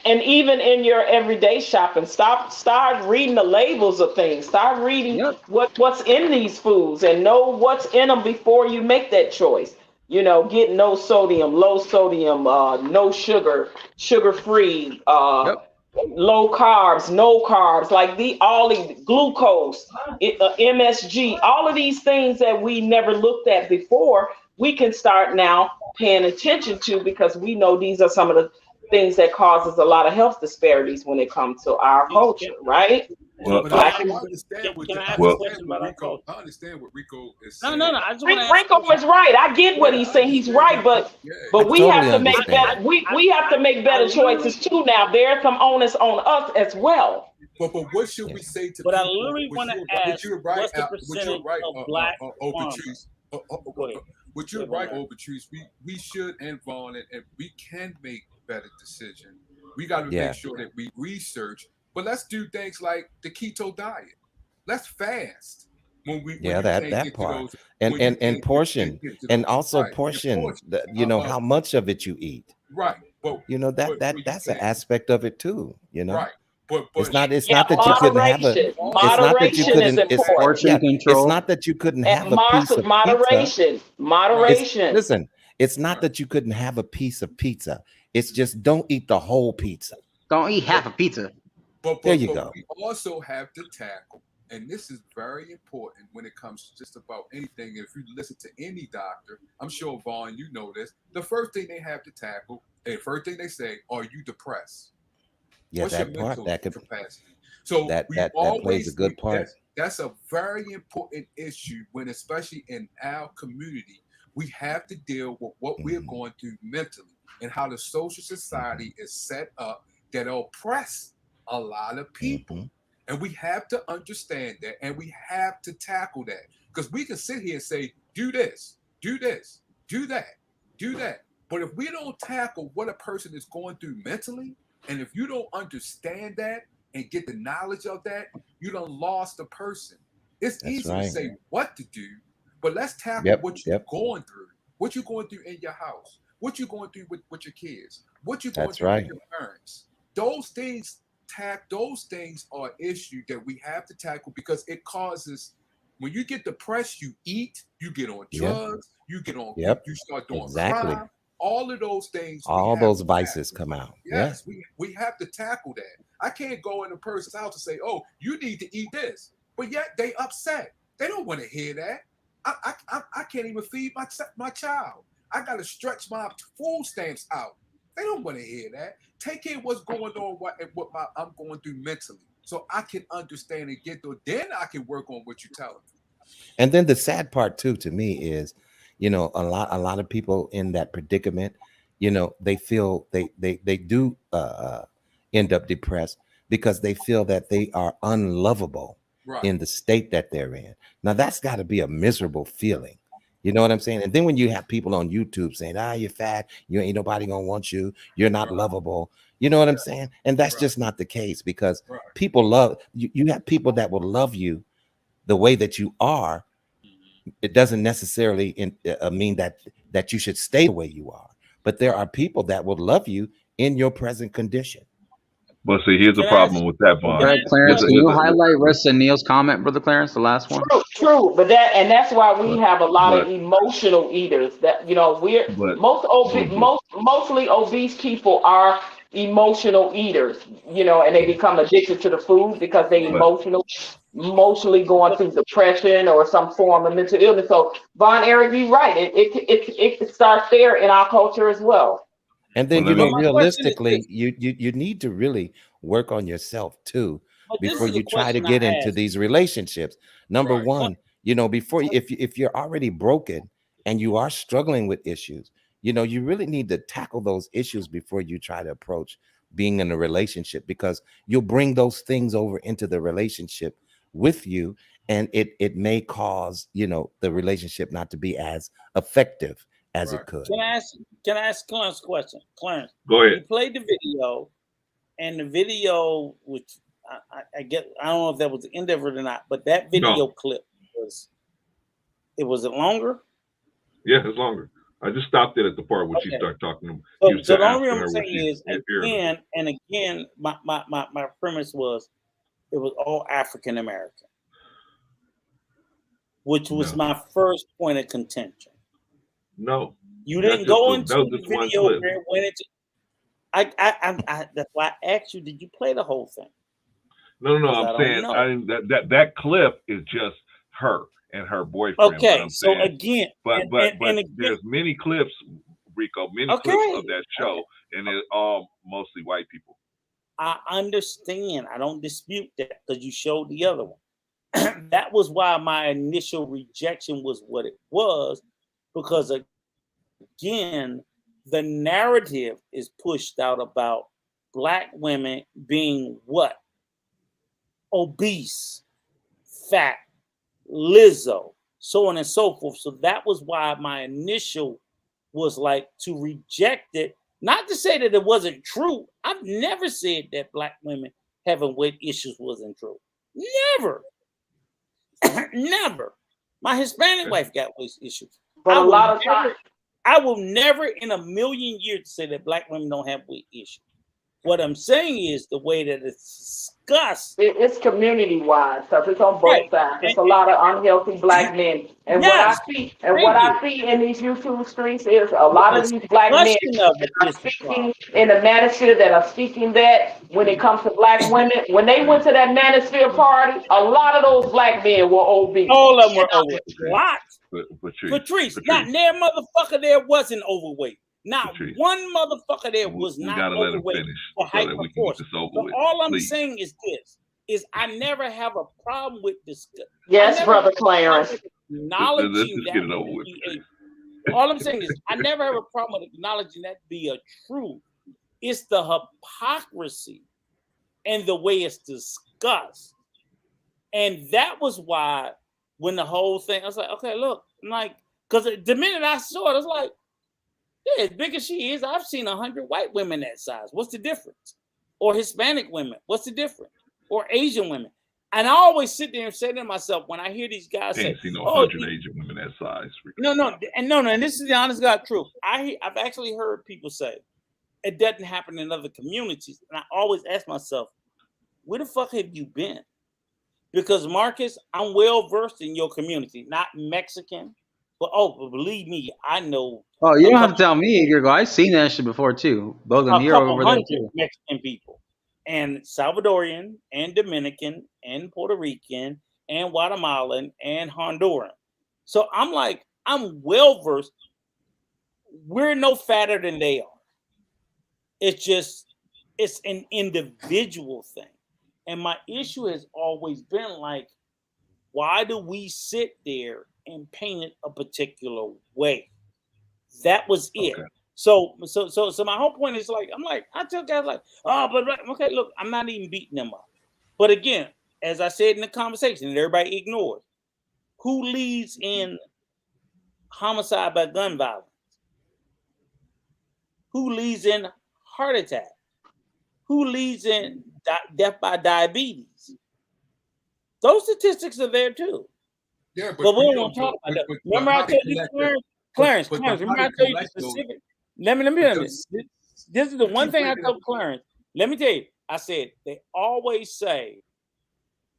Speaker 7: And even in your everyday shopping, start reading the labels of things. Start reading what's in these foods and know what's in them before you make that choice. Get no sodium, low sodium, no sugar, sugar-free, low carbs, no carbs, like all the glucose, MSG, all of these things that we never looked at before, we can start now paying attention to, because we know these are some of the things that causes a lot of health disparities when it comes to our culture, right?
Speaker 10: Well, I understand what Rico is saying.
Speaker 7: No. Rico is right. I get what he's saying. He's right, but we have to make better. We have to make better choices too. Now there's some onus on us as well.
Speaker 10: But what should we say to
Speaker 3: but
Speaker 10: people?
Speaker 3: I literally want to ask, what's the percentage of black farmers?
Speaker 10: What you're right, Patrice. We should involve it, and we can make better decisions. We got to make sure that we research. But let's do things like the keto diet. Let's fast.
Speaker 9: That part. And portion. And also portion. How much of it you eat.
Speaker 10: Right.
Speaker 9: But that's an aspect of it too.
Speaker 10: Right. But
Speaker 9: it's not that you couldn't have it's not that you couldn't have a piece of
Speaker 7: moderation.
Speaker 9: Listen, it's not that you couldn't have a piece of pizza. It's just don't eat the whole pizza.
Speaker 13: Don't eat half a pizza.
Speaker 10: But
Speaker 9: there you go.
Speaker 10: We also have to tackle, and this is very important when it comes to just about anything. If you listen to any doctor, I'm sure, Vaughn, you know this, the first thing they have to tackle, and first thing they say, are you depressed?
Speaker 9: Yeah,
Speaker 10: what's
Speaker 9: that part, that could
Speaker 10: capacity? So
Speaker 9: that plays a good part.
Speaker 10: That's a very important issue when, especially in our community, we have to deal with what we're going through mentally and how the social society is set up that oppress a lot of people. And we have to understand that, and we have to tackle that, because we can sit here and say, do this, do this, do that, do that. But if we don't tackle what a person is going through mentally, and if you don't understand that and get the knowledge of that, you done lost a person. It's easy to say what to do, but let's tackle what you're going through. What you're going through in your house. What you're going through with your kids. What you're going through with your parents. Those things are an issue that we have to tackle, because it causes, when you get depressed, you eat, you get on drugs, you get on, you start doing crime. All of those things,
Speaker 9: all those vices come out.
Speaker 10: Yes, we have to tackle that. I can't go in a person's house and say, "Oh, you need to eat this," but yet they upset. They don't want to hear that.
Speaker 14: I can't even feed my child. I got to stretch my food stamps out. They don't want to hear that. Take care of what's going on, what I'm going through mentally, so I can understand and get through. Then I can work on what you're telling me.
Speaker 9: And then the sad part too, to me, is, a lot of people in that predicament, they feel they do end up depressed because they feel that they are unlovable in the state that they're in. Now that's got to be a miserable feeling. You know what I'm saying? And then when you have people on YouTube saying, you're fat, you ain't nobody gonna want you, you're not lovable. You know what I'm saying? And that's just not the case, because people love you. You have people that will love you the way that you are. It doesn't necessarily mean that you should stay the way you are. But there are people that will love you in your present condition.
Speaker 12: But see, here's the problem with that, Vaughn.
Speaker 8: Clarence, can you highlight Rest and Neil's comment, Brother Clarence, the last one?
Speaker 7: True, but that's why we have a lot of emotional eaters. That mostly obese people are emotional eaters. And they become addicted to the food because they emotionally going through depression or some form of mental illness. So, Von Eric, you're right. It starts there in our culture as well.
Speaker 9: And then, realistically, you need to really work on yourself too before you try to get into these relationships. Number one, before if you're already broken and you are struggling with issues, you really need to tackle those issues before you try to approach being in a relationship, because you'll bring those things over into the relationship with you, and it may cause the relationship not to be as effective as it could.
Speaker 3: Can I ask Clarence a question? Clarence,
Speaker 12: go ahead.
Speaker 3: You played the video, and the video, which I get, I don't know if that was the end of it or not, but that video clip was it longer?
Speaker 12: Yeah, it's longer. I just stopped it at the part where she started talking.
Speaker 3: So the only reason I'm saying is again, my premise was it was all African American, which was my first point of contention.
Speaker 12: No,
Speaker 3: you didn't go into the video where it went into. I that's why I asked you, did you play the whole thing?
Speaker 12: No. I'm saying that clip is just her and her boyfriend.
Speaker 3: Okay, so again,
Speaker 12: but there's many clips, Rico, clips of that show, and it's all mostly white people.
Speaker 3: I understand. I don't dispute that, because you showed the other one. That was why my initial rejection was what it was, because again, the narrative is pushed out about Black women being what? Obese, fat, Lizzo, so on and so forth. So that was why my initial was like to reject it. Not to say that it wasn't true. I've never said that Black women having weight issues wasn't true. Never. Never. My Hispanic wife got weight issues.
Speaker 7: But a lot of times,
Speaker 3: I will never in a million years say that Black women don't have weight issues. What I'm saying is the way that it's discussed.
Speaker 7: It's community-wide stuff. It's on both sides. There's a lot of unhealthy Black men. And what I see in these YouTube streets is a lot of these Black men that are speaking in the manosphere, that are speaking that when it comes to Black women. When they went to that manosphere party, a lot of those Black men were obese.
Speaker 3: All of them were overweight. Patrice, not near motherfucker there wasn't overweight. Not one motherfucker there was not overweight or hyperproportion. So all I'm saying is this: is I never have a problem with this.
Speaker 7: Yes, Brother Clarence.
Speaker 3: Acknowledging that. All I'm saying is I never have a problem with acknowledging that to be a truth. It's the hypocrisy and the way it's discussed, and that was why when the whole thing, I was like, okay, look, I'm like, because the minute I saw it, I was like, yeah, as big as she is, I've seen 100 white women that size. What's the difference? Or Hispanic women. What's the difference? Or Asian women. And I always sit there and say to myself, when I hear these guys say,
Speaker 12: seen 100 Asian women that size.
Speaker 3: No, and this is the honest God truth. I've actually heard people say it doesn't happen in other communities. And I always ask myself, where the fuck have you been? Because Marcus, I'm well versed in your community, not Mexican. But believe me, I know.
Speaker 8: Oh, you don't have to tell me, Rico. I've seen that shit before too. Both of them here over there too.
Speaker 3: Mexican people, and Salvadorian, and Dominican, and Puerto Rican, and Guatemalan, and Honduran. So I'm like, I'm well versed. We're no fatter than they are. It's just, it's an individual thing. And my issue has always been like, why do we sit there and paint it a particular way? That was it. Okay. So my whole point is like, I'm like, I tell guys like, oh, but okay, look, I'm not even beating them up. But again, as I said in the conversation, and everybody ignores, who leads in homicide by gun violence? Who leads in heart attack? Who leads in death by diabetes? Those statistics are there too.
Speaker 14: Yeah,
Speaker 3: but we don't talk about that. Remember I told you, Clarence, remember I told you specific. Let me this is the one thing I told Clarence. Let me tell you, I said, they always say,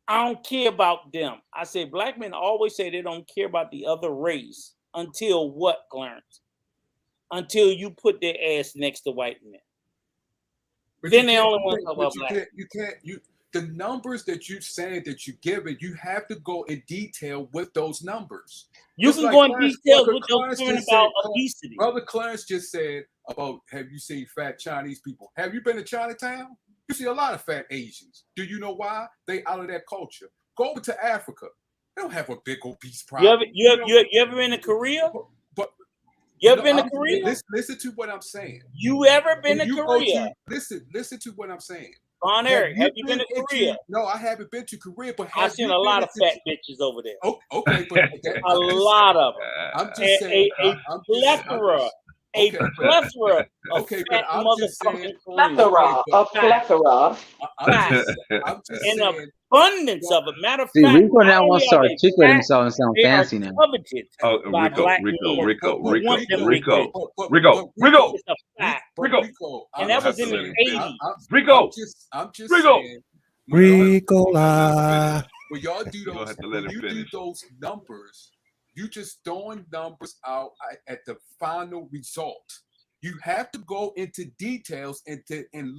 Speaker 3: I don't care about them. I said, black men always say they don't care about the other race until what, Clarence? Until you put their ass next to white men. But then they only want to talk about black.
Speaker 14: The numbers that you're saying that you're giving, you have to go in detail with those numbers.
Speaker 3: You can go in detail with those women about obesity.
Speaker 14: Brother Clarence just said about, have you seen fat Chinese people? Have you been to Chinatown? You see a lot of fat Asians. Do you know why? They out of that culture. Go over to Africa. They don't have a big obese problem.
Speaker 3: You ever been to Korea? You ever been to Korea?
Speaker 14: Listen to what I'm saying.
Speaker 3: You ever been to Korea?
Speaker 14: Listen to what I'm saying.
Speaker 3: Von Eric, have you been to Korea?
Speaker 14: No, I haven't been to Korea, but
Speaker 3: I've seen a lot of fat bitches over there.
Speaker 14: Okay, but
Speaker 3: a lot of them.
Speaker 14: I'm just saying.
Speaker 3: A plethora of fat motherfucking
Speaker 7: plethora.
Speaker 14: I'm just
Speaker 3: saying.
Speaker 14: An
Speaker 3: abundance of it. Matter of
Speaker 13: fact,
Speaker 3: Rico
Speaker 13: now wants to articulate himself and sound fancy now.
Speaker 3: Rico. And that was in the 80s.
Speaker 14: Rico. I'm just saying.
Speaker 9: Rico.
Speaker 14: When y'all do those, do those numbers, you just throwing numbers out at the final result. You have to go into details and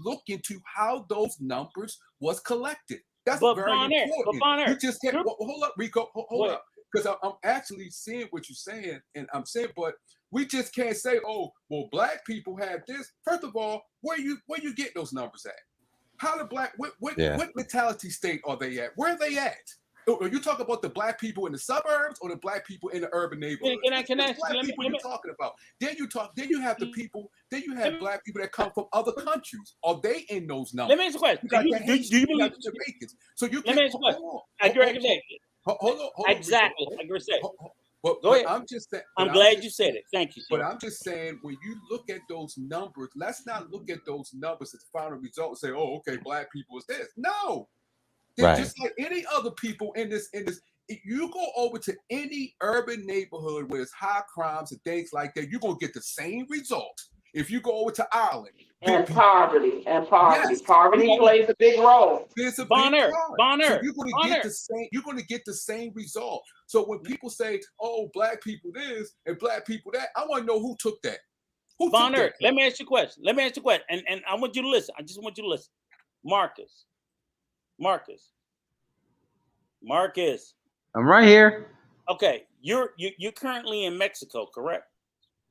Speaker 14: look into how those numbers was collected. That's very important. You just can't hold up, Rico. Hold up, because I'm actually seeing what you're saying, and I'm saying, but we just can't say, oh, well, black people have this. First of all, where you get those numbers at? How the black what mentality state are they at? Where are they at? Are you talking about the black people in the suburbs or the black people in the urban neighborhoods?
Speaker 3: Can I
Speaker 14: black people you're talking about? Then you have the people. Then you have black people that come from other countries. Are they in those numbers?
Speaker 3: Let me ask you a question. Do you believe
Speaker 14: Jamaicans? So you
Speaker 3: let me ask you a question.
Speaker 14: Hold on.
Speaker 3: Exactly. I agree.
Speaker 14: But
Speaker 3: go ahead.
Speaker 14: I'm just saying.
Speaker 3: I'm glad you said it. Thank you.
Speaker 14: But I'm just saying, when you look at those numbers, let's not look at those numbers as the final result and say, "Oh, okay, black people is this." No. They're just like any other people in this. If you go over to any urban neighborhood where there's high crimes and things like that, you're gonna get the same result. If you go over to Ireland
Speaker 7: and poverty, yes, poverty plays a big role.
Speaker 14: There's a big part. So you're gonna get the same result. So when people say, "Oh, black people this and black people that," I want to know who took that. Who took that?
Speaker 3: Let me ask you a question. And I want you to listen. I just want you to listen. Marcus.
Speaker 13: I'm right here.
Speaker 3: Okay, you're currently in Mexico, correct?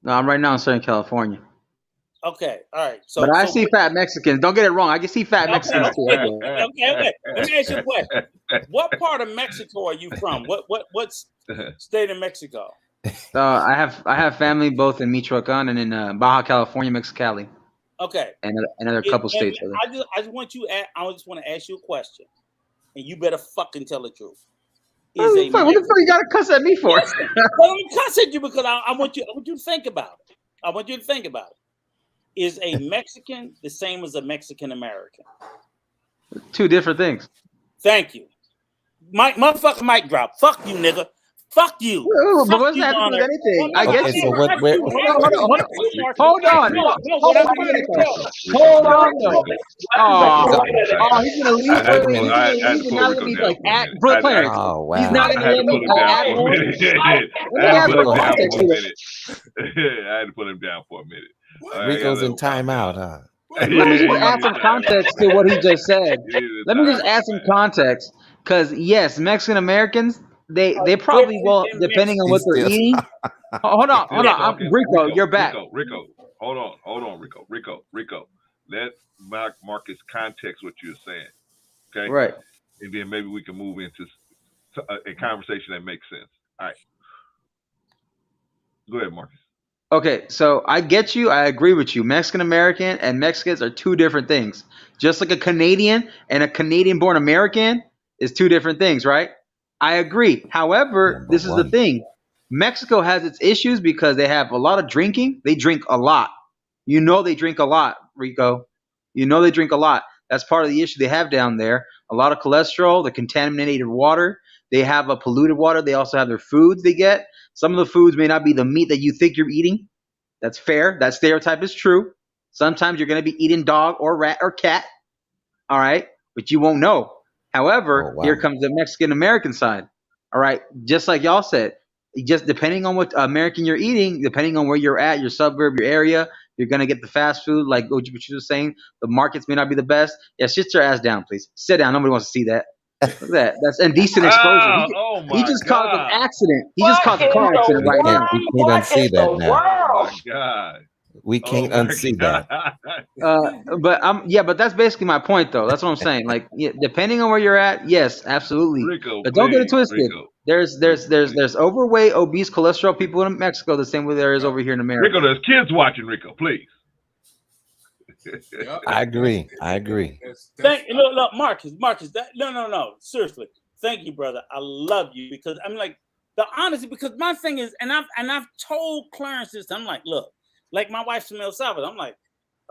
Speaker 13: No, I'm right now in Southern California.
Speaker 3: Okay, all right.
Speaker 13: But I see fat Mexicans. Don't get it wrong. I can see fat Mexicans too.
Speaker 3: Okay. Let me ask you a question. What part of Mexico are you from? What state of Mexico?
Speaker 13: I have family both in Michoacan and in Baja California, Mexicali.
Speaker 3: Okay.
Speaker 13: And another couple states.
Speaker 3: I just want to ask you a question, and you better fucking tell the truth.
Speaker 13: What the fuck you gotta cuss at me for?
Speaker 3: Well, I'm cussing you because I want you to think about it. Is a Mexican the same as a Mexican American?
Speaker 13: Two different things.
Speaker 3: Thank you. Motherfucker mic drop. Fuck you, nigga. Fuck you.
Speaker 13: But what's that have to do with anything? I guess
Speaker 9: so
Speaker 13: hold on. Hold on. Oh, he's gonna leave. He's not gonna be like at Brooke Clarence.
Speaker 9: Oh wow.
Speaker 13: He's not gonna let me at
Speaker 12: I had to put him down for a minute.
Speaker 9: Rico's in timeout, huh?
Speaker 13: Let me just add some context to what he just said. Let me just add some context, because yes, Mexican Americans, they probably will, depending on what they're eating. Hold on. Rico, you're back.
Speaker 12: Rico, hold on, Rico. Let Marcus context what you're saying, okay?
Speaker 13: Right.
Speaker 12: And then maybe we can move into a conversation that makes sense. All right. Go ahead, Marcus.
Speaker 13: Okay, so I get you. I agree with you. Mexican American and Mexicans are two different things. Just like a Canadian and a Canadian-born American is two different things, right? I agree. However, this is the thing. Mexico has its issues because they have a lot of drinking. They drink a lot. You know they drink a lot, Rico. You know they drink a lot. That's part of the issue they have down there. A lot of cholesterol, the contaminated water. They have a polluted water. They also have their foods they get. Some of the foods may not be the meat that you think you're eating. That's fair. That stereotype is true. Sometimes you're going to be eating dog or rat or cat. All right. But you won't know. However, here comes the Mexican American side. All right. Just like y'all said, just depending on what American you're eating, depending on where you're at, your suburb, your area, you're going to get the fast food. Like what you were saying, the markets may not be the best. Yeah, sit your ass down, please. Sit down. Nobody wants to see that. Look at that. That's indecent exposure. He just caused an accident. He just caused a car accident right now.
Speaker 9: We can't unsee that now.
Speaker 12: Oh my God.
Speaker 9: We can't unsee that.
Speaker 13: But that's basically my point, though. That's what I'm saying. Like, depending on where you're at, yes, absolutely.
Speaker 12: Rico,
Speaker 13: but don't get it twisted.
Speaker 12: Rico.
Speaker 13: There's overweight, obese, cholesterol people in Mexico the same way there is over here in America.
Speaker 12: Rico, there's kids watching. Rico, please.
Speaker 9: I agree.
Speaker 3: Look, Marcus. No. Seriously, thank you, brother. I love you because I'm like the honesty. Because my thing is, and I've told Clarence this. I'm like, look, like my wife's from El Salvador. I'm like,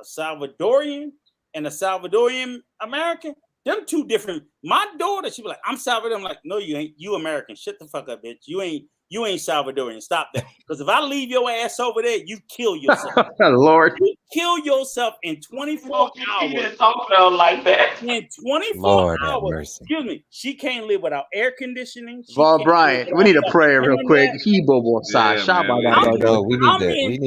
Speaker 3: a Salvadorian and a Salvadorian American. Them two different. My daughter, she be like, I'm Salvadorian. I'm like, no, you ain't. You American. Shut the fuck up, bitch. You ain't Salvadorian. Stop that. Because if I leave your ass over there, you kill yourself.
Speaker 13: Lord.
Speaker 3: You kill yourself in 24 hours.
Speaker 7: Like that.
Speaker 3: In 24
Speaker 9: Lord have
Speaker 3: hours.
Speaker 9: mercy.
Speaker 3: Excuse me. She can't live without air conditioning.
Speaker 13: Val Bryant, we need a prayer real quick. We
Speaker 9: need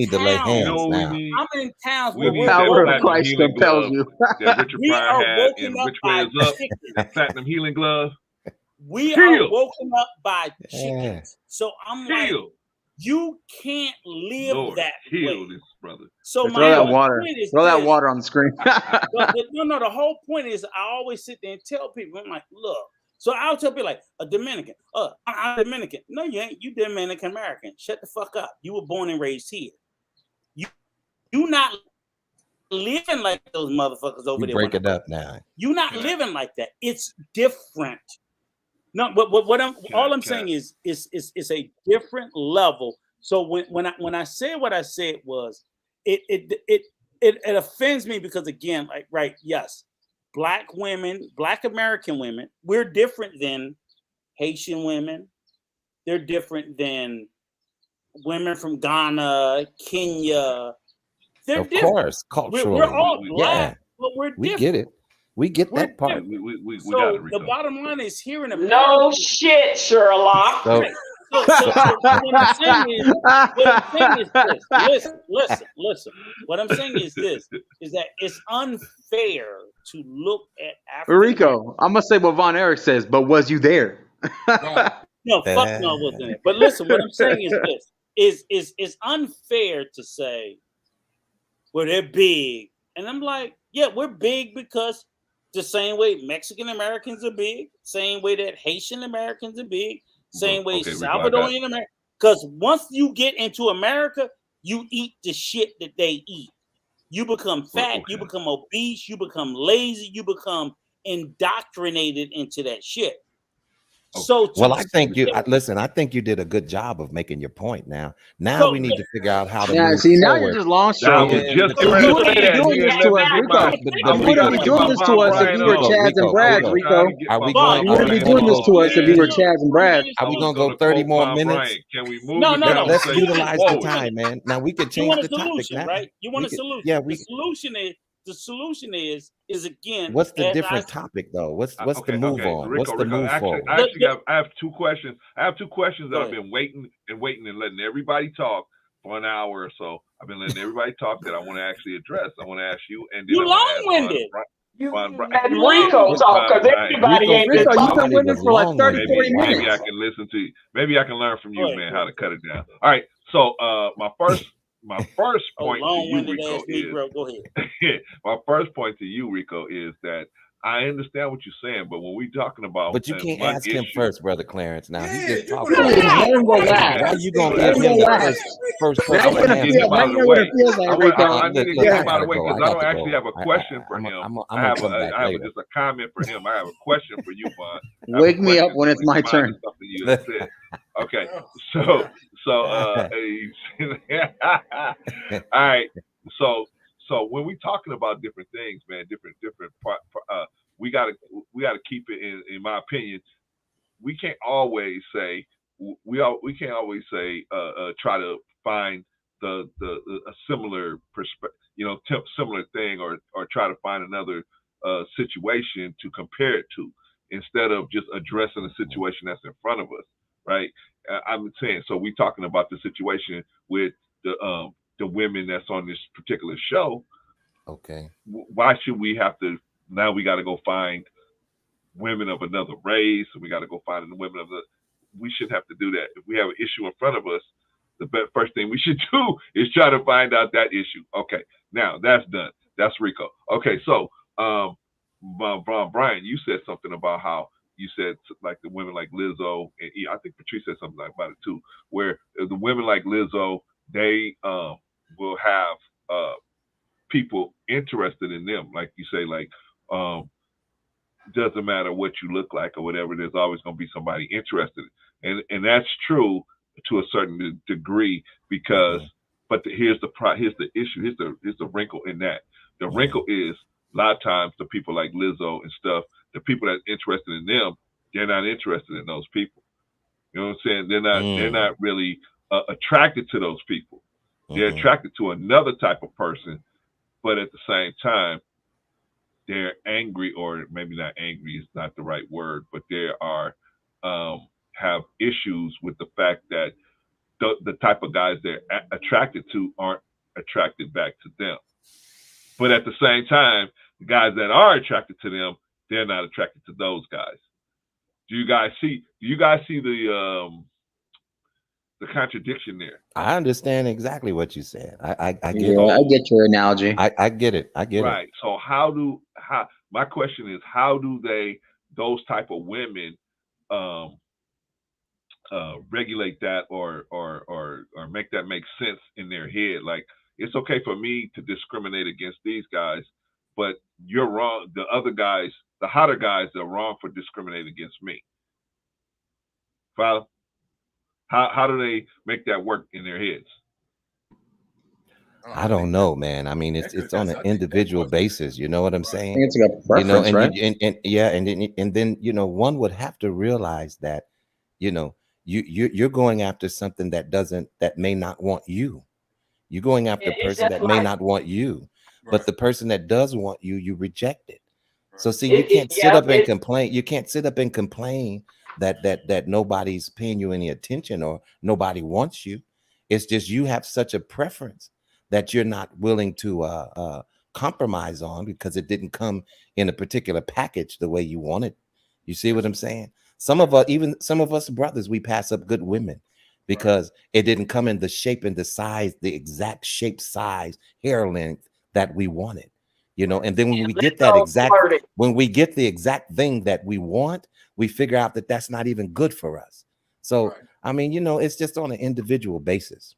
Speaker 9: to lay hands now.
Speaker 3: I'm in towns
Speaker 12: where
Speaker 3: we're
Speaker 13: power of Christ compels you.
Speaker 12: That Richard
Speaker 3: We
Speaker 12: Pryor
Speaker 3: are
Speaker 12: had
Speaker 3: woken
Speaker 12: in
Speaker 3: up
Speaker 12: Which Way
Speaker 3: by
Speaker 12: Is Up,
Speaker 3: chickens.
Speaker 12: that platinum healing glove.
Speaker 3: We
Speaker 12: Chill.
Speaker 3: are woken up by chickens. So I'm like,
Speaker 12: Chill.
Speaker 3: you can't live
Speaker 12: Lord,
Speaker 3: that
Speaker 12: heal
Speaker 3: way.
Speaker 12: this brother.
Speaker 3: So
Speaker 13: throw that water. Throw that water on the screen.
Speaker 3: No, the whole point is I always sit there and tell people, I'm like, look. So I'll tell people like a Dominican. I'm Dominican. No, you ain't. You Dominican American. Shut the fuck up. You were born and raised here. You not living like those motherfuckers over there.
Speaker 9: Break it up now.
Speaker 3: You're not living like that. It's different. No, but all I'm saying is a different level. So when I said what I said was it offends me because again, like right, yes, Black women, Black American women, we're different than Haitian women. They're different than women from Ghana, Kenya. They're
Speaker 9: of
Speaker 3: different.
Speaker 9: course, culturally.
Speaker 3: We're all Black, but we're different.
Speaker 9: We get it. We get that part.
Speaker 3: So got it, Rico. The bottom line is here in America.
Speaker 7: No shit, Sherlock.
Speaker 3: So what I'm saying is this. Listen. What I'm saying is this: is that it's unfair to look at Africa.
Speaker 13: Rico, I'm gonna say what Von Erich says, but was you there?
Speaker 3: No, fuck no, I wasn't there. But listen, what I'm saying is this: is unfair to say, well, they're big, and I'm like, yeah, we're big because. The same way Mexican Americans are big, same way that Haitian Americans are big, same way Salvadorian Americans. Because once you get into America, you eat the shit that they eat. You become fat, you become obese, you become lazy, you become indoctrinated into that shit. So,
Speaker 9: I think I think you did a good job of making your point. Now we need to figure out how to move
Speaker 13: see, now
Speaker 9: forward.
Speaker 13: you're just long stroking.
Speaker 9: You wouldn't be doing this to us, Rico.
Speaker 13: You wouldn't be doing this to us if you were Chaz and Brad, Rico. You wouldn't be doing this to us if you were Chaz and Brad.
Speaker 9: Are we gonna go 30 more minutes?
Speaker 12: Can we move?
Speaker 3: No.
Speaker 9: Let's utilize the time, man. Now we can change the topic now.
Speaker 3: Right? You want a solution?
Speaker 9: Yeah,
Speaker 3: the solution is again.
Speaker 9: What's the different topic though? What's the move on?
Speaker 12: Rico,
Speaker 9: what's the move forward?
Speaker 12: I have two questions. I have two questions that I've been waiting and letting everybody talk for an hour or so. I've been letting everybody talk that I want to actually address. I want to ask you, and then
Speaker 3: you long-winded.
Speaker 7: Let Rico talk, because everybody ain't been
Speaker 12: Rico,
Speaker 7: talking.
Speaker 12: you been for like 30, 40 minutes. Maybe I can listen to you. Maybe I can learn from you, man, how to cut it down. All right. So my first point to you, Rico, is
Speaker 3: go ahead.
Speaker 12: my first point to you, Rico, is that I understand what you're saying, but when we talking about,
Speaker 9: but you can't
Speaker 12: one
Speaker 9: ask him
Speaker 12: issue,
Speaker 9: first, Brother Clarence. Now he just talked.
Speaker 13: Let him go last.
Speaker 9: Why you gonna give him the first
Speaker 13: Now
Speaker 9: person?
Speaker 13: you're gonna feel. Now you know what it feels like, Rico.
Speaker 12: I need to get him out of the way because I don't actually have a
Speaker 9: I
Speaker 12: question for him. I have just a comment for him. I have a question for you, Vaughn.
Speaker 13: Wake me up when it's my turn.
Speaker 12: Something you have said. Okay, so all right, so when we talking about different things, man, different we gotta keep it in my opinion. We can't always say try to find a similar perspective, similar thing, or try to find another situation to compare it to, instead of just addressing the situation that's in front of us, right? I'm saying, so we talking about the situation with the women that's on this particular show.
Speaker 9: Okay.
Speaker 12: Why should we have to, now we got to go find women of another race, and we got to go find the women of the, we shouldn't have to do that. If we have an issue in front of us, the first thing we should do is try to find out that issue. Okay, now that's done. That's Rico. Okay, so Brian, you said something about how you said like the women like Lizzo, and I think Patrice said something about it too, where the women like Lizzo, they will have people interested in them, like you say, like doesn't matter what you look like or whatever, there's always going to be somebody interested, and that's true to a certain degree, because but here's the issue, here's the wrinkle in that. The wrinkle is a lot of times the people like Lizzo and stuff, the people that's interested in them, they're not interested in those people. You know what I'm saying? They're not really attracted to those people. They're attracted to another type of person, but at the same time, they're angry, or maybe not angry is not the right word, but they are have issues with the fact that the type of guys they're attracted to aren't attracted back to them. But at the same time, the guys that are attracted to them, they're not attracted to those guys. Do you guys see the contradiction there?
Speaker 9: I understand exactly what you said. I get
Speaker 13: it. I get your analogy.
Speaker 9: I get it. I get it.
Speaker 12: Right. So my question is, how do those type of women regulate that or make that make sense in their head? Like, it's okay for me to discriminate against these guys, but you're wrong. The other guys, the hotter guys, are wrong for discriminating against me. Follow? How do they make that work in their heads?
Speaker 9: I don't know, man. I mean, it's on an individual basis. You know what I'm saying?
Speaker 13: I think it's like a preference,
Speaker 9: and
Speaker 13: right?
Speaker 9: and then one would have to realize that, you're going after something that may not want you. You're going after a person that may not want you, but the person that does want you, you reject it. So see, you can't sit up and complain. You can't sit up and complain that nobody's paying you any attention or nobody wants you. It's just you have such a preference that you're not willing to compromise on because it didn't come in a particular package the way you wanted. You see what I'm saying? Some of us brothers, we pass up good women because it didn't come in the shape and the size, the exact shape, size, hair length that we wanted. And then when we get the exact thing that we want, we figure out that that's not even good for us. So, I mean, it's just on an individual basis.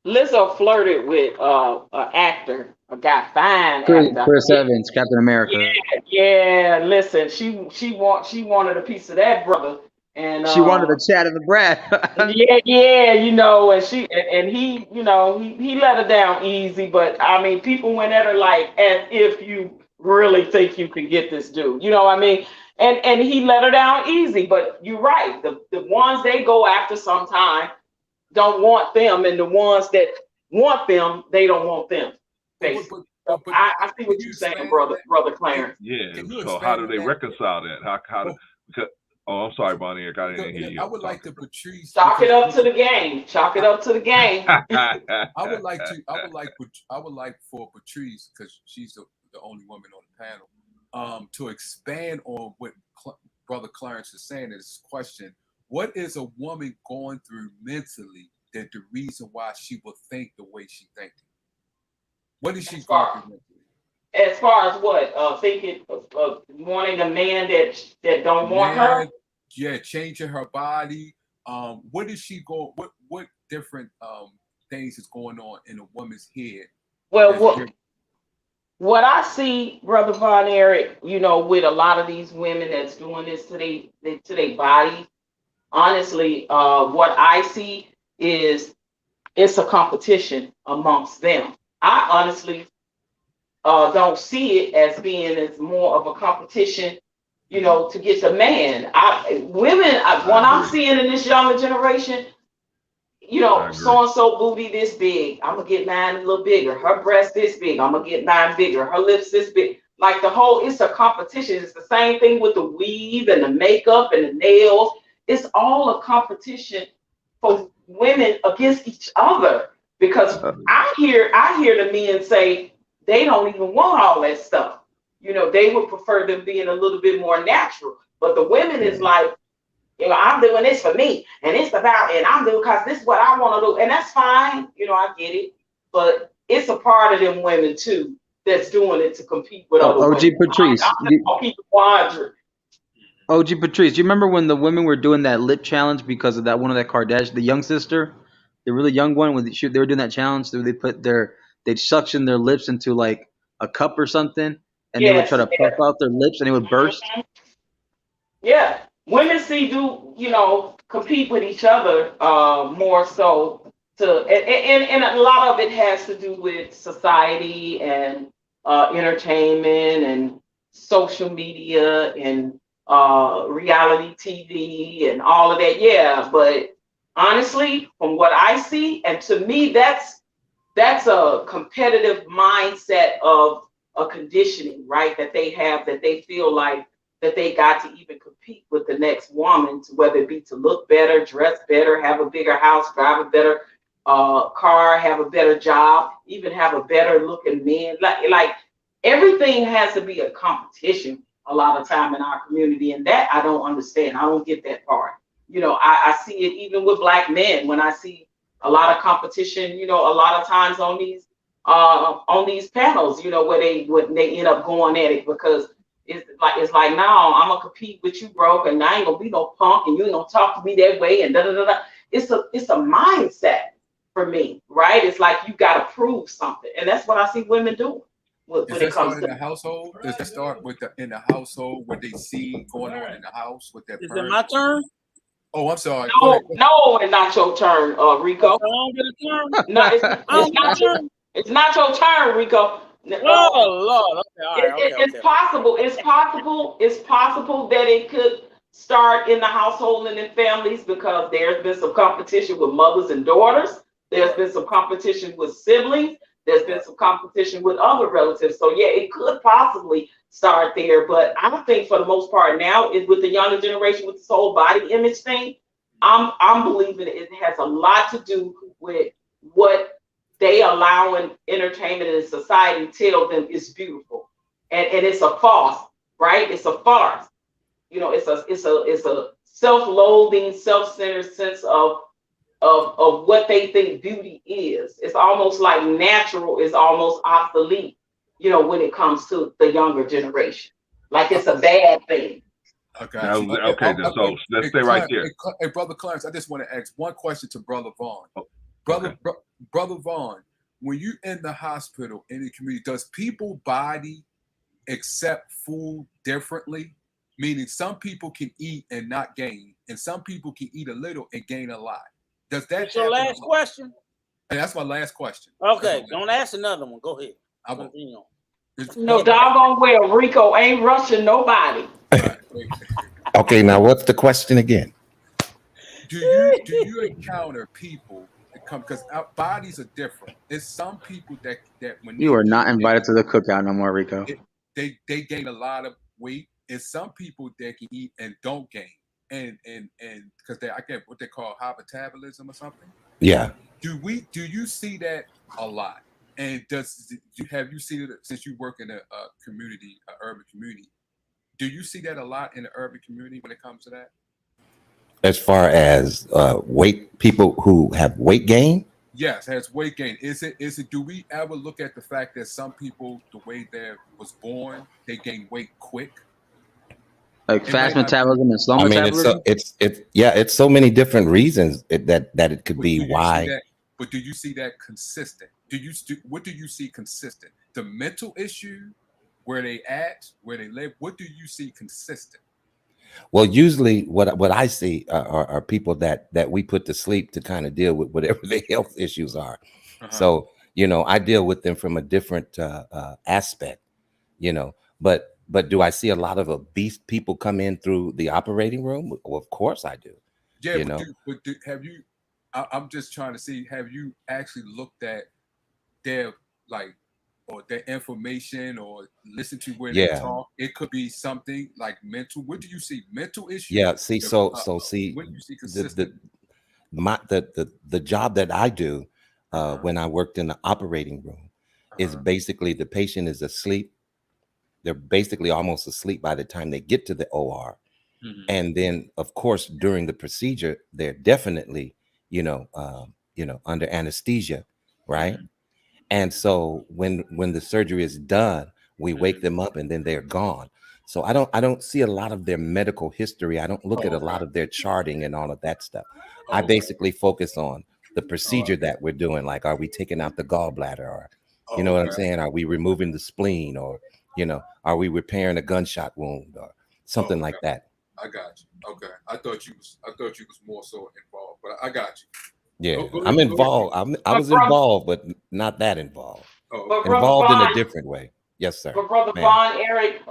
Speaker 7: Lizzo flirted with an actor, a guy, fine actor.
Speaker 13: Chris Evans, Captain America.
Speaker 7: Yeah. Listen, she wanted a piece of that brother, and
Speaker 13: she wanted a chat of the brat.
Speaker 7: and he let her down easy. But I mean, people went at her like as if you really think you can get this dude. You know what I mean? And he let her down easy. But you're right. The ones they go after sometimes don't want them, and the ones that want them, they don't want them. I see what you're saying, brother Clarence.
Speaker 12: Yeah. So how do they reconcile that? Because I'm sorry, Bonnie. I didn't hear you.
Speaker 14: I would like to Patrice.
Speaker 7: Chalk it up to the game. Chalk it up to the game.
Speaker 14: I would like for Patrice, because she's the only woman on the panel. to expand on what Brother Clarence is saying in his question, what is a woman going through mentally that the reason why she will think the way she thinking? What is she going through mentally?
Speaker 7: As far as what? Thinking of wanting a man that don't want her?
Speaker 14: Yeah, changing her body. What is she going? What different things is going on in a woman's head?
Speaker 7: Well, what I see, Brother Von Eric, with a lot of these women that's doing this to their body, honestly, what I see is it's a competition amongst them. I honestly don't see it as being as more of a competition, to get the man. What I'm seeing in this younger generation, so and so booty this big, I'm gonna get mine a little bigger. Her breast this big, I'm gonna get mine bigger. Her lips this big. Like it's a competition. It's the same thing with the weave and the makeup and the nails. It's all a competition for women against each other. Because I hear the men say they don't even want all that stuff. They would prefer them being a little bit more natural. But the women is like, I'm doing this for me, and it's about, and I'm doing because this is what I want to do, and that's fine. I get it, but it's a part of them women too that's doing it to compete with other
Speaker 13: OG
Speaker 7: women.
Speaker 13: Patrice,
Speaker 7: I'm just gonna keep it 100.
Speaker 13: OG Patrice, do you remember when the women were doing that lip challenge because of that one of that Kardashian, the young sister, the really young one, when they were doing that challenge, they'd suction their lips into like a cup or something, and they would try to puff out their lips and it would burst.
Speaker 7: Yeah, women compete with each other more so and a lot of it has to do with society and entertainment and social media and reality TV and all of that. Yeah, but honestly, from what I see, and to me, that's a competitive mindset of a conditioning, right? That they have, that they feel like that they got to even compete with the next woman, whether it be to look better, dress better, have a bigger house, drive a better car, have a better job, even have a better looking man. Like everything has to be a competition a lot of time in our community, and that I don't understand. I don't get that part. I see it even with Black men when I see a lot of competition. A lot of times on these panels, where they end up going at it because it's like no, I'm gonna compete with you, broke, and I ain't gonna be no punk, and you ain't gonna talk to me that way, and da da da da. It's a mindset for me, right? It's like you gotta prove something, and that's what I see women doing when
Speaker 14: Does
Speaker 7: it
Speaker 14: that
Speaker 7: comes
Speaker 14: start
Speaker 7: to
Speaker 14: in the household? Does that start in the household what they see going on in the house with their
Speaker 3: Is
Speaker 14: parents?
Speaker 3: it my turn?
Speaker 14: Oh, I'm sorry.
Speaker 7: No, it's not your turn, Rico.
Speaker 3: I don't get a turn.
Speaker 7: No, it's not your turn, Rico.
Speaker 3: Oh Lord. Okay, all right,
Speaker 7: It's possible. It's possible that it could start in the household and in families because there's been some competition with mothers and daughters. There's been some competition with siblings. There's been some competition with other relatives. So yeah, it could possibly start there. But I think for the most part now, is with the younger generation with this whole body image thing, I'm believing it has a lot to do with what they allowing entertainment and society tell them is beautiful, and it's a farce, right? It's a farce. It's a self-loathing, self-centered sense of what they think beauty is. It's almost like natural is almost obsolete, when it comes to the younger generation. Like it's a bad thing.
Speaker 14: Okay.
Speaker 12: So let's stay right there.
Speaker 14: Hey, Brother Clarence, I just want to ask one question to Brother Vaughn. Brother Vaughn, when you're in the hospital, in the community, does people body accept food differently? Meaning some people can eat and not gain, and some people can eat a little and gain a lot. Does that
Speaker 3: happen? Your last question?
Speaker 14: Hey, that's my last question.
Speaker 3: Okay, don't ask another one. Go ahead.
Speaker 7: No doggone well, Rico ain't rushing nobody.
Speaker 9: Okay, now what's the question again?
Speaker 14: Do you encounter people that come, because our bodies are different? There's some people that when
Speaker 13: You are not invited to the cookout no more, Rico.
Speaker 14: They gain a lot of weight, and some people that can eat and don't gain, and because I get what they call high metabolism or something.
Speaker 9: Yeah.
Speaker 14: Do you see that a lot? And have you seen it since you work in a community, an urban community? Do you see that a lot in the urban community when it comes to that?
Speaker 9: As far as weight, people who have weight gain.
Speaker 14: Yes, has weight gain. Is it? Do we ever look at the fact that some people, the way they was born, they gain weight quick?
Speaker 13: Like
Speaker 14: It might
Speaker 13: fast
Speaker 14: not be.
Speaker 13: metabolism and slow
Speaker 9: I mean,
Speaker 13: metabolism.
Speaker 9: it's so many different reasons that it could
Speaker 14: But
Speaker 9: be
Speaker 14: do you see
Speaker 9: why.
Speaker 14: that? But do you see that consistent? What do you see consistent? The mental issue, where they at, where they live. What do you see consistent?
Speaker 9: Well, usually what I see are people that we put to sleep to kind of deal with whatever their health issues are. So, I deal with them from a different aspect, but do I see a lot of obese people come in through the operating room? Well, of course I do.
Speaker 14: Yeah, have you? I'm just trying to see. Have you actually looked at their or their information, or listen to where they
Speaker 9: Yeah.
Speaker 14: talk? It could be something like mental. What do you see? Mental issues.
Speaker 9: Yeah. See, so see,
Speaker 14: what do you see consistent?
Speaker 9: the job that I do when I worked in the operating room is basically the patient is asleep. They're basically almost asleep by the time they get to the OR. And then, of course, during the procedure, they're definitely, under anesthesia, right? And so when the surgery is done, we wake them up and then they're gone. So I don't see a lot of their medical history. I don't look at a lot of their charting and all of that stuff. I basically focus on the procedure that we're doing. Like, are we taking out the gallbladder, or you know what I'm saying? Are we removing the spleen, or are we repairing a gunshot wound or something like that?
Speaker 14: I got you. Okay, I thought you was more so involved, but I got you.
Speaker 9: Yeah, I'm involved. I was involved, but not that involved.
Speaker 7: But Brother
Speaker 9: Involved in a
Speaker 7: Vaughn,
Speaker 9: different way. Yes, sir.
Speaker 7: but Brother
Speaker 9: Ma'am.
Speaker 7: Vaughn, Eric,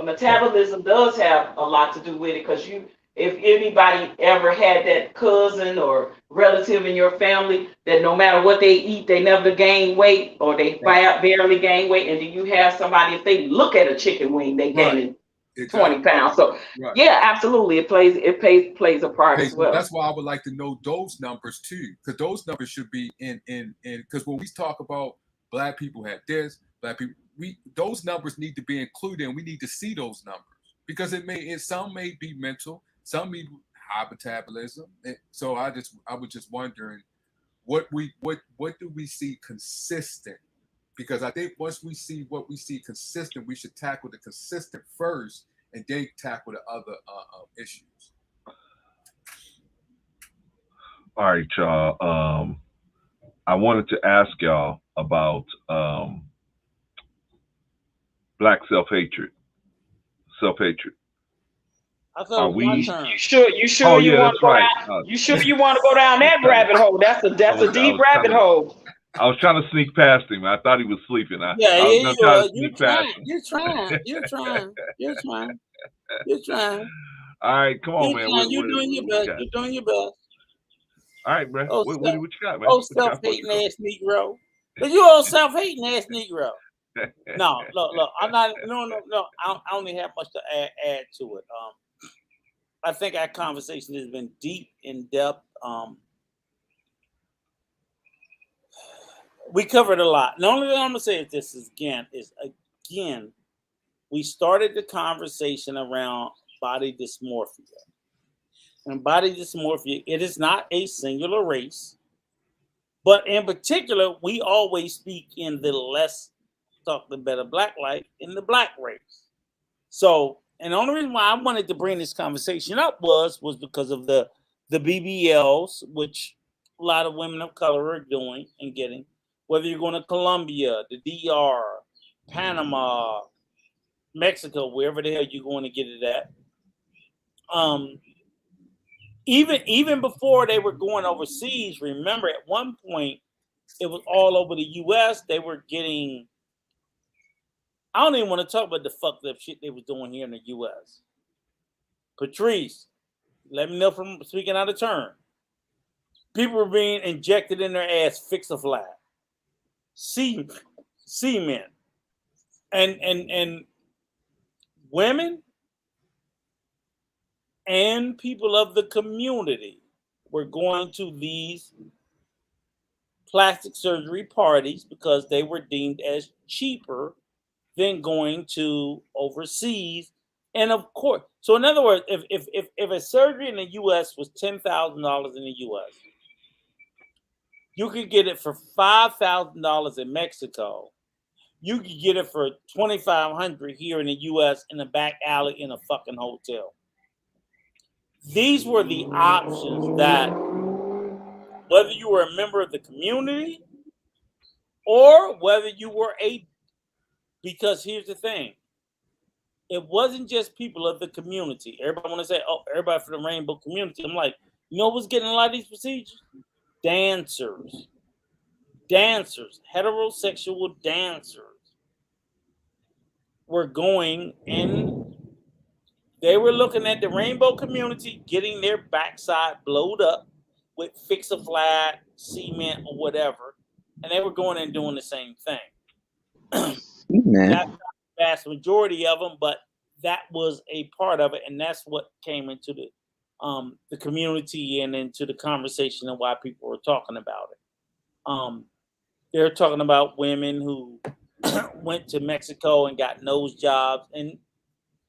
Speaker 7: metabolism does have a lot to do with it, because if anybody ever had that cousin or relative in your family that no matter what they eat, they never gain weight, or they barely gain weight, and then you have somebody, if they look at a chicken wing, they gaining 20 pounds. So yeah, absolutely, it plays a part as well.
Speaker 14: That's why I would like to know those numbers too, because those numbers should be in because when we talk about Black people have this, Black people, those numbers need to be included, and we need to see those numbers, because some may be mental, some may be high metabolism. So I was just wondering what do we see consistent, because I think once we see what we see consistent, we should tackle the consistent first and then tackle the other issues.
Speaker 12: All right, y'all. I wanted to ask y'all about Black self-hatred.
Speaker 3: I thought it was my turn.
Speaker 7: You sure
Speaker 12: Oh,
Speaker 7: you
Speaker 12: yeah,
Speaker 7: want
Speaker 12: that's
Speaker 7: to go
Speaker 12: right.
Speaker 7: down? You sure you want to go down that rabbit hole? That's a deep rabbit hole.
Speaker 12: I was trying to sneak past him. I thought he was sleeping. I was trying to sneak past him.
Speaker 3: You're trying.
Speaker 12: All right, come on, man.
Speaker 3: You're doing your best. You're doing your best.
Speaker 12: All right, bro. What you got, man?
Speaker 3: Oh, self-hating ass Negro. But you old self-hating ass Negro. No, look. I'm not. No. I don't even have much to add to it. I think our conversation has been deep, in depth. We covered a lot. The only thing I'm gonna say is this: we started the conversation around body dysmorphia. And body dysmorphia, it is not a singular race, but in particular, we always speak in the less talk the better Black life in the Black race. So, and the only reason why I wanted to bring this conversation up was because of the BBLs, which a lot of women of color are doing and getting. Whether you're going to Colombia, the DR, Panama, Mexico, wherever the hell you're going to get it at. Even before they were going overseas, remember at one point it was all over the US. They were getting, I don't even want to talk about the fucked up shit they was doing here in the US. Patrice, let me know from speaking out of turn. People were being injected in their ass, fix-a-flat. Semen. And women and people of the community were going to these plastic surgery parties because they were deemed as cheaper than going to overseas. And of course, so in other words, if a surgery in the U.S. was $10,000 in the U.S., you could get it for $5,000 in Mexico. You could get it for $2,500 here in the U.S. in a back alley in a fucking hotel. These were the options that, whether you were a member of the community or whether you were because here's the thing. It wasn't just people of the community. Everybody want to say, oh, everybody from the rainbow community. I'm like, you know what's getting a lot of these procedures? Dancers, heterosexual dancers were going and they were looking at the rainbow community getting their backside blowed up with fix-a-flat, cement, or whatever. And they were going and doing the same thing. That's not the vast majority of them, but that was a part of it, and that's what came into the community and into the conversation and why people were talking about it. They're talking about women who went to Mexico and got nose jobs and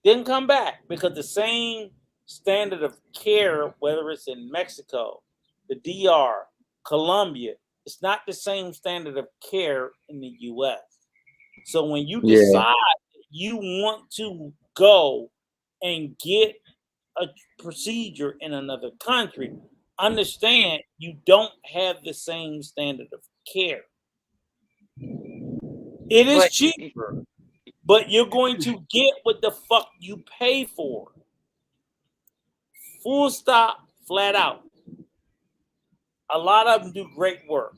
Speaker 3: didn't come back because the same standard of care, whether it's in Mexico, the DR, Colombia, it's not the same standard of care in the U.S. So when you decide you want to go and get a procedure in another country, understand you don't have the same standard of care. It is cheaper, but you're going to get what the fuck you pay for. Full stop, flat out. A lot of them do great work.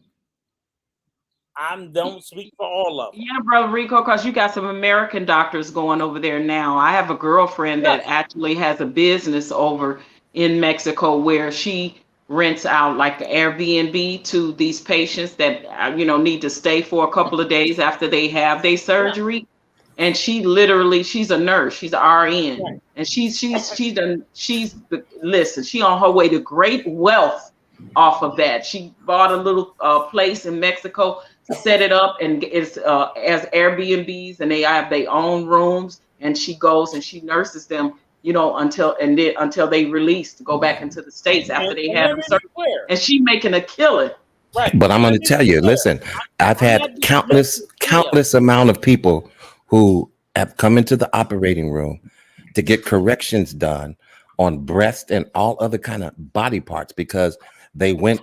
Speaker 3: I don't speak for all of them.
Speaker 7: Yeah, brother Rico, because you got some American doctors going over there now. I have a girlfriend that actually has a business over in Mexico where she rents out like the Airbnb to these patients that need to stay for a couple of days after they have their surgery. And she's a nurse, she's an RN, and she's on her way to great wealth off of that. She bought a little place in Mexico, set it up, and it's as Airbnbs, and they have their own rooms, and she goes and she nurses them, until they release to go back into the States after they have them surgery. And she making a killing.
Speaker 3: Right.
Speaker 9: But I'm going to tell you, listen, I've had countless amount of people who have come into the operating room to get corrections done on breast and all other kind of body parts because they went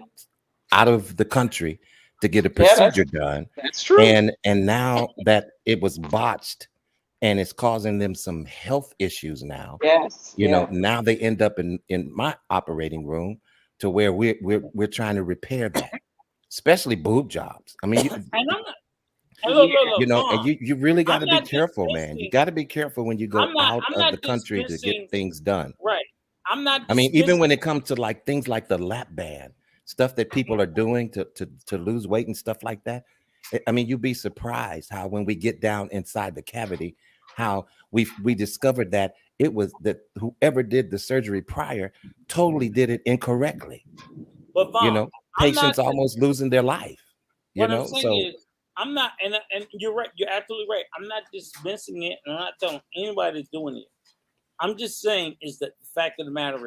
Speaker 9: out of the country to get a procedure done.
Speaker 7: That's true.
Speaker 9: And now that it was botched and it's causing them some health issues now. Now they end up in my operating room to where we're trying to repair that, especially boob jobs. I mean, and you really got to be careful, man. You got to be careful when you go out of the country to get things done.
Speaker 3: Right.
Speaker 9: I mean, even when it comes to like things like the lap band, stuff that people are doing to lose weight and stuff like that. I mean, you'd be surprised how when we get down inside the cavity, how we discovered that it was that whoever did the surgery prior totally did it incorrectly.
Speaker 3: But Vaughn,
Speaker 9: patients almost losing their life.
Speaker 3: I'm saying is, I'm not, and you're right. You're absolutely right. I'm not dismissing it, and I'm not telling anybody that's doing it. I'm just saying is that the fact of the matter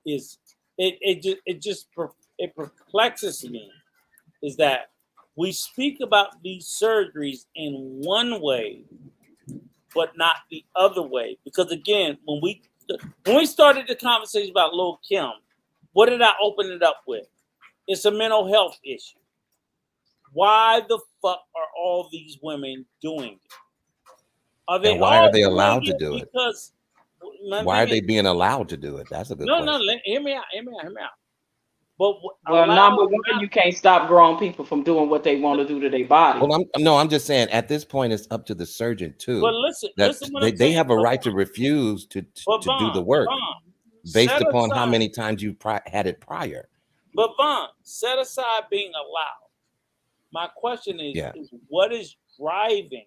Speaker 3: is it perplexes me is that we speak about these surgeries in one way, but not the other way. Because again, when we started the conversation about Lil' Kim, what did I open it up with? It's a mental health issue. Why the fuck are all these women doing it?
Speaker 9: Why are they allowed to do it?
Speaker 3: Because
Speaker 9: why are they being allowed to do it? That's a good question.
Speaker 3: No, hear me out. But
Speaker 7: number one, you can't stop grown people from doing what they want to do to their body.
Speaker 9: Well, I'm just saying at this point it's up to the surgeon too.
Speaker 3: But listen,
Speaker 9: they have a right to refuse to do the work based upon how many times you had it prior.
Speaker 3: But Vaughn, set aside being allowed. My question is what is driving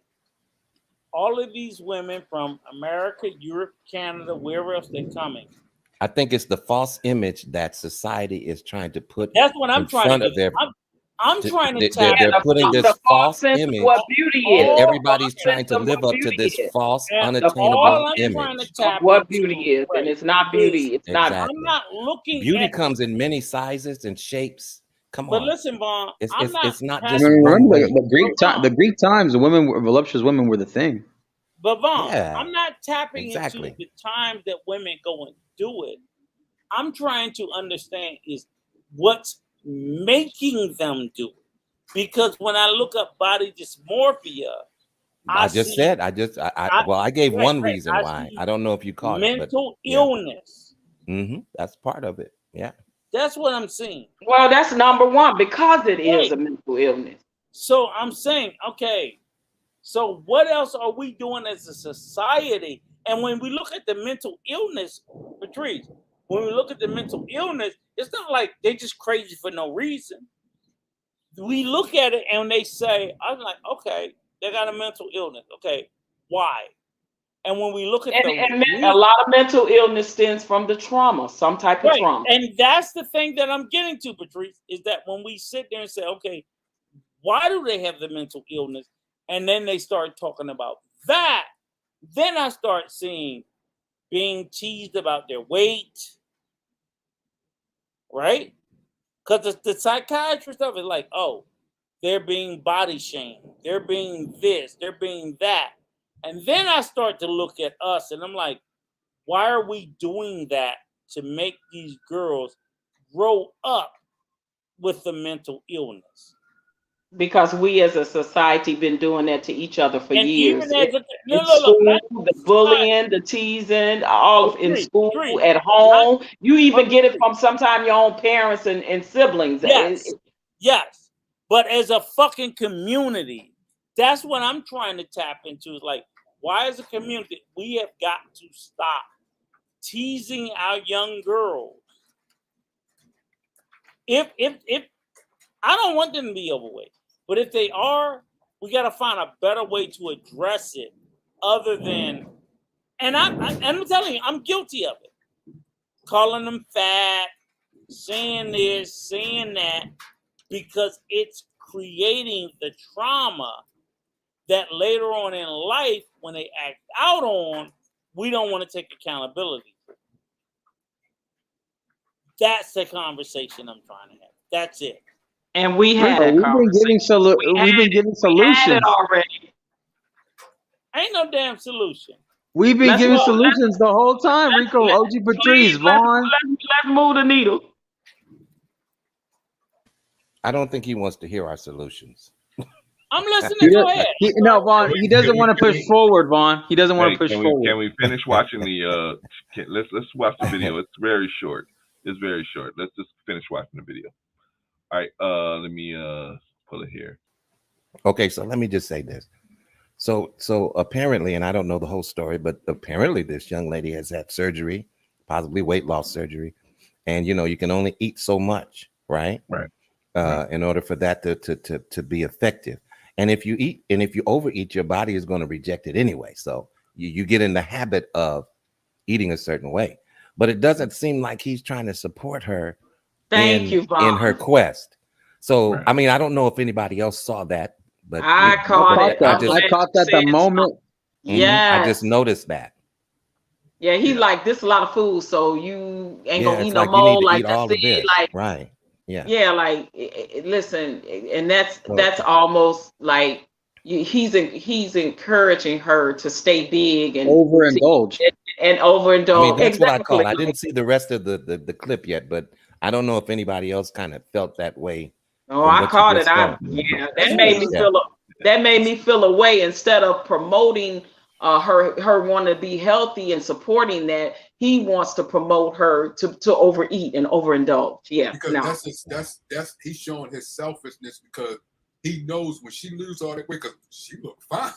Speaker 3: all of these women from America, Europe, Canada, wherever else they're coming?
Speaker 9: I think it's the false image that society is trying to put
Speaker 3: That's what I'm trying to
Speaker 9: their
Speaker 3: I'm trying to tap
Speaker 9: They're putting
Speaker 7: the
Speaker 9: this false
Speaker 7: sense of
Speaker 9: image,
Speaker 7: what beauty
Speaker 9: and
Speaker 7: is.
Speaker 9: everybody's
Speaker 7: False
Speaker 9: trying
Speaker 7: sense
Speaker 9: to
Speaker 7: of
Speaker 9: live
Speaker 7: what
Speaker 9: up to
Speaker 7: beauty
Speaker 9: this
Speaker 7: is.
Speaker 9: false,
Speaker 3: and all
Speaker 9: unattainable
Speaker 3: I'm
Speaker 9: image.
Speaker 3: trying to
Speaker 7: Of
Speaker 3: tap
Speaker 7: what
Speaker 3: into,
Speaker 7: beauty is, and
Speaker 3: right,
Speaker 7: it's not beauty. It's not.
Speaker 9: Exactly.
Speaker 3: I'm not looking
Speaker 9: Beauty
Speaker 3: at.
Speaker 9: comes in many sizes and shapes. Come
Speaker 3: But
Speaker 9: on,
Speaker 3: listen, Vaughn, I'm not
Speaker 9: it's not
Speaker 13: I
Speaker 9: just
Speaker 13: mean,
Speaker 3: tapping.
Speaker 9: one
Speaker 13: remember
Speaker 9: way.
Speaker 13: the Greek times, the women, voluptuous women were the thing.
Speaker 3: But Vaughn,
Speaker 9: Yeah,
Speaker 3: I'm not tapping
Speaker 9: exactly.
Speaker 3: into the times that women go and do it. I'm trying to understand is what's making them do it. Because when I look up body dysmorphia,
Speaker 9: I just
Speaker 3: see,
Speaker 9: said, I gave one reason
Speaker 3: I
Speaker 9: why.
Speaker 3: see
Speaker 9: I don't know if you caught it, but
Speaker 3: mental
Speaker 9: yeah,
Speaker 3: illness.
Speaker 9: that's part of it. Yeah.
Speaker 3: That's what I'm seeing.
Speaker 7: Well, that's number one because it is
Speaker 3: Right.
Speaker 7: a mental illness.
Speaker 3: So I'm saying, okay, so what else are we doing as a society? And when we look at the mental illness, Patrice, when we look at the mental illness, it's not like they're just crazy for no reason. We look at it and they say, I'm like, okay, they got a mental illness. Okay, why? And when we look at
Speaker 7: And a lot of mental illness stems from the trauma, some type of trauma.
Speaker 3: And that's the thing that I'm getting to, Patrice, is that when we sit there and say, okay, why do they have the mental illness? And then they start talking about that. Then I start seeing being teased about their weight, right? Because the psychiatrist stuff is like, oh, they're being body shamed. They're being this. They're being that. And then I start to look at us and I'm like, why are we doing that to make these girls grow up with the mental illness?
Speaker 7: Because we as a society been doing that to each other for
Speaker 3: And
Speaker 7: years.
Speaker 3: even as
Speaker 7: The bullying, the teasing, all in school, at home. You even get it from sometimes your own parents and siblings.
Speaker 3: Yes. But as a fucking community, that's what I'm trying to tap into. Is like, why as a community, we have got to stop teasing our young girls. If I don't want them to be overweight, but if they are, we got to find a better way to address it other than, and I'm telling you, I'm guilty of it. Calling them fat, saying this, saying that, because it's creating the trauma that later on in life, when they act out on, we don't want to take accountability for. That's the conversation I'm trying to have. That's it.
Speaker 7: And we had
Speaker 13: Rico,
Speaker 7: that
Speaker 13: we've been giving solutions.
Speaker 7: We had it already.
Speaker 3: Ain't no damn solution.
Speaker 13: We've been giving solutions the whole time, Rico, OG Patrice, Vaughn.
Speaker 7: Let's move the needle.
Speaker 9: I don't think he wants to hear our solutions.
Speaker 3: I'm listening. Go ahead.
Speaker 13: No, Vaughn, he doesn't want to push forward, Vaun. He doesn't want to push forward.
Speaker 12: Can we finish watching the? Let's watch the video. It's very short. It's very short. Let's just finish watching the video. All right. Let me pull it here.
Speaker 9: Okay, so let me just say this. So apparently, and I don't know the whole story, but apparently this young lady has had surgery, possibly weight loss surgery, and you can only eat so much, right?
Speaker 12: Right.
Speaker 9: In order for that to be effective. And if you overeat, your body is going to reject it anyway. So you get in the habit of eating a certain way. But it doesn't seem like he's trying to support her in her quest. So I mean, I don't know if anybody else saw that, but
Speaker 7: I caught
Speaker 13: that the moment.
Speaker 7: Yeah,
Speaker 9: I just noticed that.
Speaker 7: Yeah, he like this a lot of food, so you ain't gonna eat no
Speaker 9: like
Speaker 7: more.
Speaker 9: You need to
Speaker 7: Like
Speaker 9: eat all
Speaker 7: that's
Speaker 9: of this.
Speaker 7: it. Like
Speaker 9: right. Yeah.
Speaker 7: Yeah, like listen, and that's almost like he's encouraging her to stay big and
Speaker 13: overindulge
Speaker 7: and overindulge.
Speaker 9: I mean, that's what I call it. I didn't see the rest of the clip yet, but I don't know if anybody else kind of felt that way.
Speaker 7: Oh, I caught it. That made me feel a way. Instead of promoting her wanting to be healthy and supporting that, he wants to promote her to overeat and overindulge. Yeah,
Speaker 14: because that's he's showing his selfishness because he knows when she lose all that weight, because she look fine.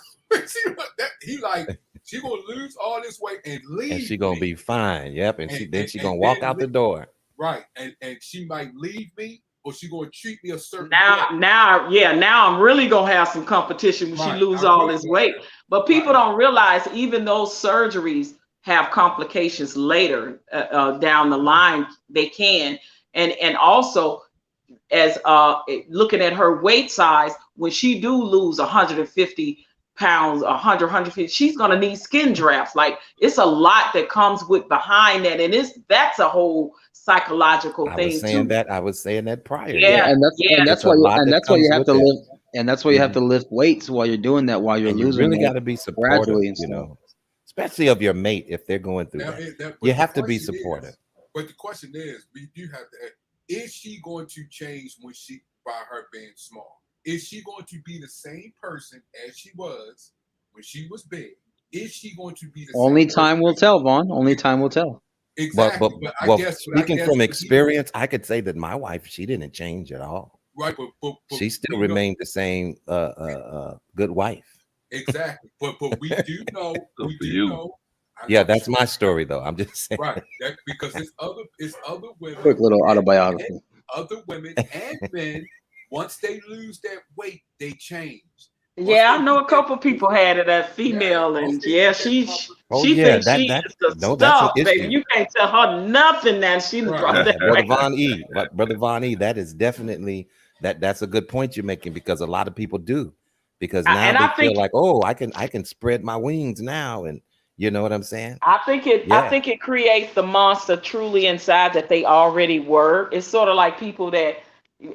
Speaker 14: She gonna lose all this weight and leave,
Speaker 9: and she gonna be fine. Yep, and she gonna walk out the door.
Speaker 14: Right, and she might leave me, or she gonna treat me a certain
Speaker 7: now I'm really gonna have some competition when she lose all this weight. But people don't realize even those surgeries have complications later down the line. They can, and also as looking at her weight size, when she do lose 150 pounds, 100, 150, she's gonna need skin drafts. Like, it's a lot that comes with behind that, and that's a whole psychological
Speaker 9: I was
Speaker 7: thing
Speaker 9: saying
Speaker 7: too.
Speaker 9: that. I was saying that prior.
Speaker 7: Yeah,
Speaker 13: and
Speaker 7: yeah.
Speaker 13: that's
Speaker 9: It's a
Speaker 13: why
Speaker 9: lot that
Speaker 13: you
Speaker 9: comes
Speaker 13: have
Speaker 9: with
Speaker 13: to
Speaker 9: that.
Speaker 13: lift, and that's why you have to lift weights while you're doing that, while you're
Speaker 9: And you
Speaker 13: losing
Speaker 9: really got
Speaker 13: weight
Speaker 9: to be supportive,
Speaker 13: gradually and
Speaker 9: you
Speaker 13: stuff.
Speaker 9: know, especially of your mate if they're going through
Speaker 14: Now,
Speaker 9: that.
Speaker 14: but
Speaker 9: You
Speaker 14: the
Speaker 9: have to be
Speaker 14: question
Speaker 9: supportive.
Speaker 14: is, but the question is, we do have to ask, is she going to change when she, by her being small? Is she going to be the same person as she was when she was big? Is she going to be the
Speaker 13: Only
Speaker 14: same person?
Speaker 13: time will tell, Vaughn. Only time will tell.
Speaker 14: Exactly.
Speaker 9: But
Speaker 14: I guess
Speaker 9: speaking from experience, I could say that my wife, she didn't change at all.
Speaker 14: Right, but
Speaker 9: she still
Speaker 14: we know-
Speaker 9: remained the same good wife.
Speaker 14: Exactly. But we do know,
Speaker 12: Good for you.
Speaker 14: know.
Speaker 9: Yeah, that's my story though. I'm just saying.
Speaker 14: Right. That because it's other women.
Speaker 13: Quick little autobiography.
Speaker 14: Other women and men, once they lose that weight, they change.
Speaker 7: Yeah, I know a couple people had it as female, and yeah, she
Speaker 9: yeah,
Speaker 7: thinks she
Speaker 9: that
Speaker 7: is the
Speaker 9: no, that's an
Speaker 7: stuff, baby.
Speaker 9: issue.
Speaker 7: You can't tell her nothing now. She done dropped that
Speaker 9: Brother
Speaker 7: weight.
Speaker 9: Von E, that is definitely that's a good point you're making, because a lot of people do, because now
Speaker 7: And
Speaker 9: they
Speaker 7: I
Speaker 9: feel
Speaker 7: think-
Speaker 9: like, oh, I can spread my wings now, and you know what I'm saying?
Speaker 7: I think it creates the monster truly inside that they already were. It's sort of like people that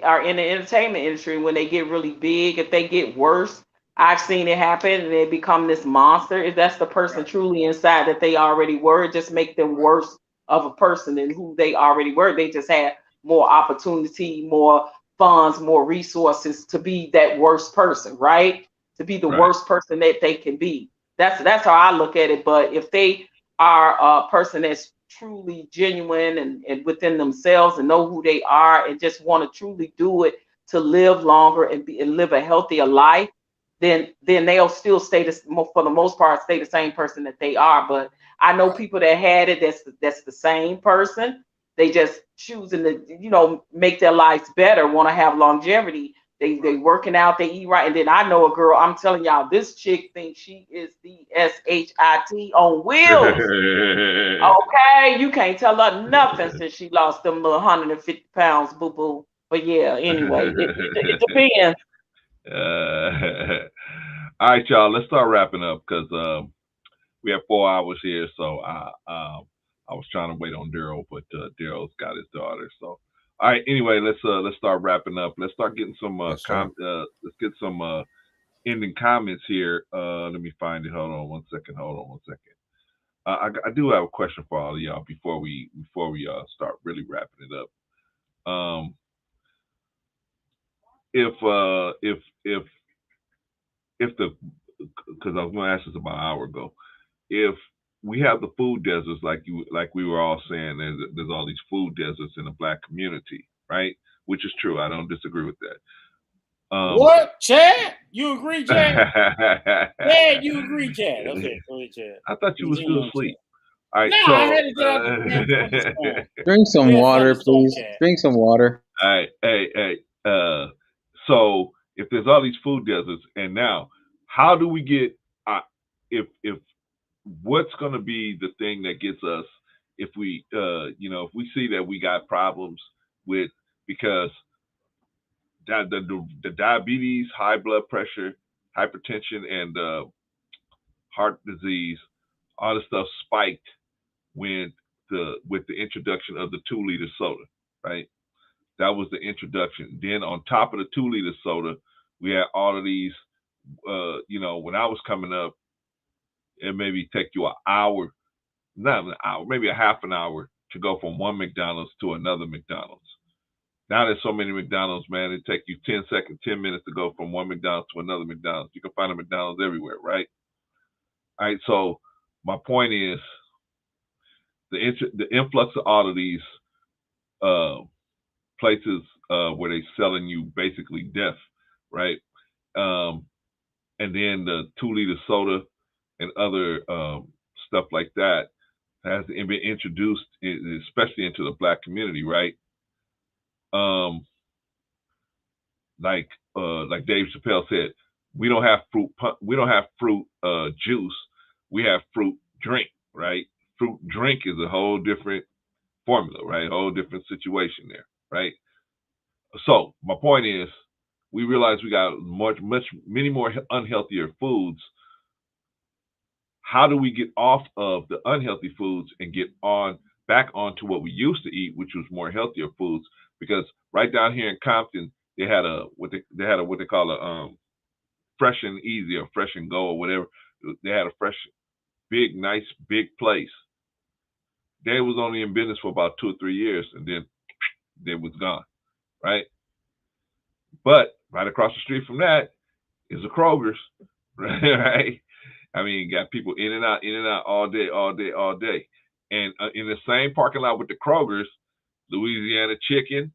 Speaker 7: are in the entertainment industry, when they get really big, if they get worse, I've seen it happen, and they become this monster. If that's the person truly inside that they already were, it just make them worse of a person than who they already were. They just had more opportunity, more funds, more resources to be that worst person, right? To be the worst person that they can be. That's how I look at it. But if they are a person that's truly genuine and within themselves and know who they are and just want to truly do it to live longer and live a healthier life, then they'll still stay for the most part, stay the same person that they are. But I know people that had it that's the same person. They just choosing to make their lives better, want to have longevity. They working out, they eat right. And then I know a girl, I'm telling y'all, this chick thinks she is the SHIT on wheels. Okay, you can't tell her nothing since she lost them 150 pounds, boo boo. But yeah, anyway, it depends.
Speaker 12: All right, y'all. Let's start wrapping up, because we have 4 hours here. So I was trying to wait on Daryl, but Daryl's got his daughter. So all right. Anyway, let's start wrapping up. Let's start getting some let's get some ending comments here. Let me find it. Hold on one second. I do have a question for all of y'all before we start really wrapping it up. Because I was going to ask this about an hour ago, if we have the food deserts, like we were all saying, there's all these food deserts in the Black community, right? Which is true. I don't disagree with that.
Speaker 3: What, Chad? You agree, Chad? Yeah, you agree, Chad. Okay, go ahead, Chad.
Speaker 12: I thought you was still asleep. All right,
Speaker 3: no, I had to get out the damn thunderstorm.
Speaker 13: Drink some water, please.
Speaker 3: Chad.
Speaker 13: Drink some water.
Speaker 12: All right, hey. So if there's all these food deserts, and now how do we get? If what's going to be the thing that gets us if we if we see that we got problems with, because the diabetes, high blood pressure, hypertension, and heart disease, all the stuff spiked with the introduction of the 2-liter soda, right? That was the introduction. Then on top of the 2-liter soda, we had all of these. When I was coming up, it maybe take you an hour, not an hour, maybe a half an hour to go from one McDonald's to another McDonald's. Now there's so many McDonald's, man, it take you 10 minutes to go from one McDonald's to another McDonald's. You can find a McDonald's everywhere, right? All right, so my point is the influx of all of these places where they selling you basically death, right? And then the 2-liter soda and other stuff like that has been introduced, especially into the Black community, right? Like Dave Chappelle said, we don't have fruit juice, we have fruit drink, right? Fruit drink is a whole different formula, right? A whole different situation there, right? So my point is, we realize we got many more unhealthier foods. How do we get off of the unhealthy foods and get back onto what we used to eat, which was more healthier foods? Because right down here in Compton, they had what they call a fresh and easy or fresh and go or whatever. They had a fresh, big, nice, big place. They was only in business for about 2 or 3 years, and then they was gone, right? But right across the street from that is a Kroger's, right? I mean, got people in and out all day. And in the same parking lot with the Kroger's, Louisiana Chicken,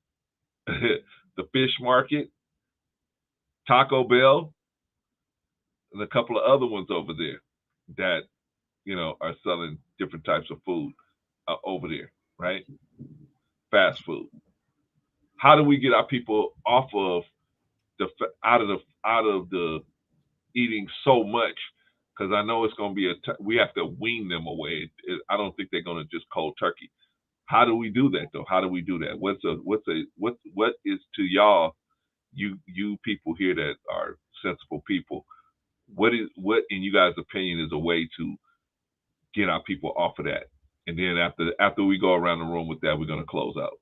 Speaker 12: the Fish Market, Taco Bell, and a couple of other ones over there that, are selling different types of food over there, right? Fast food. How do we get our people off of out of the eating so much? Because I know it's going to be we have to wean them away. I don't think they're going to just cold turkey. How do we do that though? How do we do that? What is to y'all, you people here that are sensible people? What in you guys' opinion is a way to get our people off of that? And then after we go around the room with that, we're going to close out.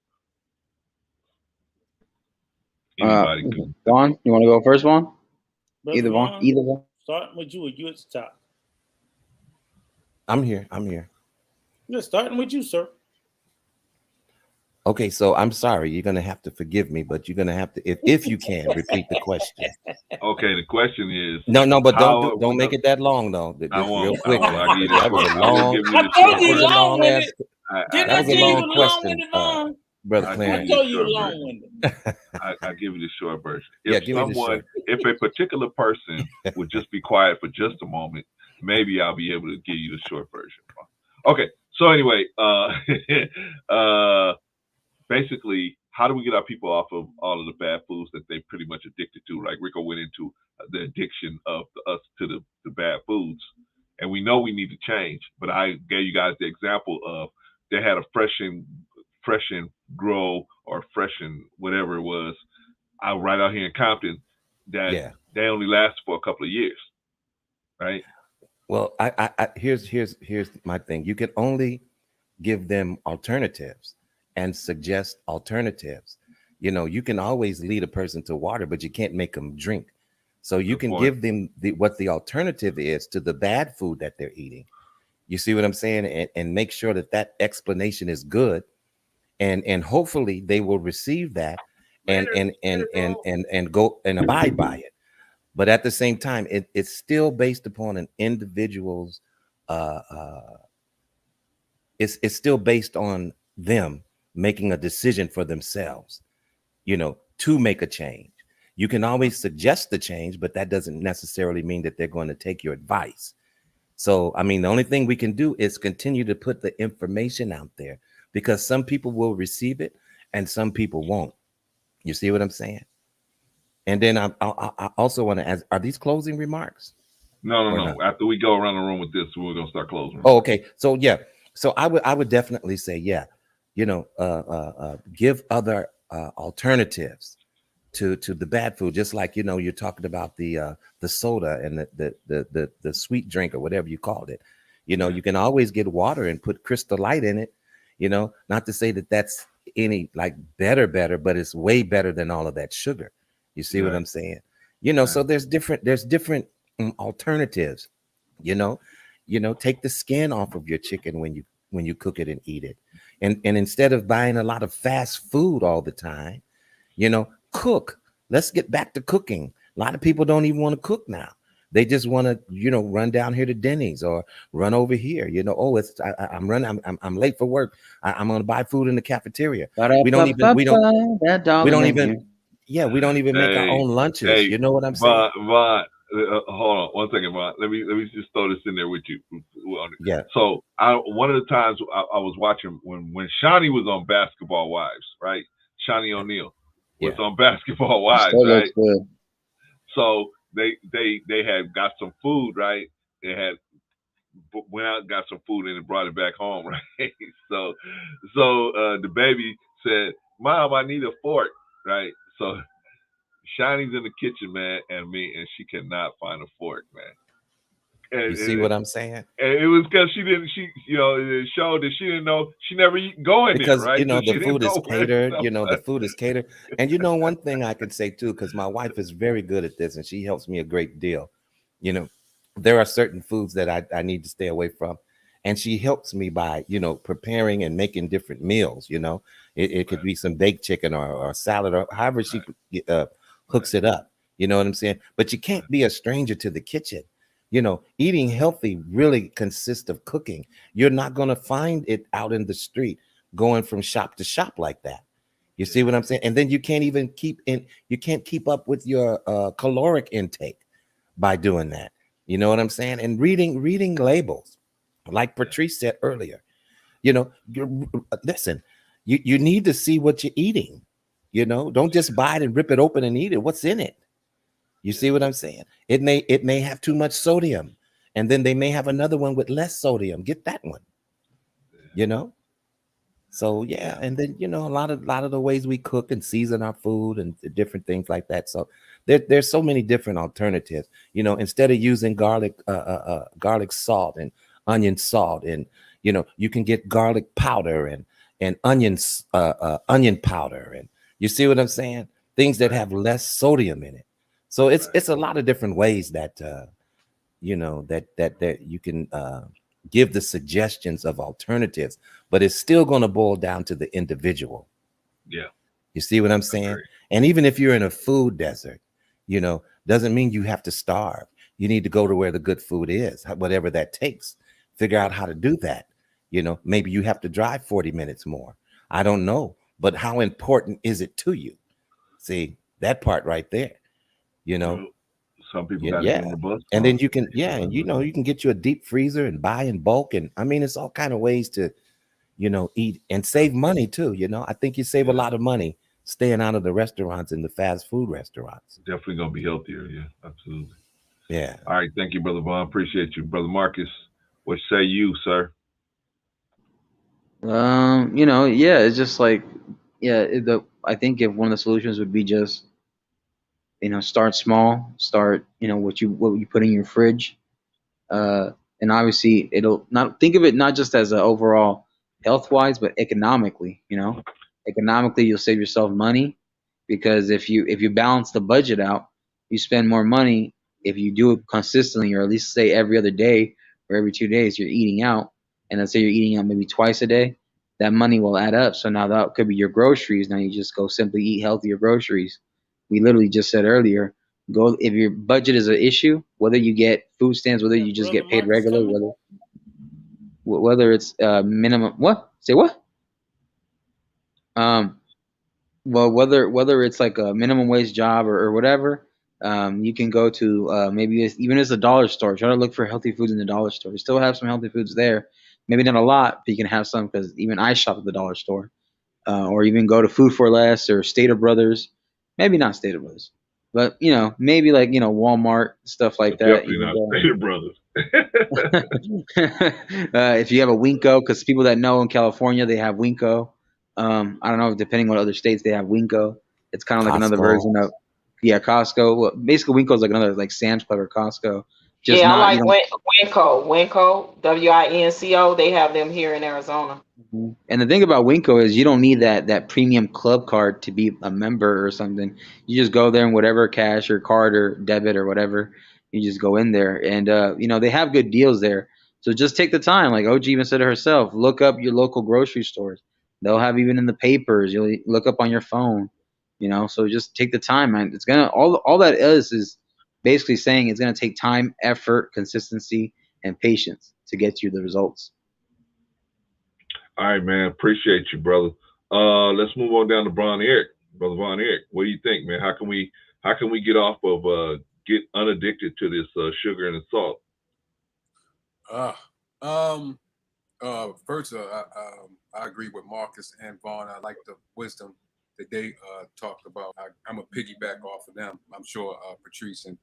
Speaker 12: Anybody?
Speaker 13: Vaughn, you want to go first, Vaughn?
Speaker 3: Brother
Speaker 13: Vaughn.
Speaker 3: Starting with you, or you at the top?
Speaker 9: I'm here.
Speaker 3: Yeah, starting with you, sir.
Speaker 9: Okay, so I'm sorry. You're gonna have to forgive me, but you're gonna have to, if you can, repeat the question.
Speaker 12: Okay, the question is
Speaker 9: no, but don't make it that long though.
Speaker 12: I won't.
Speaker 9: Real quick.
Speaker 12: That was a
Speaker 9: long question, Brother Clarence.
Speaker 12: I give you the short version. If a particular person would just be quiet for just a moment, maybe I'll be able to give you the short version. Okay, so anyway, basically, how do we get our people off of all of the bad foods that they pretty much addicted to? Like Rico went into the addiction of us to the bad foods, and we know we need to change. But I gave you guys the example of they had a fresh and grow or fresh and whatever it was right out here in Compton that they only lasted for a couple of years, right?
Speaker 9: Well, here's my thing. You can only give them alternatives and suggest alternatives. You can always lead a person to water, but you can't make them drink. So you can give them what the alternative is to the bad food that they're eating. You see what I'm saying? And make sure that explanation is good, and hopefully they will receive that and go and abide by it. But at the same time, it's still based upon an individual's. It's still based on them making a decision for themselves, to make a change. You can always suggest the change, but that doesn't necessarily mean that they're going to take your advice. So, I mean, the only thing we can do is continue to put the information out there, because some people will receive it and some people won't. You see what I'm saying? And then I also want to ask, are these closing remarks?
Speaker 12: No. After we go around the room with this, we're going to start closing.
Speaker 9: Oh, okay. So, yeah. So I would definitely say, give other alternatives to the bad food, just like you're talking about the soda and the sweet drink or whatever you called it. You can always get water and put Crystal Light in it. Not to say that that's any like better, but it's way better than all of that sugar. You see what I'm saying? So there's different alternatives. Take the skin off of your chicken when you cook it and eat it, and instead of buying a lot of fast food all the time, cook. Let's get back to cooking. A lot of people don't even want to cook now. They just want to, run down here to Denny's or run over here. I'm running. I'm late for work. I'm going to buy food in the cafeteria. We don't even make our own lunches.
Speaker 12: Hey,
Speaker 9: you know what I'm saying?
Speaker 12: Vaughn, hold on one second, Vaughn. Let me just throw this in there with you.
Speaker 9: Yeah.
Speaker 12: So one of the times I was watching when Shawnee was on Basketball Wives, right? Shawnee O'Neal was on Basketball Wives, right? So they had got some food, right? They had went out and got some food and brought it back home, right? So the baby said, "Mom, I need a fork," right? So Shiny's in the kitchen, man, and she cannot find a fork, man.
Speaker 9: You see what I'm saying?
Speaker 12: And it was because it showed that she didn't know, she never go in
Speaker 9: because,
Speaker 12: there, right?
Speaker 9: the
Speaker 12: She
Speaker 9: food
Speaker 12: didn't
Speaker 9: is
Speaker 12: know where
Speaker 9: catered,
Speaker 12: stuff
Speaker 9: the food is catered. And one thing I could say too, because my wife is very good at this and she helps me a great deal. There are certain foods that I need to stay away from. And she helps me by, preparing and making different meals, It could be some baked chicken or salad or however she hooks it up. You know what I'm saying? But you can't be a stranger to the kitchen. Eating healthy really consists of cooking. You're not going to find it out in the street going from shop to shop like that. You see what I'm saying? And then you can't even keep up with your caloric intake by doing that. You know what I'm saying? And reading labels, like Patrice said earlier, listen, you need to see what you're eating. Don't just buy it and rip it open and eat it. What's in it? You see what I'm saying? It may have too much sodium, and then they may have another one with less sodium. Get that one. So yeah, and then a lot of the ways we cook and season our food and different things like that. So there's so many different alternatives. Instead of using garlic salt and onion salt, and you can get garlic powder and onion powder, and you see what I'm saying? Things that have less sodium in it. So it's a lot of different ways that that you can give the suggestions of alternatives, but it's still going to boil down to the individual.
Speaker 12: Yeah.
Speaker 9: You see what I'm saying? And even if you're in a food desert, doesn't mean you have to starve. You need to go to where the good food is, whatever that takes. Figure out how to do that. Maybe you have to drive 40 minutes more. I don't know, but how important is it to you? See, that part right there.
Speaker 12: Some people got to get on the bus.
Speaker 9: And then you can, you can get you a deep freezer and buy in bulk. And I mean, it's all kind of ways to, eat and save money too. I think you save a lot of money staying out of the restaurants and the fast food restaurants.
Speaker 12: Definitely going to be healthier. Yeah, absolutely.
Speaker 9: Yeah.
Speaker 12: All right. Thank you, Brother Vaughn. Appreciate you. Brother Marcus, what say you, sir?
Speaker 13: It's just like, I think if one of the solutions would be just, start small, start, what you put in your fridge. And obviously it'll not think of it not just as an overall health wise, but economically, economically you'll save yourself money, because if you balance the budget out, you spend more money if you do it consistently, or at least say every other day or every 2 days you're eating out. And let's say you're eating out maybe twice a day, that money will add up. So now that could be your groceries. Now you just go simply eat healthier groceries. We literally just said earlier, go if your budget is an issue, whether you get food stamps, whether you just get paid regular, whether it's minimum. What? Say what? Well, whether it's like a minimum wage job or whatever, you can go to maybe even as a dollar store. Try to look for healthy foods in the dollar store. You still have some healthy foods there. Maybe not a lot, but you can have some, because even I shop at the dollar store. Or even go to Food for Less or Stater Brothers. Maybe not Stater Brothers, but maybe like Walmart, stuff like that.
Speaker 12: Definitely not Stater Brothers.
Speaker 13: If you have a Winco, because people that know in California they have Winco. I don't know, depending on what other states they have Winco. It's kind of like another version of Costco. Well, basically Winco is like another like Sam's Club or Costco. Just
Speaker 7: I
Speaker 13: not,
Speaker 7: like Winco, WINCO. They have them here in Arizona.
Speaker 13: And the thing about Winco is you don't need that premium club card to be a member or something. You just go there and whatever cash or card or debit or whatever, you just go in there, and they have good deals there. So just take the time, like OG even said it herself, look up your local grocery stores. They'll have even in the papers. You'll look up on your phone, So just take the time, man. It's gonna all that is basically saying it's gonna take time, effort, consistency, and patience to get you the results.
Speaker 12: All right, man. Appreciate you, brother. Let's move on down to Von Eric. Brother Von Eric, what do you think, man? How can we get off of get unaddicted to this sugar and salt?
Speaker 14: First, I agree with Marcus and Vaughn. I like the wisdom that they talked about. I'm a piggyback off of them. I'm sure Patrice and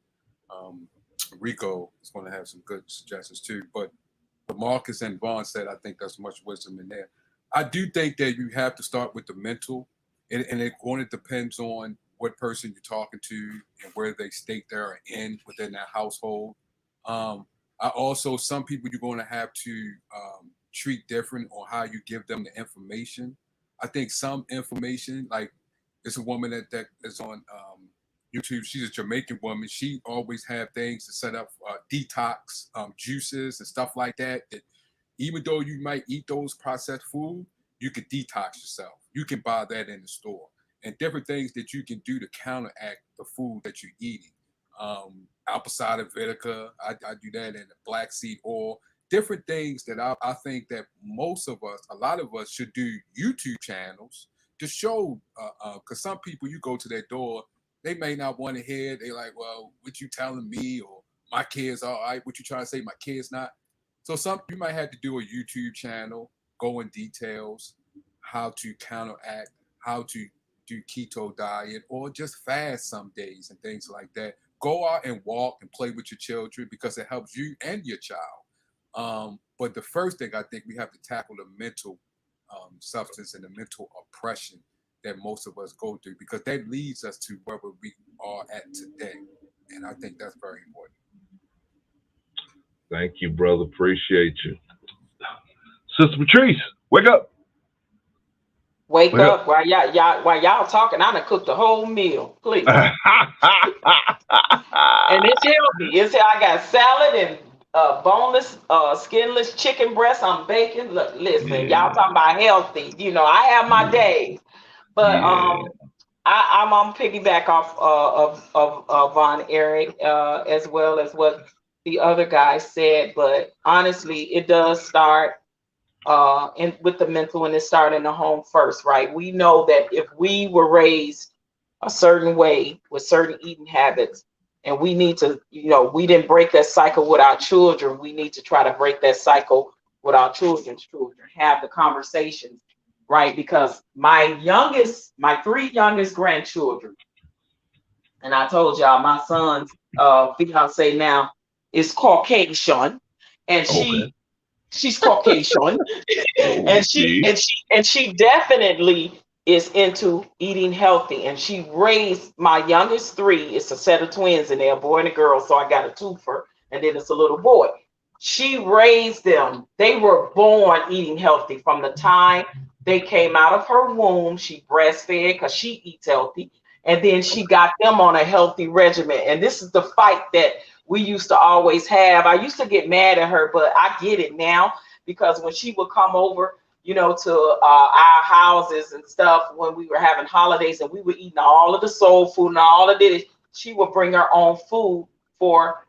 Speaker 14: Rico is going to have some good suggestions too. But what Marcus and Vaughn said, I think there's much wisdom in there. I do think that you have to start with the mental, and it only depends on what person you're talking to and where they state they're in within that household. I also, some people you're going to have to treat different on how you give them the information. I think some information, like there's a woman that is on YouTube. She's a Jamaican woman. She always have things to set up detox juices and stuff like that. That even though you might eat those processed food, you can detox yourself. You can buy that in the store, and different things that you can do to counteract the food that you're eating. Apple cider vinegar, I do that, in the black seed oil. Different things that I think that most of us, a lot of us, should do YouTube channels to show. Because some people, you go to their door, they may not want to hear. They like, well, what you telling me, or my kids all right? What you trying to say? My kids not. So you might have to do a YouTube channel, go in details, how to counteract, how to do keto diet, or just fast some days and things like that. Go out and walk and play with your children because it helps you and your child. But the first thing I think we have to tackle the mental substance and the mental oppression that most of us go through, because that leads us to where we are at today. And I think that's very important.
Speaker 12: Thank you, brother. Appreciate you. Sister Patrice, wake up.
Speaker 7: Wake up. While y'all talking, I done cooked a whole meal. Please. And it's healthy. I got salad and boneless, skinless chicken breast. I'm baking. Look, listen, y'all talking about healthy. You know, I have my days, but I'm piggyback off of Von Eric as well as what the other guy said. But honestly, it does start with the mental, and it started in the home first, right? We know that if we were raised a certain way with certain eating habits, and we need to, we didn't break that cycle with our children. We need to try to break that cycle with our children's children, have the conversations, right? Because my 3 youngest grandchildren, and I told y'all my son's fiance now is Caucasian, and she's Caucasian, and she definitely is into eating healthy. And she raised my youngest 3. It's a set of twins in there, a boy and a girl. So I got a twofer, and then it's a little boy. She raised them. They were born eating healthy from the time they came out of her womb. She breastfed because she eats healthy, and then she got them on a healthy regimen. And this is the fight that we used to always have. I used to get mad at her, but I get it now, because when she would come over, to our houses and stuff, when we were having holidays and we were eating all of the soul food and all of it, she would bring her own food for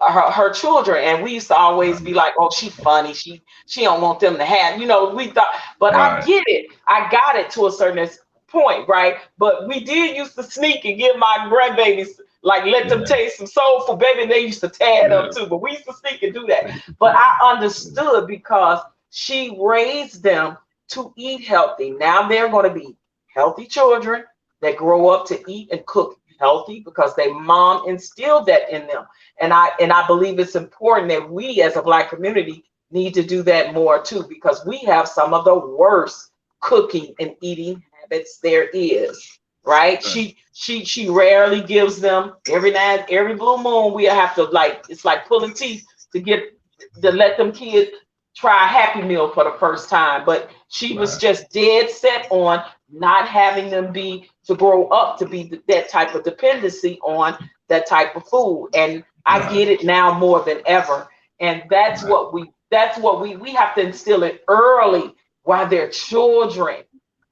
Speaker 7: her children. And we used to always be like, oh, she funny. She don't want them to have, we thought, but I get it. I got it to a certain point, right? But we did used to sneak and give my grandbabies, like, let them taste some soul food, baby. And they used to tear it up too, but we used to sneak and do that. But I understood, because she raised them to eat healthy. Now they're going to be healthy children that grow up to eat and cook healthy because their mom instilled that in them. And I believe it's important that we as a Black community need to do that more too, because we have some of the worst cooking and eating habits there is. Right? She rarely gives them. Every blue moon we have to, it's like pulling teeth to let them kids try a Happy Meal for the first time. But she was just dead set on not having them grow up to be that type of dependency on that type of food. And I get it now more than ever. And that's what we have to instill it early while they're children,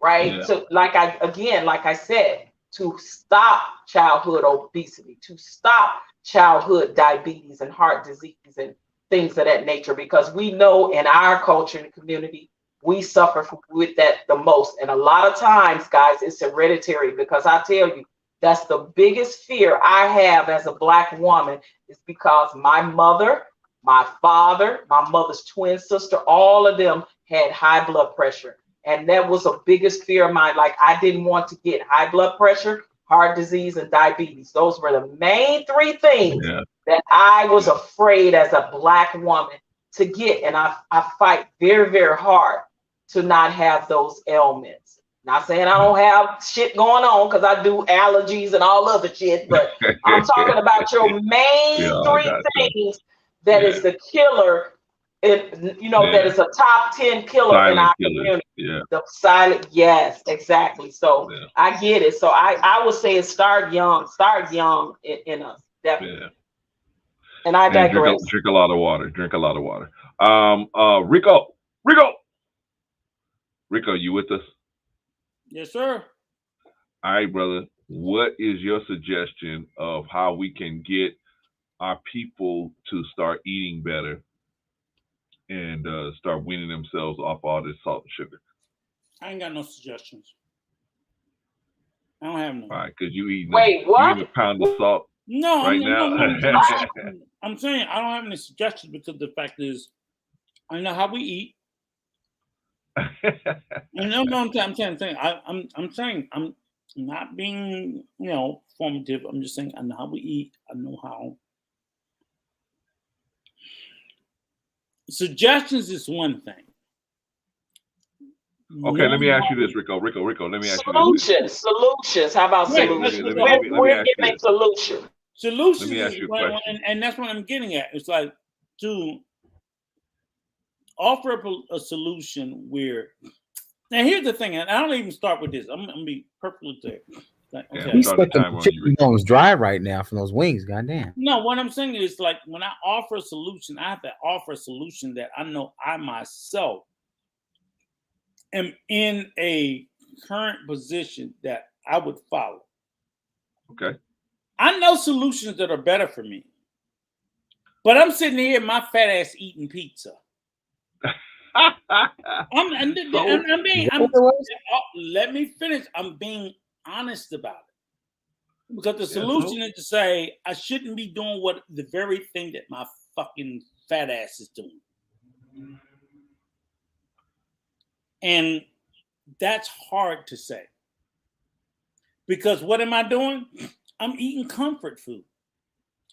Speaker 7: right? Yeah. So like I said, to stop childhood obesity, to stop childhood diabetes and heart disease and things of that nature, because we know in our culture and community, we suffer with that the most. And a lot of times, guys, it's hereditary, because I tell you, that's the biggest fear I have as a Black woman, is because my mother, my father, my mother's twin sister, all of them had high blood pressure. And that was the biggest fear of mine. Like, I didn't want to get high blood pressure, heart disease, and diabetes. Those were the main 3 things that I was afraid as a Black woman to get. And I fight very, very hard to not have those ailments. Not saying I don't have shit going on because I do allergies and all other shit, but I'm talking about your main
Speaker 12: I
Speaker 7: three
Speaker 12: got you.
Speaker 7: things that is the killer. That is a top 10 killer in
Speaker 12: Silent
Speaker 7: our
Speaker 12: killers.
Speaker 7: community.
Speaker 12: Yeah.
Speaker 7: The silent, yes, exactly. So I get it. So I would say start young in us, definitely.
Speaker 12: Yeah.
Speaker 7: And I digress.
Speaker 12: Drink a lot of water. Drink a lot of water. Rico, you with us?
Speaker 3: Yes, sir.
Speaker 12: All right, brother. What is your suggestion of how we can get our people to start eating better and start weaning themselves off all this salt and sugar?
Speaker 3: I ain't got no suggestions. I don't have no.
Speaker 12: All right, because you eating a pound of salt
Speaker 3: No,
Speaker 12: now.
Speaker 3: I'm saying I don't have any suggestions because the fact is, I know how we eat. I'm saying I'm not being formative. I'm just saying I know how we eat. I know how. Suggestions is one thing.
Speaker 12: Okay, let me ask you this, Rico. Let me ask you this.
Speaker 7: Solutions. How about solutions? We're giving solutions.
Speaker 3: Solutions
Speaker 12: let me ask you a question.
Speaker 3: and that's what I'm getting at. It's like to offer up a solution where. Now here's the thing, and I don't even start with this. I'm gonna be perfectly clear. Like, okay.
Speaker 15: He's stuck the chicken bones dry right now from those wings. Goddamn.
Speaker 3: No, what I'm saying is like when I offer a solution, I have to offer a solution that I know I myself am in a current position that I would follow.
Speaker 12: Okay.
Speaker 3: I know solutions that are better for me, but I'm sitting here, my fat ass eating pizza. Let me finish. I'm being honest about it. Because the solution is to say I shouldn't be doing what the very thing that my fucking fat ass is doing. And that's hard to say. Because what am I doing? I'm eating comfort food.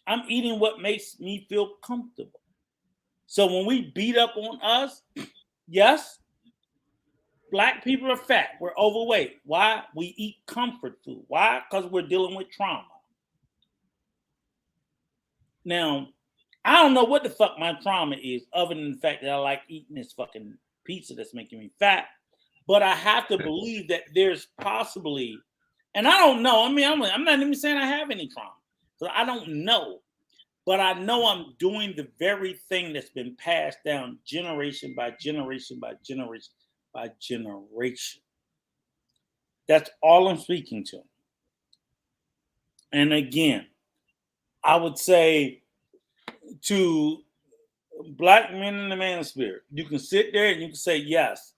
Speaker 3: I'm eating what makes me feel comfortable. So when we beat up on us, yes, Black people are fat. We're overweight. Why? We eat comfort food. Why? Because we're dealing with trauma. Now, I don't know what the fuck my trauma is, other than the fact that I like eating this fucking pizza that's making me fat. But I have to believe that there's possibly, and I don't know. I mean, I'm not even saying I have any trauma, because I don't know. But I know I'm doing the very thing that's been passed down generation by generation by generation by generation. That's all I'm speaking to. And again, I would say to Black men in the manosphere, you can sit there and you can say yes.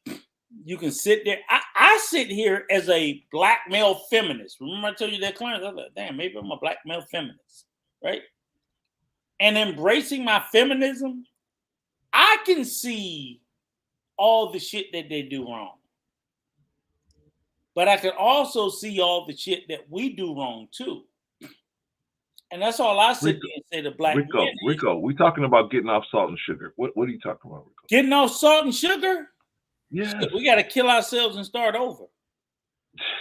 Speaker 3: You can sit there. I sit here as a Black male feminist. Remember I told you that, Clarence? I was like, damn, maybe I'm a Black male feminist, right? And embracing my feminism, I can see all the shit that they do wrong. But I can also see all the shit that we do wrong too. And that's all I sit there and say to Black men.
Speaker 12: Rico, we talking about getting off salt and sugar. What are you talking about, Rico?
Speaker 3: Getting off salt and sugar?
Speaker 12: Yeah.
Speaker 3: We got to kill ourselves and start over.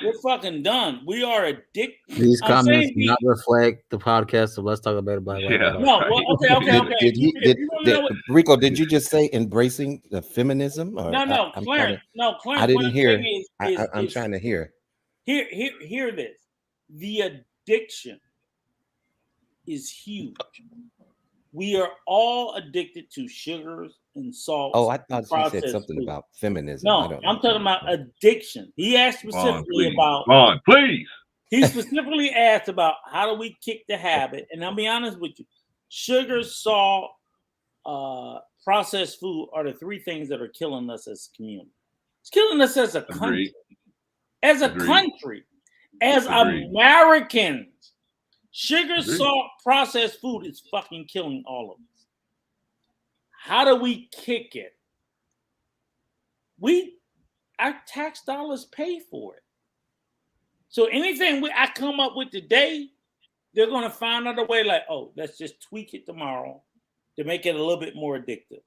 Speaker 3: We're fucking done. We are addicted.
Speaker 15: These comments do not reflect the podcast, so let's talk about it.
Speaker 3: No, well, okay.
Speaker 9: Rico, did you just say embracing the feminism? Or
Speaker 3: No, Clarence.
Speaker 9: I didn't hear. I'm trying to hear.
Speaker 3: Hear this. The addiction is huge. We are all addicted to sugars and salt.
Speaker 9: Oh, I thought you said something about feminism.
Speaker 3: No, I'm talking about addiction. He asked specifically
Speaker 12: please.
Speaker 3: He specifically asked about how do we kick the habit. And I'll be honest with you, sugar, salt, processed food are the three things that are killing us as a community. It's killing us as a country. As a country, as Americans. Sugar, salt, processed food is fucking killing all of us. How do we kick it? Our tax dollars pay for it. So anything I come up with today, they're going to find another way like, oh, let's just tweak it tomorrow to make it a little bit more addictive.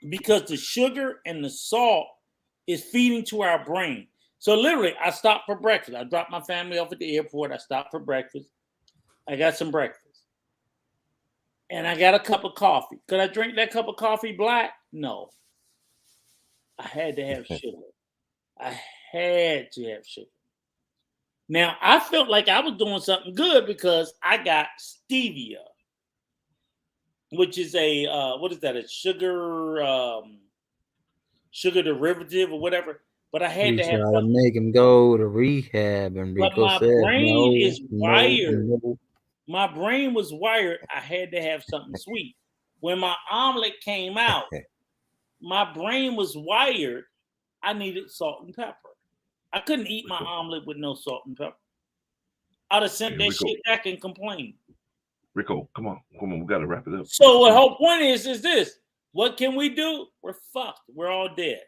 Speaker 3: Because the sugar and the salt is feeding to our brain. So literally, I stopped for breakfast. I dropped my family off at the airport. I stopped for breakfast. I got some breakfast. And I got a cup of coffee. Could I drink that cup of coffee black? No. I had to have sugar. I had to have sugar. Now, I felt like I was doing something good because I got stevia, which is a, what is that? A sugar, sugar derivative or whatever. But I had
Speaker 15: We
Speaker 3: to have
Speaker 15: try to
Speaker 3: something.
Speaker 15: make him go to rehab, and
Speaker 3: But
Speaker 15: Rico
Speaker 3: my
Speaker 15: said
Speaker 3: brain
Speaker 15: no,
Speaker 3: is
Speaker 15: no,
Speaker 3: wired.
Speaker 15: no.
Speaker 3: My brain was wired. I had to have something sweet. When my omelet came out, my brain was wired. I needed salt and pepper. I couldn't eat my omelet with no salt and pepper. I'd have sent that
Speaker 12: Rico.
Speaker 3: shit back and complained.
Speaker 12: Rico, come on, we gotta wrap it up.
Speaker 3: So the whole point is this. What can we do? We're fucked. We're all dead.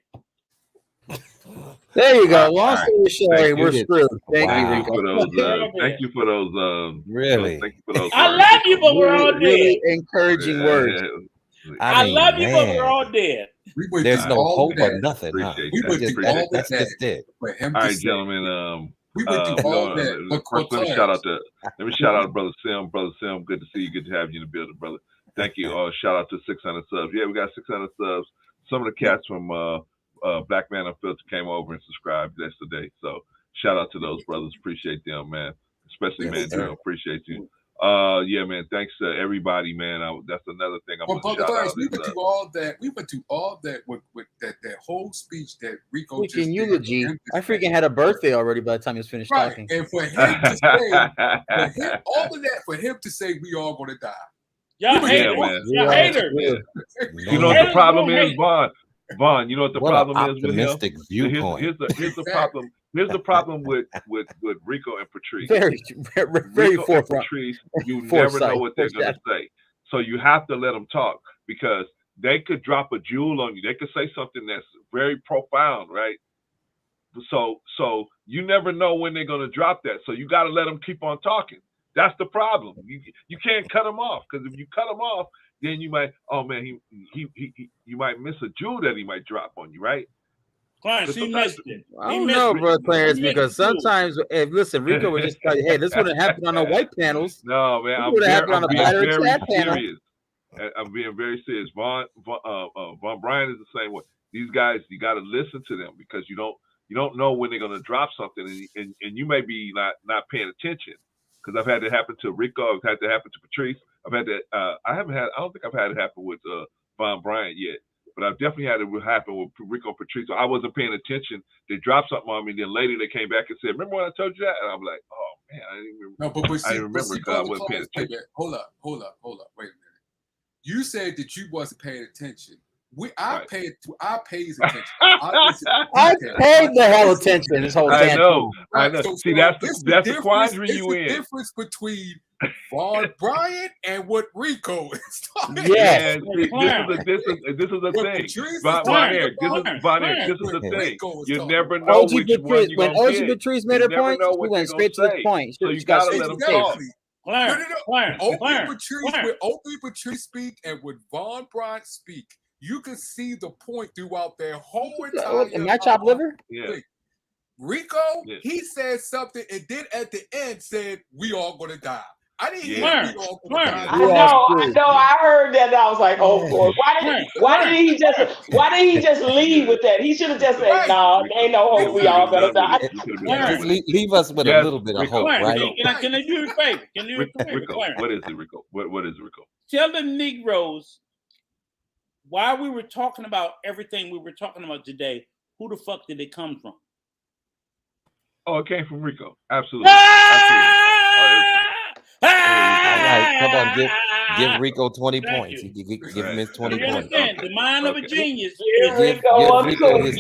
Speaker 15: There you go.
Speaker 12: All
Speaker 15: Long
Speaker 12: right.
Speaker 15: story short,
Speaker 12: Thank
Speaker 15: we're
Speaker 12: you.
Speaker 15: screwed. Thank
Speaker 12: Thank
Speaker 15: you,
Speaker 12: you
Speaker 15: Rico.
Speaker 12: for those. Thank you for those.
Speaker 9: Really?
Speaker 12: Thank you for those.
Speaker 3: I
Speaker 12: words,
Speaker 3: love you,
Speaker 12: Rico.
Speaker 3: but we're all
Speaker 15: Really
Speaker 3: dead.
Speaker 15: encouraging words.
Speaker 3: I
Speaker 9: mean,
Speaker 3: love you, but we're
Speaker 9: man.
Speaker 3: all dead.
Speaker 14: We went
Speaker 9: There's
Speaker 14: through
Speaker 9: no
Speaker 14: all
Speaker 9: hope
Speaker 14: of
Speaker 9: or
Speaker 14: that.
Speaker 9: nothing, huh?
Speaker 12: Appreciate
Speaker 14: We
Speaker 12: that.
Speaker 14: went through all of
Speaker 9: That's
Speaker 14: that
Speaker 9: just it.
Speaker 14: for him
Speaker 12: All
Speaker 14: to
Speaker 12: right,
Speaker 14: say.
Speaker 12: gentlemen.
Speaker 14: We went through all that. But
Speaker 12: First, let me shout out to Brother Sim. Brother Sim, good to see you. Good to have you in the building, brother. Thank you. Shout out to 600 subs. Yeah, we got 600 subs. Some of the cats from Black Man Unfiltered came over and subscribed yesterday. So shout out to those brothers. Appreciate them, man. Especially
Speaker 9: Yes,
Speaker 12: man,
Speaker 9: sir.
Speaker 12: Drew. Appreciate you. Yeah, man. Thanks to everybody, man. That's another thing I'm
Speaker 14: Well,
Speaker 12: gonna
Speaker 14: Brother
Speaker 12: shout
Speaker 14: Clarence,
Speaker 12: out.
Speaker 14: we
Speaker 12: Is,
Speaker 14: went through all that. We went through all that with that whole speech that Rico just
Speaker 15: Freaking
Speaker 14: did.
Speaker 15: eulogy. I freaking had a birthday already by the time he was finished
Speaker 14: Right,
Speaker 15: talking.
Speaker 14: and for him to say, all of that, for him to say, we all gonna die.
Speaker 3: Y'all
Speaker 12: yeah,
Speaker 3: haters.
Speaker 12: man.
Speaker 3: Y'all haters.
Speaker 12: You know what the problem is, Vaughn? Vaughn, you know what the
Speaker 9: What
Speaker 12: problem
Speaker 9: an
Speaker 12: is with him?
Speaker 9: optimistic viewpoint.
Speaker 12: Here's the problem. Here's the problem with Rico and Patrice.
Speaker 15: Very
Speaker 12: Rico and
Speaker 15: forefront.
Speaker 12: Patrice, you never
Speaker 15: Foresight.
Speaker 12: know what they're going to say. So you have to let them talk because they could drop a jewel on you. They could say something that's very profound, right? So you never know when they're going to drop that. So you got to let them keep on talking. That's the problem. You can't cut them off because if you cut them off, then you might, you might miss a jewel that he might drop on you, right?
Speaker 3: Clarence, he missed it.
Speaker 15: I don't know, bro, Clarence, because sometimes, listen, Rico would just tell you, hey, this wouldn't happen on the white panels.
Speaker 12: No, man,
Speaker 15: I'm being
Speaker 12: very serious. I'm being very serious. Von Bryan is the same way. These guys, you got to listen to them because you don't know when they're going to drop something, and you may be not paying attention. Because I've had it happen to Rico, I've had it happen to Patrice. I don't think I've had it happen with Von Bryan yet. But I've definitely had it happen with Rico and Patrice. So I wasn't paying attention. They dropped something on me. And then later they came back and said, remember when I told you that? And I'm like, oh, man, I didn't remember.
Speaker 14: No, but see,
Speaker 12: I didn't remember because I wasn't paying attention.
Speaker 14: Hold up. Wait a minute. You said that you wasn't paying attention. I paid attention.
Speaker 15: I paid the hell attention this whole time.
Speaker 12: I know.
Speaker 14: So,
Speaker 12: See, that's the quandary you in.
Speaker 14: The difference between Von Bryan and what Rico is talking
Speaker 12: Yes.
Speaker 14: about.
Speaker 12: This is the thing. This is the thing. You never know
Speaker 15: OG
Speaker 12: which one
Speaker 15: Patrice,
Speaker 12: you're
Speaker 15: when
Speaker 12: going
Speaker 15: OG
Speaker 12: to get.
Speaker 15: Patrice made her point, we went straight to the point.
Speaker 12: So you got to let them talk.
Speaker 14: When Patrice speak and when Von Bryan speak, you can see the point throughout their whole entire.
Speaker 15: Am I chopped liver?
Speaker 12: Yeah.
Speaker 14: Rico, he said something and then at the end said, we all gonna die. I didn't hear we all gonna die.
Speaker 7: I know. I heard that. And I was like, oh boy, why did he just leave with that? He should have just said, no, ain't no hope. We all gonna die.
Speaker 9: Just leave us with a little bit of hope, right?
Speaker 3: Can I do you a favor? Can you do
Speaker 12: Rico, what is it, Rico? What is Rico?
Speaker 3: Tell the Negroes why we were talking about everything we were talking about today. Who the fuck did it come from?
Speaker 12: Oh, it came from Rico. Absolutely.
Speaker 9: All right, come on, give Rico 20 points. Give him his 20 points.
Speaker 3: The mind of a genius.
Speaker 9: Give Rico his 20 points.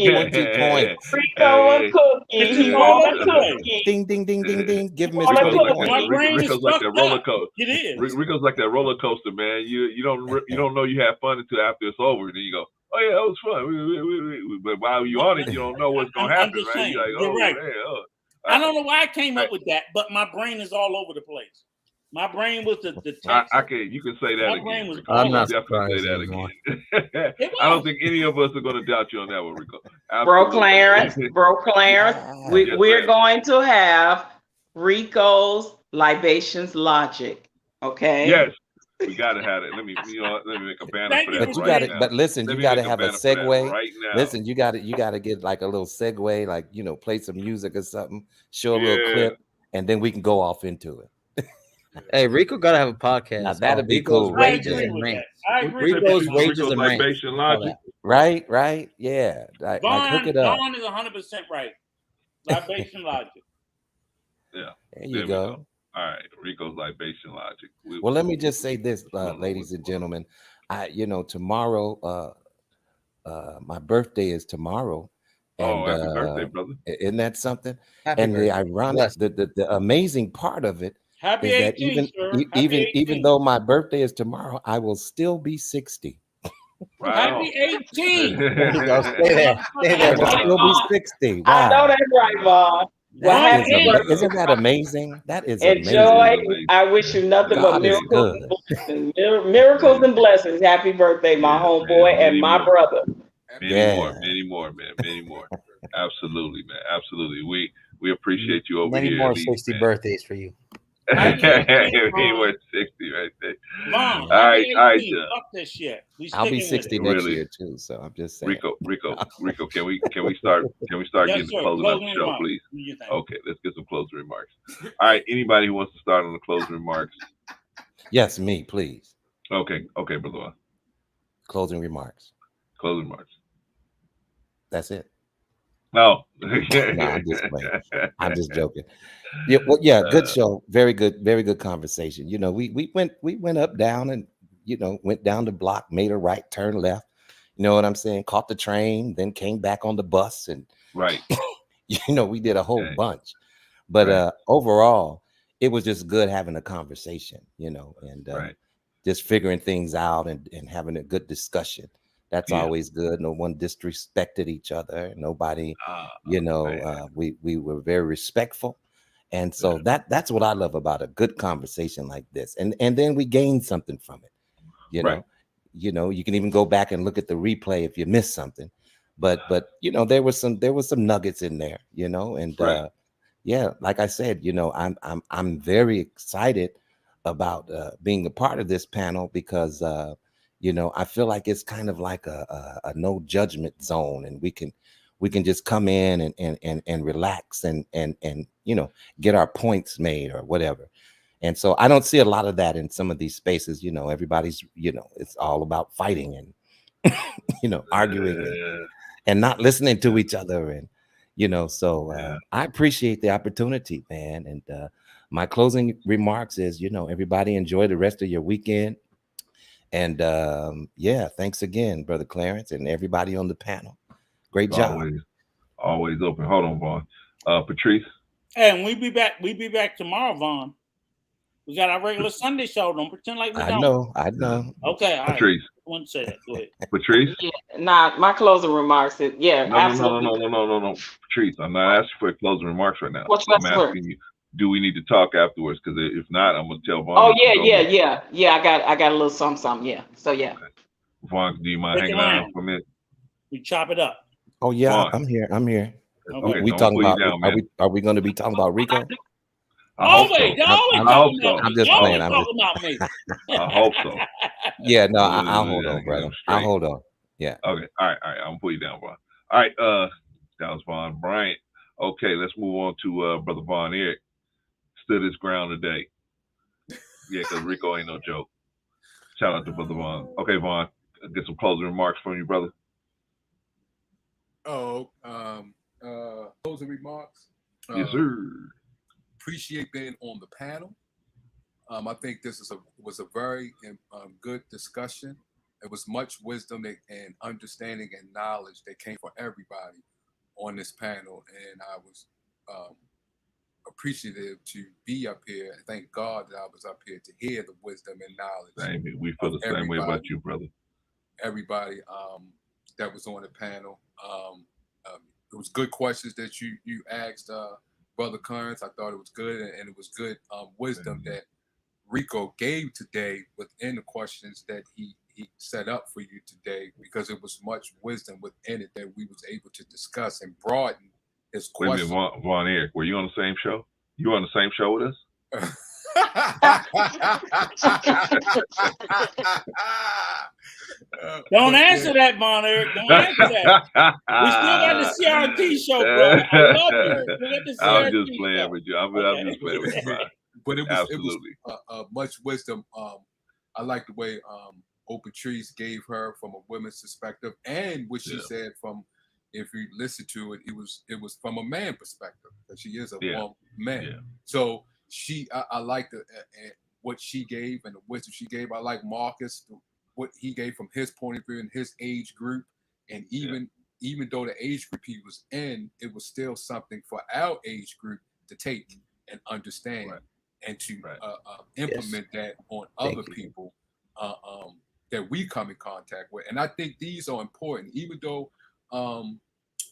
Speaker 7: Rico a cookie. He want a cookie.
Speaker 9: Ding, ding, ding, ding, ding. Give him his 20 points.
Speaker 12: Rico's like that roller coaster.
Speaker 3: It is.
Speaker 12: Rico's like that roller coaster, man. You don't know you have fun until after it's over. Then you go, oh yeah, that was fun. But while you're on it, you don't know what's gonna happen, right? You're like, oh
Speaker 3: right.
Speaker 12: man.
Speaker 3: I don't know why I came up with that, but my brain is all over the place. My brain was the text.
Speaker 12: You can say that again.
Speaker 15: I'm not
Speaker 12: definitely
Speaker 15: surprised.
Speaker 12: say that again. I don't think any of us are going to doubt you on that one, Rico.
Speaker 7: Bro Clarence, we're going to have Rico's Libations Logic. Okay.
Speaker 12: Yes, we gotta have it. Let me make a banner for that.
Speaker 9: But you
Speaker 12: right
Speaker 9: gotta,
Speaker 12: now.
Speaker 9: but listen,
Speaker 12: Let
Speaker 9: you
Speaker 12: me
Speaker 9: gotta
Speaker 12: make
Speaker 9: have a
Speaker 12: banner for that
Speaker 9: segue.
Speaker 12: right now.
Speaker 9: Listen, you gotta get like a little segue, like play some music or something, show a little
Speaker 12: Yeah.
Speaker 9: clip, and then we can go off into it.
Speaker 15: Hey, Rico gotta have a podcast.
Speaker 9: Now that'd be
Speaker 15: Rico's
Speaker 9: cool.
Speaker 15: Rages
Speaker 9: Yeah.
Speaker 15: and Rants.
Speaker 3: I agree with
Speaker 15: Rico's
Speaker 3: that.
Speaker 15: Rages and Rants.
Speaker 12: Libation
Speaker 15: All
Speaker 12: Logic.
Speaker 15: that.
Speaker 9: Right, yeah. Like hook it up.
Speaker 3: Vaughn is 100% right. Libation Logic.
Speaker 12: Yeah.
Speaker 9: There you go.
Speaker 12: All right, Rico's Libation Logic.
Speaker 9: Well, let me just say this, ladies and gentlemen. Tomorrow, my birthday is tomorrow. And
Speaker 12: happy birthday, brother.
Speaker 9: Isn't that something?
Speaker 15: Happy
Speaker 9: and
Speaker 15: birthday.
Speaker 9: the ironic, the amazing part of it
Speaker 3: Happy
Speaker 9: is that
Speaker 3: 18th, sir.
Speaker 9: even though my birthday is tomorrow, I will still be 60.
Speaker 12: Right
Speaker 3: Happy 18th.
Speaker 15: There you go. Stay there. Stay there.
Speaker 9: I will still be 60. Wow.
Speaker 7: I know that's right, Vaughn. Well,
Speaker 9: That
Speaker 7: happy
Speaker 9: is
Speaker 7: birthday.
Speaker 9: isn't that amazing? That is
Speaker 7: Enjoy.
Speaker 9: amazing.
Speaker 7: I wish you nothing but
Speaker 9: God is
Speaker 7: miracles
Speaker 9: good.
Speaker 7: and blessings. Miracles and blessings. Happy birthday, my homeboy and my brother.
Speaker 12: Many more, man. Many more. Absolutely, man. Absolutely. We appreciate you over
Speaker 15: Many
Speaker 12: here.
Speaker 15: more 60 birthdays for you.
Speaker 12: Many more 60 right there.
Speaker 3: Mom,
Speaker 12: all right,
Speaker 3: John. Fuck this shit.
Speaker 9: I'll be 60 next
Speaker 12: Really?
Speaker 9: year too. So I'm just saying.
Speaker 12: Rico, can we start
Speaker 3: Yes,
Speaker 12: getting
Speaker 3: sir.
Speaker 12: the closing of the show,
Speaker 3: remarks.
Speaker 12: please?
Speaker 3: Do your thing.
Speaker 12: Okay, let's get some closing remarks. All right, anybody who wants to start on the closing remarks?
Speaker 9: Yes, me, please.
Speaker 12: Okay, brother Juan.
Speaker 9: Closing remarks.
Speaker 12: Closing remarks.
Speaker 9: That's it.
Speaker 12: No.
Speaker 9: No, I'm just playing. I'm just joking. Yeah, well, yeah, good show. Very good conversation. We went up, down, and went down the block, made a right turn left. You know what I'm saying? Caught the train, then came back on the bus, and
Speaker 12: right.
Speaker 9: We did a whole bunch. But overall, it was just good having a conversation, and just figuring things out and having a good discussion. That's always good. No one disrespected each other. Nobody, we were very respectful. And so that's what I love about a good conversation like this. And then we gain something from it. You can even go back and look at the replay if you missed something. But there was some nuggets in there, and like I said, I'm very excited about being a part of this panel because I feel like it's kind of like a no judgment zone, and we can just come in and relax and get our points made or whatever. And so I don't see a lot of that in some of these spaces. Everybody's it's all about fighting and arguing and not listening to each other, and I appreciate the opportunity, man. And my closing remarks is everybody enjoy the rest of your weekend. And thanks again, Brother Clarence, and everybody on the panel. Great job.
Speaker 12: Always open. Hold on, Vaughn. Patrice.
Speaker 3: And we be back tomorrow, Vaughn. We got our regular Sunday show. Don't pretend like we don't.
Speaker 9: I know.
Speaker 3: Okay, all
Speaker 12: Patrice.
Speaker 3: right. I want to say that. Go ahead.
Speaker 12: Patrice.
Speaker 7: Yeah, my closing remarks is absolutely.
Speaker 12: No. Patrice, I'm not asking for closing remarks right now.
Speaker 7: I'm
Speaker 12: asking you, do we need to talk afterwards? Because if not, I'm gonna tell Vaughn.
Speaker 7: Oh yeah. I got a little something. Yeah. So yeah.
Speaker 12: Okay. Vaughn, do you mind hanging around for a minute?
Speaker 3: We chop it up.
Speaker 9: Oh yeah,
Speaker 12: Vaughn.
Speaker 9: I'm here.
Speaker 12: Okay,
Speaker 9: we talking about?
Speaker 12: Down,
Speaker 9: are we going to be talking about Rico?
Speaker 3: Always,
Speaker 9: I'm just playing.
Speaker 3: I'm talking about me.
Speaker 12: I hope so.
Speaker 9: Yeah, no, I'll hold on, brother. I'll hold on. Yeah.
Speaker 12: Okay. All right. I'm gonna put you down, Vaughn. All right. That was Vaughn Bryant. Okay, let's move on to Brother Vaughn Eric. Stood his ground today. Yeah, because Rico ain't no joke. Shout out to Brother Vaughn. Okay, Vaughn, get some closing remarks from you, brother.
Speaker 14: Closing remarks.
Speaker 12: Yes, sir.
Speaker 14: Appreciate being on the panel. I think this was a very good discussion. It was much wisdom and understanding and knowledge that came from everybody on this panel, and I was appreciative to be up here. And thank God that I was up here to hear the wisdom and knowledge.
Speaker 12: We feel the same way about you, brother.
Speaker 14: Everybody that was on the panel. It was good questions that you asked, Brother Clarence. I thought it was good, and it was good wisdom that Rico gave today within the questions that he he set up for you today, because it was much wisdom within it that we was able to discuss and broaden his
Speaker 12: Wait a
Speaker 14: question.
Speaker 12: minute, Von Eric, were you on the same show? You were on the same show with us?
Speaker 3: Don't answer that, Von Eric. Don't answer that. We still got the CRT show, bro. I love you. We got the CRT
Speaker 12: I'm just playing
Speaker 14: show.
Speaker 12: with you. I'm just playing with you, man.
Speaker 14: But it
Speaker 12: Absolutely.
Speaker 14: was much wisdom. I like the way Patrice gave her from a woman's perspective, and what she said from, if you listen to it, it was from a man perspective, because she is a man.
Speaker 12: Yeah.
Speaker 14: So I like what she gave and the wisdom she gave. I like Marcus, what he gave from his point of view in his age group, and even though the age group he was in, it was still something for our age group to take and understand and to implement that on other people that we come in contact with. And I think these are important, even though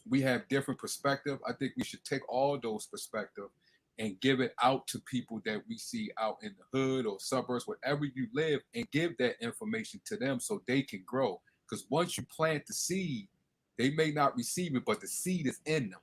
Speaker 14: we have different perspective. I think we should take all those perspectives and give it out to people that we see out in the hood or suburbs, wherever you live, and give that information to them so they can grow. Because once you plant the seed, they may not receive it, but the seed is in them.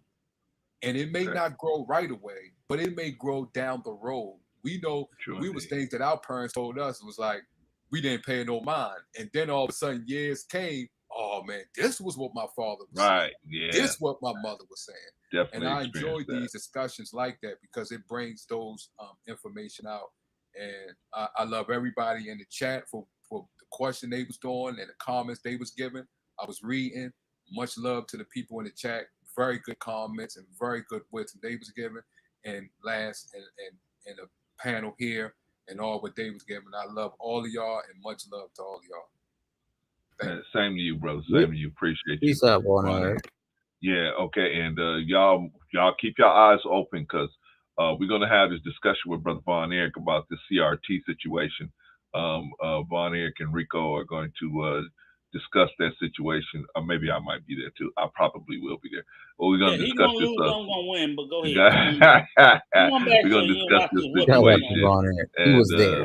Speaker 14: And it may not grow right away, but it may grow down the road. We know was things that our parents told us, was like, we didn't pay no mind. And then all of a sudden years came, oh man, this was what my father was saying.
Speaker 12: Yeah.
Speaker 14: This is what my mother was saying.
Speaker 12: Definitely.
Speaker 14: And I enjoy these discussions like that, because it brings those information out. And I love everybody in the chat for the question they was doing and the comments they was giving. I was reading. Much love to the people in the chat. Very good comments and very good wisdom they was giving. And last and the panel here and all what they was giving. I love all of y'all, and much love to all of y'all.
Speaker 12: Same to you, brother. Same to you. Appreciate you.
Speaker 13: Peace out, Von Eric.
Speaker 12: Yeah, okay. And y'all keep your eyes open, because we're going to have this discussion with Brother Von Eric about the CRT situation. Von Eric and Rico are going to discuss that situation. Or maybe I might be there too. I probably will be there. Well, we're going to discuss this.
Speaker 3: I'm going to win, but go ahead.
Speaker 12: We're going to discuss this situation.
Speaker 13: He was there.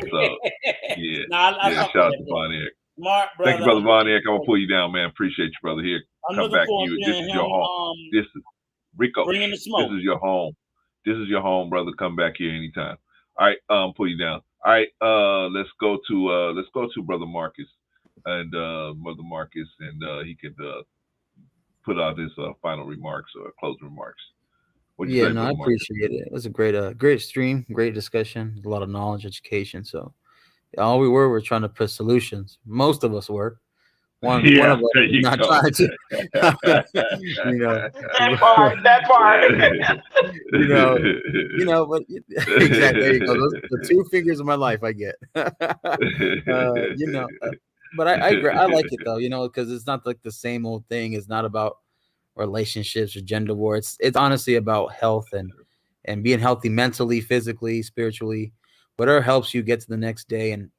Speaker 12: Shout out to Von Eric.
Speaker 3: Smart, brother.
Speaker 12: Thank you, Brother Von Eric. I'm going to pull you down, man. Appreciate you, brother. Here, come back to you. This is your home. This is Rico.
Speaker 3: Bringing the smoke.
Speaker 12: This is your home. This is your home, brother. Come back here anytime. All right, pull you down. All right, let's go to Brother Marcus and Brother Marcus, and he could put out his final remarks or closing remarks.
Speaker 13: What you say, I appreciate it. It was a great stream, great discussion, a lot of knowledge, education. So all we were trying to put solutions. Most of us were. One of us not trying to,
Speaker 7: that part.
Speaker 13: But exactly. There you go. Those are the two fingers of my life I get. But I agree. I like it though, because it's not like the same old thing. It's not about relationships or gender war. It's honestly about health and being healthy mentally, physically, spiritually, whatever helps you get to the next day. And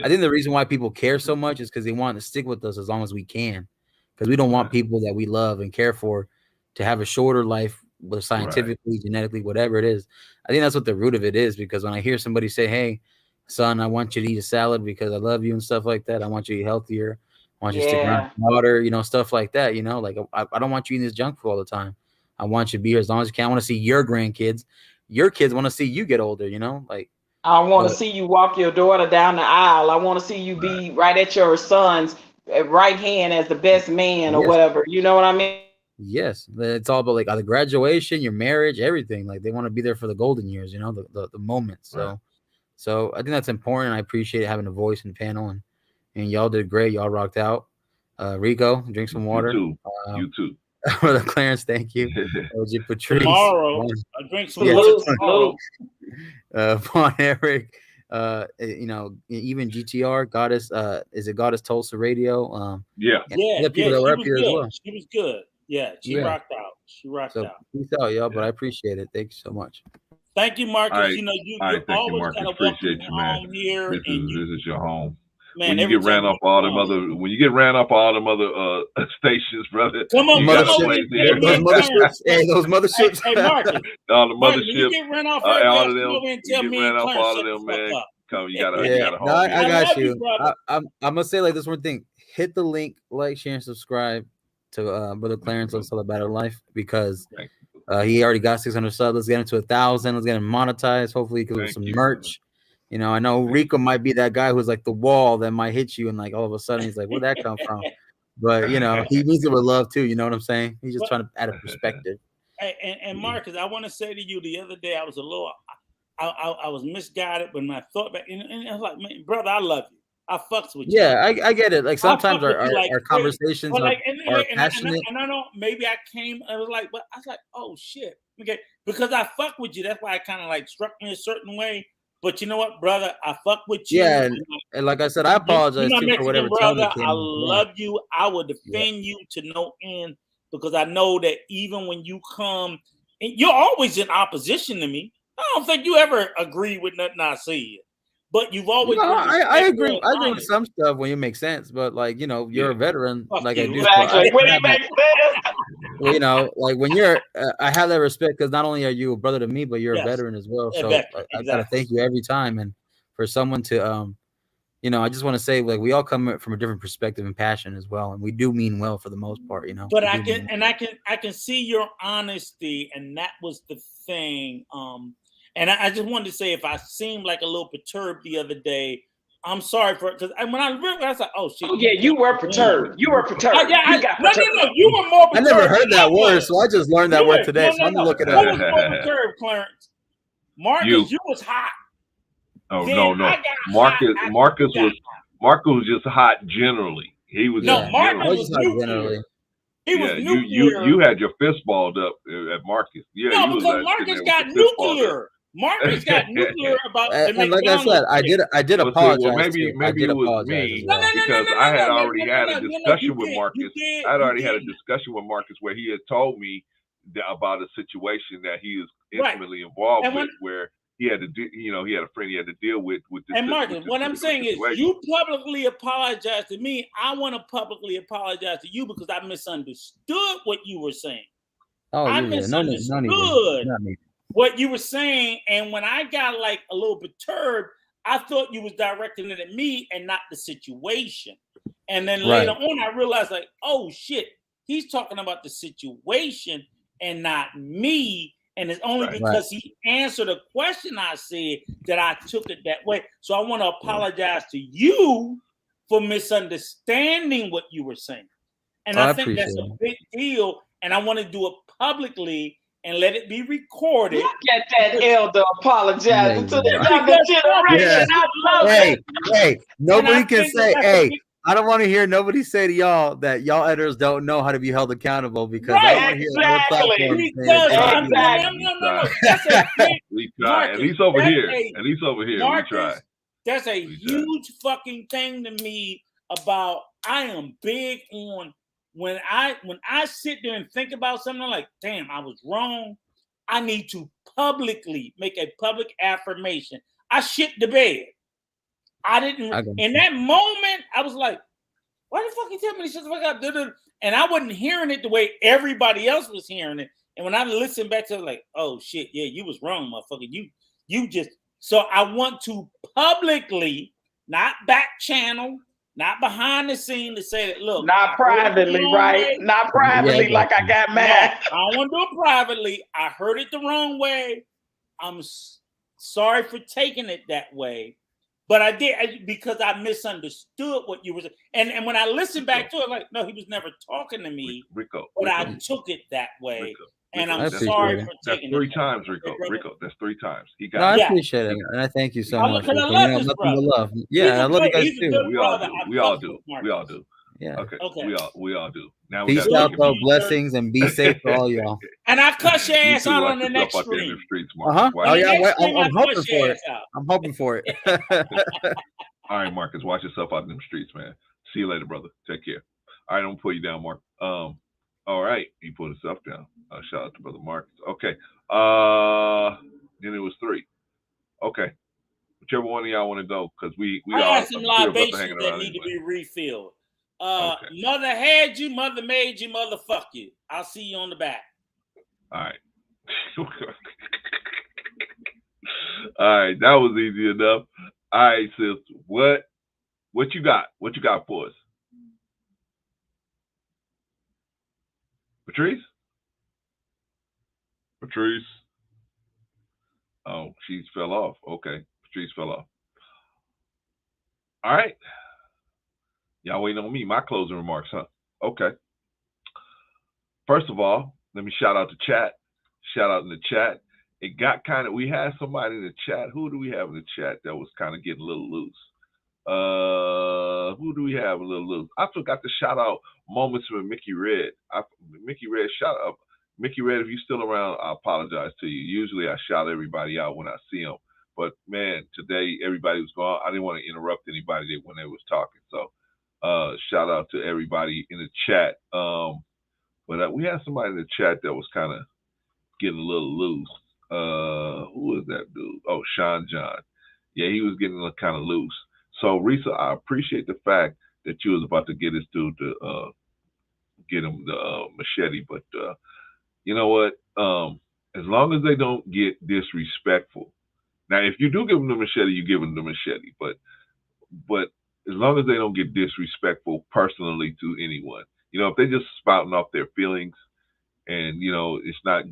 Speaker 13: I think the reason why people care so much is because they want to stick with us as long as we can, because we don't want people that we love and care for to have a shorter life, whether scientifically, genetically, whatever it is. I think that's what the root of it is, because when I hear somebody say, hey, son, I want you to eat a salad because I love you and stuff like that. I want you to eat healthier. I want you to stick around water, stuff like that. Like I don't want you eating this junk food all the time. I want you to be here as long as you can. I want to see your grandkids. Your kids want to see you get older, like.
Speaker 7: I want to see you walk your daughter down the aisle. I want to see you be right at your son's right hand as the best man or whatever. You know what I mean?
Speaker 13: Yes. It's all about like the graduation, your marriage, everything. Like they want to be there for the golden years, the moments. So I think that's important. I appreciate having a voice in the panel, and y'all did great. Y'all rocked out. Rico, drink some water.
Speaker 12: You too.
Speaker 13: Brother Clarence, thank you. Patrice.
Speaker 3: Tomorrow, I drink some
Speaker 13: tomorrow. Von Eric, even GTR, Goddess, is it Goddess Tulsa Radio? People that were up here as well.
Speaker 3: She was good. Yeah, she rocked out.
Speaker 13: Peace out, y'all, but I appreciate it. Thank you so much.
Speaker 3: Thank you, Marcus.
Speaker 12: Right.
Speaker 3: You
Speaker 12: thank
Speaker 3: always
Speaker 12: you,
Speaker 3: kind of
Speaker 12: appreciate you, man.
Speaker 3: Here.
Speaker 12: This is your home.
Speaker 3: Man,
Speaker 12: when you get ran off all them other stations, brother.
Speaker 3: Come on,
Speaker 13: those motherships. Those motherships.
Speaker 3: Hey, Marcus.
Speaker 12: All the motherships.
Speaker 3: You get ran off
Speaker 12: all of them.
Speaker 3: Come over and tell me
Speaker 12: ran off all of them, man. You gotta
Speaker 15: No,
Speaker 12: hold
Speaker 15: I
Speaker 12: me.
Speaker 15: got you.
Speaker 3: brother.
Speaker 15: I'm gonna say like this one thing: hit the link, like, share, and subscribe to Brother Clarence on Sell About Life, because he already got 600 subs. Let's get him to 1,000. Let's get him monetized. Hopefully, he can do some merch. You know, I know Rico might be that guy who's like the wall that might hit you, and like all of a sudden he's like, "Where'd that come from?" But you know, he means it with love too. You know what I'm saying? He's just trying to add a perspective.
Speaker 3: And Marcus, I want to say to you, the other day I was a little, I was misguided, but when I thought back, and I was like, man, brother, I love you. I fucks with you.
Speaker 15: Yeah, I get it. Like sometimes
Speaker 3: I fuck with you like
Speaker 15: our conversations
Speaker 3: but like,
Speaker 15: are
Speaker 3: and
Speaker 15: passionate.
Speaker 3: I know maybe I came, I was like, but I was like, oh shit, okay, because I fuck with you. That's why I kind of like struck me a certain way. But you know what, brother, I fuck with you.
Speaker 15: Yeah, and like I said, I apologize
Speaker 3: You're
Speaker 15: too
Speaker 3: my
Speaker 15: for whatever
Speaker 3: Mexican
Speaker 15: tone
Speaker 3: brother.
Speaker 15: it came
Speaker 3: I
Speaker 15: in.
Speaker 3: love you. I will defend you to no end, because I know that even when you come, and you're always in opposition to me. I don't think you ever agree with nothing I say. But you've always been
Speaker 15: I agree.
Speaker 3: respectful
Speaker 15: I
Speaker 3: and
Speaker 15: agree with
Speaker 3: honest.
Speaker 15: some stuff when you make sense, but like, you know, you're a veteran,
Speaker 3: Fuck
Speaker 15: like
Speaker 3: you.
Speaker 15: I do.
Speaker 7: Exactly.
Speaker 15: So
Speaker 7: When he makes sense.
Speaker 15: well, you know, like when you're, I have that respect because not only are you a brother to me, but you're a
Speaker 3: Yes.
Speaker 15: veteran as well.
Speaker 3: A
Speaker 15: So
Speaker 3: veteran,
Speaker 15: I gotta thank you every time. And for someone to, you know, I just want to say, like, we all come from a different perspective and passion as well, and we do mean well for the most part, you know.
Speaker 3: But
Speaker 15: We
Speaker 3: I
Speaker 15: do
Speaker 3: can,
Speaker 15: mean
Speaker 3: and I can see your honesty, and that was the thing. And I just wanted to say, if I seemed like a little perturbed the other day, I'm sorry for it, because when I realized, I was like, oh shit.
Speaker 7: Oh yeah, you were perturbed. You were perturbed.
Speaker 3: Yeah,
Speaker 7: You got
Speaker 3: no,
Speaker 7: perturbed.
Speaker 3: you were more
Speaker 15: I
Speaker 3: perturbed.
Speaker 15: never heard
Speaker 3: than I
Speaker 15: that word,
Speaker 3: was.
Speaker 15: so I just learned that
Speaker 3: You
Speaker 15: word
Speaker 3: were-
Speaker 15: today. So I'm gonna look it
Speaker 3: Who
Speaker 15: up.
Speaker 3: was more perturbed, Clarence? Marcus, you was hot.
Speaker 12: Oh
Speaker 3: Then
Speaker 12: no.
Speaker 3: I got
Speaker 12: Marcus
Speaker 3: hot.
Speaker 12: Marcus was just hot generally. He was
Speaker 3: No,
Speaker 12: just
Speaker 3: Marcus
Speaker 12: generally.
Speaker 3: was nuclear. He was
Speaker 12: Yeah,
Speaker 3: nuclear.
Speaker 12: you had your fist balled up at Marcus. Yeah,
Speaker 3: No,
Speaker 12: you was
Speaker 3: because
Speaker 12: sitting
Speaker 3: Marcus
Speaker 12: there with
Speaker 3: got
Speaker 12: your fist balled up.
Speaker 3: nuclear. Marcus got nuclear about the
Speaker 15: And like I
Speaker 3: McDonald's.
Speaker 15: said, I did
Speaker 12: Well, see,
Speaker 15: apologize.
Speaker 12: well, maybe
Speaker 15: I did
Speaker 12: it was
Speaker 15: apologize as
Speaker 12: me
Speaker 15: well.
Speaker 12: because I had already had a
Speaker 3: you
Speaker 12: discussion with
Speaker 3: did,
Speaker 12: Marcus.
Speaker 3: you did,
Speaker 12: I'd
Speaker 3: you
Speaker 12: already had a
Speaker 3: did.
Speaker 12: discussion with Marcus where he had told me about a situation that he is
Speaker 3: Right.
Speaker 12: intimately involved
Speaker 3: And when-
Speaker 12: with, where he had to do, you know, he had a friend he had to deal with this.
Speaker 3: And Marcus,
Speaker 12: with this
Speaker 3: what I'm
Speaker 12: particular
Speaker 3: saying is,
Speaker 12: situation.
Speaker 3: you publicly apologize to me. I want to publicly apologize to you because I misunderstood what you were saying.
Speaker 15: Oh,
Speaker 3: I
Speaker 15: you did. No need.
Speaker 3: misunderstood
Speaker 15: Not me.
Speaker 3: what you were saying, and when I got like a little perturbed, I thought you was directing it at me and not the situation. And then later on, I realized, like, oh shit, he's talking about the situation and not me. And it's only because he answered a question I said that I took it that way. So I want to apologize to you for misunderstanding what you were saying. And I think that's a big deal. And I want to do it publicly and let it be recorded.
Speaker 7: Look at that elder apologizing to the younger generation. I love it.
Speaker 15: Hey, nobody can say, hey, I don't want to hear nobody say to y'all that y'all editors don't know how to be held accountable, because I don't want to hear other platforms
Speaker 12: at least over here. At least over here,
Speaker 3: Marcus,
Speaker 12: we try.
Speaker 3: That's a huge fucking thing to me about, I am big on when I sit there and think about something, I'm like, damn, I was wrong. I need to publicly make a public affirmation. I shit the bed. I didn't. In that moment, I was like, why the fuck you tell me this shit the fuck up? And I wasn't hearing it the way everybody else was hearing it. And when I listened back to it, like, oh shit, yeah, you was wrong, motherfucker. You just, so I want to publicly, not back channel, not behind the scene, to say that, look.
Speaker 7: Not privately, right? Not privately, like I got mad.
Speaker 3: No, I don't want to do it privately. I heard it the wrong way. I'm sorry for taking it that way. But I did, because I misunderstood what you were saying. And when I listened back to it, like, no, he was never talking to me.
Speaker 12: Rico,
Speaker 3: but I took it that way. And I'm
Speaker 12: that's
Speaker 3: sorry for
Speaker 12: that's
Speaker 3: taking
Speaker 12: three
Speaker 3: it.
Speaker 12: times, Rico. Rico, that's 3 times. He got.
Speaker 15: No, I appreciate it, and I thank you so much.
Speaker 3: Because I
Speaker 15: Rico.
Speaker 3: love
Speaker 15: You know,
Speaker 3: this
Speaker 15: nothing
Speaker 3: brother.
Speaker 15: but love. Yeah, I love you guys too.
Speaker 12: We all do. We all do. We all do.
Speaker 15: Yeah.
Speaker 12: Okay. We all do. Now we
Speaker 15: Peace out, though. Blessings and be safe for all y'all.
Speaker 3: And I cuss your ass out on the next
Speaker 12: out there in
Speaker 3: stream.
Speaker 12: the streets,
Speaker 15: Uh huh.
Speaker 12: Marcus.
Speaker 15: Oh yeah,
Speaker 3: next stream,
Speaker 15: I'm
Speaker 3: I
Speaker 15: hoping
Speaker 3: cuss
Speaker 15: for
Speaker 3: your
Speaker 15: it.
Speaker 3: ass out.
Speaker 15: I'm hoping for it.
Speaker 12: All right, Marcus, watch yourself out in them streets, man. See you later, brother. Take care. All right, I'm gonna pull you down, Mark. All right, he put himself down. Shout out to brother Marcus. Okay. Then it was 3. Okay. Whichever one of y'all want to go, because we
Speaker 3: I
Speaker 12: all
Speaker 3: got some
Speaker 12: the 3 of us are
Speaker 3: libations
Speaker 12: hanging
Speaker 3: that
Speaker 12: around
Speaker 3: need to
Speaker 12: anyway.
Speaker 3: be refilled. Mother had you, mother made you, motherfuck you. I'll see you on the back.
Speaker 12: All right. All right, that was easy enough. All right, sis. What you got? What you got for us? Patrice? Patrice? Oh, she fell off. Okay. Patrice fell off. All right. Y'all waiting on me. My closing remarks, huh? Okay. First of all, let me shout out the chat. Shout out in the chat. It got kind of, we had somebody in the chat. Who do we have in the chat that was kind of getting a little loose? Who do we have a little loose? I forgot to shout out moments with Mickey Red. Mickey Red, shout out. Mickey Red, if you're still around, I apologize to you. Usually I shout everybody out when I see them. But man, today everybody was gone. I didn't want to interrupt anybody when they was talking. So shout out to everybody in the chat. But we had somebody in the chat that was kind of getting a little loose. Who was that dude? Oh, Sean John. Yeah, he was getting kind of loose. So, Risa, I appreciate the fact that you was about to get this dude to get him the machete. But you know what? As long as they don't get disrespectful. Now, if you do give them the machete, you give them the machete. But as long as they don't get disrespectful personally to anyone. You know, if they just spouting off their feelings and, you know, it's not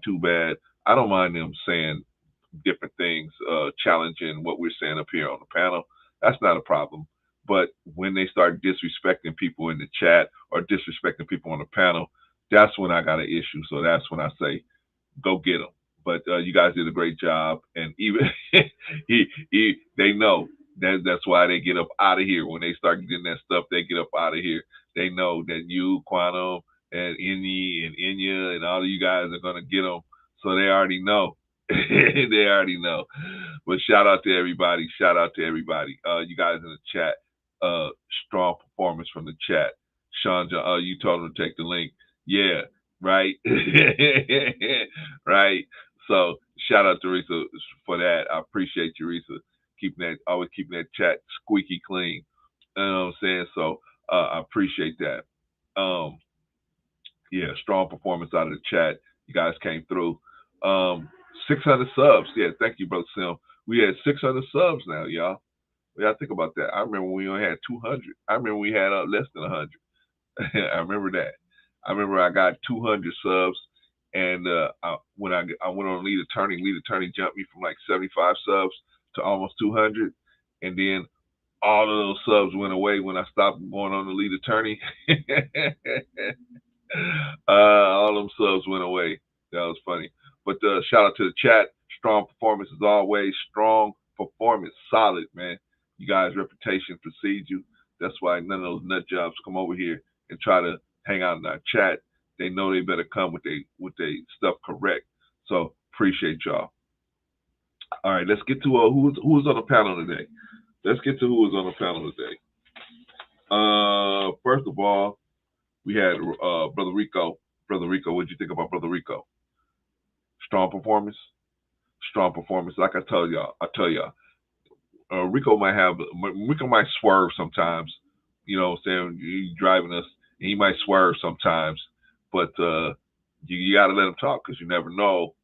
Speaker 12: too bad. I don't mind them saying different things, challenging what we're saying up here on the panel. That's not a problem. But when they start disrespecting people in the chat or disrespecting people on the panel, that's when I got an issue. So that's when I say, go get them. But you guys did a great job. And even they know that's why they get up out of here. When they start getting that stuff, they get up out of here. They know that you, Quantum, and Innie and Inya and all of you guys are going to get them. So they already know. They already know. But shout out to everybody. Shout out to everybody. You guys in the chat, strong performance from the chat. Sean, you told him to take the link. Yeah, right. Right. So shout out to Risa for that. I appreciate you, Risa, always keeping that chat squeaky clean. You know what I'm saying? So I appreciate that. Yeah, strong performance out of the chat. You guys came through. 600 subs. Yeah, thank you, Brother Sim. We had 600 subs now, y'all. We gotta think about that. I remember when we only had 200. I remember we had less than 100. I remember that. I remember I got 200 subs, and when I went on lead attorney jumped me from like 75 subs to almost 200, and then all of those subs went away when I stopped going on the lead attorney. All them subs went away. That was funny. But shout out to the chat. Strong performance as always. Strong performance. Solid, man. You guys' reputation precedes you. That's why none of those nut jobs come over here and try to hang out in our chat. They know they better come with their stuff correct. So appreciate y'all. All right, let's get to who was on the panel today. Let's get to who was on the panel today. First of all, we had Brother Rico. Brother Rico, what did you think about Brother Rico? Strong performance. Strong performance. Like I tell y'all, Rico might swerve sometimes. You know what I'm saying? He's driving us, and he might swerve sometimes. But you got to let him talk because you never know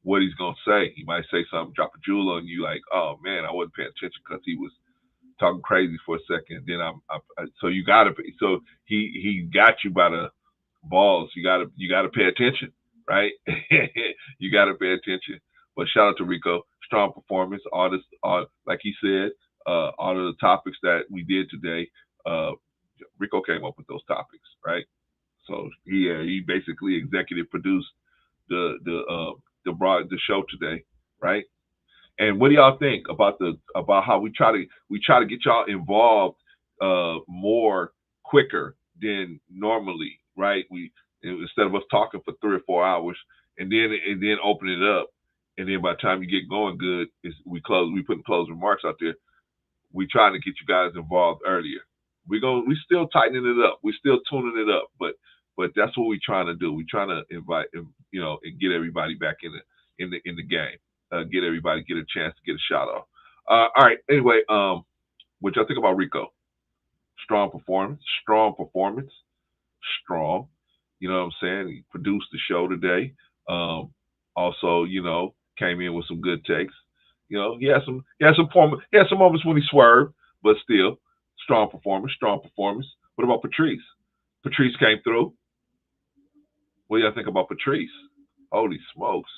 Speaker 12: what he's going to say. He might say something, drop a jewel on you like, oh, man, I wasn't paying attention because he was talking crazy for a second. Then so you got to, so he got you by the balls. You got to pay attention, right? You got to pay attention. But shout out to Rico, strong performance. All like he said, all of the topics that we did today, Rico came up with those topics, right? So he basically executive produced the show today, right? And what do y'all think about how we try to get y'all involved more quicker than normally, right? Instead of us talking for 3 or 4 hours and then open it up, and then by the time you get going good, we put closing remarks out there. We trying to get you guys involved earlier. We still tightening it up. We still tuning it up, but that's what we're trying to do. We're trying to invite, and get everybody back in the game. Get everybody get a chance to get a shot off. All right. Anyway, what y'all think about Rico? Strong performance. Strong. You know what I'm saying? He produced the show today. Also, came in with some good takes. You know, he had some moments when he swerved, but still strong performance. What about Patrice? Patrice came through. What do y'all think about Patrice? Holy smokes.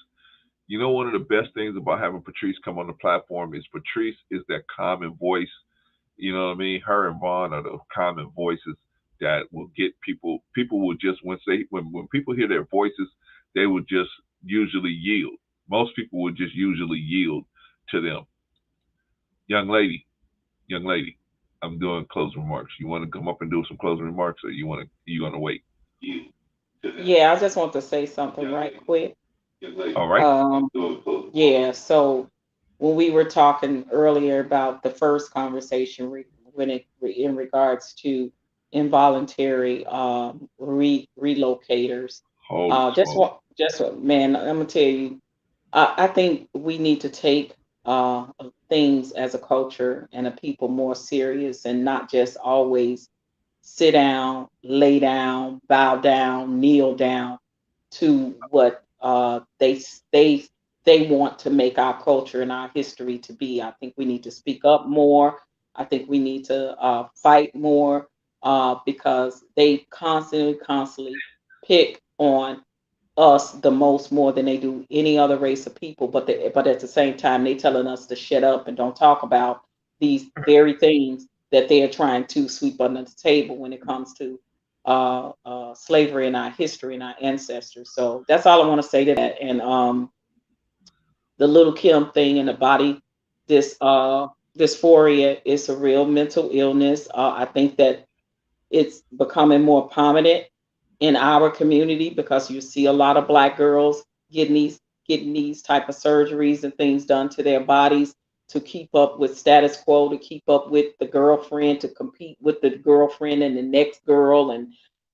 Speaker 12: You know, one of the best things about having Patrice come on the platform is Patrice is that common voice. You know what I mean? Her and Vaughn are the common voices that will get people. People will just when people hear their voices, they will just usually yield. Most people would just usually yield to them. Young lady, I'm doing closing remarks. You want to come up and do some closing remarks, or you gonna wait?
Speaker 7: Yeah, I just want to say something right quick.
Speaker 12: All right.
Speaker 7: Yeah, so when we were talking earlier about the first conversation in regards to involuntary relocators, man, I'm gonna tell you, I think we need to take things as a culture and a people more serious and not just always sit down, lay down, bow down, kneel down to what they want to make our culture and our history to be. I think we need to speak up more. I think we need to fight more because they constantly pick on us the most more than they do any other race of people. But at the same time, they telling us to shut up and don't talk about these very things that they are trying to sweep under the table when it comes to slavery and our history and our ancestors. So that's all I want to say to that. And the little Kim thing and the body dysphoria is a real mental illness. I think that it's becoming more prominent in our community because you see a lot of Black girls getting these type of surgeries and things done to their bodies to keep up with status quo, to keep up with the girlfriend, to compete with the girlfriend and the next girl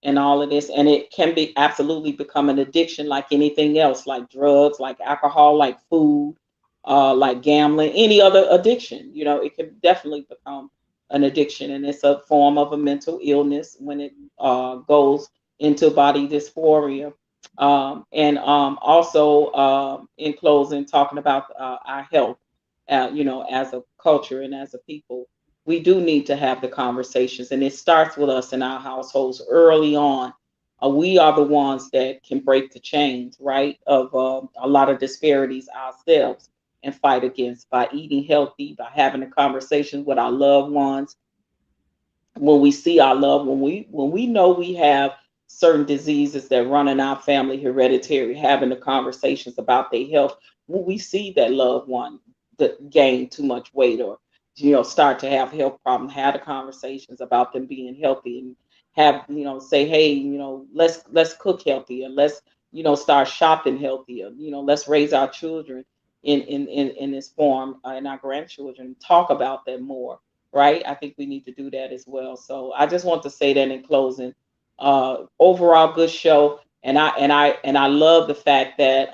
Speaker 7: and all of this. And it can be absolutely become an addiction like anything else, like drugs, like alcohol, like food, like gambling, any other addiction. You know, it can definitely become an addiction, and it's a form of a mental illness when it goes into body dysphoria. And also, in closing, talking about our health, as a culture and as a people, we do need to have the conversations, and it starts with us in our households early on. We are the ones that can break the chains, right, of a lot of disparities ourselves and fight against by eating healthy, by having a conversation with our loved ones, when we see our love, when we know we have certain diseases that run in our family, hereditary, having the conversations about their health, when we see that loved one that gain too much weight or start to have health problems, have the conversations about them being healthy and have say, hey, let's cook healthier, let's start shopping healthier, let's raise our children in this form, and our grandchildren talk about that more, right? I think we need to do that as well. So I just want to say that in closing. Overall, good show, and I love the fact that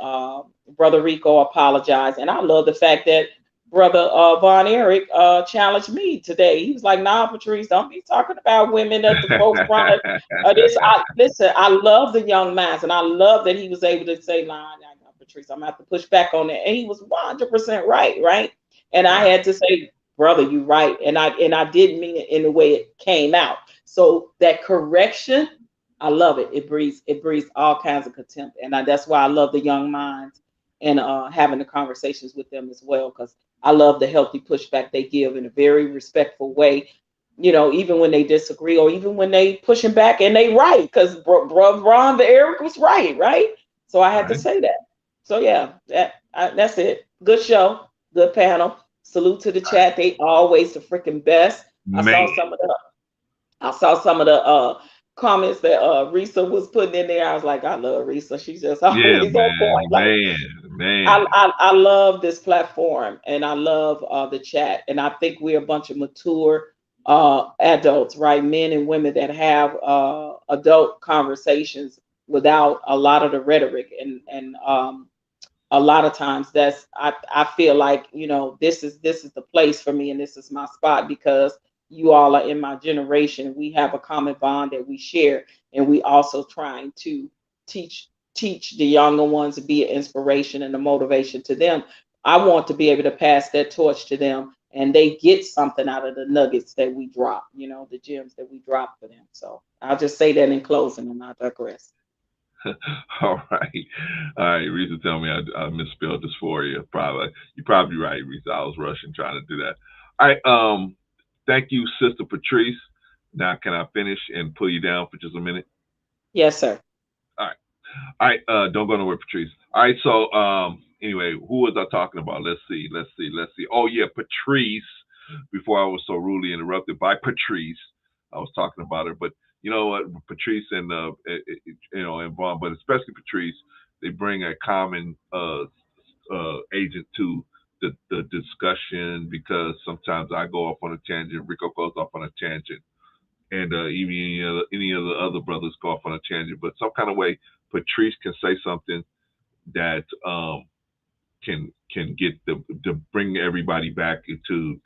Speaker 7: Brother Rico apologized, and I love the fact that Brother Von Eric challenged me today. He was like, "Nah, Patrice, don't be talking about women at the forefront of this." Listen, I love the young man, and I love that he was able to say, "Nah, Patrice, I'm gonna have to push back on that," and he was 100% right? And I had to say, brother, you right. And I didn't mean it in the way it came out. So that correction, I love it. It breeds all kinds of contempt. And that's why I love the young minds and having the conversations with them as well, because I love the healthy pushback they give in a very respectful way. Even when they disagree or even when they pushing back and they right, because Ron the Eric was right. So I had to say that. So yeah, that's it. Good show, good panel. Salute to the chat. They always the freaking best. I saw some of the comments that Risa was putting in there. I was like, I love Risa. She's just always on point. Like,
Speaker 12: man.
Speaker 7: I love this platform and I love the chat. And I think we're a bunch of mature adults, right? Men and women that have adult conversations without a lot of the rhetoric and a lot of times that's I feel like this is the place for me and this is my spot because you all are in my generation. We have a common bond that we share, and we also trying to teach the younger ones to be an inspiration and a motivation to them. I want to be able to pass that torch to them, and they get something out of the nuggets that we drop, the gems that we drop for them. So I'll just say that in closing, and I'll digress.
Speaker 12: All right. All right. Risa, tell me I misspelled dysphoria. You're probably right, Risa. I was rushing trying to do that. All right. Thank you, Sister Patrice. Now can I finish and pull you down for just a minute?
Speaker 7: Yes, sir.
Speaker 12: All right. Don't go nowhere, Patrice. All right. So anyway, who was I talking about? Let's see. Oh yeah, Patrice. Before I was so rudely interrupted by Patrice, I was talking about her. But you know what, Patrice and and Vaughn, but especially Patrice, they bring a common agent to the discussion, because sometimes I go off on a tangent, Rico goes off on a tangent, and even any of the other brothers go off on a tangent. But some kind of way, Patrice can say something that can get to bring everybody back into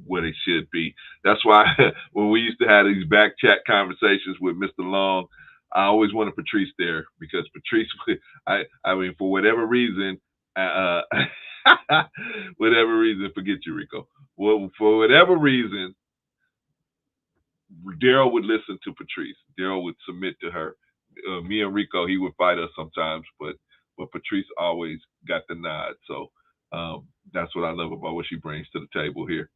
Speaker 12: where they should be. That's why when we used to have these back chat conversations with Mr. Long, I always wanted Patrice there, because Patrice, I mean, for whatever reason, forget you, Rico. Well, for whatever reason, Daryl would listen to Patrice. Daryl would submit to her. Me and Rico, he would fight us sometimes, but Patrice always got the nod. So that's what I love about what she brings to the table here.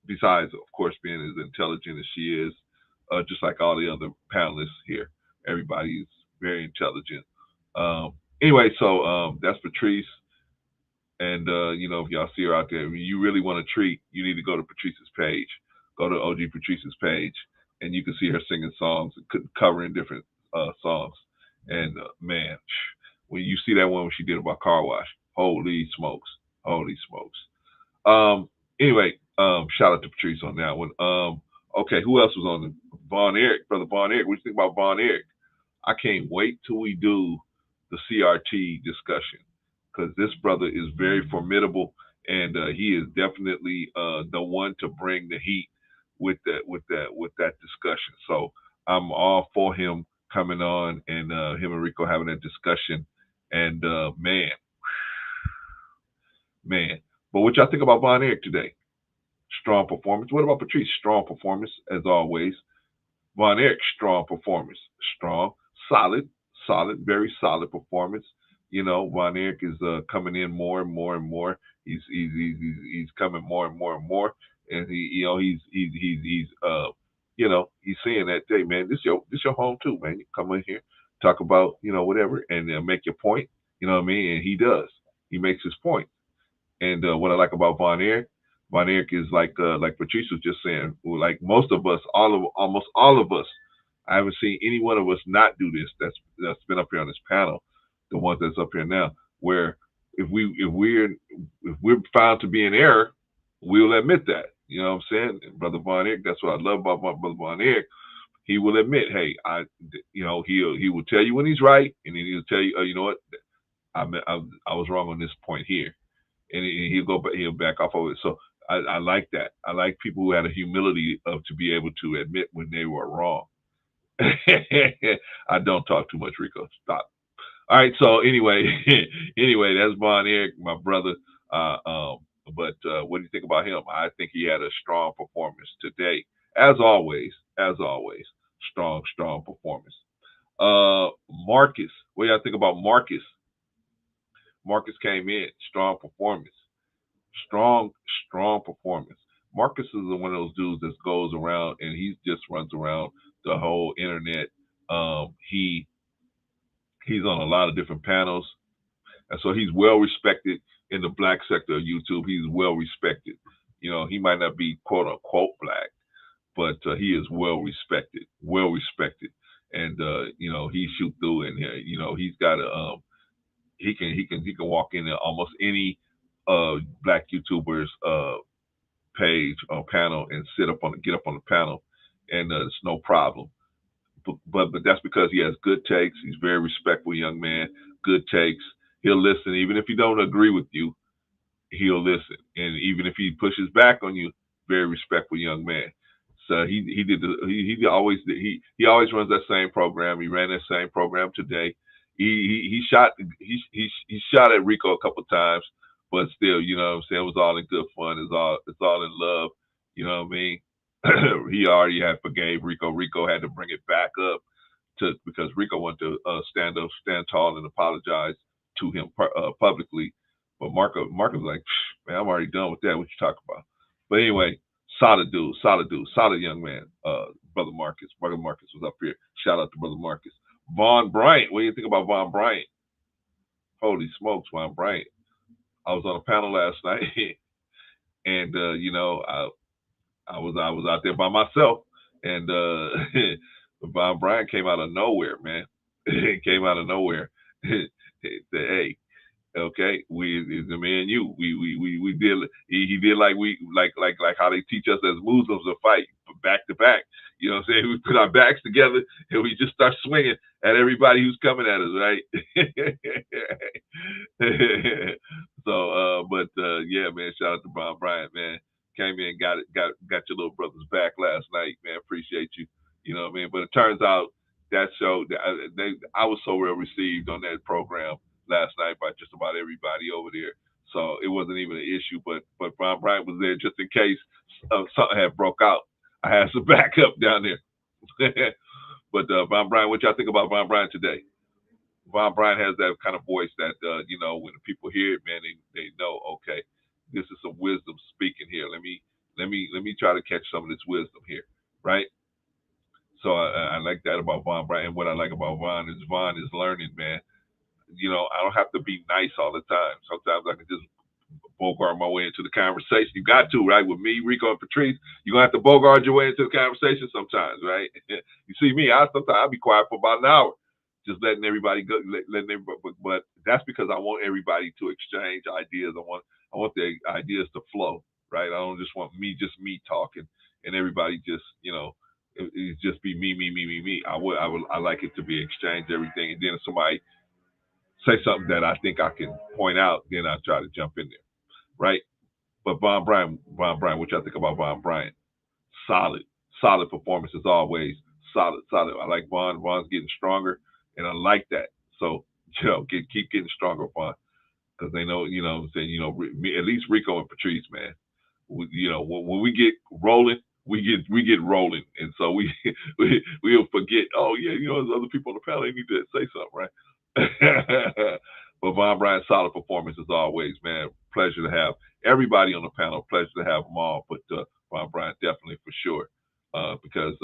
Speaker 12: Besides, of course, being as intelligent as she is, just like all the other panelists here, everybody is very intelligent. Anyway, so that's Patrice. And, if y'all see her out there, if you really want a treat, you need to go to Patrice's page. Go to OG Patrice's page, and you can see her singing songs, covering different songs. And, man, when you see that one when she did about car wash, holy smokes. Anyway, shout out to Patrice on that one. Okay, who else was on the Von Eric, brother Von Eric? What do you think about Von Eric? I can't wait till we do the CRT discussion, because this brother is very formidable, and he is definitely the one to bring the heat with that discussion. So I'm all for him coming on, and him and Rico having that discussion. And man. But what y'all think about Von Eric today? Strong performance. What about Patrice? Strong performance, as always. Von Eric, strong performance. Strong, solid, very solid performance. Von Eric is coming in more and more and more. He's coming more and more and more, and he's saying that, hey man, this your home too, man. You come in here, talk about whatever, and make your point. You know what I mean? And he does. He makes his point. And what I like about Von Eric is like Patrice was just saying, like most of us, almost all of us. I haven't seen any one of us not do this. That's been up here on this panel, the ones that's up here now. Where if we're found to be in error, we'll admit that. You know what I'm saying, Brother Von Eric? That's what I love about my Brother Von Eric. He will admit, hey, he will tell you when he's right, and then he'll tell you, you know what, I was wrong on this point here, and he'll back off of it. So I like that. I like people who had a humility to be able to admit when they were wrong. I don't talk too much, Rico. Stop. All right. So anyway, that's Von Eric, my brother. But what do you think about him? I think he had a strong performance today, as always. Strong performance. Marcus, what do y'all think about Marcus? Marcus came in, strong performance. Strong performance. Marcus is one of those dudes that goes around and he just runs around the whole internet. He's on a lot of different panels, and so he's well respected in the black sector of YouTube. He's well respected. He might not be quote unquote black, but he is well respected. And he shoot through in here. He's got a he can walk in almost any black YouTubers page or panel and get up on the panel, and it's no problem. But that's because he has good takes. He's a very respectful young man. Good takes. He'll listen, even if he don't agree with you. He'll listen, and even if he pushes back on you, very respectful young man. So he always runs that same program. He ran that same program today. He shot at Rico a couple of times, but still, you know what I'm saying? It was all in good fun. It's all in love. You know what I mean? He already had forgave Rico. Rico had to bring it back up because Rico wanted to stand tall and apologize to him publicly. But Marcus was like, man, I'm already done with that. What you talking about? But anyway, solid dude, solid young man. Brother Marcus was up here. Shout out to Brother Marcus. Von Bryant, what do you think about Von Bryant? Holy smokes, Von Bryant. I was on a panel last night, and you know, I was out there by myself, and Von Bryant came out of nowhere, man. Came out of nowhere. He said, hey, okay, the me and you, we did. He did like how they teach us as Muslims to fight back to back. You know what I'm saying? We put our backs together and we just start swinging at everybody who's coming at us, right? So, yeah, man, shout out to Von Bryant, man. Came in, got your little brother's back last night, man. Appreciate you. You know what I mean? But it turns out that show, I was so well received on that program last night by just about everybody over there. So it wasn't even an issue, but Von Bryant was there just in case something had broke out. I had some backup down there. But Von Bryant, what y'all think about Von Bryant today? Von Bryant has that kind of voice that, you know, when people hear it, man, they know, okay, this is some wisdom speaking here. Let me try to catch some of this wisdom here, right? So I like that about Von Bryant. And what I like about Von is learning, man. You know, I don't have to be nice all the time. Sometimes I can just bogart my way into the conversation. You got to, right? With me, Rico, and Patrice, you're going to have to bogart your way into the conversation sometimes, right? You see me, sometimes I'll be quiet for about an hour, just letting everybody go, but that's because I want everybody to exchange ideas. I want the ideas to flow, right? I don't just want me talking and everybody just, you know, it just be me. I like it to be exchange everything. And then if somebody say something that I think I can point out, then I try to jump in there, right? But Von Bryant, what y'all think about Von Bryant? Solid performance as always. Solid. I like Von. Von's getting stronger, and I like that. So, you know, keep getting stronger, Von, because they know, you know, saying, you know, at least Rico and Patrice, man. You know, when we get rolling, we get rolling, and so we'll forget. Oh yeah, you know, there's other people on the panel. They need to say something, right? But Von Bryant, solid performance as always, man. Pleasure to have everybody on the panel. Pleasure to have them all, but Von Bryant definitely for sure. Because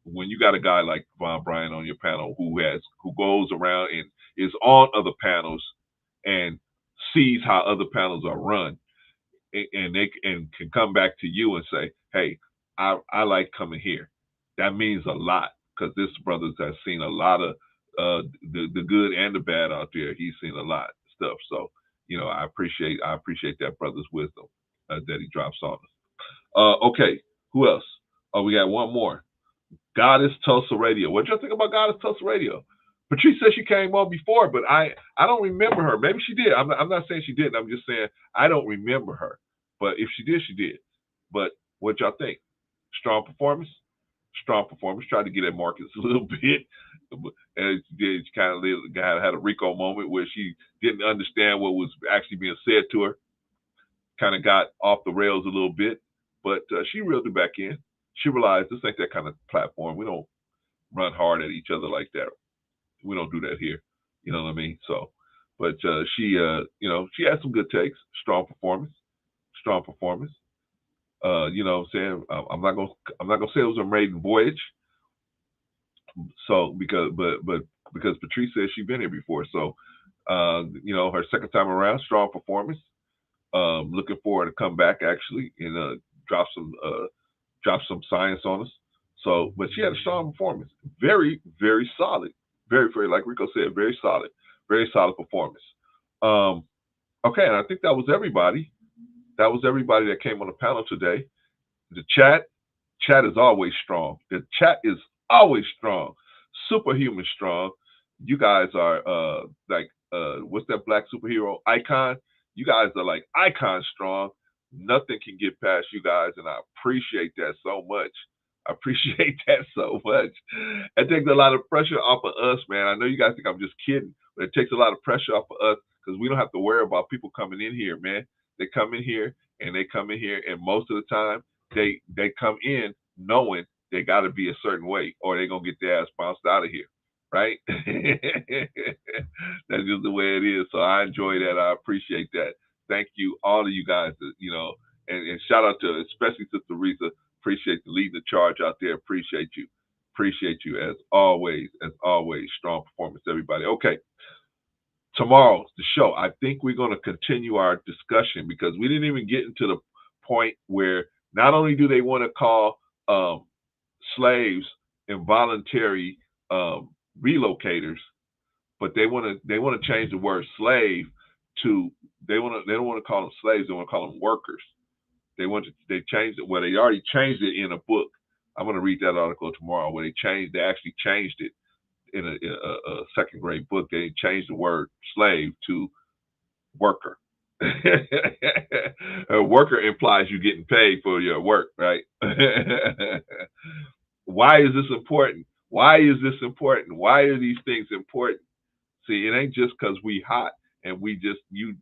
Speaker 12: when you got a guy like Von Bryant on your panel who goes around and is on other panels and sees how other panels are run, and can come back to you and say, hey, I like coming here. That means a lot, because this brother has seen a lot of the good and the bad out there. He's seen a lot of stuff. So, you know, I appreciate that brother's wisdom that he drops on us. Okay, who else? Oh, we got one more. Goddess Tulsa Radio. What y'all think about Goddess Tulsa Radio? Patrice said she came on before, but I don't remember her. Maybe she did. I'm not saying she didn't. I'm just saying I don't remember her. But if she did, she did. But what y'all think? Strong performance? Strong performance. Tried to get at Marcus a little bit. And she kind of had a Rico moment where she didn't understand what was actually being said to her. Kind of got off the rails a little bit. But she reeled it back in. She realized this ain't that kind of platform. We don't run hard at each other like that. We don't do that here. You know what I mean? So, but she, you know, she had some good takes. Strong performance. You know what I'm saying? I'm not gonna say it was a maiden voyage. So because Patrice says she's been here before. So, you know, her second time around, strong performance. Looking forward to come back actually and drop some science on us. So, but she had a strong performance. Very, very solid. Very, very, like Rico said, very solid performance. Okay, and I think that was everybody. That was everybody that came on the panel today. The chat is always strong. The chat is always strong. Superhuman strong. You guys are like what's that black superhero? Icon. You guys are like icon strong. Nothing can get past you guys, and I appreciate that so much. I appreciate that so much. It takes a lot of pressure off of us, man. I know you guys think I'm just kidding, but it takes a lot of pressure off of us because we don't have to worry about people coming in here, man. They come in here and most of the time they come in knowing they got to be a certain way or they're gonna get their ass bounced out of here, right? That's just the way it is. So I enjoy that. I appreciate that. Thank you, all of you guys. And shout out to especially Sister Risa. Appreciate the leading the charge out there. Appreciate you as always. Strong performance, everybody. Okay. Tomorrow's the show. I think we're going to continue our discussion because we didn't even get into the point where not only do they want to call slaves involuntary relocators, but they want to change the word slave to they don't want to call them slaves. They want to call them workers. They changed it. Well, they already changed it in a book. I'm going to read that article tomorrow where they actually changed it in a second grade book. They changed the word slave to worker. A worker implies you getting paid for your work, right? Why is this important? Why are these things important? See, it ain't just because we hot and we just you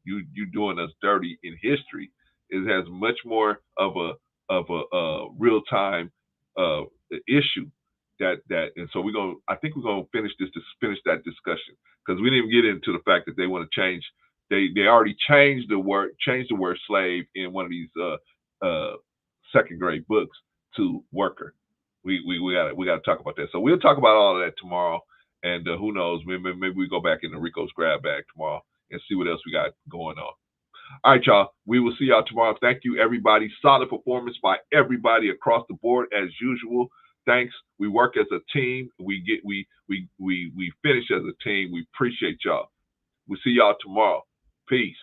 Speaker 12: doing us dirty in history. It has much more of a real time issue that and so I think we're gonna finish that discussion because we didn't get into the fact that they want to change. They already changed the word slave in one of these second grade books to worker. We gotta talk about that. So we'll talk about all of that tomorrow. And who knows, maybe we go back into Rico's grab bag tomorrow and see what else we got going on. All right, y'all. We will see y'all tomorrow. Thank you, everybody. Solid performance by everybody across the board as usual. Thanks. We work as a team. We finish as a team. We appreciate y'all. We'll see y'all tomorrow. Peace.